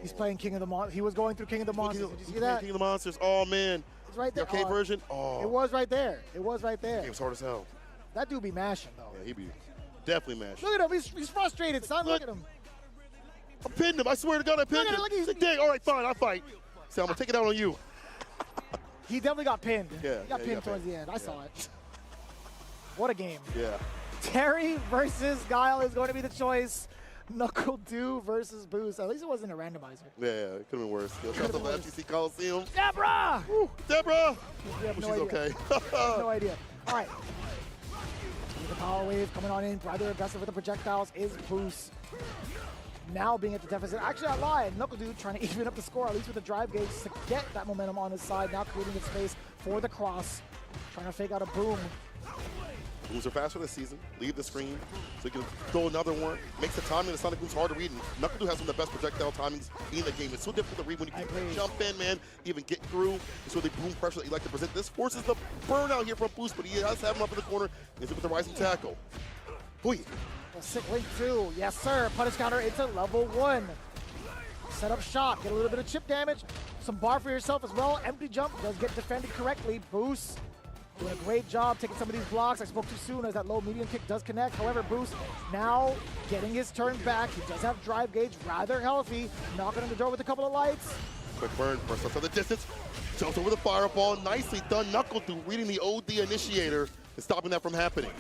He's playing King of the Monsters. He was going through King of the Monsters. Did you see that? King of the Monsters. Oh, man. It's right there. The arcade version? Oh. It was right there. It was right there. Game's hard as hell. That dude be mashing, though. Yeah, he be definitely mashing. Look at him. He's frustrated, son. Look at him. I'm pinning him. I swear to God, I pinned him. Look at He's dang. All right, fine. I'll fight. So I'm going to take it out on you. He definitely got pinned. Yeah, he got he pinned got towards pinned. the end. I saw it. What a game. Yeah. Terry versus Guile is going to be the choice. Knuckle Dew versus Boost. At least it wasn't a randomizer. Yeah, it could have been worse. Yo, shout out to the FTC Coliseum. Deborah! Woo, Deborah! We have She's no idea. okay. No idea. All right. The power wave coming on in. Rather aggressive with the projectiles is Boost. Now being at the deficit. Actually, I lied. Knuckle Dew trying to even up the score, at least with the drive gauge, to get that momentum on his side. Now creating the space for the cross. Trying to fake out a boom. Booms are faster this season. Leave the screen so you can throw another one. Makes the timing of the Sonic Booms hard to read. And Knuckle Dew has one of the best projectile timings in the game. It's so difficult to read when you can jump in, man, even get through. So the boom pressure that you like to present. This forces the burnout here from Boost, but he does have him up in the corner. He's with the rising tackle. Boy. A sick link too. Yes, sir. Punish counter into level 1. Set up shot. Get a little bit of chip damage. Some bar for yourself as well. Empty jump does get defended correctly. Boost doing a great job taking some of these blocks. I spoke too soon as that low medium kick does connect. However, Boost now getting his turn back. He does have drive gauge, rather healthy. Knocking on the door with a couple of lights. Quick burn, first up to the distance. Jumps over the fireball. Nicely done. Knuckle Dew reading the OD initiator and stopping that from happening.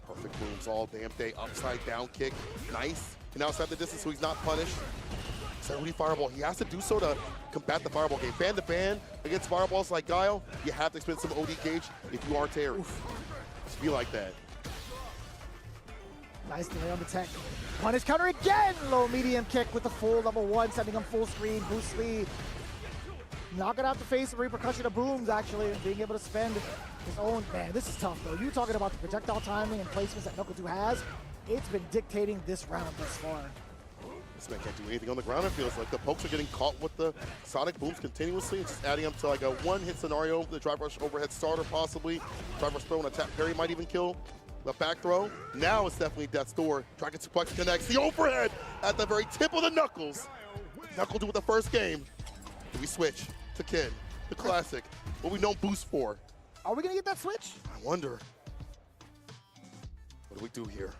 Perfect moves all damn day. Upside down kick. Nice. And outside the distance so he's not punished. So OD fireball, he has to do so to combat the fireball game. Fan to fan against fireballs like Guile, you have to expend some OD gauge if you are Terry. Just be like that. Nice delay on the tech. Punish counter again. Low medium kick with the full level 1, sending him full screen. Boost lead. Not gonna have to face the repercussion of Booms actually, and being able to spend his own. Man, this is tough though. You talking about the projectile timing and placements that Knuckle Dew has. It's been dictating this round thus far. This man can't do anything on the ground, it feels like. The pokes are getting caught with the Sonic Booms continuously. It's just adding up to like a one-hit scenario. The drive rush overhead starter possibly. Drive rush throw and a tap parry might even kill. The back throw. Now it's definitely Death's Door. Dragon Suplex connects. The overhead at the very tip of the knuckles. Knuckle Dew with the first game. Do we switch to Ken, the classic? What we know Boost for. Are we gonna get that switch? I wonder. What do we do here?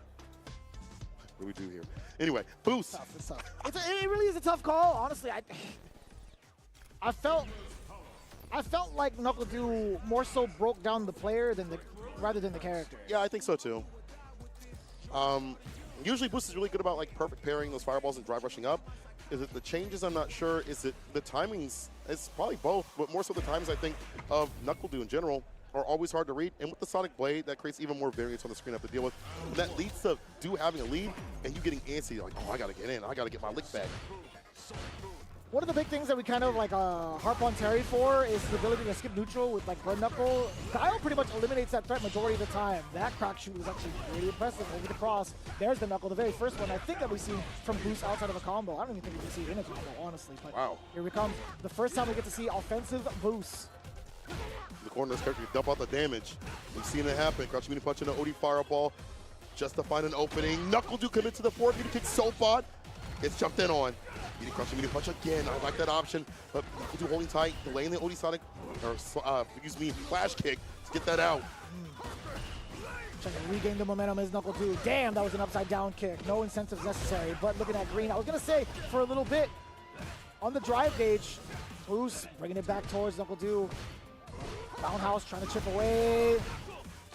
What do we do here? Anyway, Boost. It's tough. It really is a tough call. Honestly, I felt like Knuckle Dew more so broke down the player rather than the character. Yeah, I think so too. Usually Boost is really good about like perfect pairing those fireballs and drive rushing up. Is it the changes? I'm not sure. Is it the timings? It's probably both, but more so the times I think of Knuckle Dew in general are always hard to read. And with the Sonic Blade, that creates even more variance on the screen I have to deal with. And that leads to Dew having a lead and you getting antsy. Like, oh, I got to get in. I got to get my lick back. One of the big things that we kind of like harp on Terry for is the ability to skip neutral with like Burn Knuckle. Guile pretty much eliminates that threat majority of the time. That crack shoot was actually really impressive over the cross. There's the Knuckle, the very first one I think that we've seen from Boost outside of a combo. I don't even think we can see it in a combo, honestly. But wow. Here we come. The first time we get to see offensive Boost. The corner's character dump out the damage. We've seen it happen. Crouch Meaty Punch in an OD fireball just to find an opening. Knuckle Dew commit to the forward. Meaty kick so bot. It's jumped in on. Crouching Meaty Punch again. I like that option. But Knuckle Dew holding tight, delaying the OD Sonic, or flash kick to get that out. Trying to regain the momentum as Knuckle Dew. Damn, that was an upside down kick. No incentives necessary. But looking at green, I was going to say for a little bit on the drive gauge, Boost bringing it back towards Knuckle Dew. Roundhouse trying to chip away.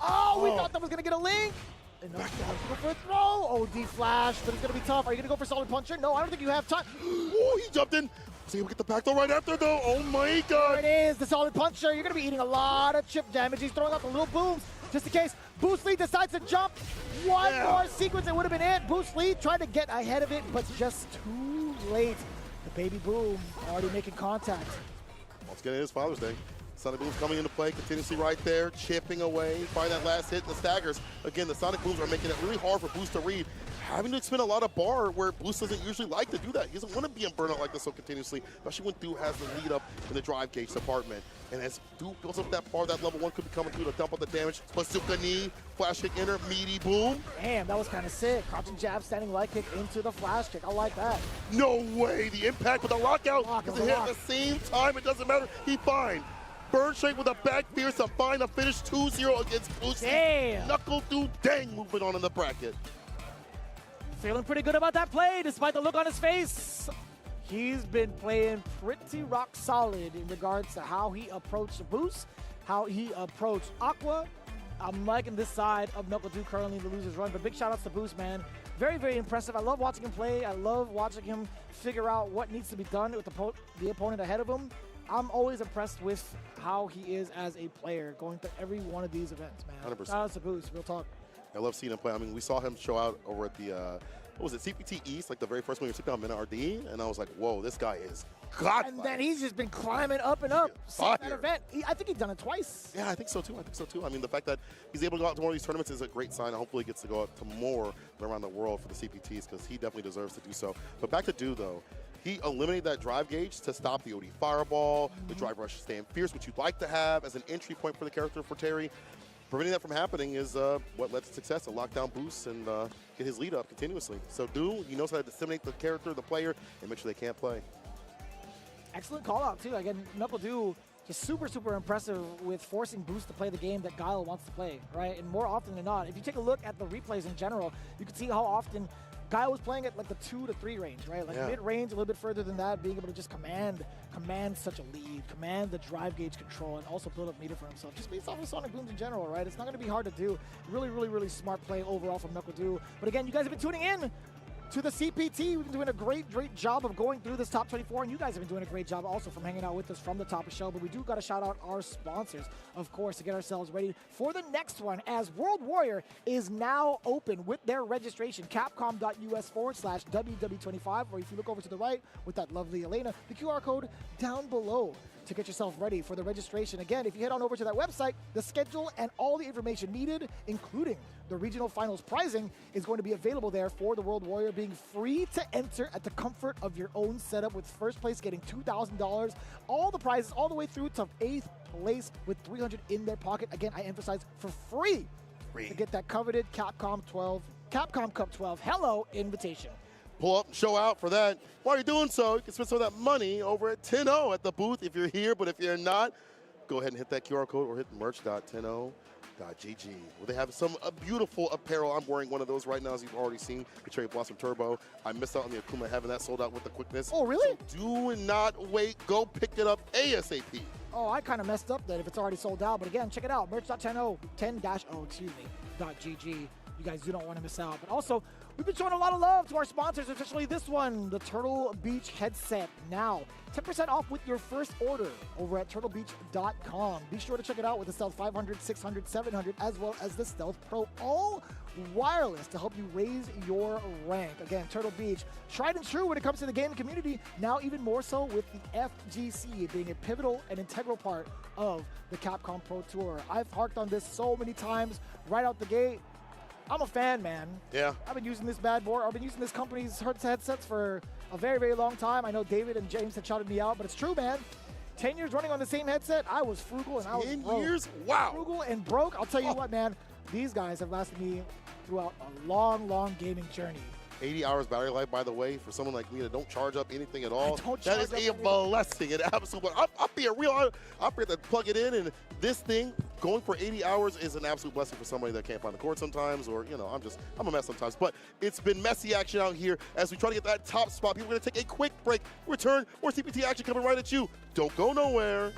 Oh, we thought that was going to get a link. And go for a throw. OD flash, but it's going to be tough. Are you going to go for solid puncher? No, I don't think you have time. Oh, he jumped in. So he'll get the back throw right after, though. Oh, my God. There it is, the solid puncher. You're going to be eating a lot of chip damage. He's throwing out the little booms just in case. Boost Lee decides to jump. One more sequence, it would have been it. Boost Lee tried to get ahead of it, but just too late. The baby Boom already making contact. Once again, it is Father's Day. Sonic Boom's coming into play continuously right there, chipping away, find that last hit, and the staggers. Again, the Sonic Booms are making it really hard for Boost to read. Having to expend a lot of bar where Boost doesn't usually like to do that. He doesn't want to be in burnout like this so continuously, especially when Duke has the lead up in the drive gauge department. And as Duke builds up that bar, that level 1 could be coming through to dump out the damage. Bazooka knee, flash kick enter, meaty boom. Damn, that was kind of sick. Crouching jab, standing light kick into the flash kick. I like that. No way, the impact with the lockout is a hit at the same time. It doesn't matter, he fine. Burn straight with a back fierce to find a finish 2-0 against Boost. Damn. Knuckle through dang movement on in the bracket. Feeling pretty good about that play, despite the look on his face. He's been playing pretty rock solid in regards to how he approached the Boost, how he approached Aqua. I'm liking this side of Knuckle Duke currently in the loser's run, but big shout outs to Boost, man. Very, very impressive. I love watching him play. I love watching him figure out what needs to be done with the opponent ahead of him. I'm always impressed with how he is as a player going through every one of these events, man. 100%. Shout out to Boost, real talk. I love seeing him play. I mean, we saw him show out over at the, what was it, CPT East, like the very first one we took down Minna RD, and I was like, whoa, this guy is godlike. And then he's just been climbing up and up since that event. I think he's done it twice. Yeah, I think so too. I mean, the fact that he's able to go out to one of these tournaments is a great sign. Hopefully he gets to go out to more around the world for the CPTs because he definitely deserves to do so. But back to Do, though. He eliminated that drive gauge to stop the OD fireball, the drive rush staying fierce, which you'd like to have as an entry point for the character for Terry. Preventing that from happening is what led to success, a lockdown boost and get his lead up continuously. So Do, he knows how to disseminate the character, the player, and make sure they can't play. Excellent call out too. Again, Knuckle Do just super, super impressive with forcing Boost to play the game that Guile wants to play, right? And more often than not, if you take a look at the replays in general, you can see how often Guile was playing at like the 2 to 3 range, right? Like mid-range, a little bit further than that, being able to just command such a lead, command the drive gauge control, and also build up meter for himself. Just based off of Sonic Booms in general, right? It's not going to be hard to do. Really, really, really smart play overall from Knuckle Do. But again, you guys have been tuning in to the CPT. We've been doing a great, great job of going through this top 24, and you guys have been doing a great job also from hanging out with us from the top of the show. But we do got to shout out our sponsors, of course, to get ourselves ready for the next one, as World Warrior is now open with their registration, capcom.us/WW25, or if you look over to the right with that lovely Elena, the QR code down below to get yourself ready for the registration. Again, if you head on over to that website, the schedule and all the information needed, including the regional finals pricing, is going to be available there for the World Warrior, being free to enter at the comfort of your own setup, with first place getting $2,000, all the prizes all the way through to 8th place with $300 in their pocket. Again, I emphasize, for free to get that coveted Capcom Cup 12 Hello invitation. Pull up and show out for that. While you're doing so, you can spend some of that money over at 10-0 at the booth if you're here, but if you're not, go ahead and hit that QR code or hit merch.10o.gg, where they have some beautiful apparel. I'm wearing one of those right now, as you've already seen, the Cherry Blossom Turbo. I missed out on the Akuma Heaven. That sold out with the quickness. Oh, really? So do not wait. Go pick it up ASAP. Oh, I kind of messed up that if it's already sold out. But again, check it out. Merch.10o.gg. You guys do not want to miss out. But also, we've been showing a lot of love to our sponsors, especially this one, the Turtle Beach headset. Now, 10% off with your first order over at turtlebeach.com. Be sure to check it out with the Stealth 500, 600, 700, as well as the Stealth Pro, all wireless to help you raise your rank. Again, Turtle Beach, tried and true when it comes to the gaming community, now even more so with the FGC being a pivotal and integral part of the Capcom Pro Tour. I've harked on this so many times right out the gate. I'm a fan, man. Yeah. I've been using this bad boy. I've been using this company's headsets for a very, very long time. I know David and James had shouted me out, but it's true, man. 10 years running on the same headset, I was frugal and I was broke. 10 years? Wow. Frugal and broke. I'll tell you what, man. These guys have lasted me throughout a long, long gaming journey. 80 hours battery life, by the way, for someone like me that don't charge up anything at all. That is a blessing. An absolute. I'll be a real operator to plug it in, and this thing going for 80 hours is an absolute blessing for somebody that can't find the cord sometimes, or I'm a mess sometimes. But it's been messy action out here as we try to get that top spot. People are going to take a quick break. Return, more CPT action coming right at you. Don't go nowhere.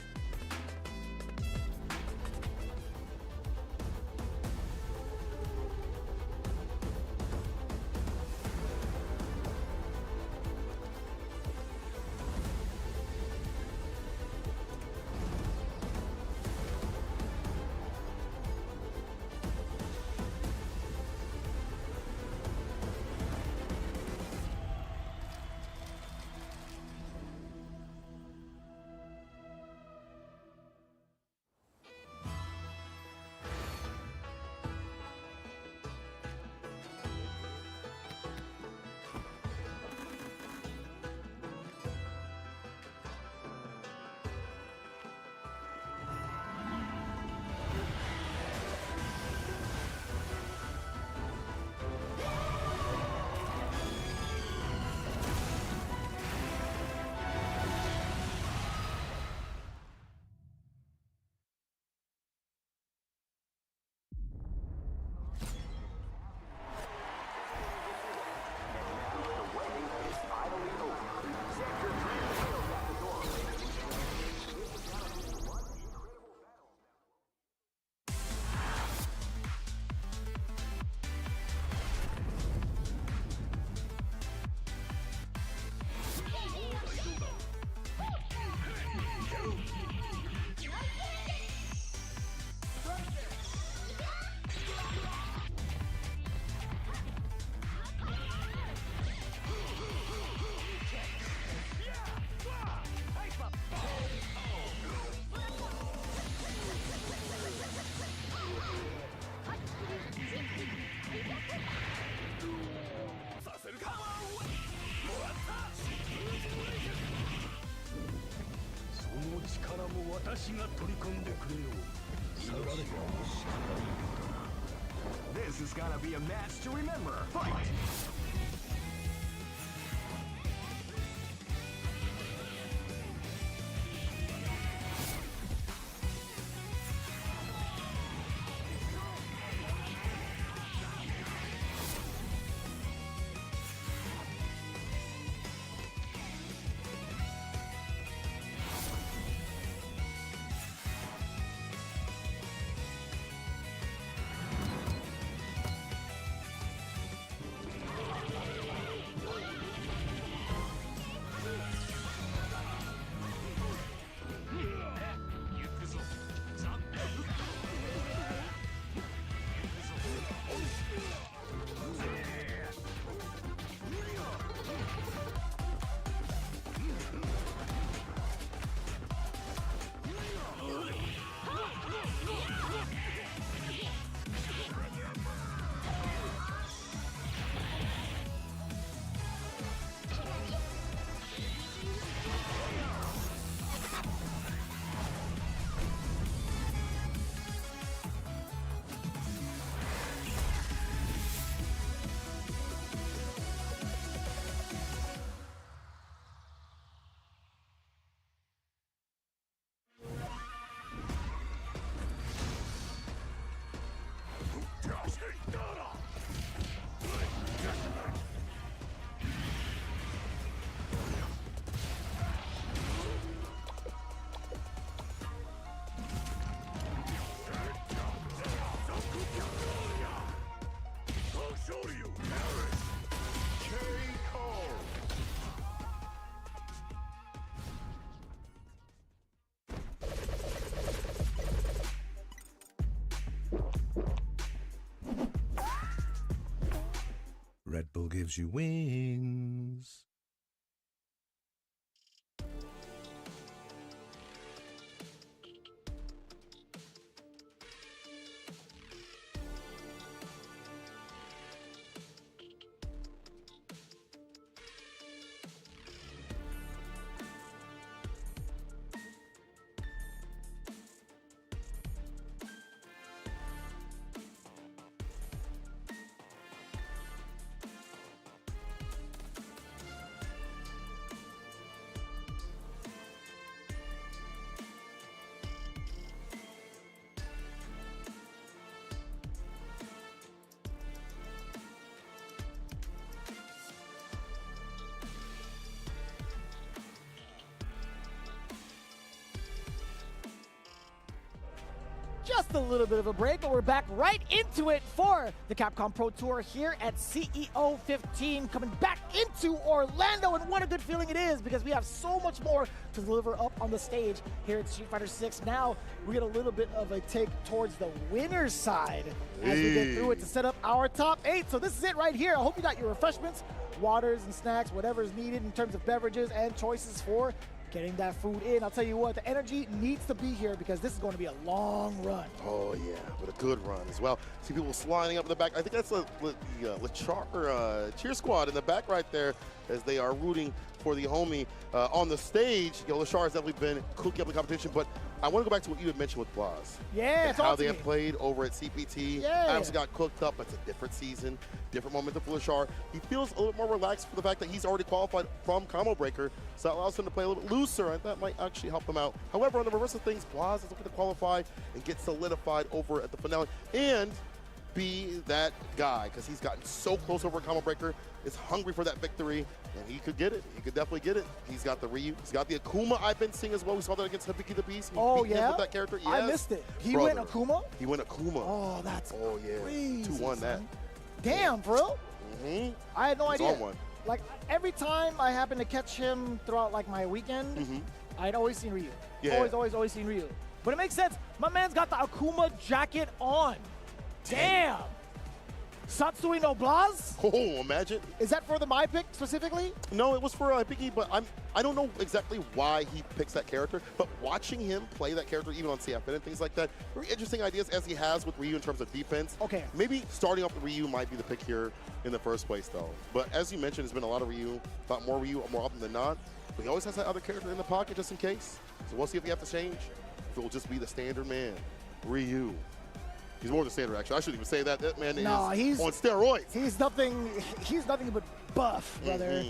This is gonna be a match to remember. Fight! Red Bull gives you wings. Just a little bit of a break, but we're back right into it for the Capcom Pro Tour here at CEO 15, coming back into Orlando, and what a good feeling it is because we have so much more to deliver up on the stage here at Street Fighter 6. Now we get a little bit of a take towards the winner's side as we get through it to set up our top 8. So this is it right here. I hope you got your refreshments, waters and snacks, whatever is needed in terms of beverages and choices for getting that food in. I'll tell you what, the energy needs to be here because this is going to be a long run. Oh, yeah, but a good run as well. See people lining up in the back. I think that's the Lachar cheer squad in the back right there as they are rooting for the homie on the stage. You know, Lachar has definitely been cooking up the competition, but I want to go back to what you had mentioned with Blas. Yeah, and how they have played over at CPT. Yeah. Obviously got cooked up. It's a different season, different momentum for Lachar. He feels a little bit more relaxed for the fact that he's already qualified from Combo Breaker, so that allows him to play a little bit looser, and that might actually help him out. However, on the reverse of things, Blas is looking to qualify and get solidified over at the finale, and be that guy, because he's gotten so close over at Combo Breaker, is hungry for that victory, and he could get it. He could definitely get it. He's got the Ryu. He's got the Akuma I've been seeing as well. We saw that against Hibiki the Beast. He beat him with that character. Yes. I missed it. He went Akuma? He went Akuma. Oh, that's crazy. 2-1 that. Damn, bro. Mm-hmm. I had no He's idea. on one. Like, every time I happen to catch him throughout, like, my weekend, I'd always seen Ryu. Yeah. Always seen Ryu. But it makes sense. My man's got the Akuma jacket on. Damn. Satsui no Blas? Oh, imagine. Is that for the My Pick specifically? No, it was for Hibiki, but I don't know exactly why he picks that character, but watching him play that character even on CFN and things like that, very interesting ideas as he has with Ryu in terms of defense. Okay. Maybe starting off with Ryu might be the pick here in the first place, though. But as you mentioned, there's been a lot of Ryu, thought more Ryu more often than not, but he always has that other character in the pocket just in case. So we'll see if we have to change. if it will just be the standard man, Ryu. He's more than standard, actually. I shouldn't even say that. That man No, is on steroids. He's nothing but buff, brother.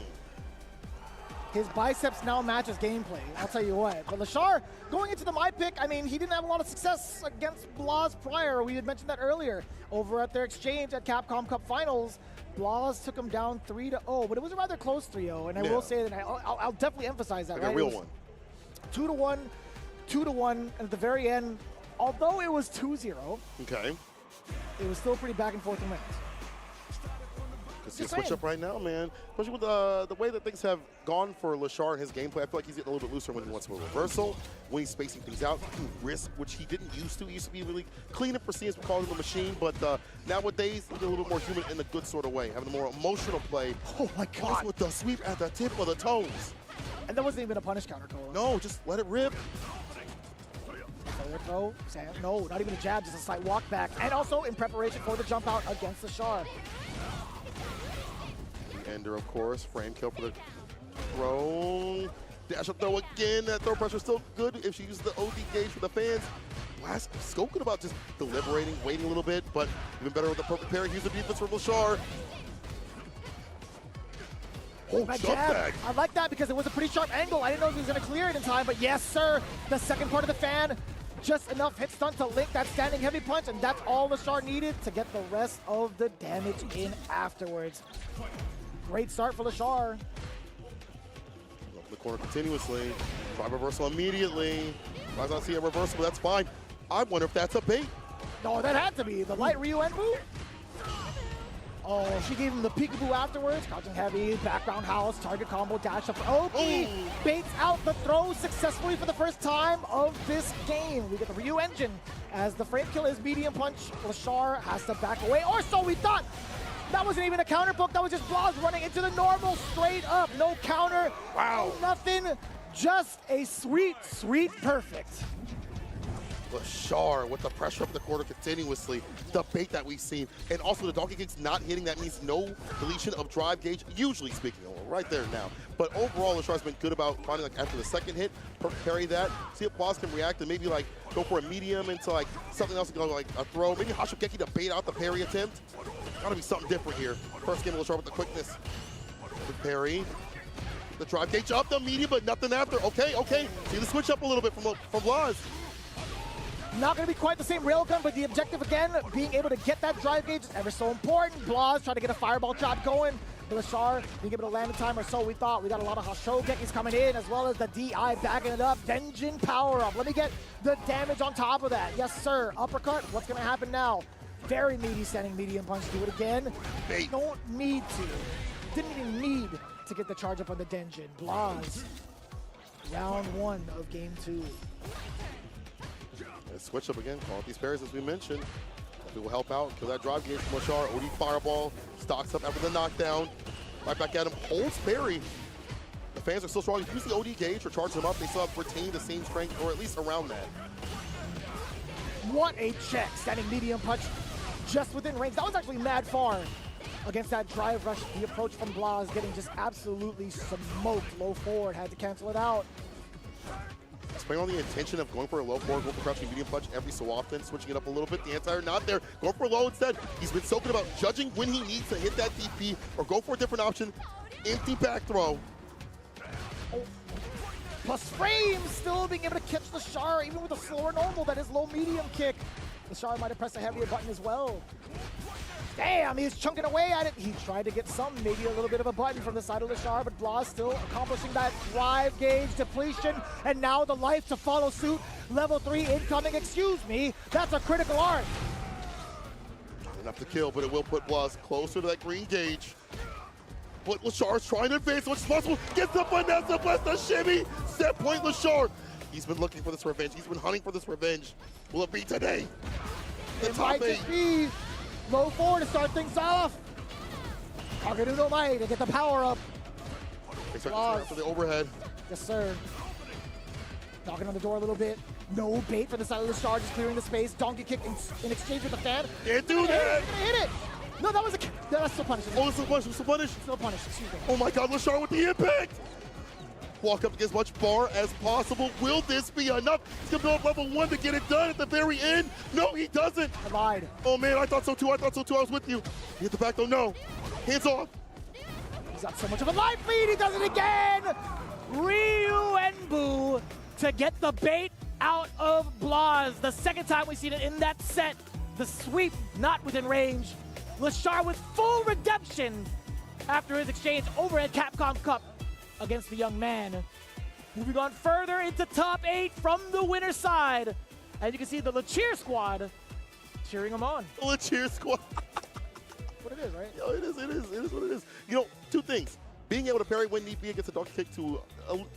His biceps now matches gameplay, I'll tell you what. But Lashar, going into the my pick, I mean, he didn't have a lot of success against Blas prior. We had mentioned that earlier. Over at their exchange at Capcom Cup Finals, Blas took him down 3-0, but it was a rather close 3-0. And I will say that I'll definitely emphasize that. Like right? a real one. 2-1, 2-1, and at the very end, although it was 2-0, okay, it was still pretty back and forth in wins. Because he switch up right now, man. Especially with the way that things have gone for Lashar and his gameplay. I feel like he's getting a little bit looser when he wants to reversal, when he's spacing things out, he can risk, which he didn't used to. He used to be really clean and pristine, as we call him, the machine. But nowadays, he's a little bit more human in a good sort of way, having a more emotional play. Oh my God! With the sweep at the tip of the toes. And that wasn't even a punish counter, Cole. No, just let it rip. Forward throw, no, not even a jab, just a slight walk back. And also in preparation for the jump out against Lashar. Ender, of course, frame kill for the throw. Dash up throw again. That throw pressure is still good if she uses the OD gauge for the fans. Blast, spoken about just deliberating, waiting a little bit, but even better with the perfect parry. Use the defense for Lashar. Oh, jump back. I like that because it was a pretty sharp angle. I didn't know if he was going to clear it in time, but yes, sir. The second part of the fan, just enough hit stun to link that standing heavy punch, and that's all Lashar needed to get the rest of the damage in afterwards. Great start for Lashar. Up the corner continuously. Try reversal immediately. Tries not to see a reversal, but that's fine. I wonder if that's a bait. No, that had to be. The light Ryu end move? Oh, she gave him the peekaboo afterwards. Crouching heavy, background house, target combo, dash up. Oki baits out the throw successfully for the first time of this game. We get the Ryu engine as the frame kill is medium punch. Lashar has to back away, or so we thought. That wasn't even a counter poke. That was just Blas running into the normal straight up. No counter. Wow. Nothing. Just a sweet, sweet perfect. Lashar with the pressure up the corner continuously. The bait that we've seen. And also the donkey kicks not hitting. That means no deletion of drive gauge, usually speaking. Right there now. But overall, Lashar's been good about finding, like, after the second hit, parry that. See if Blas can react and maybe, like, go for a medium into, like, something else to go, like, a throw. Maybe Hashigeki to bait out the parry attempt. Gotta be something different here. First game of Lashar with the quickness. The parry. The drive gauge up, the medium, but nothing after. Okay, okay. See the switch up a little bit from Blas. Not going to be quite the same railgun, but the objective again, being able to get that drive gauge is ever so important. Blas trying to get a fireball trap going. Lashar being able to land in time, or so we thought. We got a lot of Hashogekis coming in, as well as the DI backing it up. Denjin power up. Let me get the damage on top of that. Yes, sir. Uppercut. What's going to happen now? Very meaty standing medium punch. Do it again. They don't need to. Didn't even need to get the charge up on the Denjin. Blas. Round one of game two. Switch up again, call out these parries as we mentioned. It will help out, kill that drive gauge from Lashar. OD fireball, stocks up after the knockdown. Right back at him, holds parry. The fans are still strong. Use the OD gauge or charge them up. They still have retained the same strength, or at least around that. What a check, standing medium punch just within range. That was actually mad far against that drive rush. The approach from Blas getting just absolutely smoked. Low forward, had to cancel it out. Playing on the intention of going for a low forward, going for crouching medium punch every so often, switching it up a little bit. The anti-air not there, going for low instead. He's been so good about judging when he needs to hit that DP or go for a different option. Empty back throw. Oh. Plus frame, still being able to catch Lashar, even with a slower normal, that is low medium kick. Lashar might have pressed a heavier button as well. Damn, he's chunking away at it. He tried to get some, maybe a little bit of a button from the side of Lashar, but Blas still accomplishing that drive gauge depletion, and now the life to follow suit. Level 3 incoming, excuse me, that's a critical art. Enough to kill, but it will put Blas closer to that green gauge. But Lashar's trying to advance as much as possible. Gets the finesse, the blast, the shimmy. Set point Lashar. He's been looking for this revenge. He's been hunting for this revenge. Will it be today? It might just be low forward to start things off. Kagarudo Mai to get the power up. For the overhead. Yes, sir. Knocking on the door a little bit. No bait for the side of the star, just clearing the space. Donkey kick in exchange with the fan. Can't do that. Hit it. No, that was a. That's still punished. Oh, it's still punished. It's still punished. Still punished. Excuse me. Oh my God, Lashar with the impact. walk up as much bar as possible. Will this be enough? He's gonna build level 1 to get it done at the very end. No, he doesn't. I lied. Oh man, I thought so too. I was with you. He hit the back though. No. Hands off. He's got so much of a life lead. He does it again. Ryu and Boo to get the bait out of Blaz. The second time we've seen it in that set. The sweep not within range. Lashar with full redemption after his exchange over at Capcom Cup against the young man. Moving on further into top 8 from the winner's side. And you can see the LeCheer squad cheering him on. LeCheer squad. What it is, right? Yo, it is what it is. You know, two things. Being able to parry when need be against a donkey kick to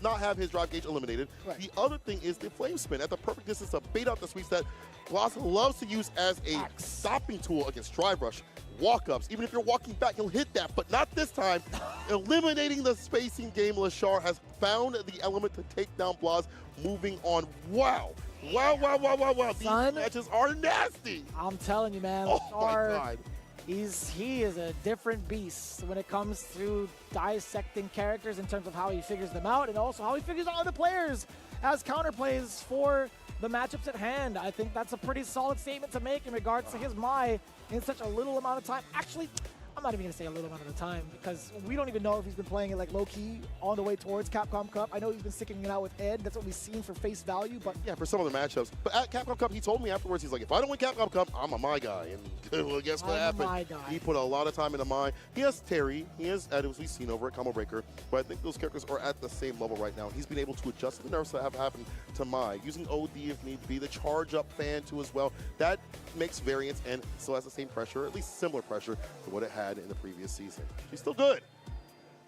not have his drive gauge eliminated. Right. The other thing is the flame spin at the perfect distance to bait out the sweeps that Blaz loves to use as a stopping tool against drive rush, walk-ups. Even if you're walking back, he'll hit that, but not this time. Eliminating the spacing game, Lashar has found the element to take down Blaz. Moving on. Wow. Wow. These matches are nasty. I'm telling you, man. Oh Lashar, my God. he is a different beast when it comes to dissecting characters in terms of how he figures them out and also how he figures out other players as counterplays for the matchups at hand. I think that's a pretty solid statement to make in regards to his Mai in such a little amount of time. Actually, I'm not even going to say a little amount of time because we don't even know if he's been playing it like low-key on the way towards Capcom Cup. I know he's been sticking it out with Ed. That's what we've seen for face value, but yeah, for some of the matchups. But at Capcom Cup, he told me afterwards, he's like, if I don't win Capcom Cup, I'm a Mai guy. And well, guess what happened? Mai guy. He put a lot of time into Mai. He has Terry. He has Adams we've seen over at Combo Breaker. But I think those characters are at the same level right now. He's been able to adjust the nerfs that have happened to Mai. Using OD if need be. The charge up fan too as well. That makes variance and still has the same pressure, at least similar pressure to what it had in the previous season. She's still good.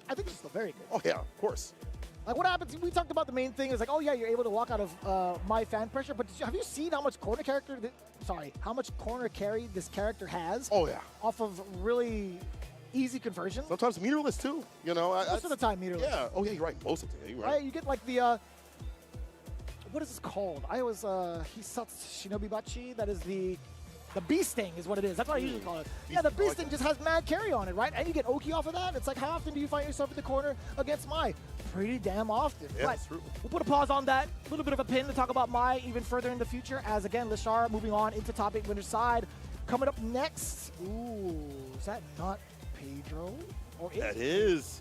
I think he's still very good. Oh yeah, of course. Like what happens, we talked about the main thing is like, oh yeah, you're able to walk out of my fan pressure, but have you seen how much how much corner carry this character has? Oh yeah. Off of really easy conversions? Sometimes meterless too, you know. Most of the time meterless. Yeah, oh yeah, you're right, most of the time, you're right. Right, you get like the, what is this called? I always, Hisatsu Shinobi Bachi, that is the bee sting is what it is. That's what I usually call it. Yeah, the bee sting just has mad carry on it, right? And you get Oki off of that. It's like, how often do you find yourself in the corner against Mai? Pretty damn often. Yeah, but that's true. we'll put a pause on that. A little bit of a pin to talk about Mai even further in the future as, again, Lashar moving on into top 8 winner's side. Coming up next, ooh, is that not Pedro? Or is That is.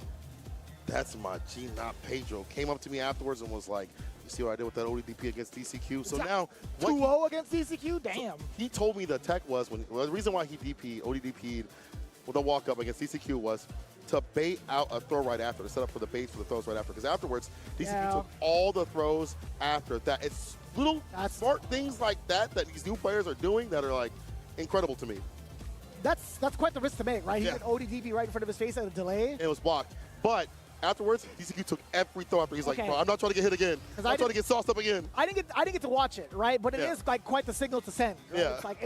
That's my G, not Pedro. Came up to me afterwards and was like, you see what I did with that ODDP against DCQ? So now, 2-0 against DCQ? Damn. He told me the tech was, the reason why he ODDP'd with a walk-up against DCQ was to bait out a throw right after, to set up for the bait for the throws right after. Because afterwards, DCQ took all the throws after that. It's little smart things like that that these new players are doing that are like incredible to me. That's quite the risk to make, right? He Yeah. did ODDP right in front of his face at a delay. And it was blocked. But afterwards, DCQ took every throw after. He's like, Okay. bro, I'm not trying to get hit again. I'm trying to get sauced up again. I didn't get to watch it, right? But it is like quite the signal to send. Right? Yeah. It's like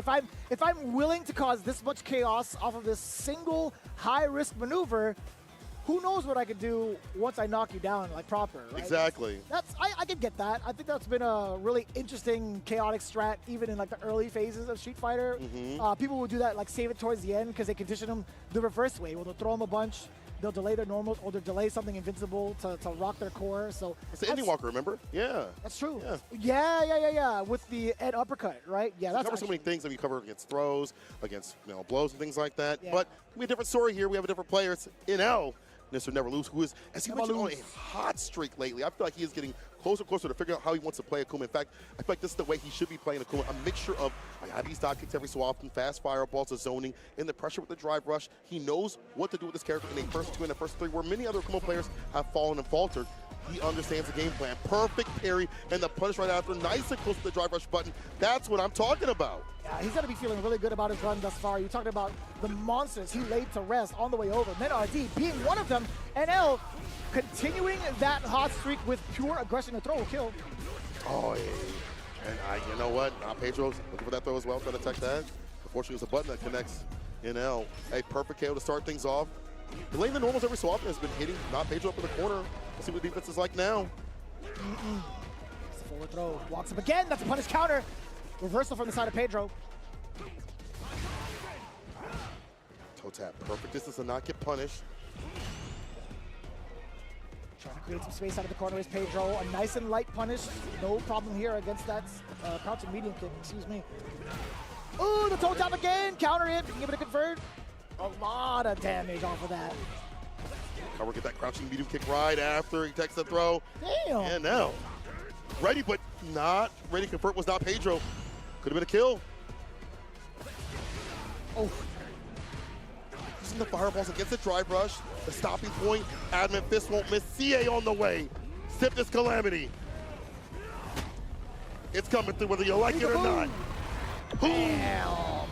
if I'm willing to cause this much chaos off of this single high risk maneuver, who knows what I could do once I knock you down like proper, right? Exactly. I can get that. I think that's been a really interesting chaotic strat even in like the early phases of Street Fighter. People will do that, like save it towards the end because they condition them the reverse way. Well, they'll throw them a bunch. They'll delay their normals, or they'll delay something invincible to rock their core. So It's the Indie Walker, remember? Yeah. that's true. Yeah. Yeah. With the Ed uppercut, right? Yeah, that's We cover so many things that we cover against throws, against blows and things like that. Yeah. But we have a different story here. We have a different player. It's NL, Mr. Never Lose, who is, as he mentioned, on a hot streak lately. I feel like he is getting closer and closer to figuring out how he wants to play Akuma. In fact, I feel like this is the way he should be playing Akuma. A mixture of these dot kicks every so often, fast fireballs, to zoning, and the pressure with the drive rush. He knows what to do with this character in a first 2 and a first 3, where many other Akuma players have fallen and faltered. He understands the game plan. Perfect parry and the punish right after. Nice and close to the drive rush button. That's what I'm talking about. Yeah, he's got to be feeling really good about his run thus far. You're talking about the monsters he laid to rest on the way over. Men RD being one of them. NL continuing that hot streak with pure aggression to throw a kill. Oh, yeah. And you know what? Pedro's looking for that throw as well, trying to attack that. Unfortunately, it's a button that connects NL. A perfect KO to start things off. Delaying the normals every so often has been hitting not Pedro up in the corner. Let's see what the defense is like now. It's a forward throw. Walks up again. That's a punish counter. Reversal from the side of Pedro. Toe tap. Perfect distance to not get punished. Trying to create some space out of the corner is Pedro. A nice and light punish. No problem here against that crouching medium kick, excuse me. Ooh, the toe tap again. Counter hit. Give it a convert. A lot of damage off of that. Cover, get that crouching medium kick right after he takes the throw. Damn. And now, ready but not ready to convert was not Pedro. Could have been a kill. Oh. Using the fireballs against the drive rush. The stopping point. Admin fist won't miss. CA on the way. Stiffness calamity. It's coming through whether you like it or not. Damn.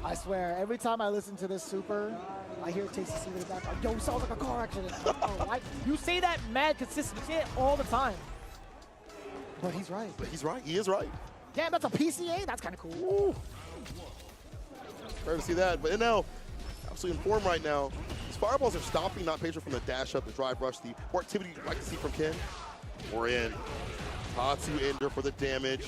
I swear, every time I listen to this super, I hear Tasty C in the background. Yo, sounds like a car accident. You say that mad consistent. You say it all the time. But he's right. But he's right. He is right. Damn, that's a PCA? That's kind of cool. Ooh. Fair to see that. But now, absolutely in form right now. These fireballs are stopping not Pedro from the dash up, the drive rush, the more activity you'd like to see from Ken. We're in. Tatsu ender for the damage.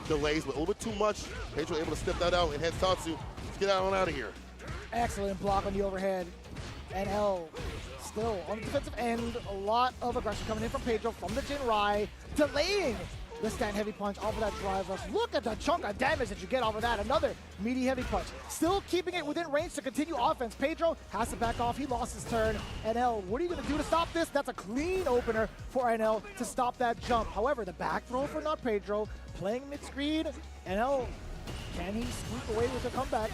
Delays, but a little bit too much. Pedro able to step that out and head Tatsu. Let's get on out of here. Excellent block on the overhead. NL still on the defensive end. A lot of aggression coming in from Pedro from the Jinrai. Delaying the stand heavy punch off of that drive rush. Look at the chunk of damage that you get off of that. Another meaty heavy punch. Still keeping it within range to continue offense. Pedro has to back off. He lost his turn. NL, what are you going to do to stop this? That's a clean opener for NL to stop that jump. However, the back throw for not Pedro. Playing mid-screen. NL, can he squeak away with a comeback?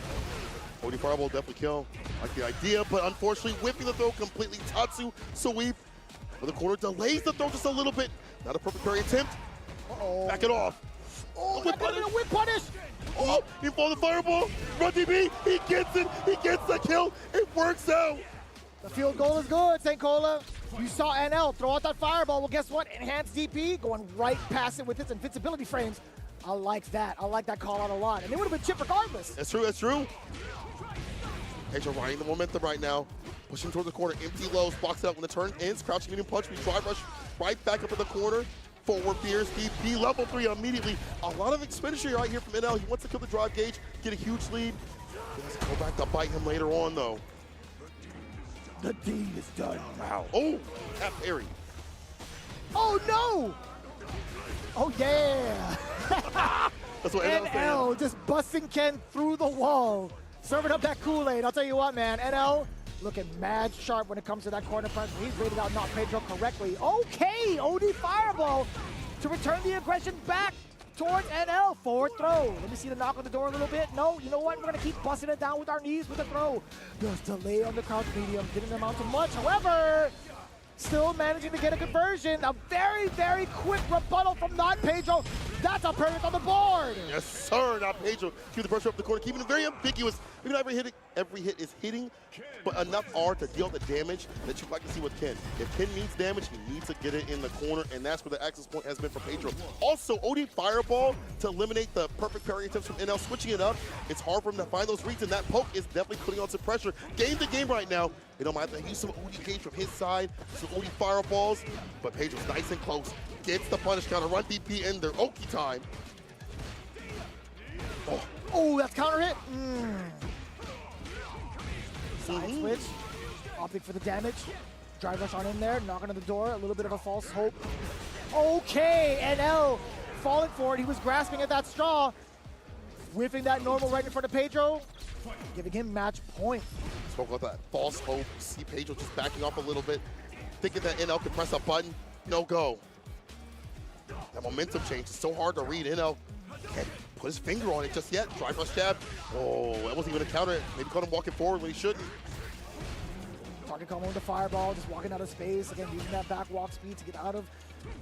OD fireball definitely kill. Like the idea, but unfortunately whipping the throw completely. Tatsu sweep. But the corner delays the throw just a little bit. Not a perfect parry attempt. Uh-oh. Back it off. Oh, whip that could have been a whip punish. Oh, he falls the fireball. Run DB. He gets it. He gets the kill. It works out. The field goal is good, St. Cola. You saw NL throw out that fireball. Well, guess what? Enhanced DP going right past it with its invincibility frames. I like that. I like that call out a lot. And it would have been chipped regardless. That's true. That's true. Pedro riding the momentum right now. Pushing towards the corner. Empty lows. Blocks it out when the turn ends. Crouching medium punch. We drive rush right back up in the corner. Forward Pierce, DP, level 3 immediately. A lot of expenditure right here from NL. He wants to kill the drive gauge, get a huge lead. He has to go back to bite him later on, though. The deed is done. Wow. Oh, that parry. Oh, no! Oh, yeah! That's what NL's saying. NL just busting Ken through the wall. Serving up that Kool-Aid. I'll tell you what, man. NL looking mad sharp when it comes to that corner punch. He's rated out not Pedro correctly. Okay, OD fireball to return the aggression back towards NL. Forward throw. Let me see the knock on the door a little bit. No, you know what? We're going to keep busting it down with our knees with the throw. There's delay on the crouch medium. Didn't amount to much. However, still managing to get a conversion. A very, very quick rebuttal from not Pedro. That's a perfect on the board. Yes, sir. Now Pedro keep the pressure up the corner, keeping it very ambiguous. Maybe not every hit is hitting, but enough are to deal the damage that you'd like to see with Ken. If Ken needs damage, he needs to get it in the corner, and that's where the access point has been for Pedro. Also, OD Fireball to eliminate the perfect parry attempts from NL, switching it up. It's hard for him to find those reads, and that poke is definitely putting on some pressure. Game to game right now. They don't mind to use some OD gauge from his side, some OD Fireballs, but Pedro's nice and close. Gets the punish counter, run DP in their Oki time. Oh, that's counter hit. Side switch, opting for the damage. Drive rush on in there, knocking on the door, a little bit of a false hope. Okay, NL falling for it. He was grasping at that straw, whiffing that normal right in front of Pedro, giving him match point. Spoke about that false hope. See Pedro just backing off a little bit, thinking that NL could press a button. No go. That momentum change is so hard to read. NL can't put his finger on it just yet. Drive rush jab. Oh, that wasn't even a counter. Maybe caught him walking forward when he shouldn't. Target combo with the fireball, just walking out of space. Again, using that back walk speed to get out of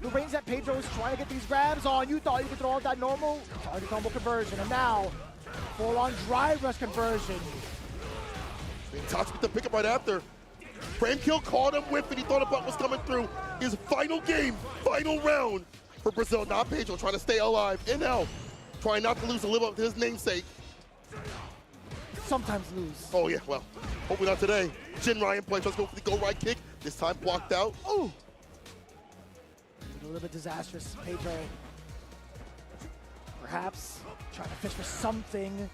the range that Pedro is trying to get these grabs on. You thought you could throw out that normal target combo conversion, and now full-on drive rush conversion. Being touched with the pickup right after. Frame kill caught him with it. He thought a butt was coming through. His final game, final round for Brazil. Not Pedro trying to stay alive. NL trying not to lose to live up to his namesake. Sometimes lose. Oh yeah, well, hopefully not today. Jin Ryan play. Let's go for the go right kick. This time blocked out. Oh! A little bit disastrous. Pedro perhaps trying to fish for something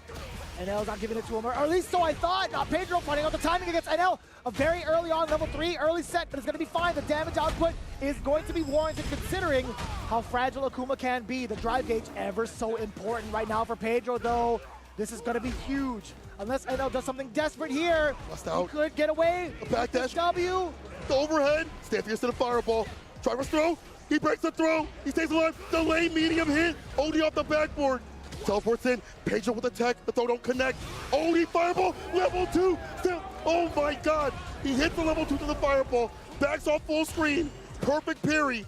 NL's not giving it to him, or at least so I thought. Pedro finding out the timing against NL. A very early on, level 3, early set, but it's going to be fine. The damage output is going to be warranted considering how fragile Akuma can be. The drive gauge ever so important right now for Pedro, though. This is going to be huge. Unless NL does something desperate here, he could get away. A backdash. W. The overhead. Stampius to the fireball. Driver's throw. He breaks the throw. He stays alive. The lane medium hit. OD off the backboard. Teleports in. Pedro with the tech. The throw don't connect. OD fireball. Level 2. Still. Oh my God. He hits the level 2 to the fireball. Backs off full screen. Perfect parry.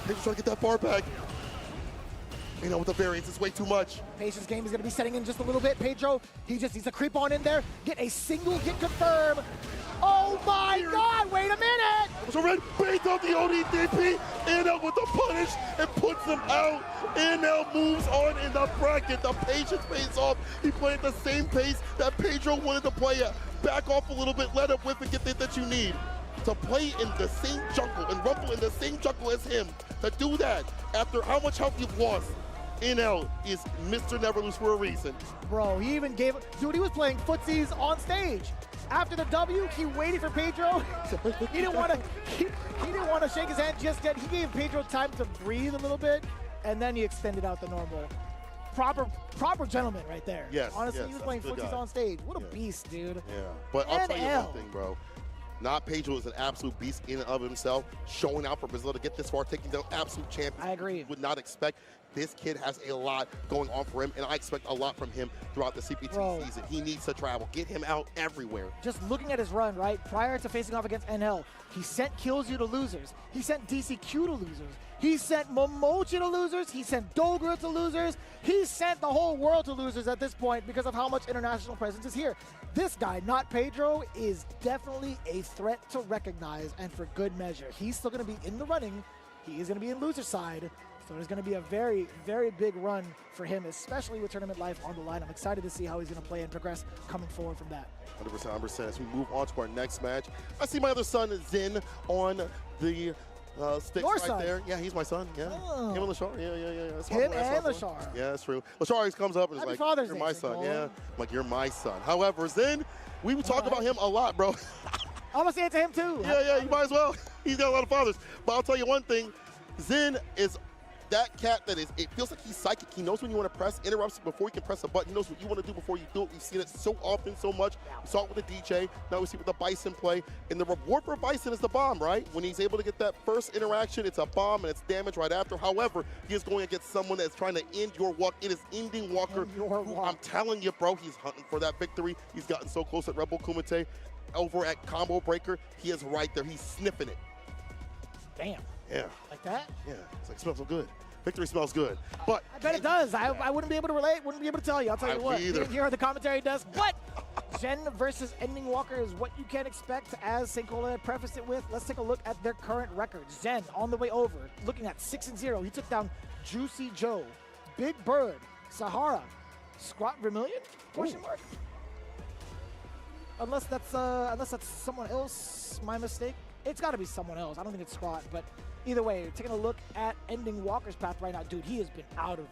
Pedro's trying to get that bar back. You know, with the variance, it's way too much. Patience game is going to be setting in just a little bit. Pedro, he just needs to creep on in there, get a single hit confirm. Oh my God, wait a minute! So Red baits out the ODDP, NL with the punish and puts them out. NL moves on in the bracket. The Patience pays off. He played the same pace that Pedro wanted to play at. Back off a little bit, let him whip and get that you need. To play in the same jungle and rumble in the same jungle as him, to do that after how much health you've lost, NL is Mr. Never Lose for a reason. Bro, he even gave, dude, he was playing footsies on stage. After the W, he waited for Pedro. he didn't want to shake his hand just yet. He gave Pedro time to breathe a little bit, and then he extended out the normal. Proper gentleman right there. Yes. Honestly, yes, he was playing footsies on stage. What a beast, dude. Yeah. But I'll tell you NL. one thing, bro. Not Pedro is an absolute beast in and of himself, showing out for Brazil to get this far, taking down absolute champions. I agree. Would not expect. This kid has a lot going on for him, and I expect a lot from him throughout the CPT season. He needs to travel. Get him out everywhere. Just looking at his run, right, prior to facing off against NL, he sent Kills You to losers. He sent DCQ to losers. He sent Momochi to losers. He sent Dogra to losers. He sent the whole world to losers at this point because of how much international presence is here. This guy, not Pedro, is definitely a threat to recognize, and for good measure. He's still going to be in the running. He is going to be in loser side. So there's going to be a very, very big run for him, especially with tournament life on the line. I'm excited to see how he's going to play and progress coming forward from that. 100%. As we move on to our next match, I see my other son, Zin, on the sticks Your right son? there. Yeah, he's my son. Yeah. Oh. Him and Lashar. Yeah. That's Him my and son. Lashar. Yeah, that's true. Lashar always comes up and is Happy like, Father's you're Day, my St. son. Paul. Yeah. I'm like, you're my son. However, Zin, we talk about him a lot, bro. I'm going to say it to him, too. Yeah, you might as well. He's got a lot of fathers. But I'll tell you one thing. Zin is that cat that is, it feels like he's psychic. He knows when you want to press, interrupts before you can press a button. He knows what you want to do before you do it. We've seen it so often, so much. We saw it with the DJ. Now we see it with the Bison play. And the reward for Bison is the bomb, right? When he's able to get that first interaction, it's a bomb and it's damage right after. However, he is going against someone that's trying to end your walk. It is ending Walker. I'm telling you, bro, he's hunting for that victory. He's gotten so close at Rebel Kumite. Over at Combo Breaker, he is right there. He's sniffing it. Damn. Yeah. Like that? Yeah. It's like, it smells so good. Victory smells good. But I bet it does. I wouldn't be able to relate, wouldn't be able to tell you. I'll tell you what. either. Here on the commentary desk. But Jen versus Ending Walker is what you can expect, as St. Cola prefaced it with. Let's take a look at their current records. Jen on the way over, looking at 6-0. He took down Juicy Joe, Big Bird, Sahara, Scrot Vermilion? Question mark? Unless that's someone else, my mistake. It's got to be someone else. I don't think it's Scrot, but either way, taking a look at Ending Walker's path right now, dude, he has been out of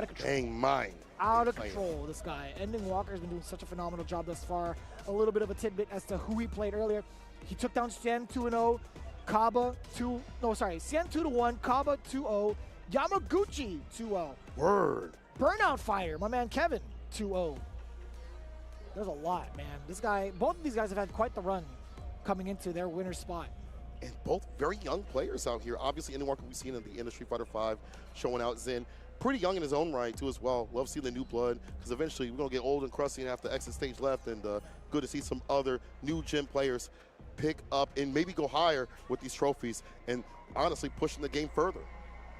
control. Dang mind. Out of control, this guy. Ending Walker has been doing such a phenomenal job thus far. A little bit of a tidbit as to who he played earlier. He took down Sien 2-0, Kaba 2-1, Kaba 2-0, Yamaguchi 2-0. Word. Burnout Fire, my man Kevin 2-0. There's a lot, man. This guy, both of these guys have had quite the run coming into their winner spot. And both very young players out here. Obviously, Ending Walker we've seen in the Street Fighter 5 showing out. Zen, pretty young in his own right, too, as well. Love seeing the new blood, because eventually we're going to get old and crusty and have to exit stage left, and good to see some other new gen players pick up and maybe go higher with these trophies and honestly pushing the game further.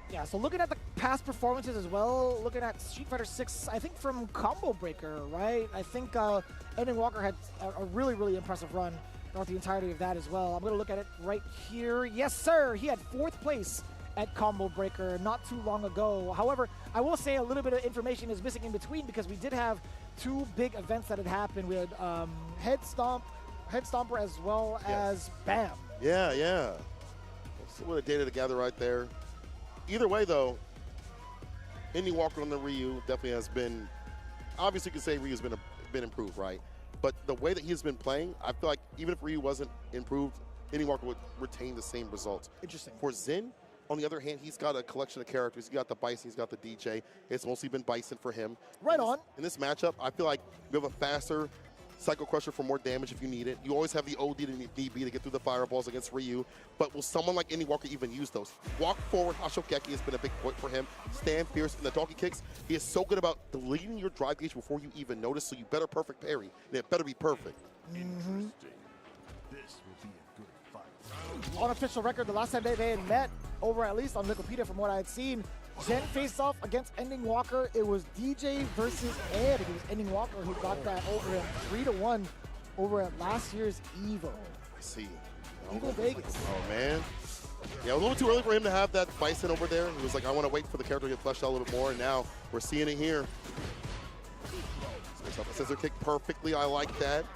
Yeah, so looking at the past performances as well, looking at Street Fighter 6, I think from Combo Breaker, right? I think Ending Walker had a really, really impressive run throughout the entirety of that as well. I'm going to look at it right here. Yes, sir. He had 4th place at Combo Breaker not too long ago. However, I will say a little bit of information is missing in between, because we did have 2 big events that had happened. We had Head Stomper as well as BAM. Yeah. That's a little data to gather right there. Either way, though, Ending Walker on the Ryu definitely has been obviously you can say Ryu's been improved, right? But the way that he's been playing, I feel like even if Ryu wasn't improved, any Walker would retain the same results. Interesting. For Zen, on the other hand, he's got a collection of characters. He's got the Bison, he's got the DJ. It's mostly been Bison for him. Right on. In this matchup, I feel like you have a faster Psycho Crusher for more damage if you need it. You always have the OD to need be to get through the fireballs against Ryu. But will someone like Indy Walker even use those? Walk forward, Hashokeki has been a big point for him. Stand fierce in the donkey kicks. He is so good about deleting your drive gauge before you even notice, so you better perfect parry. And it better be perfect. Interesting. This will be a good fight. On official record, the last time they had met, over at least on Wikipedia from what I had seen, Zen faced off against Ending Walker. It was DJ versus Ed. It was Ending Walker who got that over him 3-1 over at last year's EVO. I see. EVO Vegas. Oh, man. Yeah, a little too early for him to have that Bison over there. He was like, I want to wait for the character to get fleshed out a little bit more, and now we're seeing it here. So scissor kick perfectly. I like that.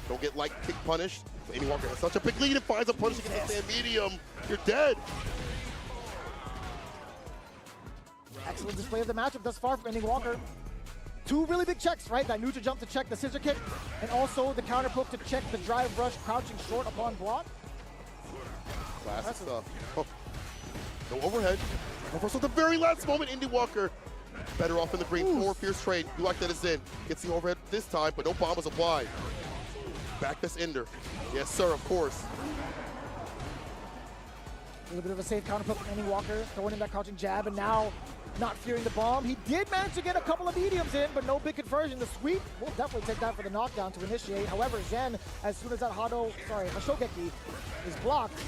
Don't get light kick punished. Andy Walker has such a big lead and finds a punish against the medium. You're dead. Excellent display of the matchup thus far from Ending Walker. Two really big checks, right? That neutral jump to check the scissor kick, and also the counter poke to check the drive rush, crouching short upon block. Classic stuff. Oh. No overhead. Reversal at the very last moment, Indy Walker. Better off in the green. Forward fierce trade. You like that it's in. Gets the overhead this time, but no bomb was applied. Back this ender. Yes, sir, of course. A little bit of a safe counter poke from Ending Walker, throwing in that crouching jab, and now not fearing the bomb. He did manage to get a couple of mediums in, but no big conversion. The sweep, we'll definitely take that for the knockdown to initiate. However, Zen, as soon as that Hashogeki is blocked,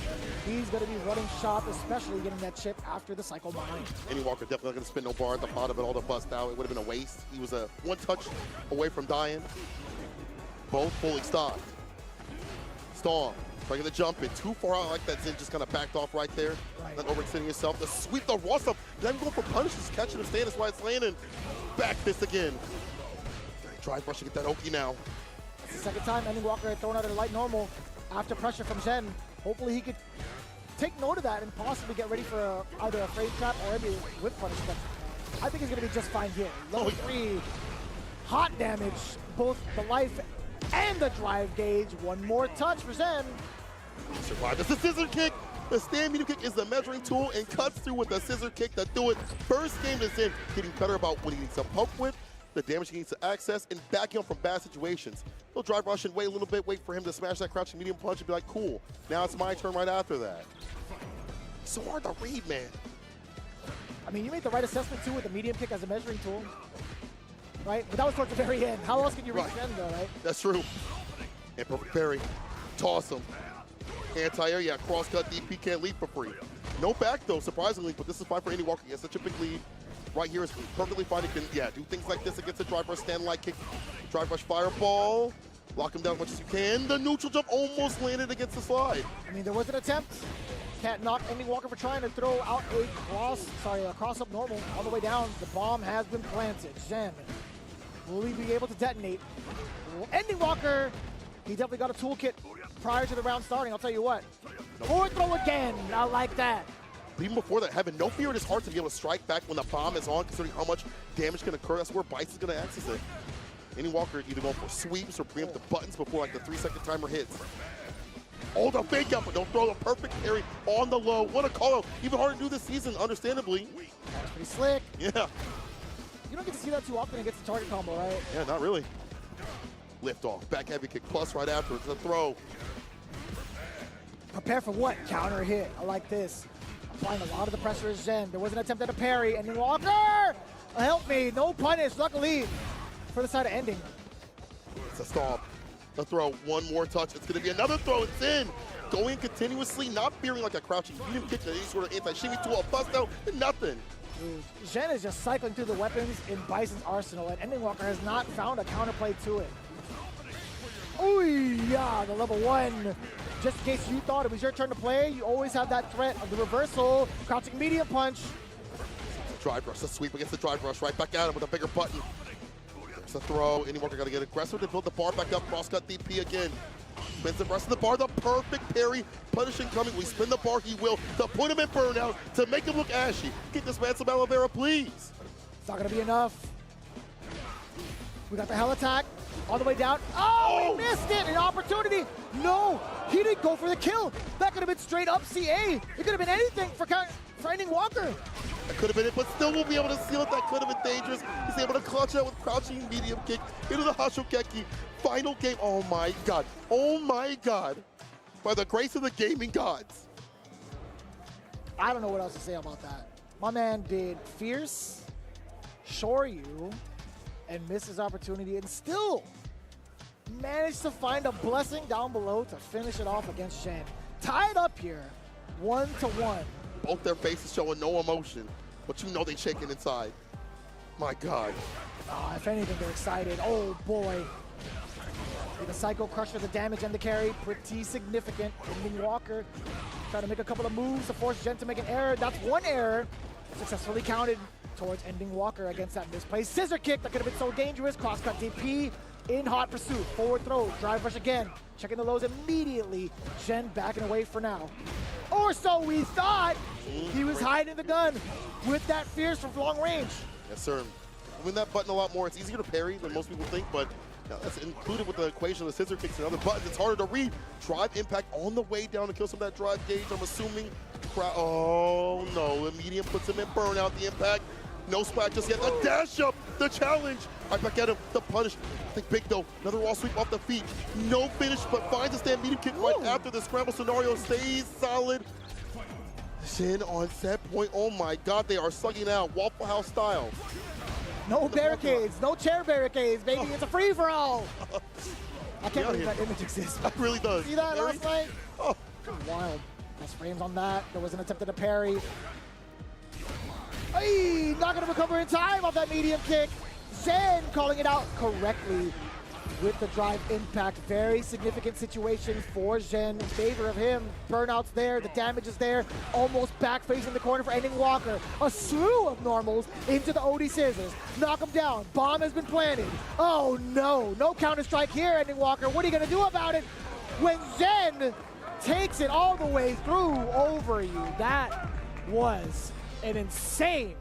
he's going to be running shop, especially getting that chip after the cycle behind. Indy Walker definitely not going to spin no bar at the bottom and all the bust out. It would have been a waste. He was a one touch away from dying. Both fully stocked. Storm. Trying to jump in too far out like that. Zen just kind of backed off right there. Right. Not overextending yourself. The sweep, the raw stuff. Not even going for punishes, catching him, staying. That's why it's landing. Back fist again. Drive rush to get that Oki now. It's the second time Ending Walker had thrown out a light normal after pressure from Zen. Hopefully he could take note of that and possibly get ready for either a frame trap or maybe whip punish. But I think he's going to be just fine here. Level 3, hot damage, both the life and the drive gauge. One more touch for Zen. Survive. That's the scissor kick. The stand medium kick is the measuring tool and cuts through with the scissor kick to do it. First game is in, getting better about what he needs to poke with, the damage he needs to access, and backing up from bad situations. He'll drive rush and wait a little bit, wait for him to smash that crouching medium punch and be like, cool, now it's my turn right after that. So hard to read, man. I mean, you made the right assessment too with the medium kick as a measuring tool, right? But that was towards the very end. How else can you reach Zen though, right? That's true. And perfect parry. Toss him. Anti-air, yeah, cross-cut DP can't lead for free. No back though, surprisingly, but this is fine for Indy Walker. He has such a big lead. Right here is perfectly fine. He can, yeah, do things like this against the drive rush, stand light kick, drive rush fireball. Lock him down as much as you can. The neutral jump almost landed against the slide. I mean, there was an attempt. Can't knock Ending Walker for trying to throw out a cross-up normal all the way down. The bomb has been planted. Zen, will he be able to detonate? Ending Walker, he definitely got a toolkit prior to the round starting, I'll tell you what. Forward throw again, I like that. But even before that, having no fear in his heart to be able to strike back when the bomb is on, considering how much damage can occur, that's where Bice is going to access it. Indy Walker either going for sweeps or preemptive buttons before like the 3-second timer hits. Oh, the fake out, but don't throw the perfect parry on the low. What a call out. Even harder to do this season, understandably. That's pretty slick. Yeah. You don't get to see that too often against the target combo, right? Yeah, not really. Lift off, back heavy kick, plus right afterwards, a throw. Prepare for what? Counter hit. I like this. Applying a lot of the pressure is Zen. There was an attempt at a parry. Ending Walker! Help me. No punish. Luckily for the side of Ending. It's a stop. A throw. One more touch. It's going to be another throw. It's in. Going continuously, not fearing like a crouching medium kick to any sort of anti-shimmy to a bust out. Nothing. Zen is just cycling through the weapons in Bison's arsenal, and Ending Walker has not found a counterplay to it. Ooh, yeah, the level 1. Just in case you thought it was your turn to play, you always have that threat of the reversal, crouching medium punch. Drive rush, the sweep against the drive rush, right back at him with a bigger button. There's a throw. Indy Walker got to get aggressive to build the bar back up. Cross-cut DP again. Spins the rest of the bar, the perfect parry. Punishing coming. We spin the bar, he will. To put him in burnout, to make him look ashy. Get this man some aloe vera, please. It's not going to be enough. We got the hell attack all the way down. Oh, he missed it. An opportunity. No, he didn't go for the kill. That could have been straight up CA. It could have been anything for Ending Walker. That could have been it, but still won't be able to seal it. That could have been dangerous. He's able to clutch it out with crouching medium kick into the Hashokeki. Final game. Oh my God. Oh my God. By the grace of the gaming gods. I don't know what else to say about that. My man did fierce, Shoryu, and missed his opportunity, and still managed to find a blessing down below to finish it off against Shen. Tied up here, 1-1. Both their faces showing no emotion, but you know they shaking inside. My God. If anything, they're excited. Oh boy. The Psycho Crusher, the damage and the carry, pretty significant. Ending Walker trying to make a couple of moves to force Jen to make an error. That's one error. Successfully counted towards Ending Walker against that misplaced scissor kick that could have been so dangerous. Cross-cut DP in hot pursuit. Forward throw, drive rush again. Checking the lows immediately. Jen backing away for now. Or so we thought. He was hiding the gun with that fierce from long range. Yes, sir. Moving that button a lot more. It's easier to parry than most people think, but that's included with the equation of the scissor kicks and other buttons. It's harder to read. Drive impact on the way down to kill some of that drive gauge. I'm assuming. Oh no, the medium puts him in burnout. The impact. No splat just yet. The dash up. The challenge. Right back at him. The punish. I think big though. Another wall sweep off the feet. No finish, but finds a stand medium kick right after the scramble scenario. Stays solid. Shin on set point. Oh my God, they are slugging out Waffle House style. No barricades, no chair barricades, baby. It's a free-for-all. I can't believe that image exists. It really does. See that last night? Oh. Wild. Plus frames on that. There was an attempt at a parry. Hey, not going to recover in time off that medium kick. Zen calling it out correctly with the drive impact. Very significant situation for Zen in favor of him. Burnout's there, the damage is there. Almost back facing the corner for Ending Walker. A slew of normals into the OD scissors. Knock him down. Bomb has been planted. Oh no, no counter strike here, Ending Walker. What are you gonna do about it? When Zen takes it all the way through over you. That was an insane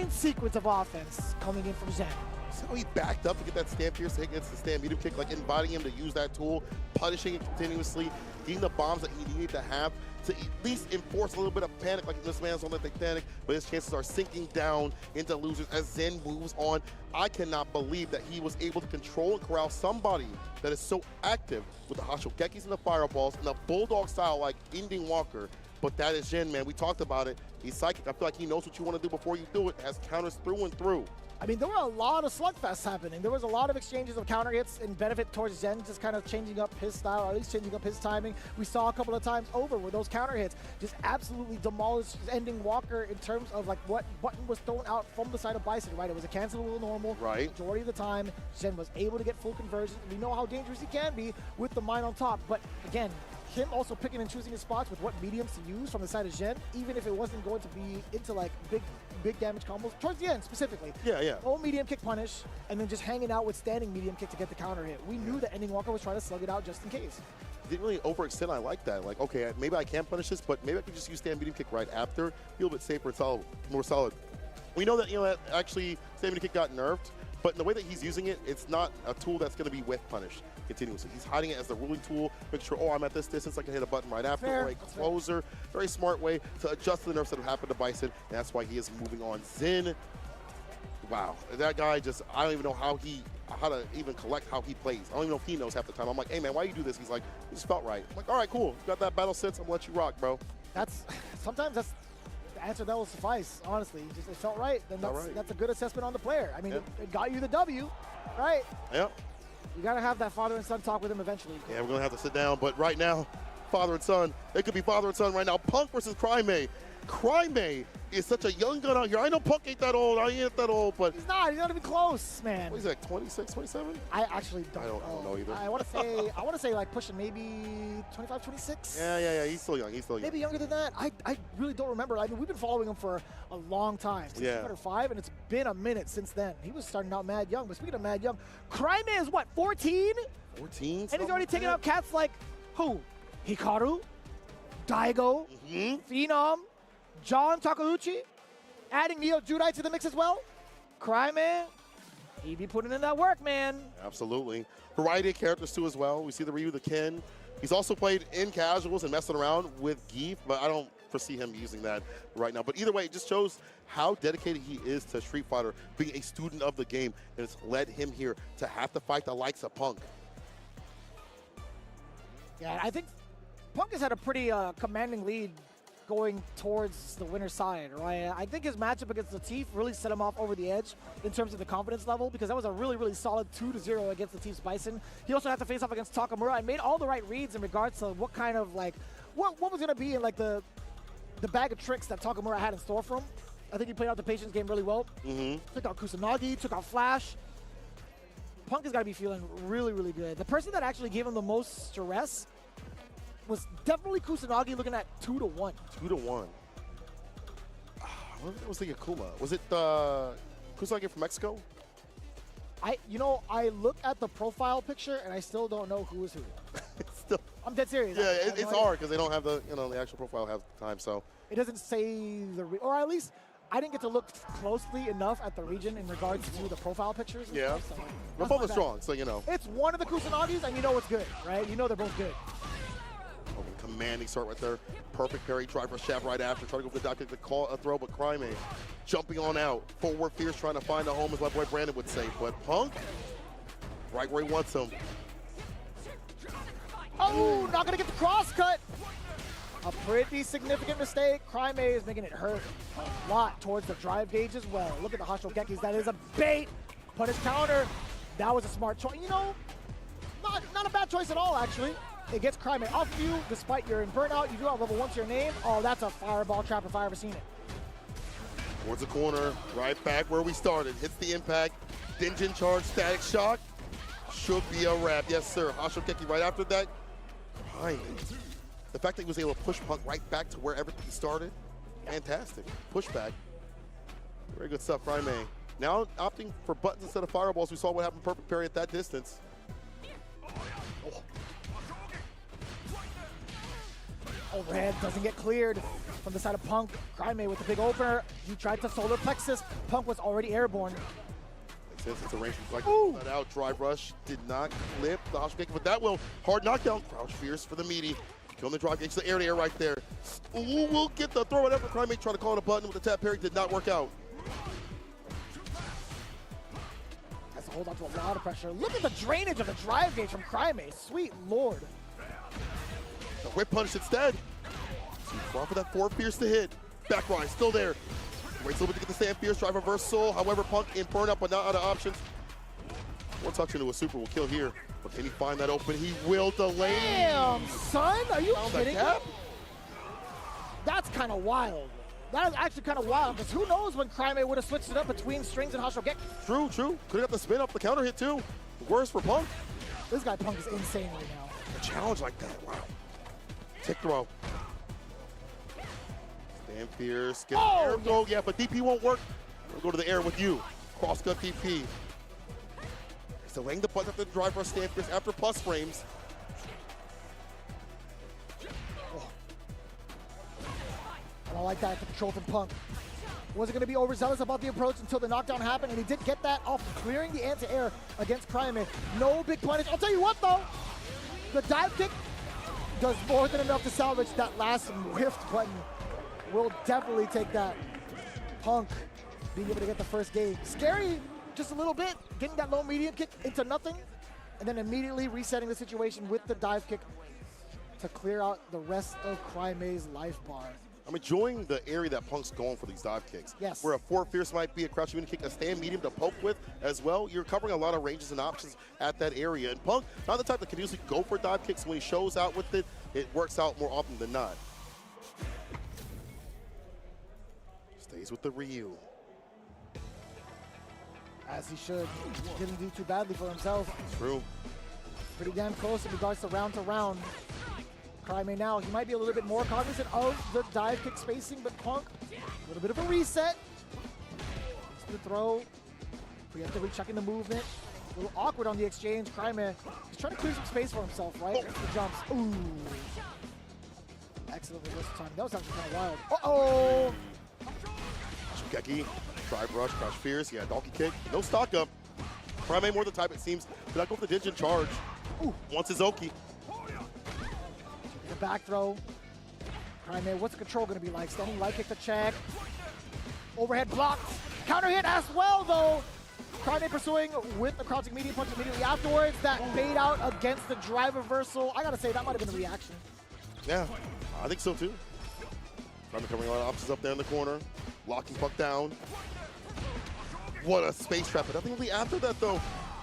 sequence of offense coming in from Zen. So he backed up to get that stand pierce hit against the stand medium kick, like inviting him to use that tool, punishing it continuously, getting the bombs that he needed to have to at least enforce a little bit of panic, like this man's on the Titanic, but his chances are sinking down into losers as Zen moves on. I cannot believe that he was able to control and corral somebody that is so active with the Hashokekis and the fireballs and the bulldog style like Ending Walker. But that is Jin, man. We talked about it. He's psychic. I feel like he knows what you want to do before you do it. Has counters through and through. I mean, there were a lot of slugfests happening. There was a lot of exchanges of counter hits in benefit towards Zen, just kind of changing up his style, or at least changing up his timing. We saw a couple of times over where those counter hits just absolutely demolished Ending Walker in terms of like what button was thrown out from the side of Bison, right? It was a cancelable normal. Right. Majority of the time, Zen was able to get full conversion. We know how dangerous he can be with the mine on top. But again, him also picking and choosing his spots with what mediums to use from the side of Jen, even if it wasn't going to be into like big damage combos, towards the end specifically. Yeah. No medium kick punish, and then just hanging out with standing medium kick to get the counter hit. We knew that Ending Walker was trying to slug it out just in case. Didn't really overextend. I like that. Like, okay, maybe I can punish this, but maybe I can just use stand medium kick right after. Feel a little bit safer and solid, more solid. We know that, that actually stand medium kick got nerfed, but in the way that he's using it, it's not a tool that's going to be with punish continuously. He's hiding it as the ruling tool, make sure, I'm at this distance, I can hit a button right after, or a closer. Very smart way to adjust to the nerfs that have happened to Bison, and that's why he is moving on. Zin, wow, that guy just, I don't even know how to even collect how he plays. I don't even know if he knows half the time. I'm like, hey man, why you do this? He's like, it just felt right. I'm like, all right, cool. You got that battle sense, I'm gonna let you rock, bro. Sometimes that's the answer that will suffice, honestly. Just it felt right, then that's a good assessment on the player. I mean, it got you the W, right? Yep. You gotta have that father and son talk with him eventually. Yeah, we're gonna have to sit down, but right now, father and son, it could be father and son right now. Punk versus Cryme. Cryme is such a young gun out here. I know Punk ain't that old, I ain't that old, but he's not even close, man. What is that, 26, 27? I actually don't know. I don't know either. I want to say like pushing maybe 25, 26. Yeah, he's still young, Maybe younger than that. I really don't remember. I mean, we've been following him for a long time, since 5, and it's been a minute since then. He was starting out mad young, but speaking of mad young, Cryme is what, 14? 14? And he's already taking out cats like who? Hikaru, Daigo, Phenom, John Takeuchi, adding Neo Judai to the mix as well. Cryme, He be putting in that work, man. Absolutely. Variety of characters too as well. We see the Ryu, the Ken. He's also played in casuals and messing around with Geef, but I don't foresee him using that right now. But either way, it just shows how dedicated he is to Street Fighter, being a student of the game, and it's led him here to have to fight the likes of Punk. Yeah, I think Punk has had a pretty commanding lead going towards the winner's side, right? I think his matchup against Latif really set him off over the edge in terms of the confidence level, because that was a really, really solid 2-0 against Latif's Bison. He also had to face off against Takamura and made all the right reads in regards to what kind of, like, what was going to be in, like, the bag of tricks that Takamura had in store for him. I think he played out the patience game really well. Took out Kusanagi, took out Flash. Punk has got to be feeling really, really good. The person that actually gave him the most stress was definitely Kusanagi, looking at 2-1. 2-1. I wonder if it was the Yakuma. Was it Kusanagi from Mexico? I look at the profile picture and I still don't know who is who. Still, I'm dead serious. yeah, it's hard because they don't have the the actual profile half the time. So It doesn't say or at least I didn't get to look closely enough at the region in regards to the profile pictures. And yeah, stuff, so they're both strong. So it's one of the Kusanagis, and you know it's good, right? You know they're both good. Commanding start right there. Perfect parry, try for a shaft right after. Try to go for the dive kick to call a throw, but Crime jumping on out. Forward fierce, trying to find a home, as my boy Brandon would say. But Punk, right where he wants him. Oh, not gonna get the cross cut. A pretty significant mistake. Crime is making it hurt a lot towards the drive gauge as well. Look at the Hostile Gekis. That is a bait. Punish counter. That was a smart choice. Not a bad choice at all, actually. It gets Crime off of you, despite you're in burnout. You do have level 1 to your name. Oh, that's a fireball trap if I ever seen it. Towards the corner, right back where we started. Hits the impact. Dinjin charge, static shock. Should be a wrap. Yes, sir. Hostile Geki right after that. Crime. The fact that he was able to push Punk right back to where everything started, fantastic. Pushback. Very good stuff, Crime. Now opting for buttons instead of fireballs. We saw what happened perfect parry at that distance. Oh. Overhead doesn't get cleared from the side of Punk. Crime with the big opener. He tried to solar plexus. Punk was already airborne. Makes sense. It's a range like that out. Drive rush did not clip the Hostile Geki, but that will. Hard knockdown. Crouch fierce for the meaty. Killing the drive gauge to air right there. Ooh, we'll get the throw. Whatever. Crime tried to call on a button with the tap parry. Did not work out. Has to hold on to a lot of pressure. Look at the drainage of the drive gauge from Crime. Sweet Lord. The whip punish instead. Going for that forward fierce to hit. Back rise, still there. Waits a little bit to get the stand fierce, drive reversal. However, Punk in burn up, but not out of options. One touch into a super will kill here. But can he find that open? He will delay. Damn, son, are you kidding me? Cap? That's kind of wild. That is actually kind of wild, because who knows when Crime would have switched it up between strings and Hostile Geki. True. Could have got the spin up the counter hit too. Worse for Punk. This guy Punk is insane right now. A challenge like that, wow. Tick throw. Stand fierce. Get the air go. Yeah, but DP won't work. We'll go to the air with you. Cross cut DP. He's delaying the button after the drive rush stand fierce after plus frames. I don't like that control from Punk. Wasn't going to be overzealous about the approach until the knockdown happened, and he did get that off clearing the anti-air against Crime. No big punish. I'll tell you what, though. The dive kick does more than enough to salvage that last whiffed button. We'll definitely take that. Punk being able to get the first game. Scary just a little bit, getting that low medium kick into nothing, and then immediately resetting the situation with the dive kick to clear out the rest of Crime's life bar. I'm enjoying the area that Punk's going for these dive kicks. Yes. Where a forward fierce might be a crouching medium kick, a stand medium to poke with as well. You're covering a lot of ranges and options at that area. And Punk, not the type that can usually go for dive kicks. When he shows out with it, it works out more often than not. Stays with the Ryu. As he should. Didn't do too badly for himself. True. Pretty damn close in regards to round to round. Crime now, he might be a little bit more cognizant of the dive kick spacing, but Punk, a little bit of a reset. The throw, preemptively checking the movement. A little awkward on the exchange. Crime, he's trying to clear some space for himself, right? The jumps. Ooh. Excellent reversal time. That was actually kind of wild. Uh-oh. Shugeki, drive rush, crouch fierce. Yeah, donkey kick. No stock up. Prime more the type, it seems, to not go for the Dingin charge. Ooh. Wants his Oki. The back throw. Prime, what's the control going to be like? Standing light kick to check. Overhead blocked. Counter hit as well, though. Prime pursuing with the crouching medium punch immediately afterwards. That fade out against the drive reversal. I got to say, that might have been a reaction. Yeah, I think so too. Prime coming a lot of options up there in the corner. Locking Punk down. What a space trap, but nothing really after that, though.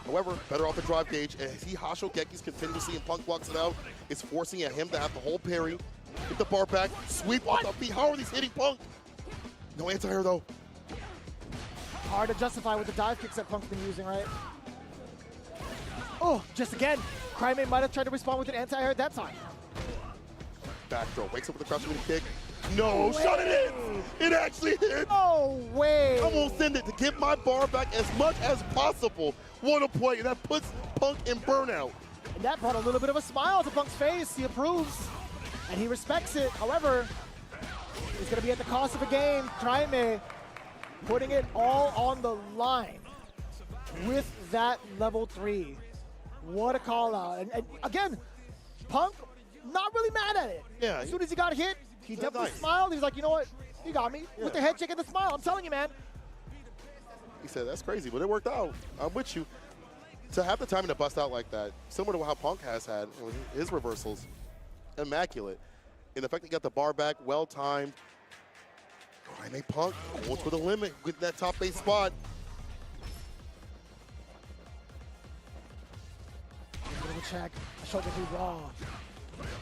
However, better off the drive gauge, as he Hasho Gekis continuously and Punk blocks it out. It's forcing him to have the whole parry. Get the bar back, sweep off the feet. How are these hitting Punk? No anti-air, though. Hard to justify with the dive kicks that Punk's been using, right? Oh, just again. Crime might have tried to respond with an anti-air at that time. Back throw, wakes up with the crouching kick. No, shot it in! It actually hit! No way! I'm gonna send it to get my bar back as much as possible. What a play, and that puts Punk in burnout. And that brought a little bit of a smile to Punk's face. He approves, and he respects it. However, it's gonna be at the cost of a game. Crime putting it all on the line with that level 3. What a call out. And again, Punk not really mad at it. Yeah. As soon as he got hit, he definitely nice. smiled. He's like, you know what? You got me. Yeah. With the head shake and the smile. I'm telling you, man. He said, that's crazy, but it worked out. I'm with you. To have the timing to bust out like that, similar to how Punk has had with his reversals, immaculate. And the fact that he got the bar back, well-timed. Crime Punk going for the limit with that top base spot. A little check. A shoulder through raw.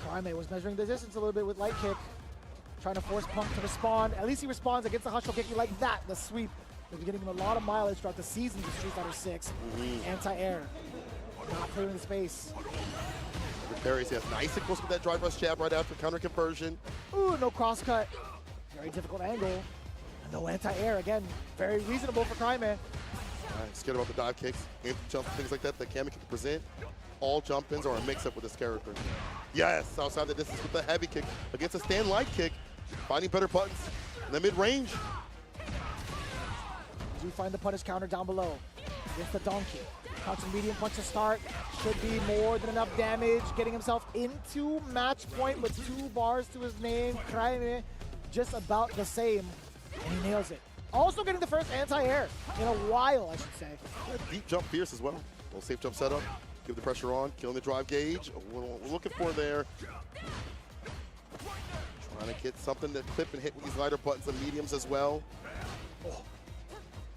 Crime was measuring the distance a little bit with light kick. Trying to force Punk to respond. At least he responds against the Hustle Kick like that. The sweep. They're getting him a lot of mileage throughout the seasons of Street Fighter 6. Anti-air. Not clearing the space. Parries, yes, nice and close with that drive rush jab right after counter conversion. Ooh, no cross cut. Very difficult angle. No anti-air. Again, very reasonable for Crime. Scared about the dive kicks, jump, things like that Kami can present. All jump-ins are a mix-up with this character. Yes, outside the distance with the heavy kick against a stand light kick. Finding better buttons in the mid-range. Do find the punish counter down below. Against the donkey. Crouching medium punch to start. Should be more than enough damage. Getting himself into match point with 2 bars to his name. Crime just about the same. And he nails it. Also getting the first anti-air in a while, I should say. Deep jump fierce as well. Little safe jump setup. Give the pressure on. Killing the drive gauge. What we're looking for there. Trying to get something to clip and hit with these lighter buttons and mediums as well. Oh.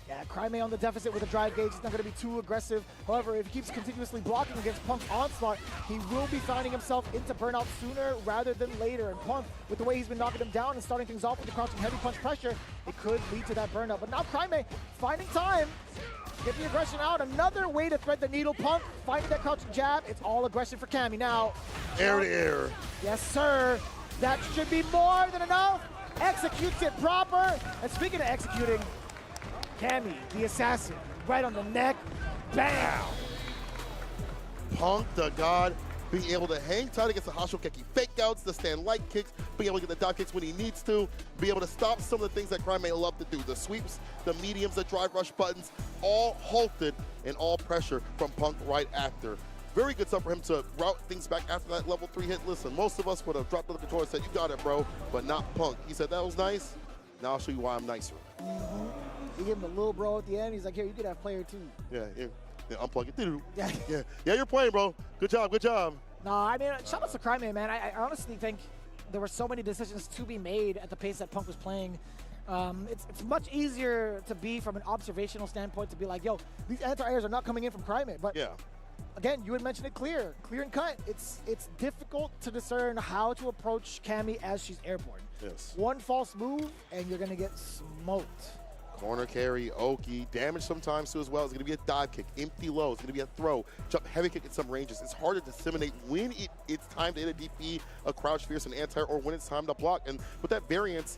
Yeah, Crime on the deficit with a drive gauge. He's not going to be too aggressive. However, if he keeps continuously blocking against Punk's onslaught, he will be finding himself into burnout sooner rather than later. And Punk, with the way he's been knocking him down and starting things off with the crouching heavy punch pressure, it could lead to that burnout. But now Crime finding time to get the aggression out. Another way to thread the needle. Punk finding that crouching jab. It's all aggression for Cammy now. Air to air. Yes, sir. That should be more than enough. Executes it proper. And speaking of executing, Cammy, the assassin, right on the neck. Bam! Punk, the god, being able to hang tight against the Hashokeki fake outs, the stand light kicks, being able to get the dive kicks when he needs to, be able to stop some of the things that Crime may love to do. The sweeps, the mediums, the drive rush buttons, all halted and all pressure from Punk right after. Very good stuff for him to route things back after that level 3 hit. Listen, most of us would have dropped to the controller and said, you got it, bro, but not Punk. He said, that was nice. Now I'll show you why I'm nicer. He gave him the little bro at the end. He's like, here, you could have player 2. Yeah, unplug it. Yeah. Yeah, you're playing, bro. Good job. No, I mean, shout out to Crime, man. I honestly think there were so many decisions to be made at the pace that Punk was playing. It's much easier to be from an observational standpoint to be like, yo, these anti-airs are not coming in from Crime. But Yeah. again, you had mentioned it clear and cut. It's difficult to discern how to approach Cammy as she's airborne. Yes. One false move, and you're going to get smoked. Corner carry, Oki, damage sometimes too as well. It's going to be a dive kick, empty low. It's going to be a throw, jump heavy kick in some ranges. It's hard to disseminate when it's time to hit a DP, a crouch fierce, an anti, or when it's time to block. And with that variance,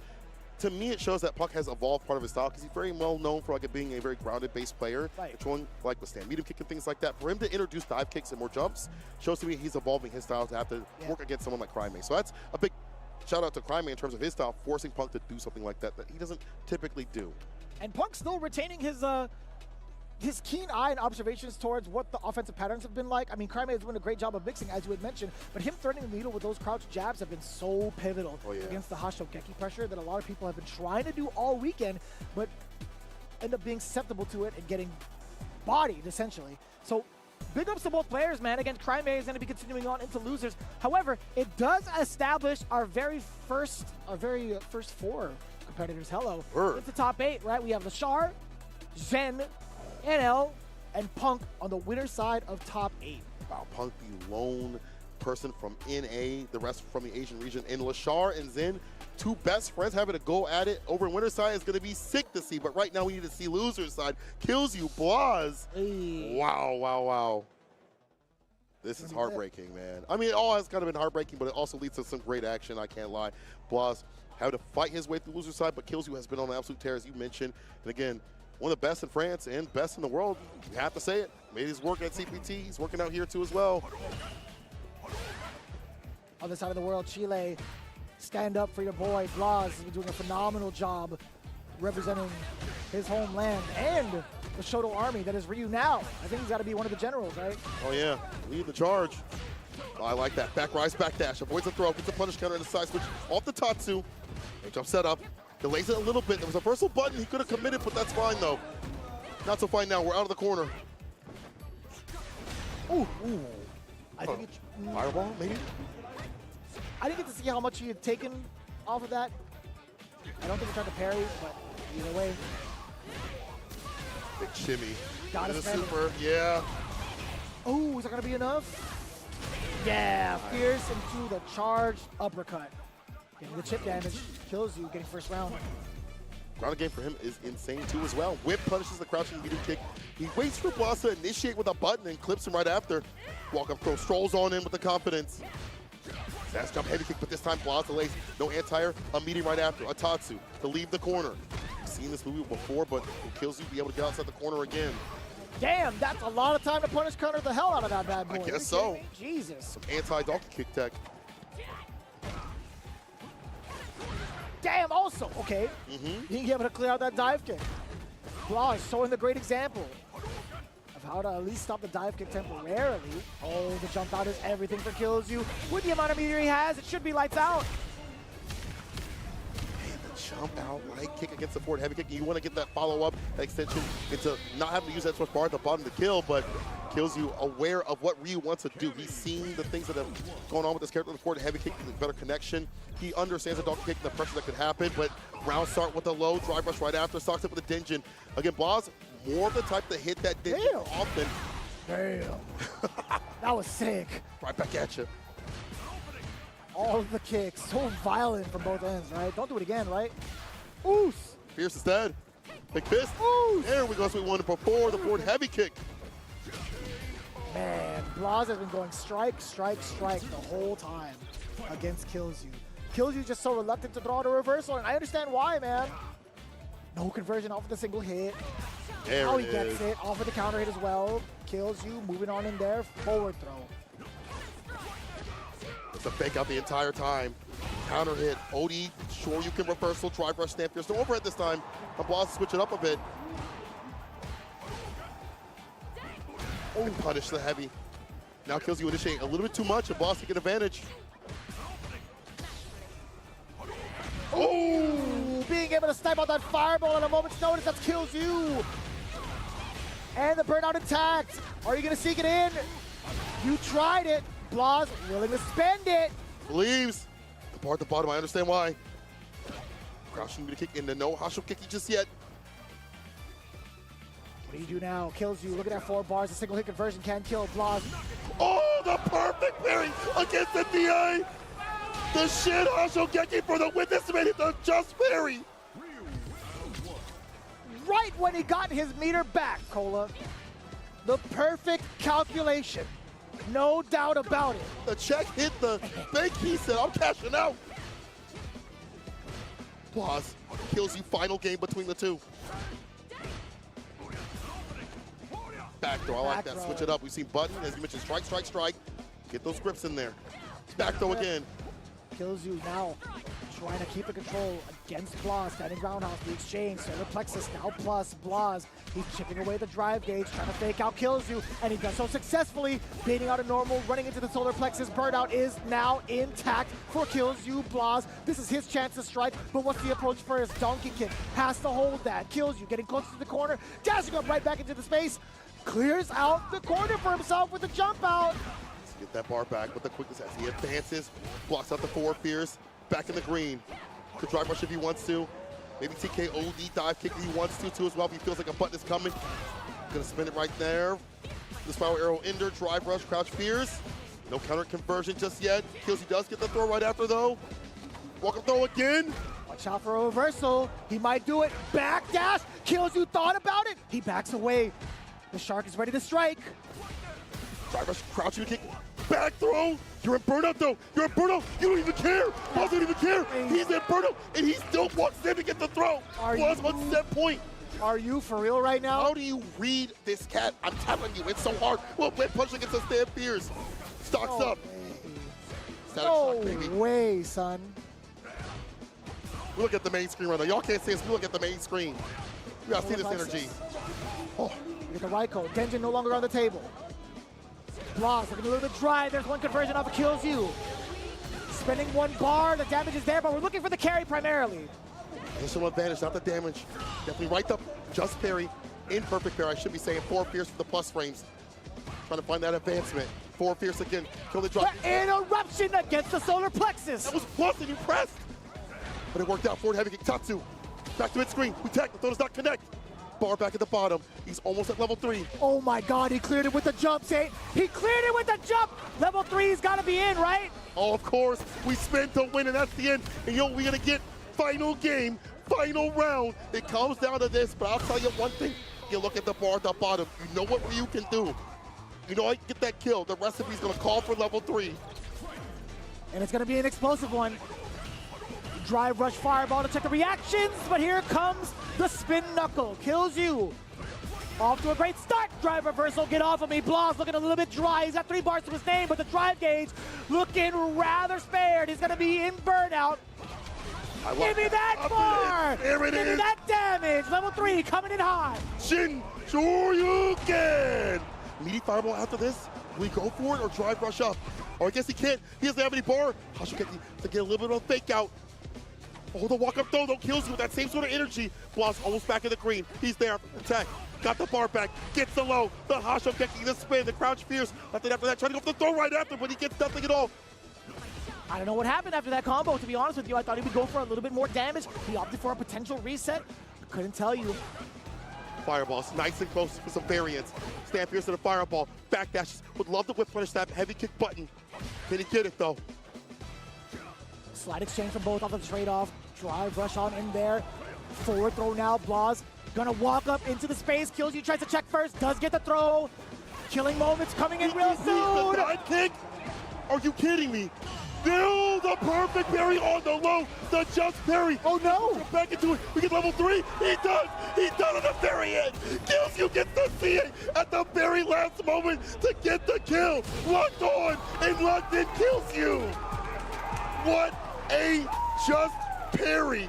to me, it shows that Punk has evolved part of his style because he's very well known for being a very grounded base player, controlling with stand medium kick and things like that. For him to introduce dive kicks and more jumps shows to me he's evolving his style to have to work against someone like Crime. So that's a big shout out to Crime in terms of his style, forcing Punk to do something like that he doesn't typically do. And Punk still retaining his his keen eye and observations towards what the offensive patterns have been like. I mean, Crime has done a great job of mixing, as you had mentioned, but him threading the needle with those crouch jabs have been so pivotal against the Hashogeki pressure that a lot of people have been trying to do all weekend, but end up being susceptible to it and getting bodied, essentially. So big ups to both players, man. Again, Crime is going to be continuing on into losers. However, it does establish our very first four competitors. Hello. It's the top 8, right? We have Lashar, Zen, NL, and Punk on the winner side of top 8. Wow, Punk the lone person from NA, the rest from the Asian region. And Lashar and Zen, two best friends having to go at it over winner side is going to be sick to see. But right now we need to see loser side. Kills you, Blaz. Hey. Wow, wow, wow. This is heartbreaking, man. I mean, it all has kind of been heartbreaking, but it also leads to some great action, I can't lie. Blaz having to fight his way through loser side, but Kills You has been on an absolute tear, as you mentioned. And again, one of the best in France and best in the world. You have to say it. Made his work at CPT. He's working out here too as well. Other side of the world, Chile, stand up for your boy. Blaz has been doing a phenomenal job representing his homeland and the Shoto army that is Ryu now. I think he's got to be one of the generals, right? Oh yeah, lead the charge. Oh, I like that. Back rise, back dash. Avoids the throw, gets the punish counter in the side switch off the Tatsu. Jump set up. Delays it a little bit. There was a reversal button. He could have committed, but that's fine though. Not so fine now. We're out of the corner. Ooh. I think Fireball, maybe? I didn't get to see how much he had taken off of that. I don't think he tried to parry, but either way. Big shimmy. Got the his super, yeah. Oh, is that going to be enough? Yeah, fierce into the charged uppercut. Getting the chip damage, kills you, getting first round. Ground game for him is insane too as well. Whip punishes the crouching medium kick. He waits for Blaz to initiate with a button and clips him right after. Walk-up throw, strolls on in with the confidence. Fast jump, heavy kick, but this time Blaz delays. No anti-air, a medium right after. A Tatsu to leave the corner. We've seen this movie before, but it Kills You be able to get outside the corner again. Damn, that's a lot of time to punish counter the hell out of that bad boy. I guess so. Jesus. Some anti-donkey kick tech. Damn, also, okay. Being able to clear out that dive kick. Blaz showing the great example of how to at least stop the dive kick temporarily. Oh, the jump out is everything for Kills You. With the amount of meter he has, it should be lights out. Jump out, light kick against the forward heavy kick. You want to get that follow-up extension into not having to use that switch bar at the bottom to kill, but Kills You aware of what Ryu wants to do. He's seen the things that have gone on with this character, the forward heavy kick, the better connection. He understands the donkey kick and the pressure that could happen, but round start with a low, drive rush right after, stocks it with a Denjin. Again, Blaz, more of the type to hit that Denjin often. Damn. That was sick. Right back at you. All of the kicks, so violent from both ends, right? Don't do it again, right? Oos! Fierce instead. Big fist. Oos! There we go. So we wanted before the forward heavy kick. Man, Blaz has been going strike, strike, strike the whole time against Kills You. Kills You just so reluctant to throw out a reversal, and I understand why, man. No conversion off of the single hit. There How it he gets it, off of the counter hit as well. Kills You, moving on in there, forward throw. It's a fake out the entire time. Counter hit. OD, sure you can reversal, drive rush, snap. There's no overhead this time. And Blaz switch it up a bit. Oh, punish the heavy. Now Kills You initiate a little bit too much, and Blaz taking advantage. Oh, being able to snipe out that fireball at a moment's notice, that Kills You. And the burnout intact. Are you gonna seek it in? You tried it. Blaz willing to spend it. Believes. The bar at the bottom, I understand why. Crouching to kick into no Hashogeki just yet. What do you do now? Kills You. Look at that 4 bars. A single hit conversion can kill Blaz. Oh, the perfect parry against the DA. The shit Hashogeki for the win. This made it the just parry. Right when he got his meter back, Cola. The perfect calculation. No doubt about it. The check hit the bank. He said, I'm cashing out. Blaz Kills You, final game between the two. Back throw, I like that. Switch it up. We've seen button, as you mentioned, strike, strike, strike. Get those grips in there. Back throw again. Kills You now. trying to keep the control against Blas, standing roundhouse, the exchange, solar plexus, now plus Blas. He's chipping away the drive gauge, trying to fake out kills you, and he does so successfully, baiting out a normal, running into the solar plexus. Burnout is now intact for kills you, Blas. This is his chance to strike, but what's the approach for his donkey kick? Has to hold that. Kills you, getting closer to the corner, dashing up right back into the space, clears out the corner for himself with the jump out. Get that bar back with the quickness as he advances, blocks out the forward fears, back in the green. Could drive rush if he wants to. Maybe TK OD dive kick if he wants to as well if he feels like a button is coming. Gonna spin it right there. The spiral arrow ender, drive rush, crouch fears. No counter conversion just yet. Kills he does get the throw right after though. Walk up throw again. Watch out for a reversal. He might do it. Back dash. Kills you thought about it. He backs away. The Shark is ready to strike. Drive rush, crouch kick. Back throw. You're in burnout though. You're in burnout. You don't even care. Blas don't even care. He's in burnout and he still wants them to get the throw. Blas on set point. Are you for real right now? How do you read this cat? I'm telling you, it's so hard. Well, when punching against a stand fears. Stocks up. Static shock, baby. No way, son. We look at the main screen right now. Y'all can't see us. We look at the main screen. We gotta see this energy. Oh, you get the Raiko. Genjin no longer on the table. Blas looking a little bit dry. There's one conversion off of kills you. Spending one bar. The damage is there, but we're looking for the carry primarily. Additional advantage, not the damage. Definitely right up. Just parry. Imperfect parry, I should be saying. 4 fierce for the plus frames. Trying to find that advancement. 4 fierce again. Kill the drop. The interruption against the solar plexus. That was plus and you pressed. But it worked out. Forward heavy kick. Tatsu. Back to mid screen. We tech. The throw does not connect. Bar back at the bottom. He's almost at level 3. Oh my God, he cleared it with the jump, Saint. He cleared it with the jump. Level 3's gotta be in, right? Oh, of course. We spin to win, and that's the end. And yo, we're gonna get final game, final round. It comes down to this, but I'll tell you one thing. You look at the bar at the bottom. You know what Ryu can do. You know I can get that kill. The recipe's gonna call for level 3. And it's gonna be an explosive one. Drive rush fireball to check the reactions, but here comes the spin knuckle. Kills you. Off to a great start. Drive reversal, get off of me. Blas looking a little bit dry. He's got 3 bars to his name, but the drive gauge looking rather spared. He's gonna be in burnout. Give me that bar! There it Give me is. that damage! Level 3 coming in hot. Shin Shoryuken! Meaty fireball after this. Will he go for it or drive rush up? Or I guess he can't. He doesn't have any bar. Hashikeki to get a little bit of a fake out. Oh, the walk up throw though kills you with that same sort of energy. Blas almost back in the green. He's there. Attack. Got the bar back. Gets the low. The Hashikeki, the spin, the crouch fierce. Nothing after that. Trying to go for the throw right after, but he gets nothing at all. I don't know what happened after that combo, to be honest with you. I thought he would go for a little bit more damage. He opted for a potential reset. Couldn't tell you. Fireballs, nice and close for some variance. Stand fierce to the fireball. Back dashes. Would love to whip punish that heavy kick button. Can he get it though? Slide exchange from both off of the trade-off. Drive rush on in there. Forward throw now. Blas gonna walk up into the space. Kills you, tries to check first. Does get the throw. Killing moments coming in real The soon. dive kick? Are you kidding me? No, the perfect parry on the low. The just parry. Oh no. Get back into it. We get level 3. He does. He does on the very end. Kills you, gets the CA at the very last moment to get the kill. Locked on and locked in kills you. What a just parry.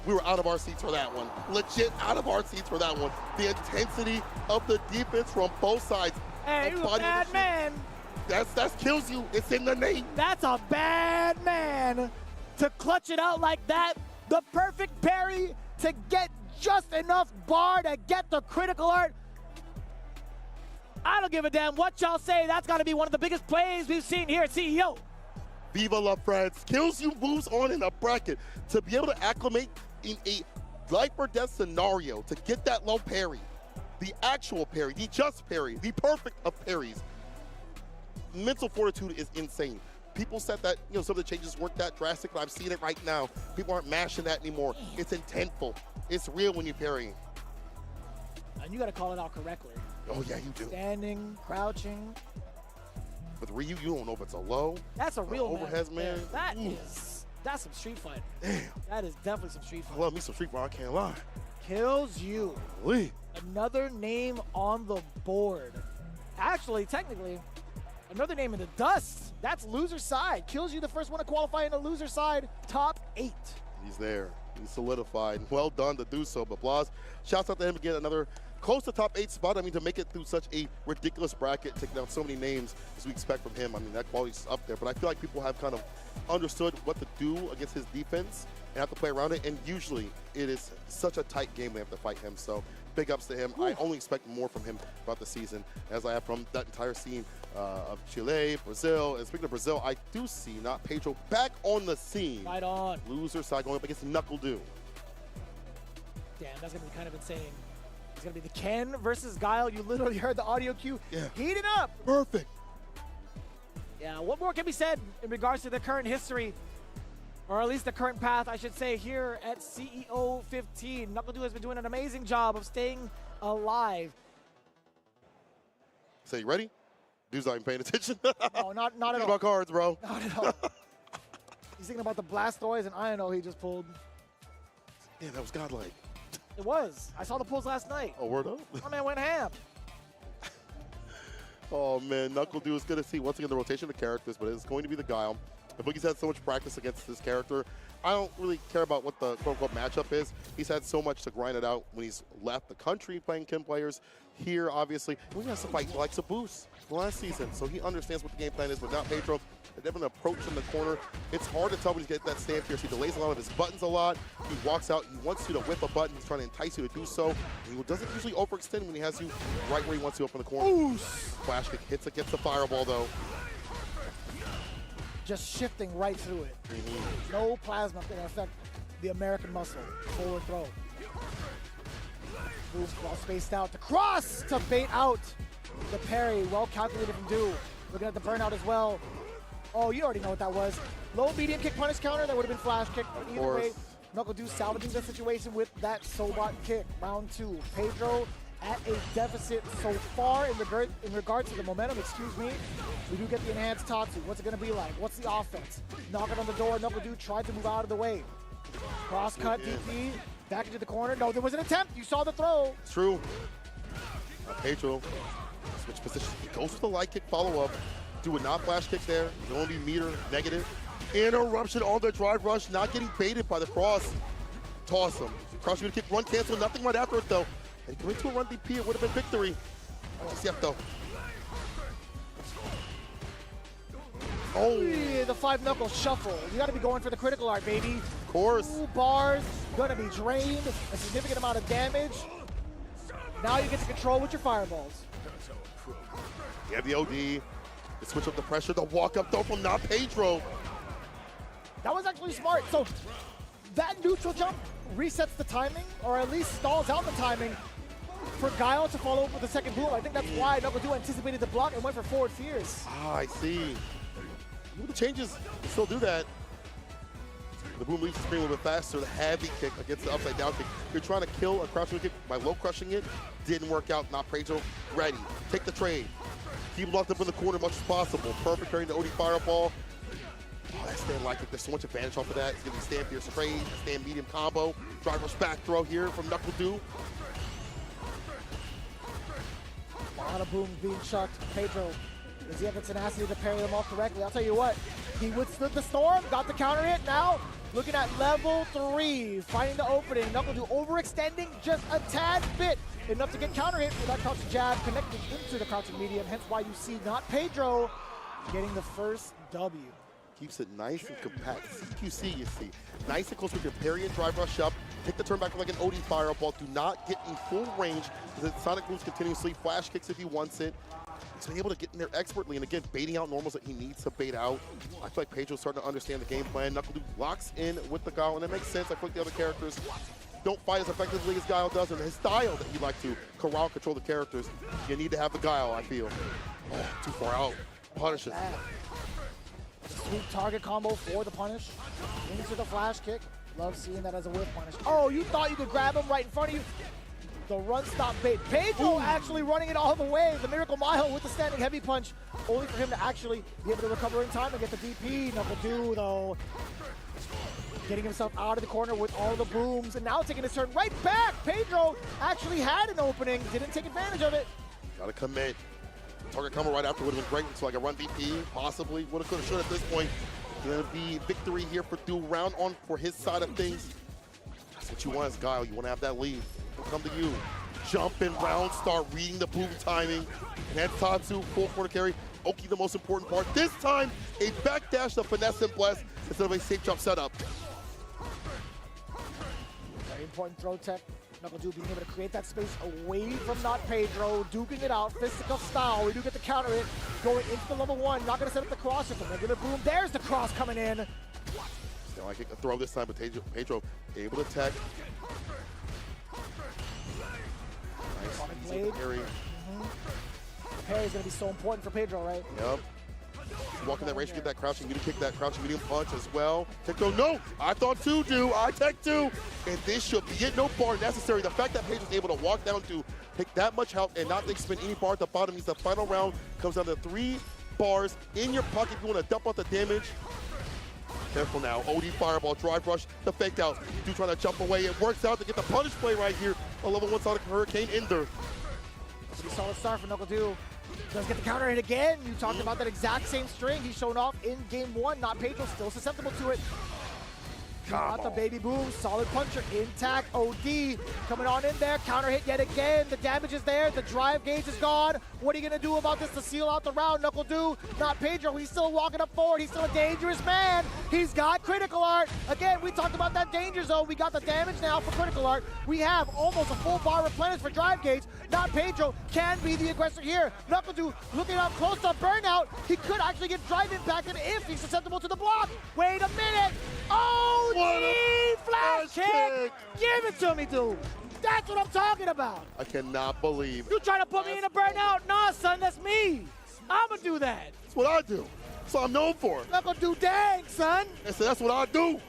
We were out of our seats for that one. Legit out of our seats for that one. The intensity of the defense from both sides. Hey, you a bad man. That's kills you. It's in the name. That's a bad man. To clutch it out like that. The perfect parry to get just enough bar to get the critical art. I don't give a damn what y'all say. That's got to be one of the biggest plays we've seen here at CEO. Viva la France. Kills you moves on in a bracket. To be able to acclimate in a life or death scenario, to get that low parry, the actual parry, the just parry, the perfect of parries. Mental fortitude is insane. People said that, you know, some of the changes weren't that drastic, but I'm seeing it right now. People aren't mashing that anymore. It's intentful. It's real when you're parrying. And you got to call it out correctly. Oh yeah, you do. Standing, crouching. With Ryu, you don't know if it's a low. That's a real overheads, man. That Ooh. that's some street fighting. Damn. That is definitely some street I fighting. love me some Street Fighter, I can't lie. Kills you. Lee. Another name on the board. Actually, technically, Another name in the dust. That's loser side. Kills you the first one to qualify in the loser side. Top 8. He's there. He's solidified. Well done to do so. But Blas, shouts out to him again. Another close to top 8 spot. I mean, to make it through such a ridiculous bracket, taking down so many names as we expect from him. I mean, that quality's up there. But I feel like people have kind of understood what to do against his defense and have to play around it. And usually it is such a tight game they have to fight him. So big ups to him. I only expect more from him throughout the season, as I have from that entire scene of Chile, Brazil. And speaking of Brazil, I do see Not Pedro back on the scene. Right on. Loser side going up against Knuckle Dew. Damn, that's going to be kind of insane. It's going to be the Ken versus Guile. You literally heard the audio cue. Yeah. Heating up. Perfect. Yeah, what more can be said in regards to the current history, or at least the current path, I should say, here at CEO 15. Knuckle Dew has been doing an amazing job of staying alive. So you ready? Dude's not even paying attention. No, not at Think all. about cards, bro. Not at all. He's thinking about the Blastoise and I know he just pulled. Yeah, that was godlike. It was. I saw the pulls last night. Oh, word up. My man went ham. Oh, man. Knuckle Dew is going to see, once again, the rotation of characters, but it's going to be the Guile. I think he's had so much practice against this character. I don't really care about what the quote-unquote matchup is. He's had so much to grind it out when he's left the country playing Kim players. Here, obviously, we has to fight likes a boost last season, so he understands what the game plan is. But now Pedro, they have an approach in the corner. It's hard to tell when he's getting that stand here. So he delays a lot of his buttons a lot. He walks out. He wants you to whip a button. He's trying to entice you to do so. And he doesn't usually overextend when he has you right where he wants you up in the corner. Ooh. Flash kick hits against the fireball, though. Just shifting right through it. No plasma can affect the American muscle. Forward throw. Moves well spaced out. The cross to bait out the parry. Well calculated from Dew. Looking at the burnout as well. Oh, you already know what that was. Low medium kick punish counter. That would have been flash kick. But either way, Knuckle Dew salvaging the situation with that Sobot kick. Round 2. Pedro at a deficit so far in regards to the momentum, excuse me. We do get the enhanced Tatsu. What's it going to be like? What's the offense? Knocking on the door. Knuckle Dew tried to move out of the way. Cross cut, DP. Back into the corner. No, there was an attempt. You saw the throw. It's true. Pedro, switch position. He goes for the light kick follow-up. Do a not flash kick there. It's going to be meter negative. Interruption on the drive rush. Not getting baited by the cross. Toss him. Cross meter kick, run cancel. Nothing right after it, though. And going to a run DP, it would have been victory. Yep, though. Oh, yeah, the 5-knuckle shuffle. You got to be going for the critical art, baby. Of course. 2 bars, gonna be drained. A significant amount of damage. Now you get to control with your fireballs. You have the OD. The switch up the pressure. The walk up throw from Not Pedro. That was actually smart. So that neutral jump resets the timing, or at least stalls out the timing for Guile to follow up with the second boom. I think that's why Knuckle Dew anticipated the block and went for forward fierce. Ah, I see. With the changes, you still do that. The boom leaves the screen a little bit faster. The heavy kick against the upside down kick. You're trying to kill a crouching kick by low crushing it. Didn't work out. Not Pedro. Ready. Take the trade. Keep him locked up in the corner as much as possible. Perfect carrying the OD fireball. Oh, that stand light kick. There's so much advantage off of that. It's going to be stand fierce trade, stand medium combo. Drive rush back throw here from Knuckle Dew. A lot of booms being chucked. Pedro, does he have the tenacity to parry them all correctly? I'll tell you what, he withstood the storm, got the counter hit. Now, looking at level 3, finding the opening. Knuckle Dew overextending just a tad bit. Enough to get counter hit with that crouching jab connecting into the crouching medium. Hence why you see Not Pedro getting the first W. Keeps it nice and compact. CQC, you see. Nice and close with your parry and drive rush up. Take the turn back like an OD fireball. Do not get in full range because the Sonic moves continuously. Flash kicks if he wants it. He's been able to get in there expertly and again, baiting out normals that he needs to bait out. I feel like Pedro's starting to understand the game plan. Knuckle Dew locks in with the Guile, and it makes sense. I feel like the other characters don't fight as effectively as Guile does, and his style that he likes to corral, control the characters. You need to have the Guile, I feel. Oh, too far out. Punishes. Sweet target combo for the punish. Into the flash kick. Love seeing that as a whip punish. Oh, you thought you could grab him right in front of you. The run stop bait. Pedro actually running it all the way. The Miracle Mile with the standing heavy punch. Only for him to actually be able to recover in time and get the DP. Knuckle Dew, though, getting himself out of the corner with all the booms. And now taking his turn right back. Pedro actually had an opening. Didn't take advantage of it. Gotta commit. Target combo right after would have been great. So like a run DP, possibly. Would have, could have, should at this point. Gonna be victory here for Du. Round on for his side of things. That's what you want as Guile. You want to have that lead. It'll come to you. Jump in round, start reading the boom timing. And that's Tatsu, full corner carry. Oki, the most important part. This time, a backdash to finesse and bless instead of a safe jump setup. Very important throw tech. NuckleDu being able to create that space away from Not Pedro, duking it out, physical style. We do get the counter hit going into the level 1. Not going to set up the cross with the regular boom. There's the cross coming in. Still like a throw this time, but Pedro able to tech. Nice, easy parry. The parry is going to be so important for Pedro, right? Yep. Walking that range, get that crouching medium kick, that crouching medium punch as well. Tech-do, no! I thought two do, I tech two! And this should be it, no bar necessary. The fact that Pedro's able to walk down to take that much health and not expend any bar at the bottom means the final round comes down to 3 bars in your pocket if you want to dump out the damage. Careful now, OD fireball, drive rush, the fake out. Du trying to jump away, it works out to get the punish play right here. A level 1 Sonic Hurricane Ender. Pretty solid start for NuckleDu. Does get the counter hit again. You talked about that exact same string he's shown off in game 1. Not Pedro, still susceptible to it. Got the baby boom, solid puncher, intact, OD coming on in there, counter hit yet again, the damage is there, the drive gauge is gone. What are you gonna do about this to seal out the round? NuckleDu, Not Pedro, he's still walking up forward, he's still a dangerous man. He's got critical art. Again, we talked about that danger zone, we got the damage now for critical art. We have almost a full bar replenished for drive gauge. Not Pedro can be the aggressor here. NuckleDu looking up close to burnout. He could actually get drive impacted if he's susceptible to the block. Wait a minute. Oh, flash kick! Give it to me, dude. That's what I'm talking about. I cannot believe it. You trying to put me in a burnout? Nah, son, that's me. I'ma do that. That's what I do. That's what I'm known for. NuckleDu dang, son. I said, that's what I do.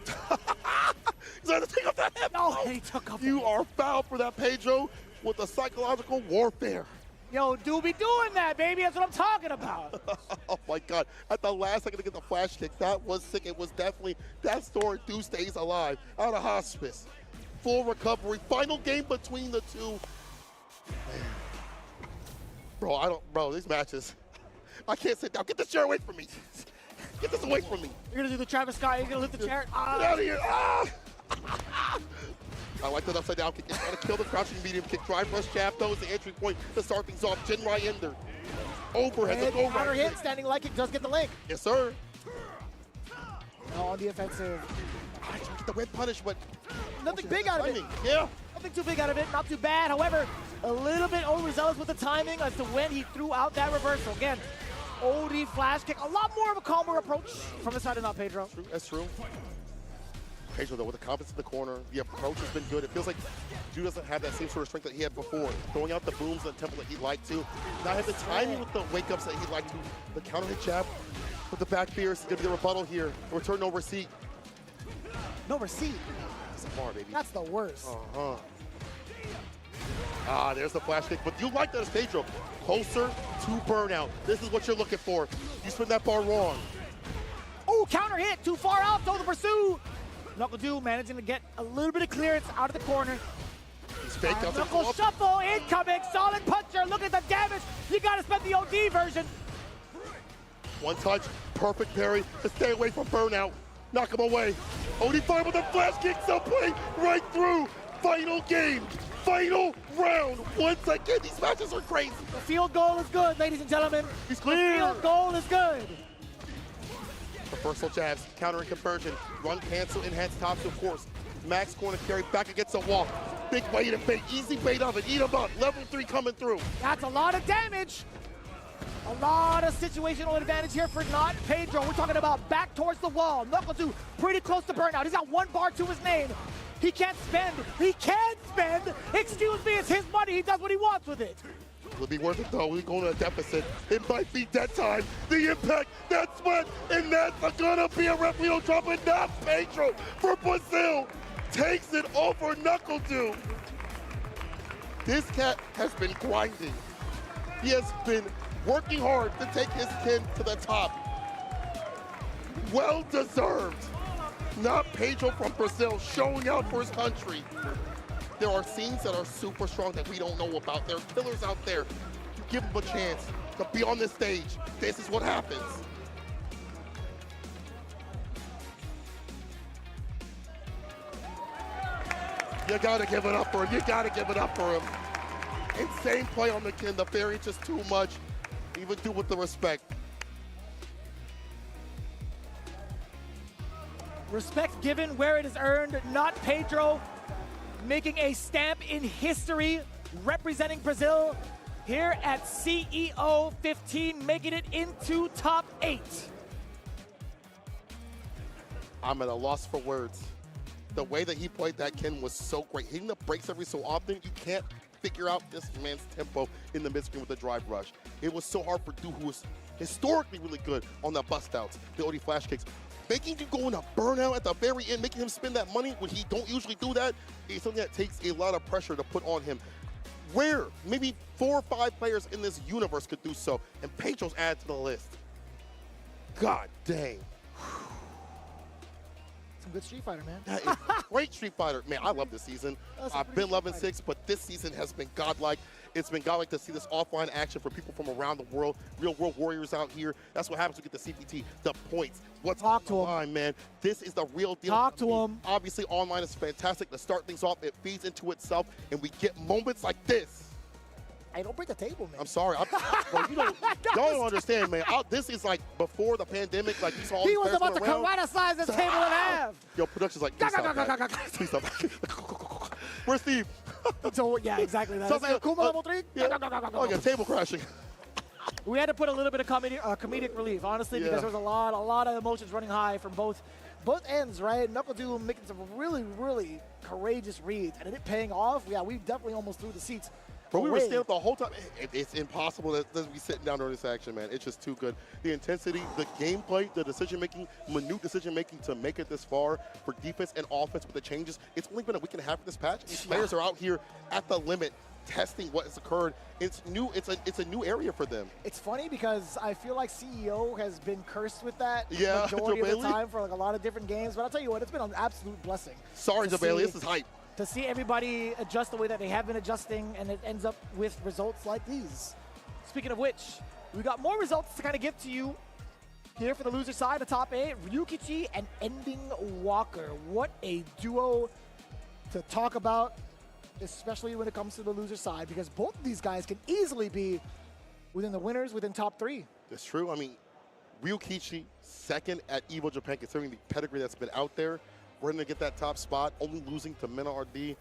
He's trying to take off that head. No, he took off. You are foul for that, Pedro, with the psychological warfare. Yo, Du be doing that, baby. That's what I'm talking about. Oh my God! At the last second to get the flash kick, that was sick. It was definitely that story. Du stays alive, out of hospice, full recovery. Final game between the two. Man. Bro, these matches. I can't sit down. Get this chair away from me. Get this away from me. You're gonna do the Travis Scott. You're gonna lift the chair. Get out of here. Ah! I like that upside down kick. He's trying to kill the crouching medium kick. Drive rush jab, though, is the entry point to start things off. Jinrai Ender. Overhead. And counter hit, standing like it does get the link. Yes, sir. Now on the offensive. I tried to get the red punish, but Nothing big out of it. Yeah. Nothing too big out of it. Not too bad. However, a little bit overzealous with the timing as to when he threw out that reversal. Again, OD flash kick. A lot more of a calmer approach from the side of Not Pedro. True, that's true. Pedro, though, with the confidence in the corner, the approach has been good. It feels like Du doesn't have that same sort of strength that he had before. Throwing out the booms at the tempo that he'd like to. Not have the timing with the wake-ups that he'd like to. The counter hit jab with the back fierce is going to be the rebuttal here. The return no receipt. No receipt. That's a bar, baby. That's the worst. Uh-huh. Ah, there's the flash kick. But you like that as Pedro. Closer to burnout. This is what you're looking for. You spin that bar wrong. Oh, counter hit. Too far out. Throw the pursuit. NuckleDu managing to get a little bit of clearance out of the corner. He's faked out. Knuckle shuffle incoming. Solid puncher. Look at the damage. You got to spend the OD version. One touch. Perfect parry to stay away from burnout. Knock him away. OD fire with a flash kick. So play right through. Final game. Final round. Once again, these matches are crazy. The field goal is good, ladies and gentlemen. He's clear. The field goal is good. Reversal jabs, counter and conversion, run cancel, enhance tops, of course. Max corner carry back against the wall. Big weight and bait, easy bait of it, eat him up. Level 3 coming through. That's a lot of damage. A lot of situational advantage here for Not Pedro. We're talking about back towards the wall. NuckleDu pretty close to burnout. He's got 1 bar to his name. He can't spend. He can spend. Excuse me, it's his money. He does what he wants with it. It'll be worth it though. We're going to a deficit. It might be that time. The impact, that sweat, and that's gonna be a referee dropping. Not Pedro for Brazil takes it over NuckleDu. This cat has been grinding. He has been working hard to take his kin to the top. Well deserved. Not Pedro from Brazil showing out for his country. There are scenes that are super strong that we don't know about. There are killers out there give him a chance to be on this stage. This is what happens. You gotta give it up for him. You gotta give it up for him. Insane play on the Ken. The fairy just too much. Even do with the respect. Respect given where it is earned, not Pedro making a stamp in history, representing Brazil here at CEO 15, making it into top 8. I'm at a loss for words. The way that he played that Ken was so great. Hitting the brakes every so often, you can't figure out this man's tempo in the mid-screen with the drive rush. It was so hard for Du, who was historically really good on the bust outs, the OD flash kicks. Making you go in a burnout at the very end, making him spend that money when he don't usually do that, is something that takes a lot of pressure to put on him. Rare, maybe 4 or 5 players in this universe could do so, and Pedro's added to the list. God dang. Some good Street Fighter, man. That is great Street Fighter. Man, I love this season. I've been loving 6, but this season has been godlike. It's been godlike to see this offline action for people from around the world, real world warriors out here. That's what happens when you get the CPT, the points. What's Talk to on the him. line, man? This is the real deal. Talk to him. Obviously, online is fantastic. To start things off, it feeds into itself, and we get moments like this. Hey, don't break the table, man. I'm sorry. Bro, y'all don't understand, man. This is like before the pandemic. Like, you saw all He these was players about to going around. karate-size this table in half. Yo, production's like, please stop that. Please stop that. Where's Steve? So, yeah, exactly that. Something- Kuma level 3? Yeah. Oh, yeah, table crashing. We had to put a little bit of comedic relief, honestly, because Yeah. there was a lot of emotions running high from both ends, right? Knuckle Doom making some really, really courageous reads, and it paying off. Yeah, we definitely almost threw the seats. But we were away. standing up the whole time. It's impossible to be sitting down during this action, man. It's just too good. The intensity, the gameplay, the decision-making, minute decision-making to make it this far for defense and offense with the changes. It's only been a week and a half for this patch. These players are out here at the limit, testing what has occurred. It's new. It's a new area for them. It's funny because I feel like CEO has been cursed with that Yeah, majority of the Jabali. time for like a lot of different games. But I'll tell you what, it's been an absolute blessing. Sorry, to Jabali, see- this is hype. To see everybody adjust the way that they have been adjusting, and it ends up with results like these. Speaking of which, we got more results to kind of give to you here for the loser side, the top 8, Ryukichi and Ending Walker. What a duo to talk about, especially when it comes to the loser side, because both of these guys can easily be within the winners, within top 3. That's true. I mean, Ryukichi, second at Evo Japan, considering the pedigree that's been out there. For him to get that top spot, only losing to Mena RD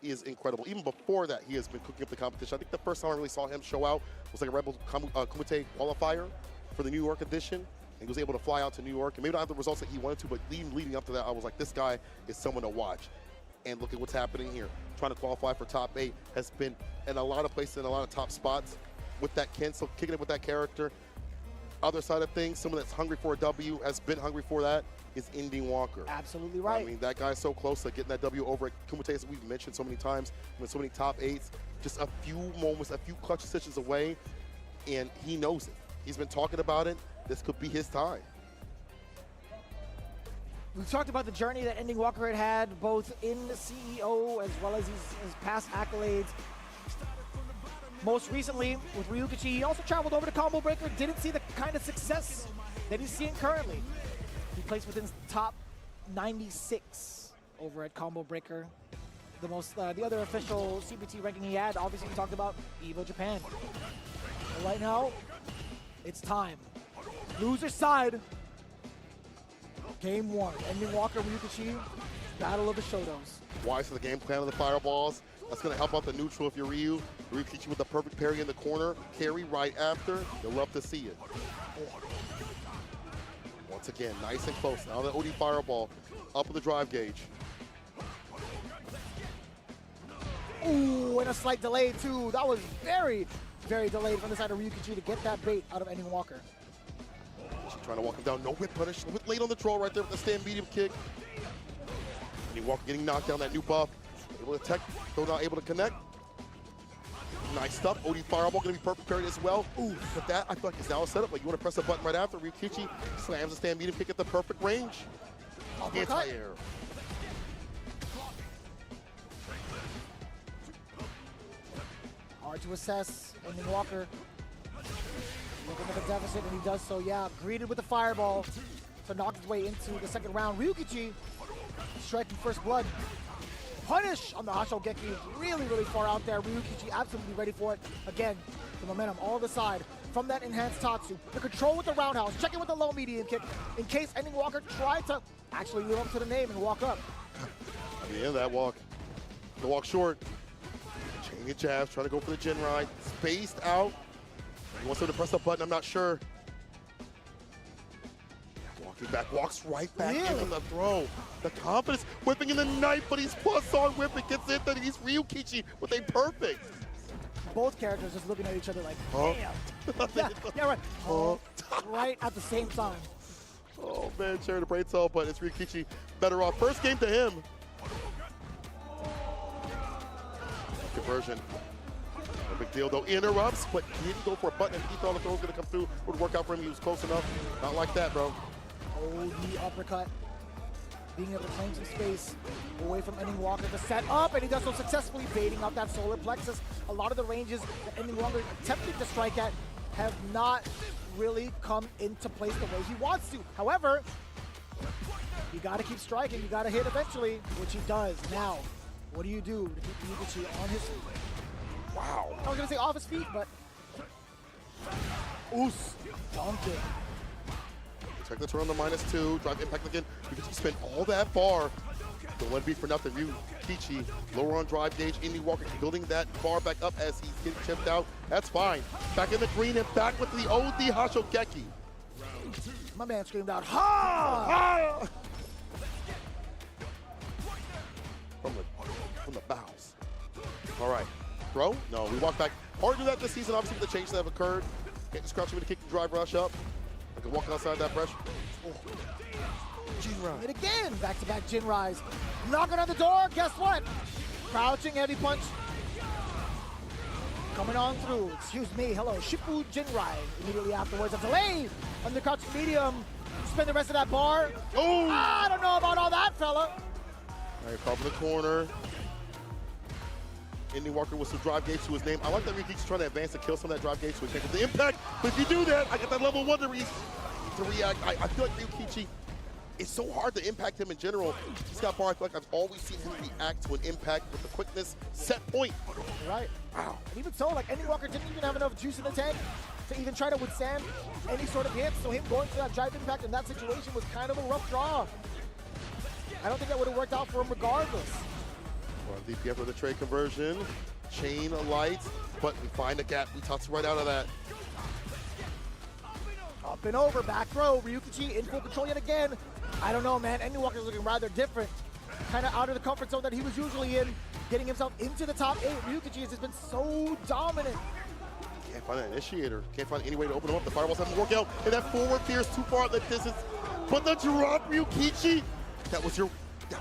is incredible. Even before that, he has been cooking up the competition. I think the first time I really saw him show out was like a Rebel Kumite qualifier for the New York edition. And he was able to fly out to New York, and maybe not have the results that he wanted to, but leading up to that, I was like, this guy is someone to watch. And look at what's happening here. Trying to qualify for top 8 has been in a lot of places, in a lot of top spots with that Ken, so kicking it with that character. Other side of things, someone that's hungry for a W, has been hungry for that, is Ending Walker. Absolutely right. I mean, that guy's so close to getting that W over at Kumite, as we've mentioned so many times, with so many top 8s, just a few moments, a few clutch decisions away, and he knows it. He's been talking about it. This could be his time. We've talked about the journey that Ending Walker had both in the CEO as well as his past accolades. Most recently with Ryukichi, he also traveled over to Combo Breaker, didn't see the kind of success that he's seeing currently. He placed within top 96 over at Combo Breaker. The other official CPT ranking he had, obviously we talked about Evo Japan. But right now, it's time. Loser side. Game 1. Ending Walker, Ryukichi, Battle of the Shotos. Wise to the game plan of the fireballs. That's going to help out the neutral if you're Ryu. Ryukichi with the perfect parry in the corner. Carry right after. You'll love to see it. Once again, nice and close. Now the OD fireball up with the drive gauge. Ooh, and a slight delay too. That was very, very delayed from the side of Ryukichi to get that bait out of Ending Walker. She's trying to walk him down. No whip punish. Whip late on the troll right there with the stand medium kick. Ending Walker getting knocked down, that new buff. Able to tech, though not able to connect. Nice stuff. OD fireball going to be perfect parried as well. Ooh, but that I feel like is now a setup. Like you want to press the button right after. Ryukichi slams the stand medium kick at the perfect range. Anti-air. Hard to assess Ending Walker looking at the deficit, and he does so, yeah. Greeted with the fireball to knock his way into the second round. Ryukichi striking first blood. Punish on the Hashogeki is really, really far out there. Ryukichi absolutely ready for it. Again, the momentum all to the side from that enhanced Tatsu. The control with the roundhouse, checking with the low medium kick in case Ending Walker tried to actually live up to the name and walk up. At the end of that walk, the walk short. Chain of jabs, trying to go for the Jin ride. Spaced out. He wants him to press a button, I'm not sure. Walking back, walks right back into the throw. The confidence, whipping in the knife, but he's plus on whipping, gets it, then he's Ryukichi with a perfect. Both characters just looking at each other like, Huh? damn. Yeah, right. Right at the same time. Oh man, sharing the brain cell, but it's Ryukichi better off. First game to him. Conversion. No big deal though. Interrupts, but he didn't go for a button. He thought the throw was gonna come through. Would work out for him. He was close enough. Not like that, bro. Oh, the uppercut. Being able to claim some space away from Ending Walker to set up, and he does so successfully, baiting out that solar plexus. A lot of the ranges that Ending Walker attempted to strike at have not really come into place the way he wants to. However, you got to keep striking. You got to hit eventually, which he does. Now, what do you do to keep Ryukichi on his feet? Wow. I was going to say off his feet, but... Oos. Dunked it. Check the turn on the -2. Drive impact again. Ryukichi spent all that bar. Don't let it be for nothing. Ryukichi, lower on drive gauge. Ending Walker building that bar back up as he's getting chipped out. That's fine. Back in the green and back with the OD Hashogeki. My man screamed out, ha! Ah! From the bows. All right. Throw? No, we walk back. Hard to do that this season, obviously, with the changes that have occurred. Can't just crouch him with a kick and drive rush up. I can walk outside that pressure. Oh. Jinrai. And again, back-to-back Jin Rise. Knocking on the door, guess what? Crouching heavy punch. Coming on through, excuse me, hello, Shippu Jinrai. Immediately afterwards, a delay on the crouching medium. Spend the rest of that bar. Oh! I don't know about all that, fella. All right, caught in the corner. Ending Walker with some drive gauge to his name. I like that Ryukichi's trying to advance and kill some of that drive gauge so he can get the impact. But if you do that, I got that level 1 to react. I feel like Ryukichi, it's so hard to impact him in general. He's got bar. I feel like I've always seen him react to an impact with the quickness, set point. Right. Wow. And even so, like, Ending Walker didn't even have enough juice in the tank to even try to withstand any sort of hit. So him going for that drive impact in that situation was kind of a rough draw. I don't think that would have worked out for him regardless. Well, DPF for the trade conversion. Chain of lights, but we find a gap. We toss right out of that. Up and over, back throw. Ryukichi in full control yet again. I don't know, man. Ending Walker's looking rather different. Kind of out of the comfort zone that he was usually in, getting himself into the top 8. Ryukichi has just been so dominant. Can't find an initiator. Can't find any way to open him up. The fireballs haven't worked out. And that forward fear is too far at the distance. But the drop, Ryukichi. That was your game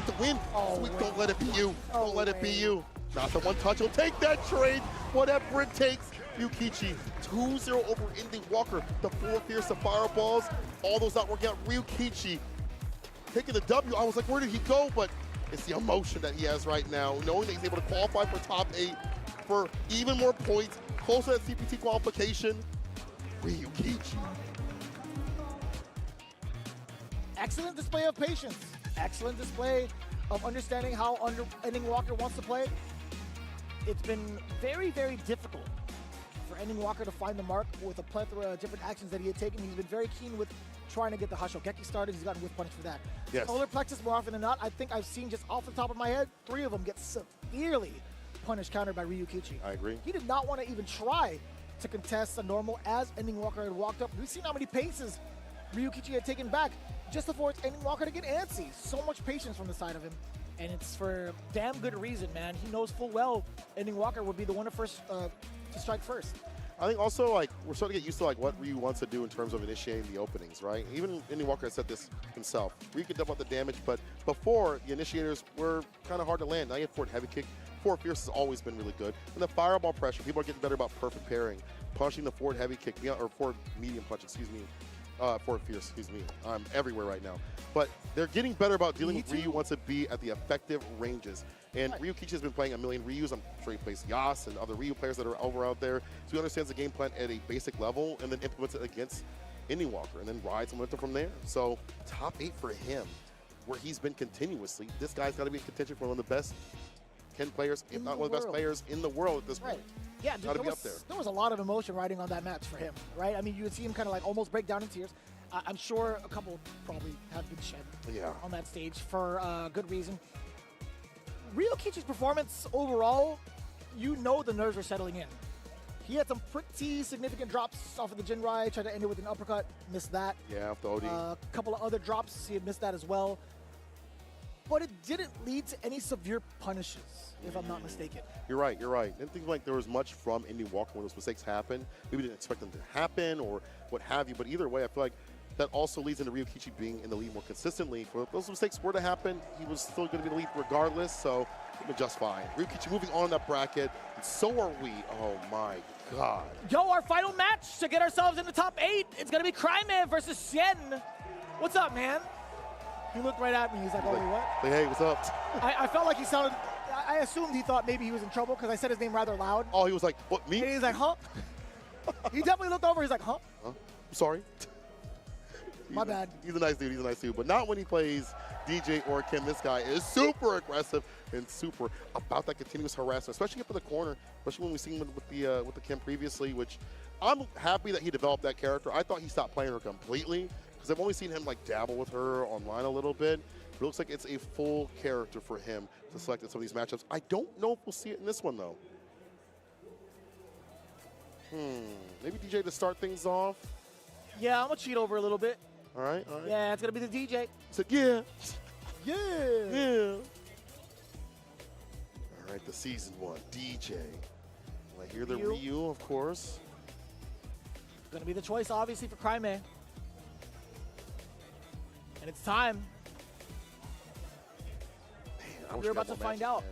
to win. Oh, Sweet, wait. don't let it be you. Oh, Don't let it be wait. you. Not the one touch. He'll take that trade. Whatever it takes. Ryukichi 2-0 over Ending Walker. The 4 fierce of fireballs. All those not working out. Ryukichi taking the W. I was like, where did he go? But it's the emotion that he has right now, knowing that he's able to qualify for top 8 for even more points, close to that CPT qualification. Ryukichi. Excellent display of patience. Excellent display of understanding how Ending Walker wants to play. It's been very, very difficult for Ending Walker to find the mark with a plethora of different actions that he had taken. He's been very keen with trying to get the Hashogeki started. He's gotten whiff punish for that. Yes. Solar plexus, more often than not, I think I've seen just off the top of my head, 3 of them get severely punished, countered by Ryukichi. I agree. He did not want to even try to contest a normal as Ending Walker had walked up. We've seen how many paces Ryukichi had taken back just before it's Ending Walker to get antsy. So much patience from the side of him. And it's for damn good reason, man. He knows full well Ending Walker would be the one to strike first. I think also, like, we're starting to get used to, like, what Ryu wants to do in terms of initiating the openings, right? Even Ending Walker has said this himself. Ryu can double up the damage, but before, the initiators were kind of hard to land. Now you have forward heavy kick. Forward fierce has always been really good. And the fireball pressure, people are getting better about perfect pairing. Punching the forward heavy kick, or forward medium punch, excuse me. Fort Fierce, excuse me. I'm everywhere right now. But they're getting better about dealing with Ryu once it be at the effective ranges. And Ryu Kichi has been playing a million Ryus. I'm sure he plays Yas and other Ryu players that are out there. So he understands the game plan at a basic level and then implements it against Indie Walker and then rides momentum from there. So top 8 for him, where he's been continuously. This guy's got to be in contention for one of the best 10 players, if not one of the best players in the world at this point. Yeah, dude, there was a lot of emotion riding on that match for him, right? I mean, you would see him kind of like almost break down in tears. I'm sure a couple probably have been shed on that stage for good reason. Ryu Kichi's performance overall, you know the nerves are settling in. He had some pretty significant drops off of the Jinrai, tried to end it with an uppercut, missed that. Yeah, off the OD. A couple of other drops, he had missed that as well. But it didn't lead to any severe punishes, if I'm not mistaken. You're right, you're right. I didn't think like there was much from Indie Walker when those mistakes happened. Maybe didn't expect them to happen or what have you, but either way, I feel like that also leads into Ryu Kichi being in the lead more consistently. If those mistakes were to happen, he was still going to be in the lead regardless, so he'd been just fine. Ryu Kichi moving on in that bracket, and so are we. Oh my God. Yo, our final match to get ourselves in the top 8, it's going to be Cryman versus Xian. What's up, man? He looked right at me. He's like, oh, what? Like, hey, what's up? I felt like he sounded, I assumed he thought maybe he was in trouble because I said his name rather loud. Oh, he was like, what, me? And he's like, huh? He definitely looked over. He's like, huh? I'm sorry. My bad. He's a nice dude. He's a nice dude. But not when he plays DJ or Kim. This guy is super aggressive and super about that continuous harassment, especially up in the corner, especially when we've seen him with the Kim previously, which I'm happy that he developed that character. I thought he stopped playing her completely because I've only seen him like dabble with her online a little bit. But it looks like it's a full character for him to select in some of these matchups. I don't know if we'll see it in this one, though. Maybe DJ to start things off. Yeah, I'm going to cheat over a little bit. All right, all right. Yeah, it's going to be the DJ. So, yeah. Yeah. Yeah. All right, the season 1, DJ. I hear the Ryu, of course. Going to be the choice, obviously, for Cryman. And it's time. Man, We're about to find out.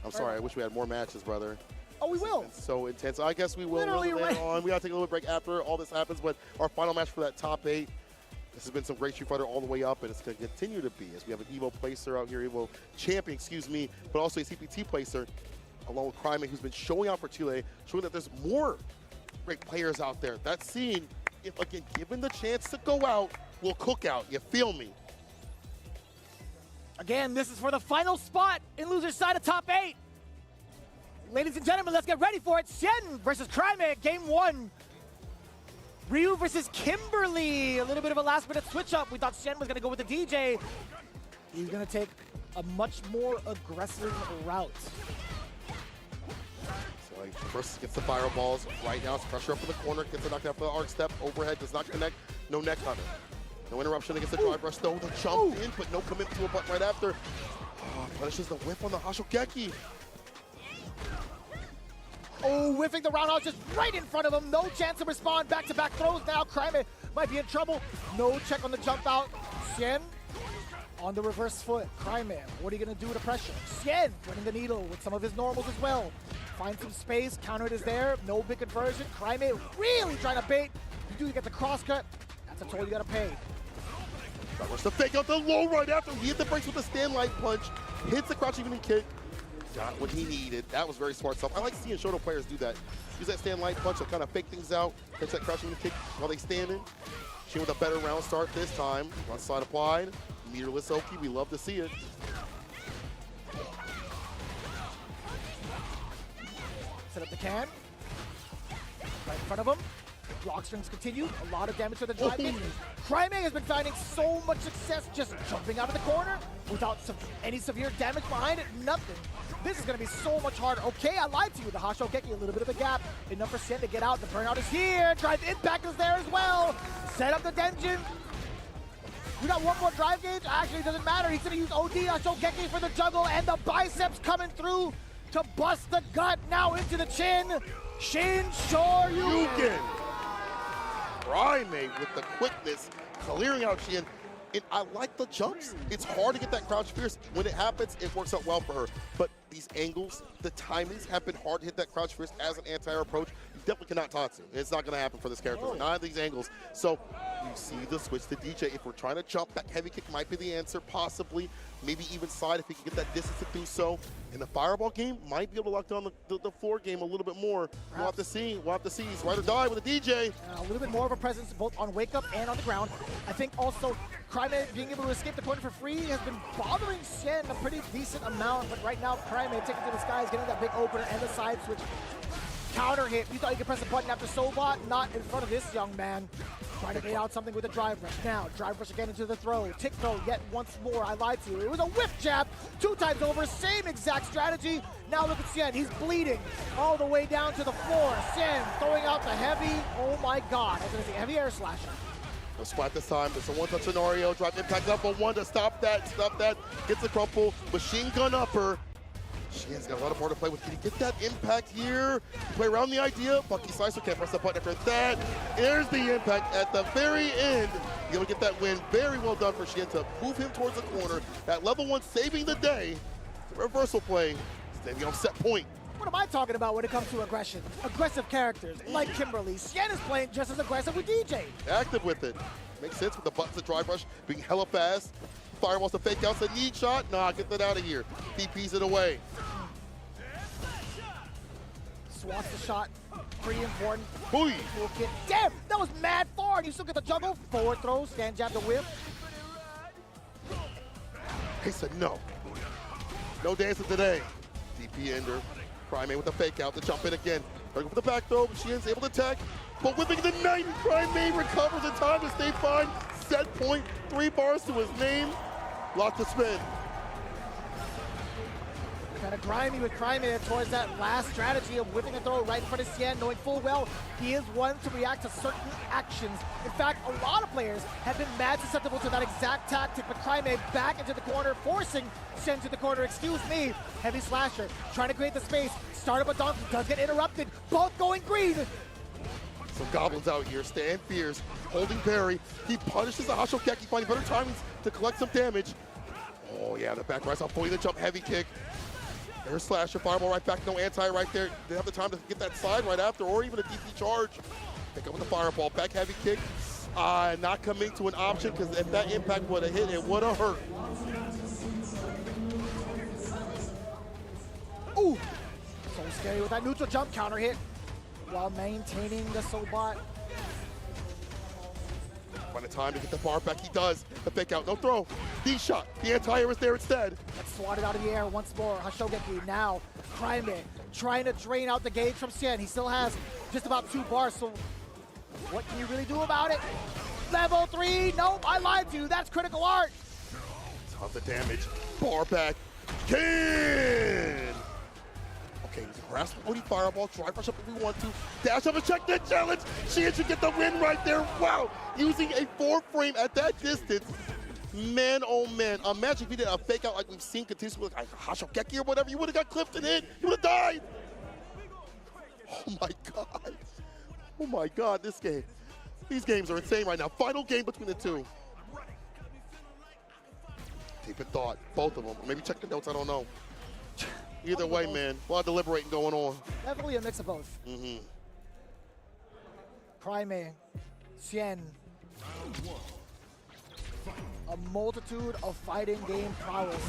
I'm sorry, I wish we had more matches, brother. Oh, we will. It's so intense. I guess we will Literally later on. We got to take a little break after all this happens, but our final match for that top 8. This has been some great Street Fighter all the way up, and it's going to continue to be as we have an Evo placer out here, Evo champion, excuse me, but also a CPT placer, along with Cryman, who's been showing out for Chile, showing that there's more great players out there. That scene, if again given the chance to go out, will cook out. You feel me? Again, this is for the final spot in loser's side of top 8. Ladies and gentlemen, let's get ready for it. Xian versus Cryman, game 1. Ryu versus Kimberly. A little bit of a last-minute switch-up. We thought Xian was going to go with the DJ. He's going to take a much more aggressive route. So he first gets the fireballs. Right now, it's pressure up in the corner. Gets it knocked out for the arc step. Overhead does not connect. No neck on it. No interruption against the drive rush, though. The jump in, but no commit to a button right after. Oh, punishes the whip on the Hashokeki. Oh, whiffing the roundhouse just right in front of him. No chance to respond. Back-to-back throws now. Cryman might be in trouble. No check on the jump out. Xian on the reverse foot. Cryman, what are you going to do to pressure? Xian running the needle with some of his normals as well. Find some space. Counter it is there. No big conversion. Cryman really trying to bait. You do get the cross cut. That's a toll you got to pay. That was the fake out the low right after. He hit the brakes with the stand light punch. Hits the crouch evening kick. Got what he needed. That was very smart stuff. I like seeing Shoto players do that. Use that stand light punch to kind of fake things out. Catch that crouch evening kick while they standing. She with a better round start this time. One slide applied. Meterless Oki. We love to see it. Set up the can. Right in front of him. Block strings continue. A lot of damage to the drive in. Cryman has been finding so much success just jumping out of the corner without any severe damage behind it. Nothing. This is going to be so much harder. Okay, I lied to you. The Hashokeki, a little bit of a gap. Enough for Xian to get out. The burnout is here. Drive impact is there as well. Set up the Denjin. We got one more drive gauge. Actually, it doesn't matter. He's going to use OD Hashokeki for the juggle, and the biceps coming through to bust the gut now into the chin. Shin Shoryuken. Cryman with the quickness, clearing out Xian. And I like the jumps. It's hard to get that crouch fierce. When it happens, it works out well for her. But these angles, the timings have been hard to hit that crouch fierce as an anti-air approach. You definitely cannot Tatsu. It's not going to happen for this character. Not at these angles. So you see the switch to DJ. If we're trying to jump, that heavy kick might be the answer, possibly. Maybe even slide if he can get that distance to do so. In the fireball game, might be able to lock down the floor game a little bit more. We'll have to see. We'll have to see. He's ride or die with a DJ. A little bit more of a presence both on wake up and on the ground. I think also Cryme being able to escape the corner for free has been bothering Shen a pretty decent amount, but right now Cryme taking to the skies, getting that big opener and the side switch. Counter hit. You thought you could press a button after Sobot? Not in front of this young man. Trying to get out something with a drive rush. Now, drive rush again into the throw. Tick throw yet once more. I lied to you. It was a whiff jab. 2 times over. Same exact strategy. Now look at Shen. He's bleeding all the way down to the floor. Shen throwing out the heavy. Oh my God. I was going to say heavy air slasher. No splat this time. It's a one-touch scenario. Drive impact up on 1 to stop that. Stop that. Gets a crumple. Machine gun upper. Shen's got a lot of more to play with. Can he get that impact here? Play around the idea. Bucky Slicer can't press the button after that. There's the impact at the very end. He'll get that win. Very well done for Shen to move him towards the corner. At level 1, saving the day. The reversal play. Standing on set point. What am I talking about when it comes to aggression? Aggressive characters like Kimberly. Shen is playing just as aggressive with DJ. Active with it. Makes sense with the buttons to drive rush being hella fast. Fireballs to fake out, a need shot. Nah, get that out of here. DP's it away. Swats the shot. Pretty important. Boy. Cool kick. Damn, that was mad forward. You still get the juggle. Forward throw, stand jab to whip. He said no. No dancing today. DP ender. Cryme with the fake out to jump in again. Going for the back throw. Shen's able to attack. But whipping the night, Cryme recovers in time to stay fine. Set point. 3 bars to his name. Lock to spin. Kind of grimy with Cryme towards that last strategy of whipping a throw right in front of Shen, knowing full well he is one to react to certain actions. In fact, a lot of players have been mad susceptible to that exact tactic, but Cryme back into the corner, forcing Shen to the corner. Excuse me, heavy slasher, trying to create the space. Start up a donkey, does get interrupted. Both going green. Some goblins out here, stand fierce, holding parry. He punishes the Hashokeki, finding better timings to collect some damage. Oh yeah, the back rise off, pulling the jump, heavy kick. Air slasher, fireball right back, no anti right there. They have the time to get that slide right after, or even a DP charge. Pick up with the fireball, back heavy kick. Not coming to an option, because if that impact would have hit, it would have hurt. Ooh, so scary with that neutral jump counter hit while maintaining the Sobot. By the time to get the bar back, he does. The fake out, no throw. D shot, the anti-air is there instead. Let's swat it out of the air once more. Hashogeki now, Cryme trying to drain out the gauge from Shen. He still has just about 2 bars, so what can you really do about it? Level 3, nope, I lied to you, that's critical art. Tons of damage, bar back, Ken! Okay, grasp Odie fireball, drive rush up if we want to, dash up and check that challenge. Shen should get the win right there. Wow, using a 4-frame at that distance. Man, oh man, imagine if he did a fake out like we've seen continuously, like Hashokeki or whatever, you would have got clipped and hit, you would have died. Oh my God. Oh my God, this game. These games are insane right now. Final game between the two. Deep in thought, both of them. Maybe check the notes, I don't know. Either way, man, a lot of deliberating going on. Definitely a mix of both. Cryme, Shen. A multitude of fighting game prowess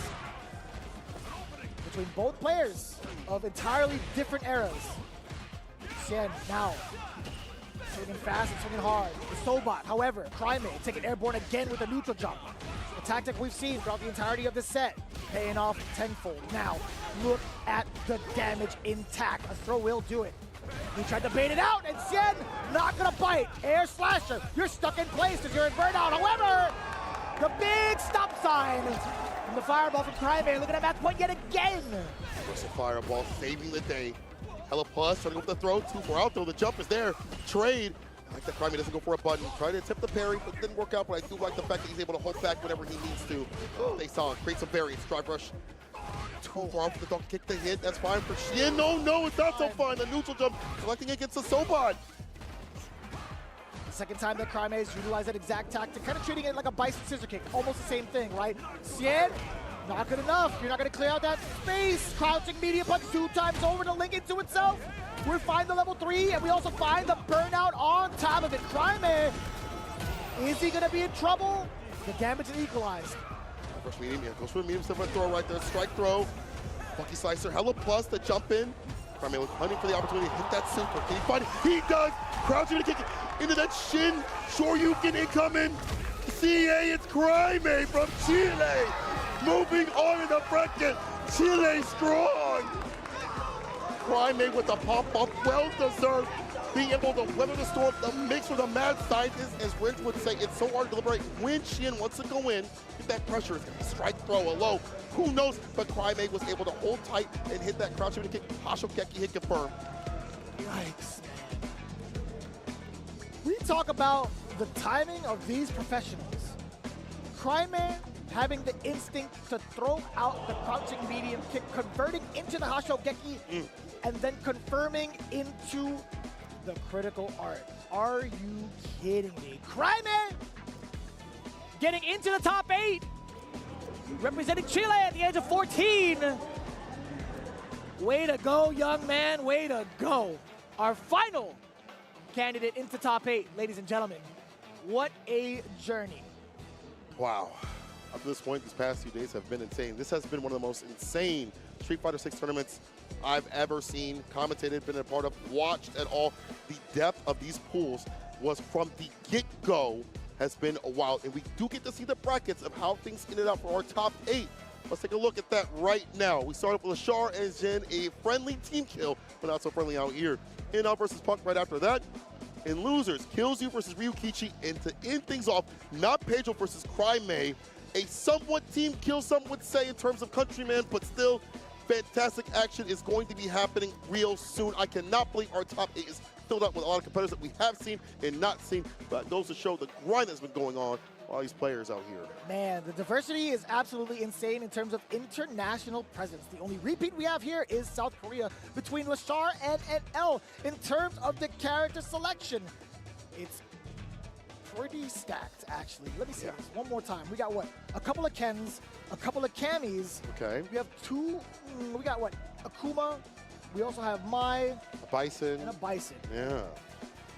between both players of entirely different eras. Shen now swinging fast and swinging hard. The Sobot, however, Cryme taking airborne again with a neutral jump. A tactic we've seen throughout the entirety of this set, paying off tenfold. Now, look at the damage intact. A throw will do it. He tried to bait it out, and Shen not gonna bite. Air slasher, you're stuck in place because you're in burnout. However, the big stop sign from the fireball from Cryme. Looking at match point yet again. Versus fireball, saving the day. Hella plus, trying to go for the throw, 2 for out throw. The jump is there. Trade. I like that Cryme doesn't go for a button. Tried to attempt the parry, but it didn't work out. But I do like the fact that he's able to hold back whenever he needs to. They saw it. Create some variance. Drive rush. 2 for out for the dog. Kick the hit. That's fine for Shen. No, it's not so fine. The neutral jump, collecting against the Sobot. Second time that Cryme has utilized that exact tactic, kind of treating it like a bison scissor kick. Almost the same thing, right? Shen, not good enough. You're not going to clear out that space. Crouching media punch 2 times over to link into itself. We find the level 3, and we also find the burnout on top of it. Cryme, is he gonna be in trouble? The damage is equalized. First medium, yeah, goes for the medium step throw right there. Strike throw. Funky Slicer, hella plus to jump in. Cryme was hunting for the opportunity to hit that center. Can he find it? He does! Crouching to kick it into that shin. Shoryuken incoming. CA, it's Cryme from Chile. Moving on in the bracket. Chile strong. Cryme with the pop-up, well-deserved. Being able to weather the storm, the mix with a mad scientist, as Rich would say, it's so hard to deliberate. When Shin wants to go in, get that pressure, it's gonna be strike throw, a low. Who knows? But Cryme was able to hold tight and hit that crouch kick. Hashokeki hit confirmed. Yikes, man. We talk about the timing of these professionals. Cryme having the instinct to throw out the crouching medium kick, converting into the Hashokeki, and then confirming into the critical art. Are you kidding me? Cryme getting into the top 8, representing Chile at the age of 14. Way to go, young man, way to go. Our final candidate into top 8, ladies and gentlemen. What a journey. Wow. Up to this point, these past few days have been insane. This has been one of the most insane Street Fighter 6 tournaments I've ever seen, commentated, been a part of, watched at all. The depth of these pools was from the get-go has been a while, and we do get to see the brackets of how things ended up for our top 8. Let's take a look at that right now. We started with Lashar and Jin, a friendly team kill, but not so friendly out here. In versus Punk right after that. In losers, Killzu versus Ryukichi, and to end things off, not Pedro versus Cryme. A somewhat team kill, some would say, in terms of countryman, but still, fantastic action is going to be happening real soon. I cannot believe our top 8 is filled up with a lot of competitors that we have seen and not seen, but it goes to show the grind that's been going on with all these players out here. Man, the diversity is absolutely insane in terms of international presence. The only repeat we have here is South Korea between Lashar and NL. In terms of the character selection, it's pretty stacked, actually. Let me see this one more time. We got what? A couple of Kens, a couple of Camis. Okay. We have two, we got what? Akuma. We also have Mai. A Bison. And a Bison. Yeah.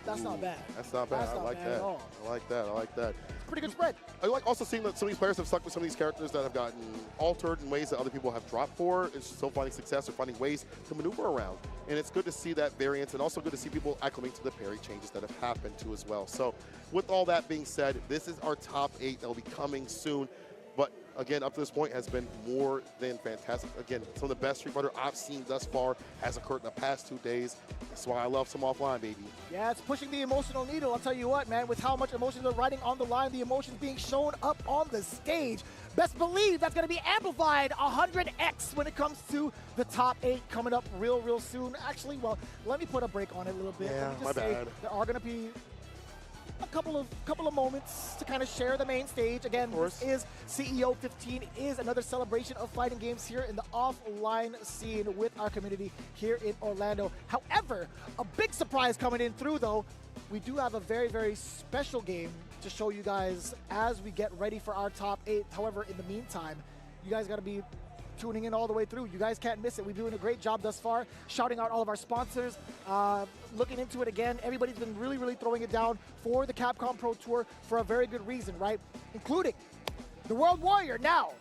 That's not bad. That's not bad. That's I not like bad that. at all. I like that. I like that. Pretty good spread. I like also seeing that some of these players have stuck with some of these characters that have gotten altered in ways that other people have dropped for. It's still finding success or finding ways to maneuver around. And it's good to see that variance, and also good to see people acclimate to the parry changes that have happened too as well. So with all that being said, this is our top 8 that will be coming soon. But again, up to this point has been more than fantastic. Again, some of the best Street Fighter I've seen thus far has occurred in the past 2 days. That's why I love some offline, baby. Yeah, it's pushing the emotional needle. I'll tell you what, man, with how much emotions are riding on the line, the emotions being shown up on the stage. Best believe that's going to be amplified 100x when it comes to the top 8 coming up real soon. Actually, well, let me put a break on it a little bit. Yeah, Let me my just say bad. there are going to be a couple of moments to kind of share the main stage. Again, this is CEO 15, is another celebration of fighting games here in the offline scene with our community here in Orlando. However, a big surprise coming in through, though. We do have a very special game to show you guys as we get ready for our top 8. However, in the meantime, you guys got to be tuning in all the way through. You guys can't miss it. We're doing a great job thus far, shouting out all of our sponsors, looking into it again. Everybody's been really throwing it down for the Capcom Pro Tour for a very good reason, right? Including the World Warrior now.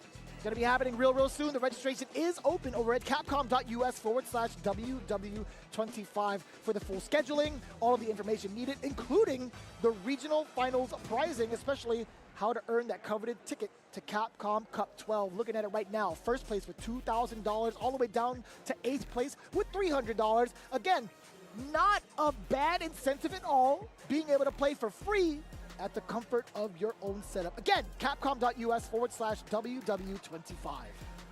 Going to be happening real soon. The registration is open over at capcom.us/WW25 for the full scheduling, all of the information needed, including the regional finals pricing, especially how to earn that coveted ticket to Capcom Cup 12. Looking at it right now, first place with $2,000, all the way down to 8th place with $300. Again, not a bad incentive at all, being able to play for free at the comfort of your own setup. Again, capcom.us/WW25.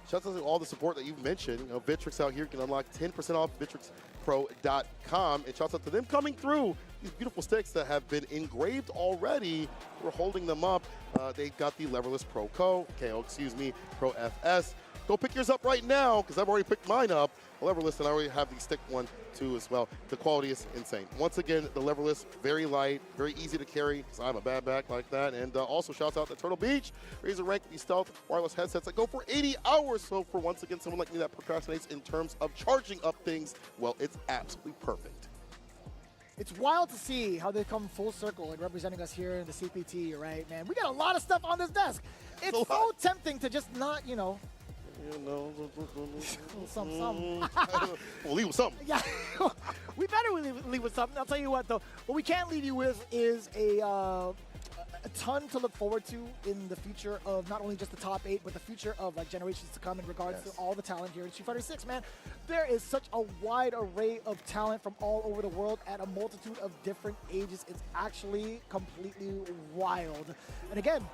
Shouts out to all the support that you've mentioned. You know, Vitrix out here can unlock 10% off VitrixPro.com. And shouts out to them coming through. These beautiful sticks that have been engraved already. We're holding them up. They've got the leverless Pro FS. Go pick yours up right now, because I've already picked mine up. The leverless, and I already have the stick one too as well. The quality is insane. Once again, the leverless, very light, very easy to carry, because I have a bad back like that. And also shouts out to Turtle Beach, Razer Rank, the stealth wireless headsets that go for 80 hours. So for once again, someone like me that procrastinates in terms of charging up things, well, it's absolutely perfect. It's wild to see how they come full circle and representing us here in the CPT, right, man? We got a lot of stuff on this desk. It's so tempting to just not, you know, some. We'll leave with something. Yeah, we better leave with something. I'll tell you what, though. What we can't leave you with is a ton to look forward to in the future of not only just the top 8, but the future of like generations to come in regards to all the talent here in Street Fighter 6, man. There is such a wide array of talent from all over the world at a multitude of different ages. It's actually completely wild. And again,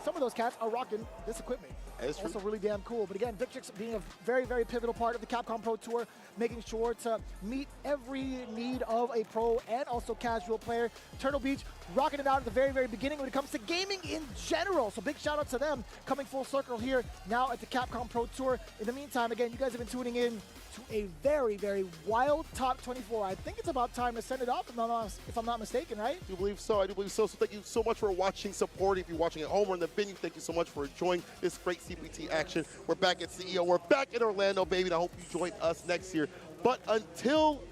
some of those cats are rocking this equipment. It's also really damn cool. But again, Victrix being a very, very pivotal part of the Capcom Pro Tour, making sure to meet every need of a pro and also casual player. Turtle Beach rocking it out at the very, very beginning when it comes to gaming in general. So big shout out to them coming full circle here now at the Capcom Pro Tour. In the meantime, again, you guys have been tuning in to a very, very wild top 24. I think it's about time to send it off, if I'm not mistaken, right? I do believe so. I do believe so. So thank you so much for watching, supporting. If you're watching at home or in the venue, thank you so much for enjoying this great CPT action. We're back at CEO. We're back in Orlando, baby, and I hope you join us next year. But until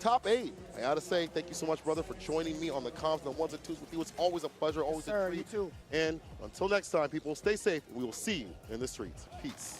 top 8, I gotta say thank you so much, brother, for joining me on the comms and the ones and twos with you. It's always a pleasure, always a treat. You too. And until next time, people, stay safe. We will see you in the streets. Peace.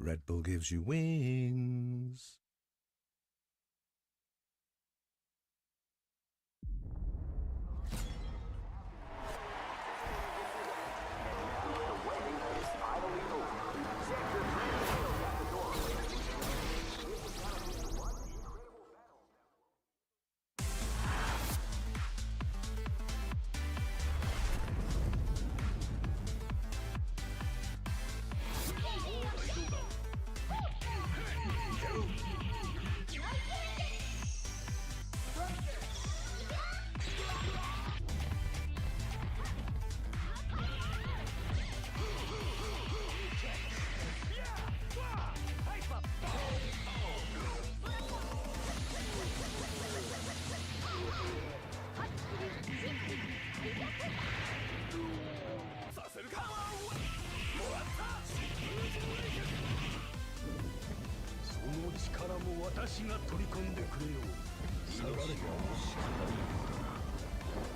Red Bull gives you wings.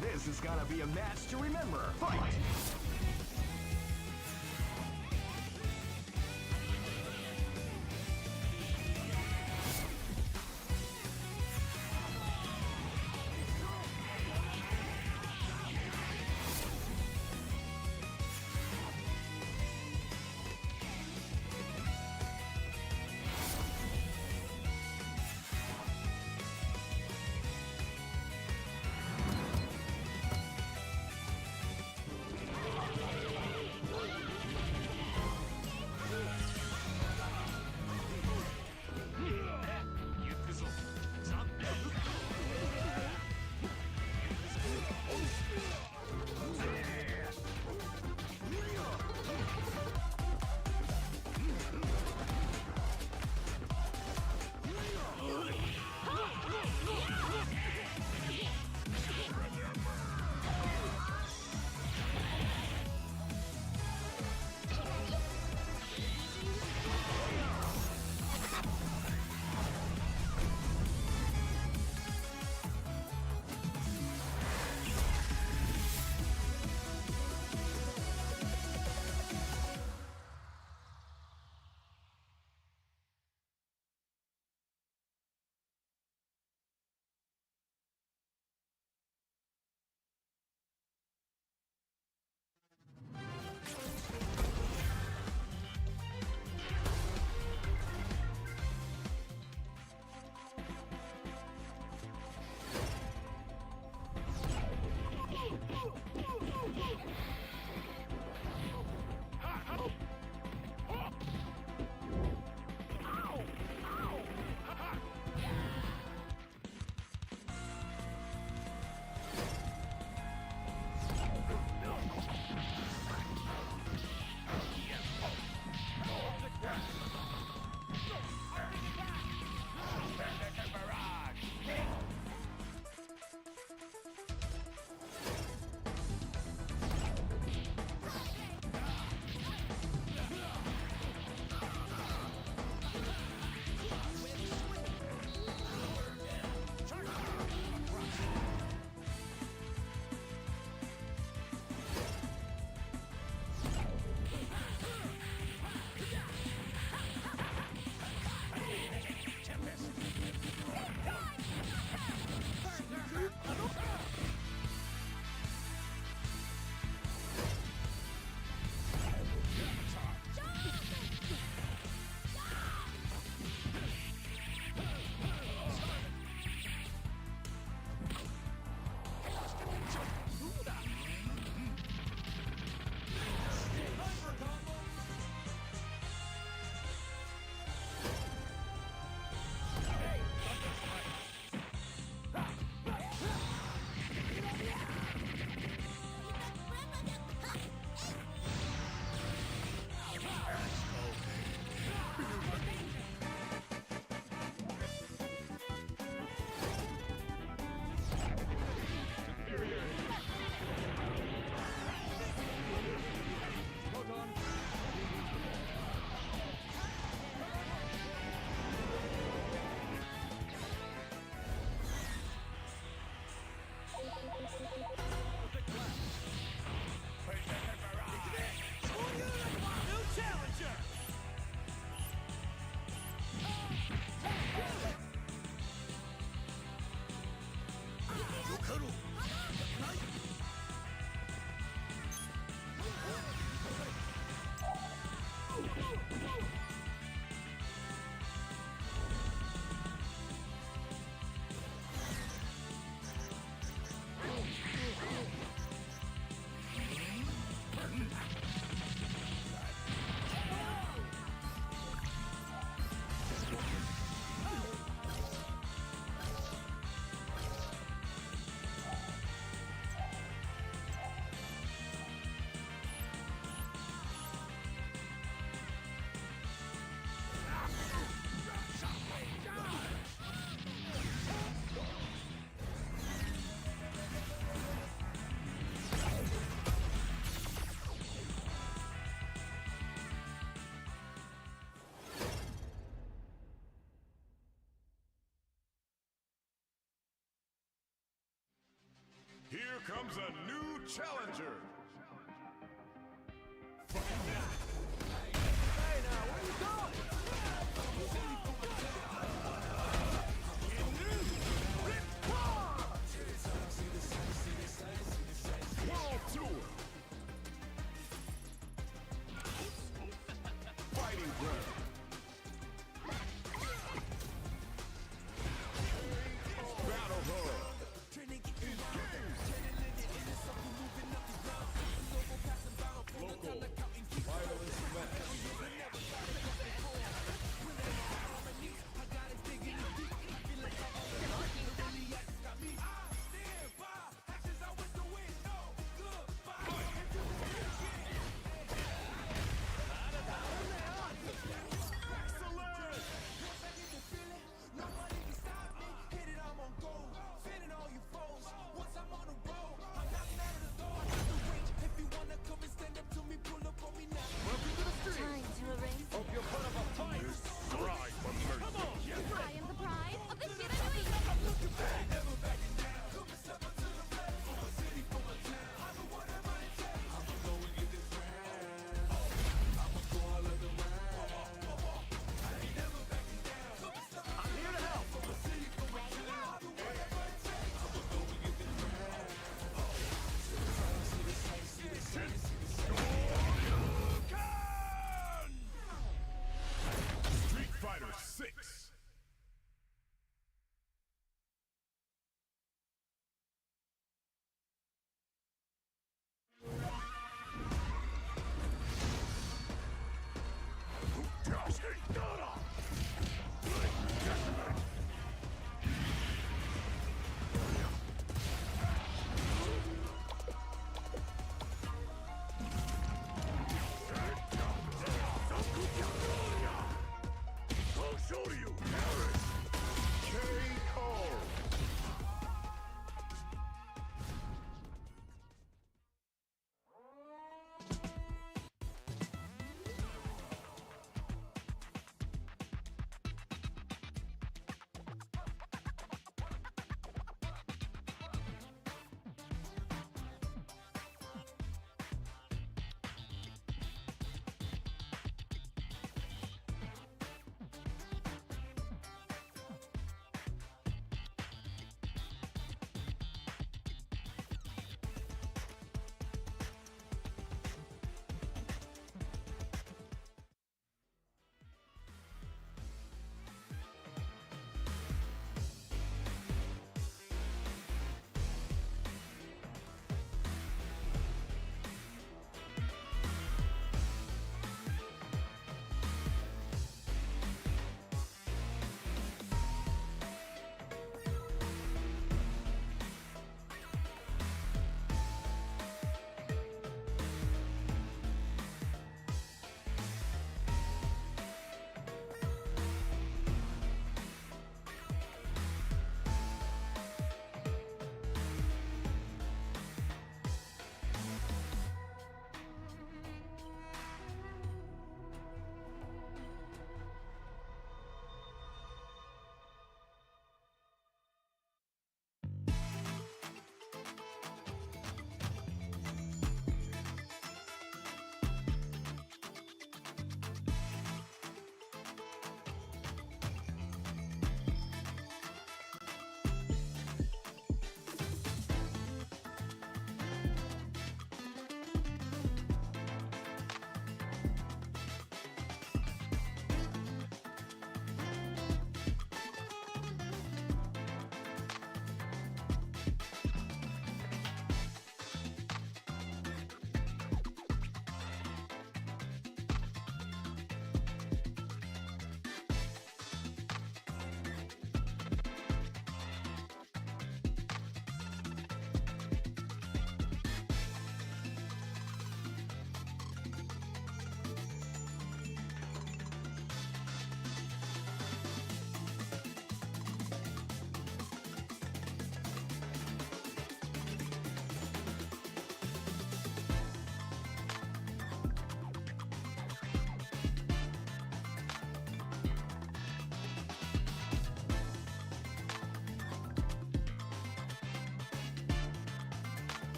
This is gonna be a match to remember. Fight! comes a new challenger. World Tour. Fighting ground. Battle hub. Engage.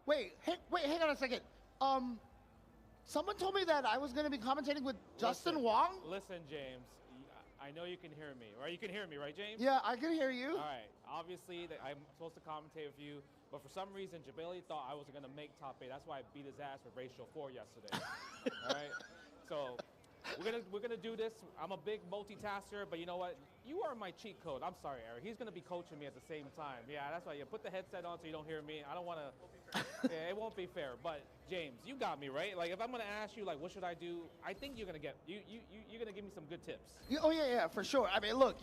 Wait, hang on a second. Someone told me that I was going to be commentating with Justin Wong. Listen, James. I know you can hear me, right? You can hear me, right, James? Yeah, I can hear you. All right. Obviously, I'm supposed to commentate with you, but for some reason, Jabali thought I wasn't going to make top 8. That's why I beat his ass with ratio 4 yesterday. All right. So we're gonna do this. I'm a big multitasker, but you know what? You are my cheat code. I'm sorry, Eric. He's gonna be coaching me at the same time. Yeah, that's why you put the headset on so you don't hear me. I don't want to. Yeah, it won't be fair. But James, you got me right. Like if I'm gonna ask you, like, what should I do? I think you're gonna you're gonna give me some good tips. Oh yeah, for sure. I mean, look,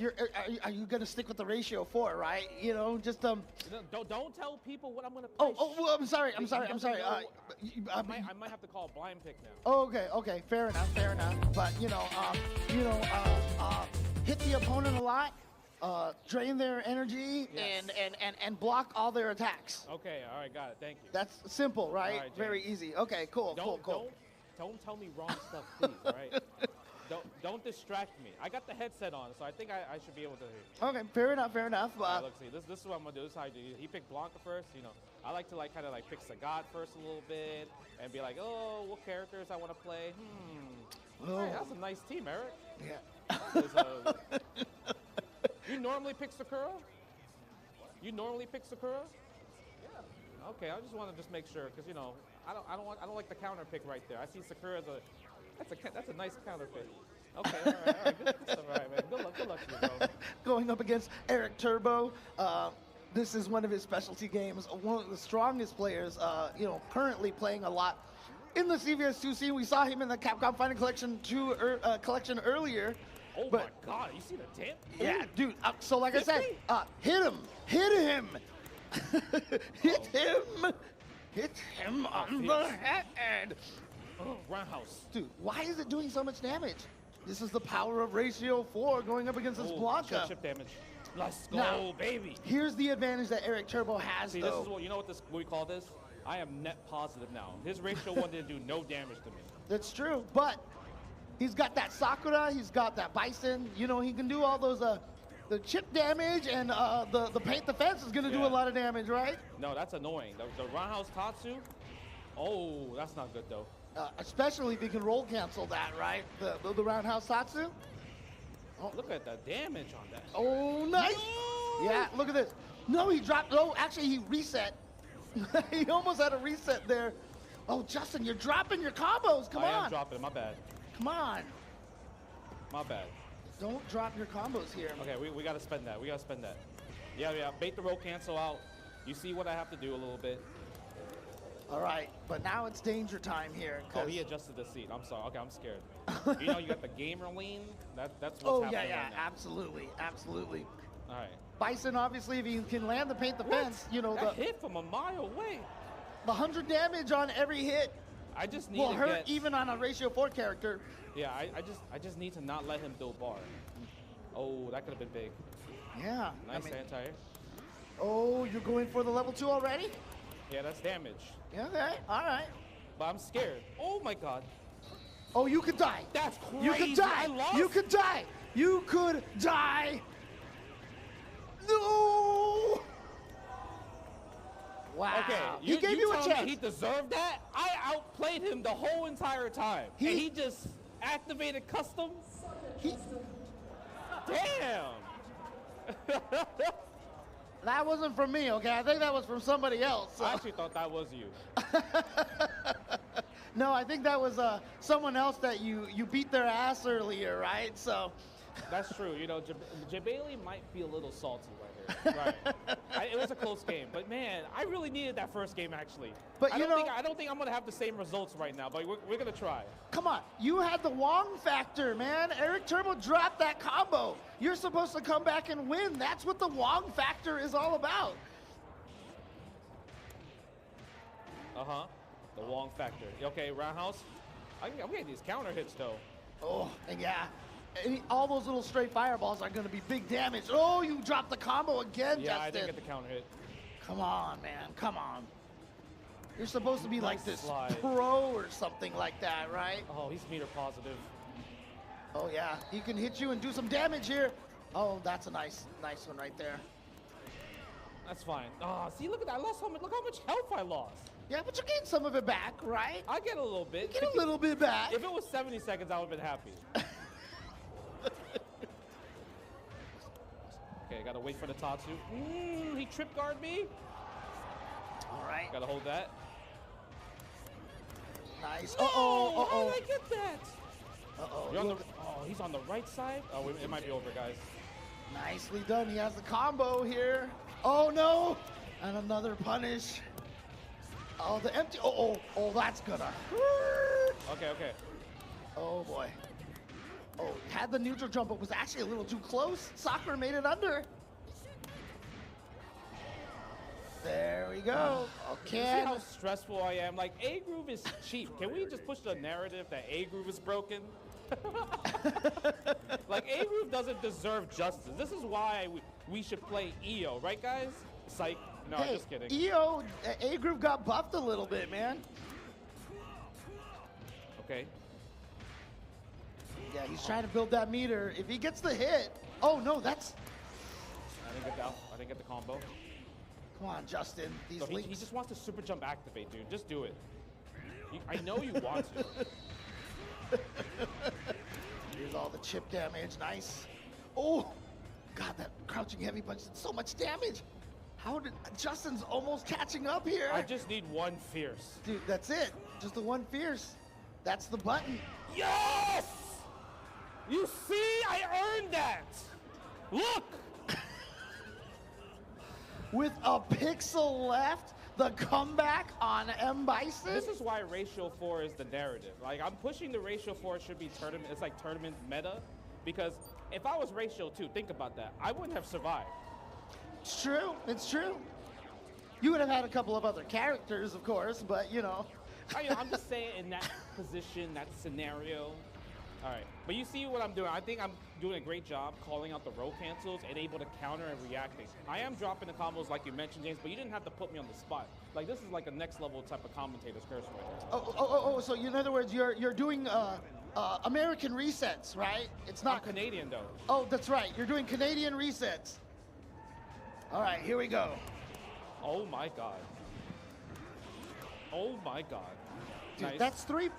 are you gonna stick with the ratio 4, right? You know, just Don't tell people what I'm gonna. Oh, well, I'm sorry. I might have to call a blind pick now. Oh, okay, fair enough. But hit the opponent a lot, drain their energy, Yes. and block all their attacks. Okay, all right, got it. Thank you. That's simple, right? All right, James. Very easy. Okay, cool. Don't tell me wrong stuff, please. All right. Don't distract me. I got the headset on, so I think I should be able to hear. Okay, fair enough. All right, look, see, this is what I'm gonna do. This is how I do. He picked Blanca first. You know, I like to kind of pick Sagat first a little bit and be like, oh, what characters I want to play? Hey, that's a nice team, Eric. Yeah. You normally pick Sakura? You normally pick Sakura? Yeah. Okay, I just want to make sure because I don't like the counter pick right there. I see Sakura as that's a nice counter pick. Okay, all right, good stuff, all right, man. Good luck to you, bro. Going up against Eric Turbo. This is one of his specialty games. One of the strongest players, currently playing a lot in the CVS2 scene. We saw him in the Capcom Fighting Collection 2 collection earlier. Oh my God! You see the damn? Yeah, dude. So like 50? I said, hit him, hit him on the head. Roundhouse. Dude, why is it doing so much damage? This is the power of ratio 4 going up against this Blanca. Chip damage. Let's go, Now, baby. Here's the advantage that Eric Turbo has, See, though. this is what what we call this. I am net positive now. His ratio 1 didn't do no damage to me. That's true, but he's got that Sakura, he's got that Bison. You know, he can do all those, the chip damage and the paint defense is going to do a lot of damage, right? No, that's annoying. The roundhouse Tatsu, oh, that's not good, though. Especially if you can roll cancel that, right? The roundhouse Tatsu. Oh, look at the damage on that. Oh, nice. No! Yeah, look at this. No, he dropped. No, actually, he reset. He almost had a reset there. Oh, Justin, you're dropping your combos. Come on. I am dropping. My bad. Come on. My bad. Don't drop your combos here. Okay, we got to spend that. We got to spend that. Yeah. Bait the roll cancel out. You see what I have to do a little bit. All right, but now it's danger time here. Oh, he adjusted the seat. I'm sorry. Okay, I'm scared. You got the gamer lean. That's what's happening right now. Absolutely. All right. Bison, obviously, if he can land the paint defense, that hit from a mile away. The 100 damage on every hit I just need will to hurt even on a ratio 4 character. Yeah, I just need to not let him build bar. Oh, that could have been big. Yeah. Nice anti-air. Oh, you're going for the level 2 already? Yeah, that's damage. Okay, all right. But I'm scared. Oh my God. Oh, you could die. That's crazy. You could die. I lost. You could die. You could die. No. Wow. Okay, he gave you a telling chance. me he deserved that? I outplayed him the whole entire time. And he just activated custom? Damn. That wasn't from me, okay? I think that was from somebody else. So. I actually thought that was you. No, I think that was someone else that you beat their ass earlier, right? So. That's true. Jabali might be a little salty right here. Right. It was a close game, but man, I really needed that first game actually. But I don't think I'm gonna have the same results right now, but we're gonna try. Come on, you had the Wong factor, man. Eric Turbo dropped that combo. You're supposed to come back and win. That's what the Wong factor is all about. The Wong factor. Okay, roundhouse. I'm getting these counter hits though. Oh, and yeah. All those little straight fireballs are going to be big damage. Oh, you dropped the combo again, Yeah, Justin. I didn't get the counter hit. Come on, man. Come on. You're supposed to be like this slide. pro or something like that, right? Oh, he's meter positive. Oh, yeah. He can hit you and do some damage here. Oh, that's a nice one right there. That's fine. Oh, see, look at that. I lost so much. Look how much health I lost. Yeah, but you gained some of it back, right? I get a little bit. Get a little bit back. If it was 70 seconds, I would have been happy. Okay, gotta wait for the Tatsu. He trip guard me. All right. Gotta hold that. Nice. No! Uh-oh, How uh-oh. did I get that? Uh-oh. You're on the, oh, he's on the right side? Oh, it might be over, guys. Nicely done. He has the combo here. Oh, no. And another punish. Oh, the empty. Oh, that's gonna hurt. Okay. Oh, boy. Oh, had the neutral jump, but was actually a little too close. Sakura made it under. There we go. See Okay. how stressful I am? Like, A-Groove is cheap. Can we just push the narrative that A-Groove is broken? Like, A-Groove doesn't deserve justice. This is why we should play EO, right, guys? Psych. No, Hey, just kidding. EO, A-Group got buffed a little bit, man. Okay. Yeah, he's trying to build that meter. If he gets the hit, oh no, that's. I didn't get that. I didn't get the combo. Come on, Justin. These So he links. just wants to super jump activate, dude. Just do it. I know you want to. Here's all the chip damage. Nice. Oh, God, that crouching heavy punch did so much damage. How did Justin's almost catching up here? I just need one fierce. Dude, that's it. Just the one fierce. That's the button. Yes! You see, I earned that. Look. With a pixel left, the comeback on M. Bison. This is why Ratio 4 is the narrative. Like, I'm pushing the Ratio 4 it should be tournament. It's like tournament meta. Because if I was Ratio 2, think about that. I wouldn't have survived. It's true. It's true. You would have had a couple of other characters, of course, but you know. I'm just saying in that position, that scenario. All right, but you see what I'm doing. I think I'm doing a great job calling out the roll cancels and able to counter and reacting. I am dropping the combos like you mentioned, James, but you didn't have to put me on the spot. Like, this is like a next level type of commentator's curse right here. Oh, so in other words, you're doing American resets, right? It's I'm not Canadian, though. Oh, that's right. You're doing Canadian resets. All right, here we go. Oh, my God. Oh, my God. Dude, Nice. that's three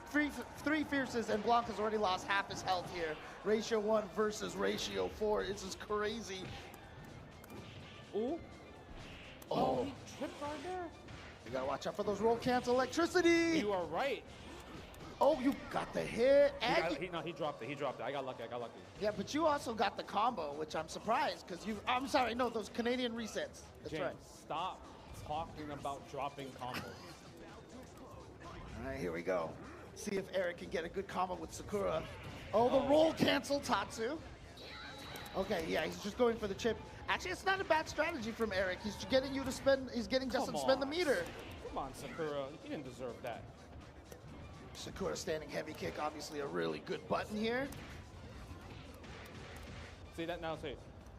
fierces, and Blanca's already lost half his health here. Ratio 1 versus Ratio 4. This is crazy. Ooh. Oh. He tripped right there. You gotta watch out for those roll cancel electricity. You are right. Oh, you got the hit. And He dropped it. He dropped it. I got lucky. yeah, but you also got the combo, which I'm surprised because I'm sorry, no, those Canadian resets. That's James, right. stop talking about dropping combos. All right, here we go. See if Eric can get a good combo with Sakura. Oh, the roll cancel Tatsu. Okay, yeah, he's just going for the chip. Actually, it's not a bad strategy from Eric. He's getting you to spend. He's getting Justin to spend the meter. Come on, Sakura. You didn't deserve that. Sakura standing heavy kick, obviously a really good button here. See that now? See,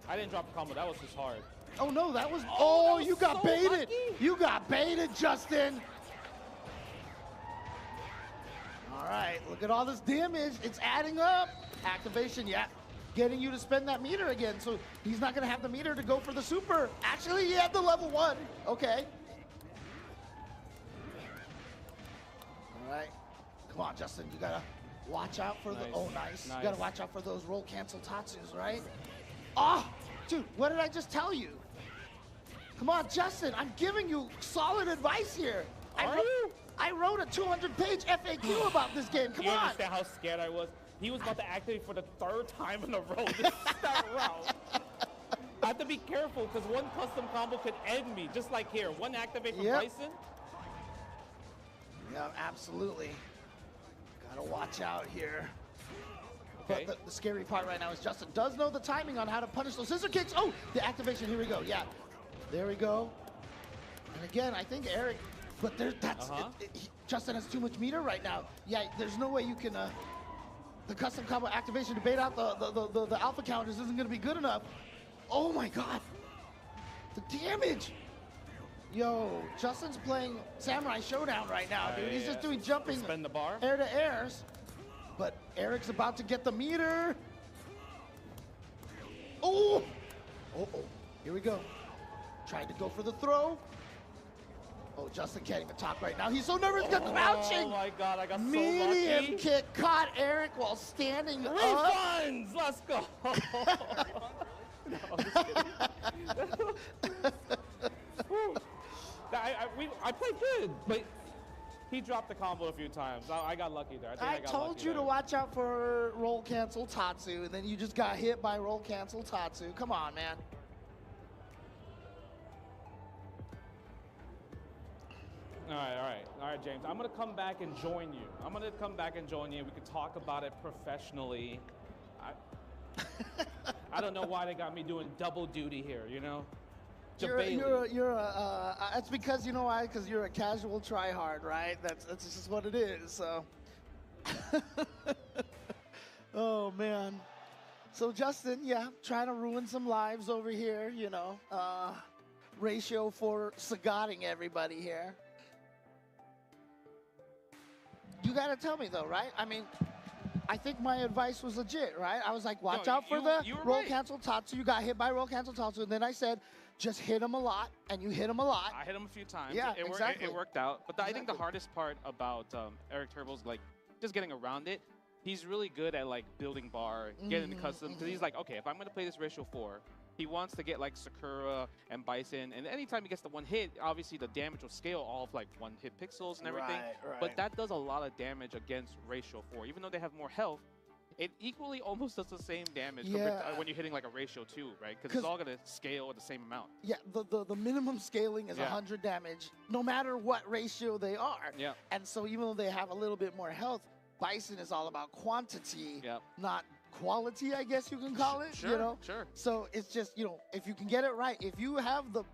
I didn't drop the combo. That was just hard. Oh no, that was. that Oh, was you got so baited. lucky. You got baited, Justin. All right, look at all this damage. It's adding up. Activation, yeah. Getting you to spend that meter again. So he's not going to have the meter to go for the super. Actually, he had the level 1. Okay. All right. Come on, Justin. You got to watch out for the... Nice. Oh, nice. You Nice. got to watch out for those roll cancel Tatsus, right? Oh, dude, what did I just tell you? Come on, Justin. I'm giving you solid advice here. Are you? I wrote a 200-page FAQ about this game. Come You on. understand how scared I was? He was about to activate for the 3rd time in a row this that round. I have to be careful because one custom combo could end me, just like here. One activate from Yep. Bryson. Yeah, absolutely. Gotta watch out here. Okay. But the scary part right now is Justin does know the timing on how to punish those scissor kicks. Oh, the activation. Here we go. Yeah, there we go. And again, I think Eric. But Justin has too much meter right now. Yeah, there's no way you can. The custom combo activation to bait out the alpha counters isn't going to be good enough. Oh my God, the damage! Yo, Justin's playing Samurai Showdown right now, dude. He's just doing jumping, Spin the bar. air to airs. But Eric's about to get the meter. Oh! Here we go. Tried to go for the throw. Oh, Justin can't even talk right now. He's so nervous. He's crouching. Oh my God, I got so Medium lucky. kick caught Eric while standing up. Refunds! Let's go! No, I'm just kidding. I played good, but he dropped the combo a few times. I got lucky there. I told you to watch out for roll cancel Tatsu, and then you just got hit by roll cancel Tatsu. Come on, man. All right, James. I'm gonna come back and join you. We can talk about it professionally. I don't know why they got me doing double duty here. You know. It's because you know why? Because you're a casual tryhard, right? That's just what it is. So. Oh man. So Justin, yeah, trying to ruin some lives over here. You know, ratio for Sagatting everybody here. You gotta tell me though, right? I mean, I think my advice was legit, right? I was like, watch out for the roll cancel Tatsu. You got hit by roll cancel Tatsu, and then I said, just hit him a lot, and you hit him a lot. I hit him a few times. Yeah, exactly. It worked out. But I think the hardest part about Eric Turbo's like just getting around it. He's really good at like building bar, getting the custom. Because he's like, okay, if I'm gonna play this ratio 4, he wants to get like Sakura and Bison, and anytime he gets the one hit, obviously the damage will scale all of like one hit pixels and everything. Right. But that does a lot of damage against ratio 4. Even though they have more health, it equally almost does the same damage compared to when you're hitting like a ratio 2, right? Because it's all gonna scale at the same amount. Yeah, the minimum scaling is 100 damage, no matter what ratio they are. Yeah. And so even though they have a little bit more health, Bison is all about quantity, not quality, I guess you can call it. Sure, you know? sure. So it's just, you know, if you can get it right, if you have the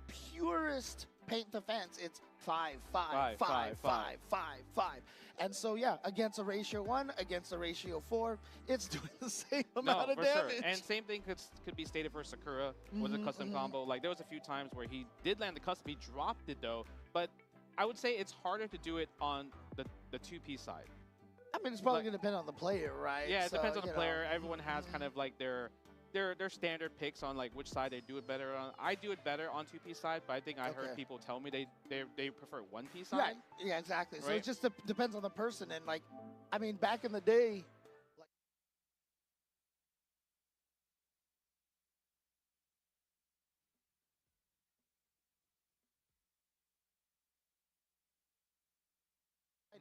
purest paint defense, it's 5, 5, 5, 5, 5, 5. And so, yeah, against a ratio 1, against a ratio 4, it's doing the same amount of damage. Sure. And same thing could be stated for Sakura with a custom combo. Like, there was a few times where he did land the custom, he dropped it though, but I would say it's harder to do it on the 2P side. I mean, it's probably going to depend on the player, right? Yeah, it depends on the player. Everyone has kind of like their standard picks on like which side they do it better on. I do it better on 2P side, but I think I heard people tell me they prefer 1P side. Right. Yeah, exactly. Right? So it just depends on the person. And like, I mean, back in the day,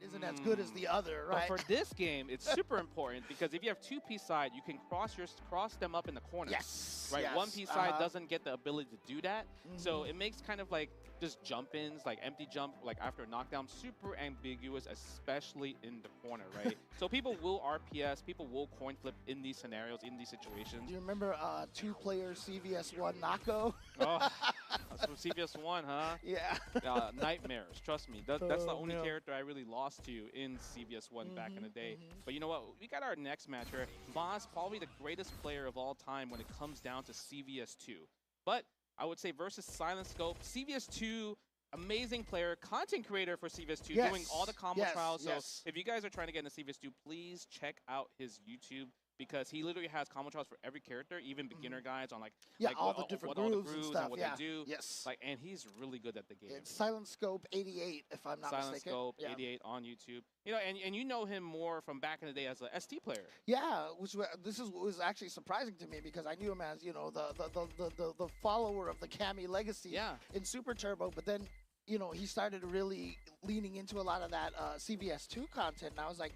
isn't as good as the other, right? But for this game, it's super important because if you have 2P side, you can cross them up in the corner. Yes. Right. Yes. 1P side doesn't get the ability to do that, so it makes kind of like just jump-ins, like empty jump, like after a knockdown, super ambiguous, especially in the corner, right? So people will RPS, people will coin flip in these scenarios, in these situations. Do you remember 2-player CVS1 Nako? Oh, that's from CVS1, huh? Yeah. Nightmares, trust me. That's the only character I really lost to in CVS1 back in the day. But you know what? We got our next match here. Moz, probably the greatest player of all time when it comes down to CVS2. But I would say versus Silent Scope, CVS2, amazing player, content creator for CVS2, doing all the combo trials. So if you guys are trying to get into CVS2, please check out his YouTube because he literally has combo trials for every character, even beginner guides on like all the different grooves and stuff. What they do. Yes. Like, and he's really good at the game. It's Silent Scope 88, if I'm not mistaken. Silent Scope 88 on YouTube. You know, and you know him more from back in the day as a ST player. Yeah, this was actually surprising to me because I knew him as, you know, the follower of the Cammy legacy in Super Turbo, but then, you know, he started really leaning into a lot of that CVS2 content, and I was like,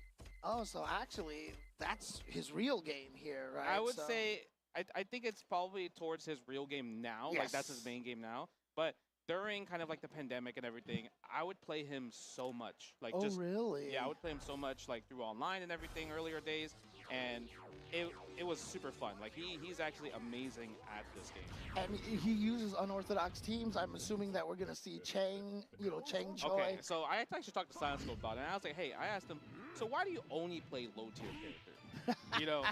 oh, so actually that's his real game here, right? I would say, I think it's probably towards his real game now, like that's his main game now, but during kind of like the pandemic and everything, I would play him so much. Like, really? Yeah, I would play him so much like through online and everything earlier days, and it was super fun. Like he's actually amazing at this game. And he uses unorthodox teams. I'm assuming that we're gonna see Chang, you know, Chang Choi. Okay, so I actually talked to Silent Scope about it, and I was like, hey, I asked him, so why do you only play low tier characters? You know,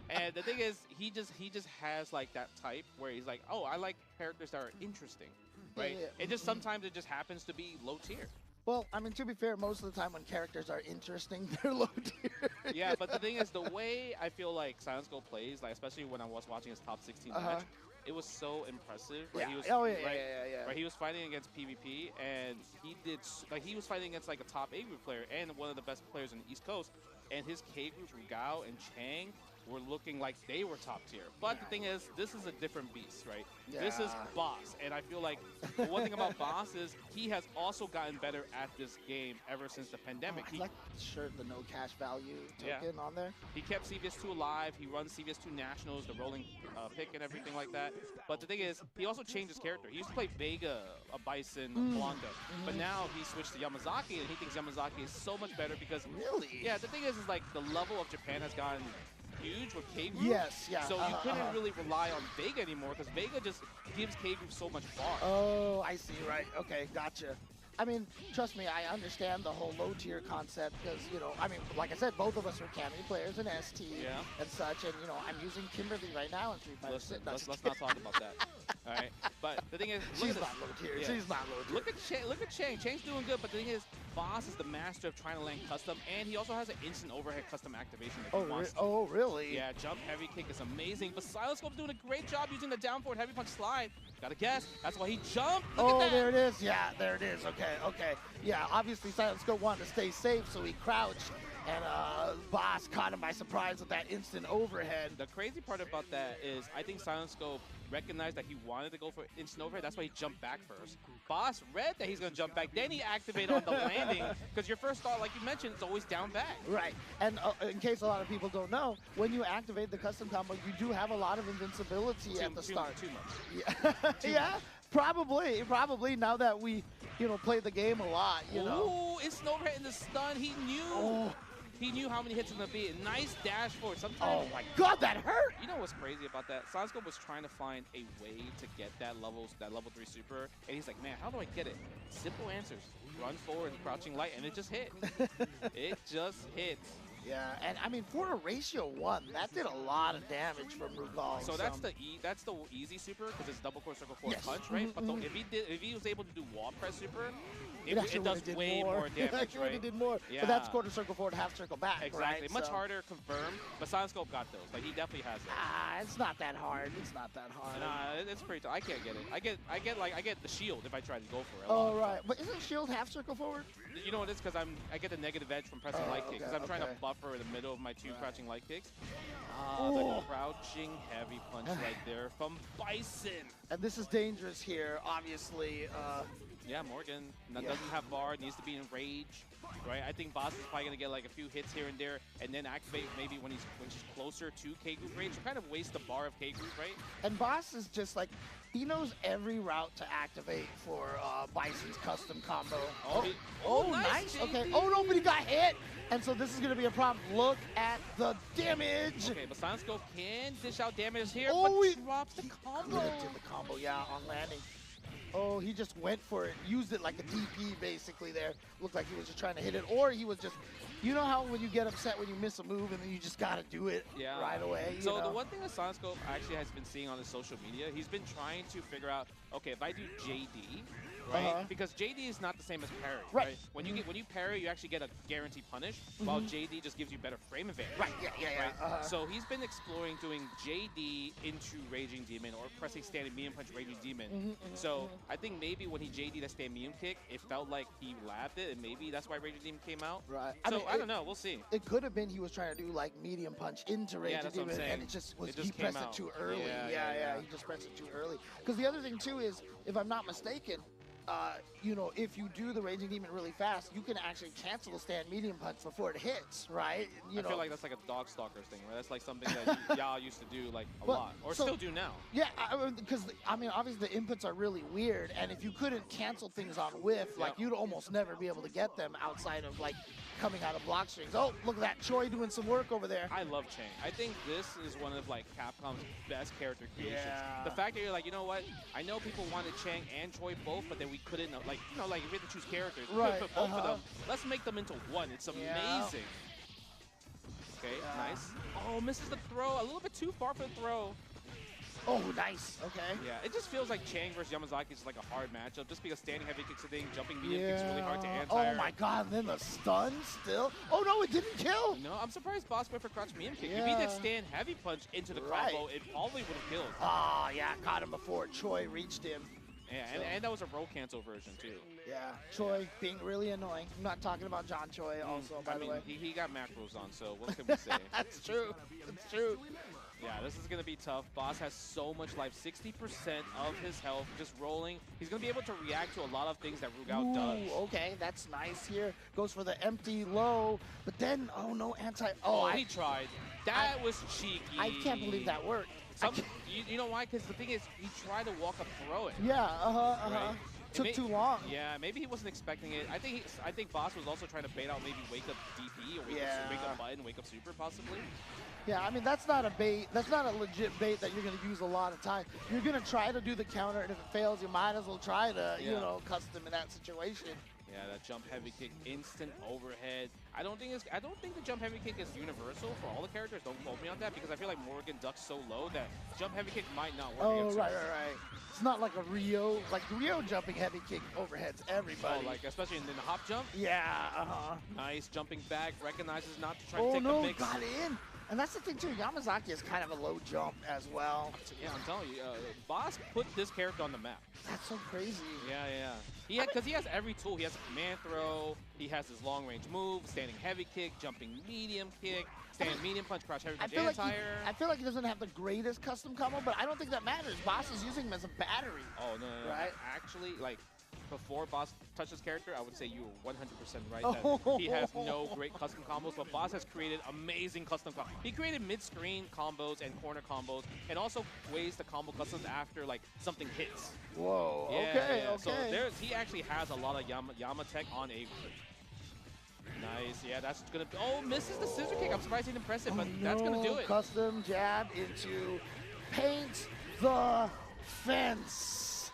and the thing is, he just has like that type where he's like, oh, I like characters that are interesting. Right? Yeah. It just sometimes it just happens to be low tier. Well, I mean, to be fair, most of the time when characters are interesting, they're low tier. Yeah, but the thing is, the way I feel like Silent Scope plays, like especially when I was watching his top 16 match, it was so impressive. Right? Yeah. He was, Oh, yeah, right, yeah. Right, he was fighting against PvP, and he was fighting against like a top A group player and one of the best players in the East Coast, and his K group, Gao and Chang, were looking like they were top tier. But the thing is, this is a different beast, right? This is Boss, and I feel like the one thing about Boss is he has also gotten better at this game ever since the pandemic. I like the shirt, the no cash value token on there. He kept CVS2 alive. He runs CVS2 Nationals, the rolling pick and everything like that. But the thing is, he also changed his character. He used to play Vega, a Bison, a Blanca. But now he switched to Yamazaki, and he thinks Yamazaki is so much better because... Really? Yeah, the thing is like the level of Japan has gotten huge with K group. Yes, yeah. So you couldn't really rely on Vega anymore because Vega just gives K group so much bar. Oh, I see, right. Okay, gotcha. I mean, trust me, I understand the whole low tier concept because, you know, I mean, like I said, both of us are Cammy players in ST and such, and, you know, I'm using Kimberly right now in 356. Let's not talk about that. All right, but the thing is, she's not low tier. Yeah. She's not low tier. Look at Chang. Chang's doing good, but the thing is, Boss is the master of trying to land custom, and he also has an instant overhead custom activation. If he wants to. Oh, really? Yeah, jump heavy kick is amazing, but Silencescope's doing a great job using the down forward heavy punch slide. Gotta guess, that's why he jumped. Look at that. There it is. Yeah, there it is. Okay. Yeah, obviously Silencescope wanted to stay safe, so he crouched, and Boss caught him by surprise with that instant overhead. The crazy part about that is I think Silencescope recognized that he wanted to go for instant overhead. That's why he jumped back first. Boss read that he's going to jump back. Then he activated on the landing because your first thought, like you mentioned, is always down back. Right. And in case a lot of people don't know, when you activate the custom combo, you do have a lot of invincibility at the start. Too much. Yeah. Probably. Now that we, you know, play the game a lot, you know. Ooh, instant overhead in the stun. He knew. Oh. He knew how many hits it was going to be. Nice dash forward. Sometimes, oh my God, that hurt! You know what's crazy about that? Silencescope was trying to find a way to get that level 3 super, and he's like, man, how do I get it? Simple answers. Run forward, crouching light, and it just hit. It just hits. Yeah, and I mean, for a ratio 1, that did a lot of damage from Rugal. So that's the easy super because it's double core circle forward punch, right? But if he was able to do wall press super, it does way more damage, it actually right? did more. Yeah. But that's quarter circle forward, half circle back, exactly. Right? Much harder, confirmed. But Silencescope got those. Like he definitely has it. It's not that hard. It's not that hard. Nah, it's pretty tough. I can't get it. I get the shield if I try to go for it. Oh right, but isn't shield half circle forward? You know what it is? Because I get the negative edge from pressing light kick. Because I'm trying to buffer in the middle of my 2 crouching light kicks. The crouching heavy punch right there from Bison. And this is dangerous here, obviously. Yeah, Morgan doesn't have bar, needs to be in rage, right? I think Boss is probably gonna get like a few hits here and there, and then activate maybe when she's closer to K group range. So kind of waste the bar of K group, right? And Boss is just like, he knows every route to activate for Bison's custom combo. Nice. Okay. Oh no, but he got hit. And so this is going to be a problem. Look at the damage. Okay, but Silencescope can dish out damage here, but he drops the combo. Did the combo, yeah, on landing. Oh, he just went for it. Used it like a DP, basically, there. Looked like he was just trying to hit it. Or he was just... You know how when you get upset when you miss a move and then you just got to do it right away? So the one thing that Silencescope actually has been seeing on his social media, he's been trying to figure out, okay, if I do JD, right? Because JD is not the same as parry, right? When you parry, you actually get a guaranteed punish, while JD just gives you better frame advantage. Right, yeah. So he's been exploring doing JD into Raging Demon or pressing standing medium punch Raging Demon. So I think maybe when he JD'd that stand medium kick, it felt like he labbed it, and maybe that's why Raging Demon came out. Right. So I don't know. We'll see. It could have been he was trying to do like medium punch into Raging Demon, and it just was he pressed it too early. Yeah. He just pressed it too early. Because the other thing too is, if I'm not mistaken, you know, if you do the Raging Demon really fast, you can actually cancel the stand medium punch before it hits, right? I feel like that's like a dog stalkers thing, right? That's like something that y'all used to do like a lot, or still do now. Yeah, because I mean, obviously the inputs are really weird, and if you couldn't cancel things on whiff, like you'd almost never be able to get them outside of like coming out of block strings. Oh, look at that, Choi doing some work over there. I love Chang. I think this is one of like Capcom's best character creations. The fact that you're like, you know what? I know people wanted Chang and Choi both, but then we couldn't, like, you know, like if we had to choose characters, we could put both of them. Let's make them into one. It's amazing. Okay, nice. Oh, misses the throw. A little bit too far for the throw. Oh, nice. Okay. Yeah, it just feels like Chang versus Yamazaki is like a hard matchup, just because standing heavy kicks a thing, jumping medium kicks really hard to anti. Oh my god, and then the stun still. Oh no, it didn't kill. No, I'm surprised Boss went for crouch medium kick. Yeah. If he did stand heavy punch into the combo, it probably would have killed. Ah, yeah, got him before Choi reached him. Yeah, and that was a roll cancel version too. Yeah, Choi being really annoying. I'm not talking about John Choi also, by the way. He got macros on, so what can we say? That's true. That's true. Yeah, this is going to be tough. Boss has so much life, 60% of his health, just rolling. He's going to be able to react to a lot of things that Rugao does. Okay, that's nice here. Goes for the empty low, but then, oh no, anti. Oh, he tried. That was cheeky. I can't believe that worked. You know why? Because the thing is, he tried to walk up throw it. Yeah, Right? Took too long. Yeah, maybe he wasn't expecting it. I think Boss was also trying to bait out maybe wake up DP or wake up button, wake up super possibly. Yeah, I mean, that's not a bait. That's not a legit bait that you're going to use a lot of time. You're going to try to do the counter, and if it fails, you might as well try to, you know, custom in that situation. Yeah, that jump heavy kick, instant overhead. I don't think the jump heavy kick is universal for all the characters. Don't quote me on that, because I feel like Morgan ducks so low that jump heavy kick might not work. Oh, right. It's not like a Rio, Rio jumping heavy kick overheads everybody. Oh, like especially in the hop jump. Yeah. Nice jumping back, recognizes not to try to Oh take no, the mix. got in. And that's the thing too. Yamazaki is kind of a low jump as well. Yeah, I'm telling you, Boss put this character on the map. That's so crazy. Yeah. Because he has every tool. He has a command throw. He has his long range move, standing heavy kick, jumping medium kick, standing medium punch, crouch heavy punch, I feel like he doesn't have the greatest custom combo, but I don't think that matters. Boss is using him as a battery. Oh no. Right? Actually, like, before Boss touched his character, I would say you were 100% right that he has no great custom combos, but Boss has created amazing custom combos. He created mid-screen combos and corner combos, and also ways to combo customs after like something hits. Whoa, Yeah, okay. So he actually has a lot of Yama tech on A. Nice, yeah, that's gonna be, oh, misses the scissor kick. I'm surprised he didn't press it, but that's gonna do it. Custom jab into paint the fence.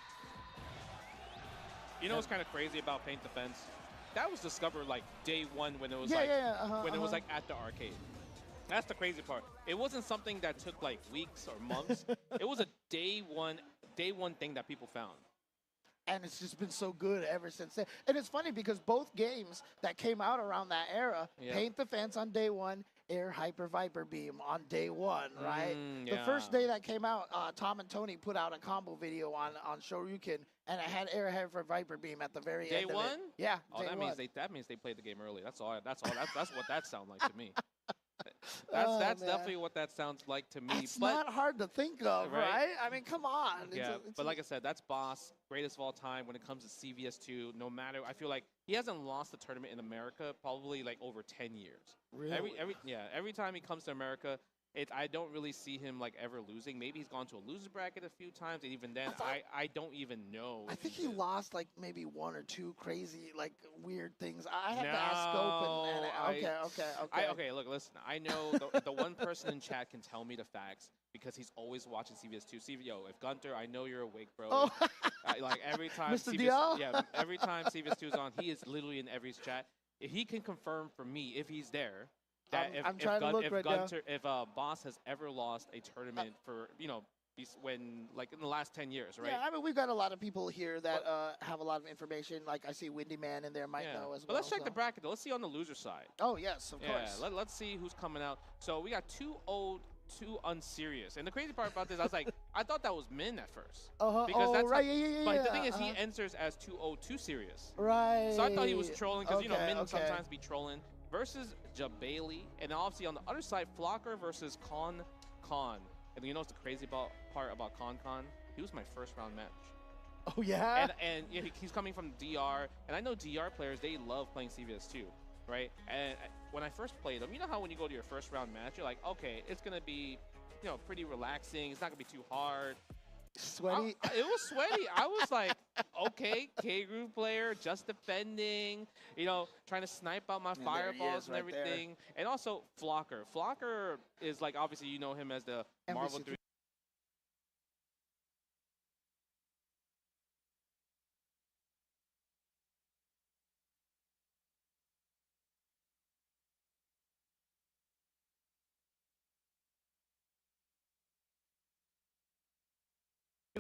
You know what's kind of crazy about Paint the Fence? That was discovered like day one when it was when it was like at the arcade. That's the crazy part. It wasn't something that took like weeks or months. It was a day one thing that people found. And it's just been so good ever since then. And it's funny because both games that came out around that era, Paint the Fence on day one, Air Hyper Viper Beam on day one, right? The first day that came out, Tom and Tony put out a combo video on Shoryuken, and it had Air Hyper Viper Beam at the very end Day of one? it. Yeah, Oh, day that one. means they played the game early. That's what that sounds like to me. That's definitely what that sounds like to me. It's not hard to think of, right? I mean, come on. Yeah, but like I said, that's Boss, greatest of all time when it comes to CVS2. No matter, I feel like he hasn't lost a tournament in America probably like over 10 years. Really? Every time he comes to America, I don't really see him like ever losing. Maybe he's gone to a loser bracket a few times, and even then, I don't even know. I think he lost like maybe one or two crazy, like weird things. I have to ask Scope Okay, look, listen. I know the one person in chat can tell me the facts because he's always watching CVS2. Yo, if Gunter, I know you're awake, bro. Oh. Like every time Mr. Dial? every time CVS2 is on, he is literally in every chat. If he can confirm for me if he's there. That if Boss has ever lost a tournament for, when like in the last 10 years, right? Yeah, I mean, we've got a lot of people here that have a lot of information. Like I see Windy Man in there might know as well. But let's check the bracket though. Let's see on the loser side. Oh yes, of course. Let's see who's coming out. So we got 2 old, 2 unserious. And the crazy part about this, I was like, I thought that was Min at first. Because that's right, But the thing is, he enters as 202 serious. Right. So I thought he was trolling because Min sometimes be trolling. Versus Jabali, and obviously on the other side, Flocker versus Con. And you know what's the crazy part about Con? He was my first round match. Oh yeah. And he's coming from DR, and I know DR players, they love playing CVS2, right? And when I first played them, you know how when you go to your first round match, you're like, okay, it's gonna be, pretty relaxing. It's not gonna be too hard. Sweaty. It was sweaty. I was like, okay, K-Groove player, just defending, trying to snipe out my fireballs and everything. And also Flocker. Flocker is like, obviously you know him as the Marvel 3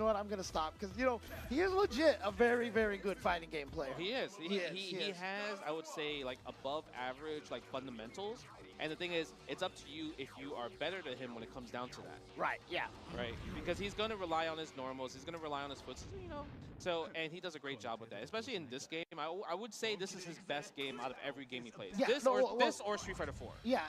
know what, I'm going to stop. Because, you know, he is legit a very, very good fighting game player. He is. He is. Has, I would say, like above average, like fundamentals. And the thing is, it's up to you if you are better than him when it comes down to that. Right, yeah. Right, because he's going to rely on his normals. He's going to rely on his foots, you know. So, and he does a great job with that, especially in this game. I would say this is his best game out of every game he plays. Yeah, This or Street Fighter 4. Yeah,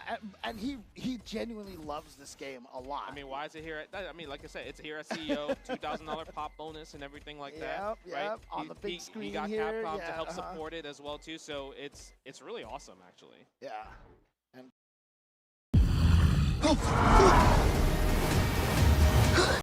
and he genuinely loves this game a lot. I mean, why is it here? I mean, like I said, it's here at CEO, $2,000 pop bonus and everything like that. Yep, right? on the big screen He got here, Capcom yeah, to help support it as well too. So it's really awesome, actually. Yeah. And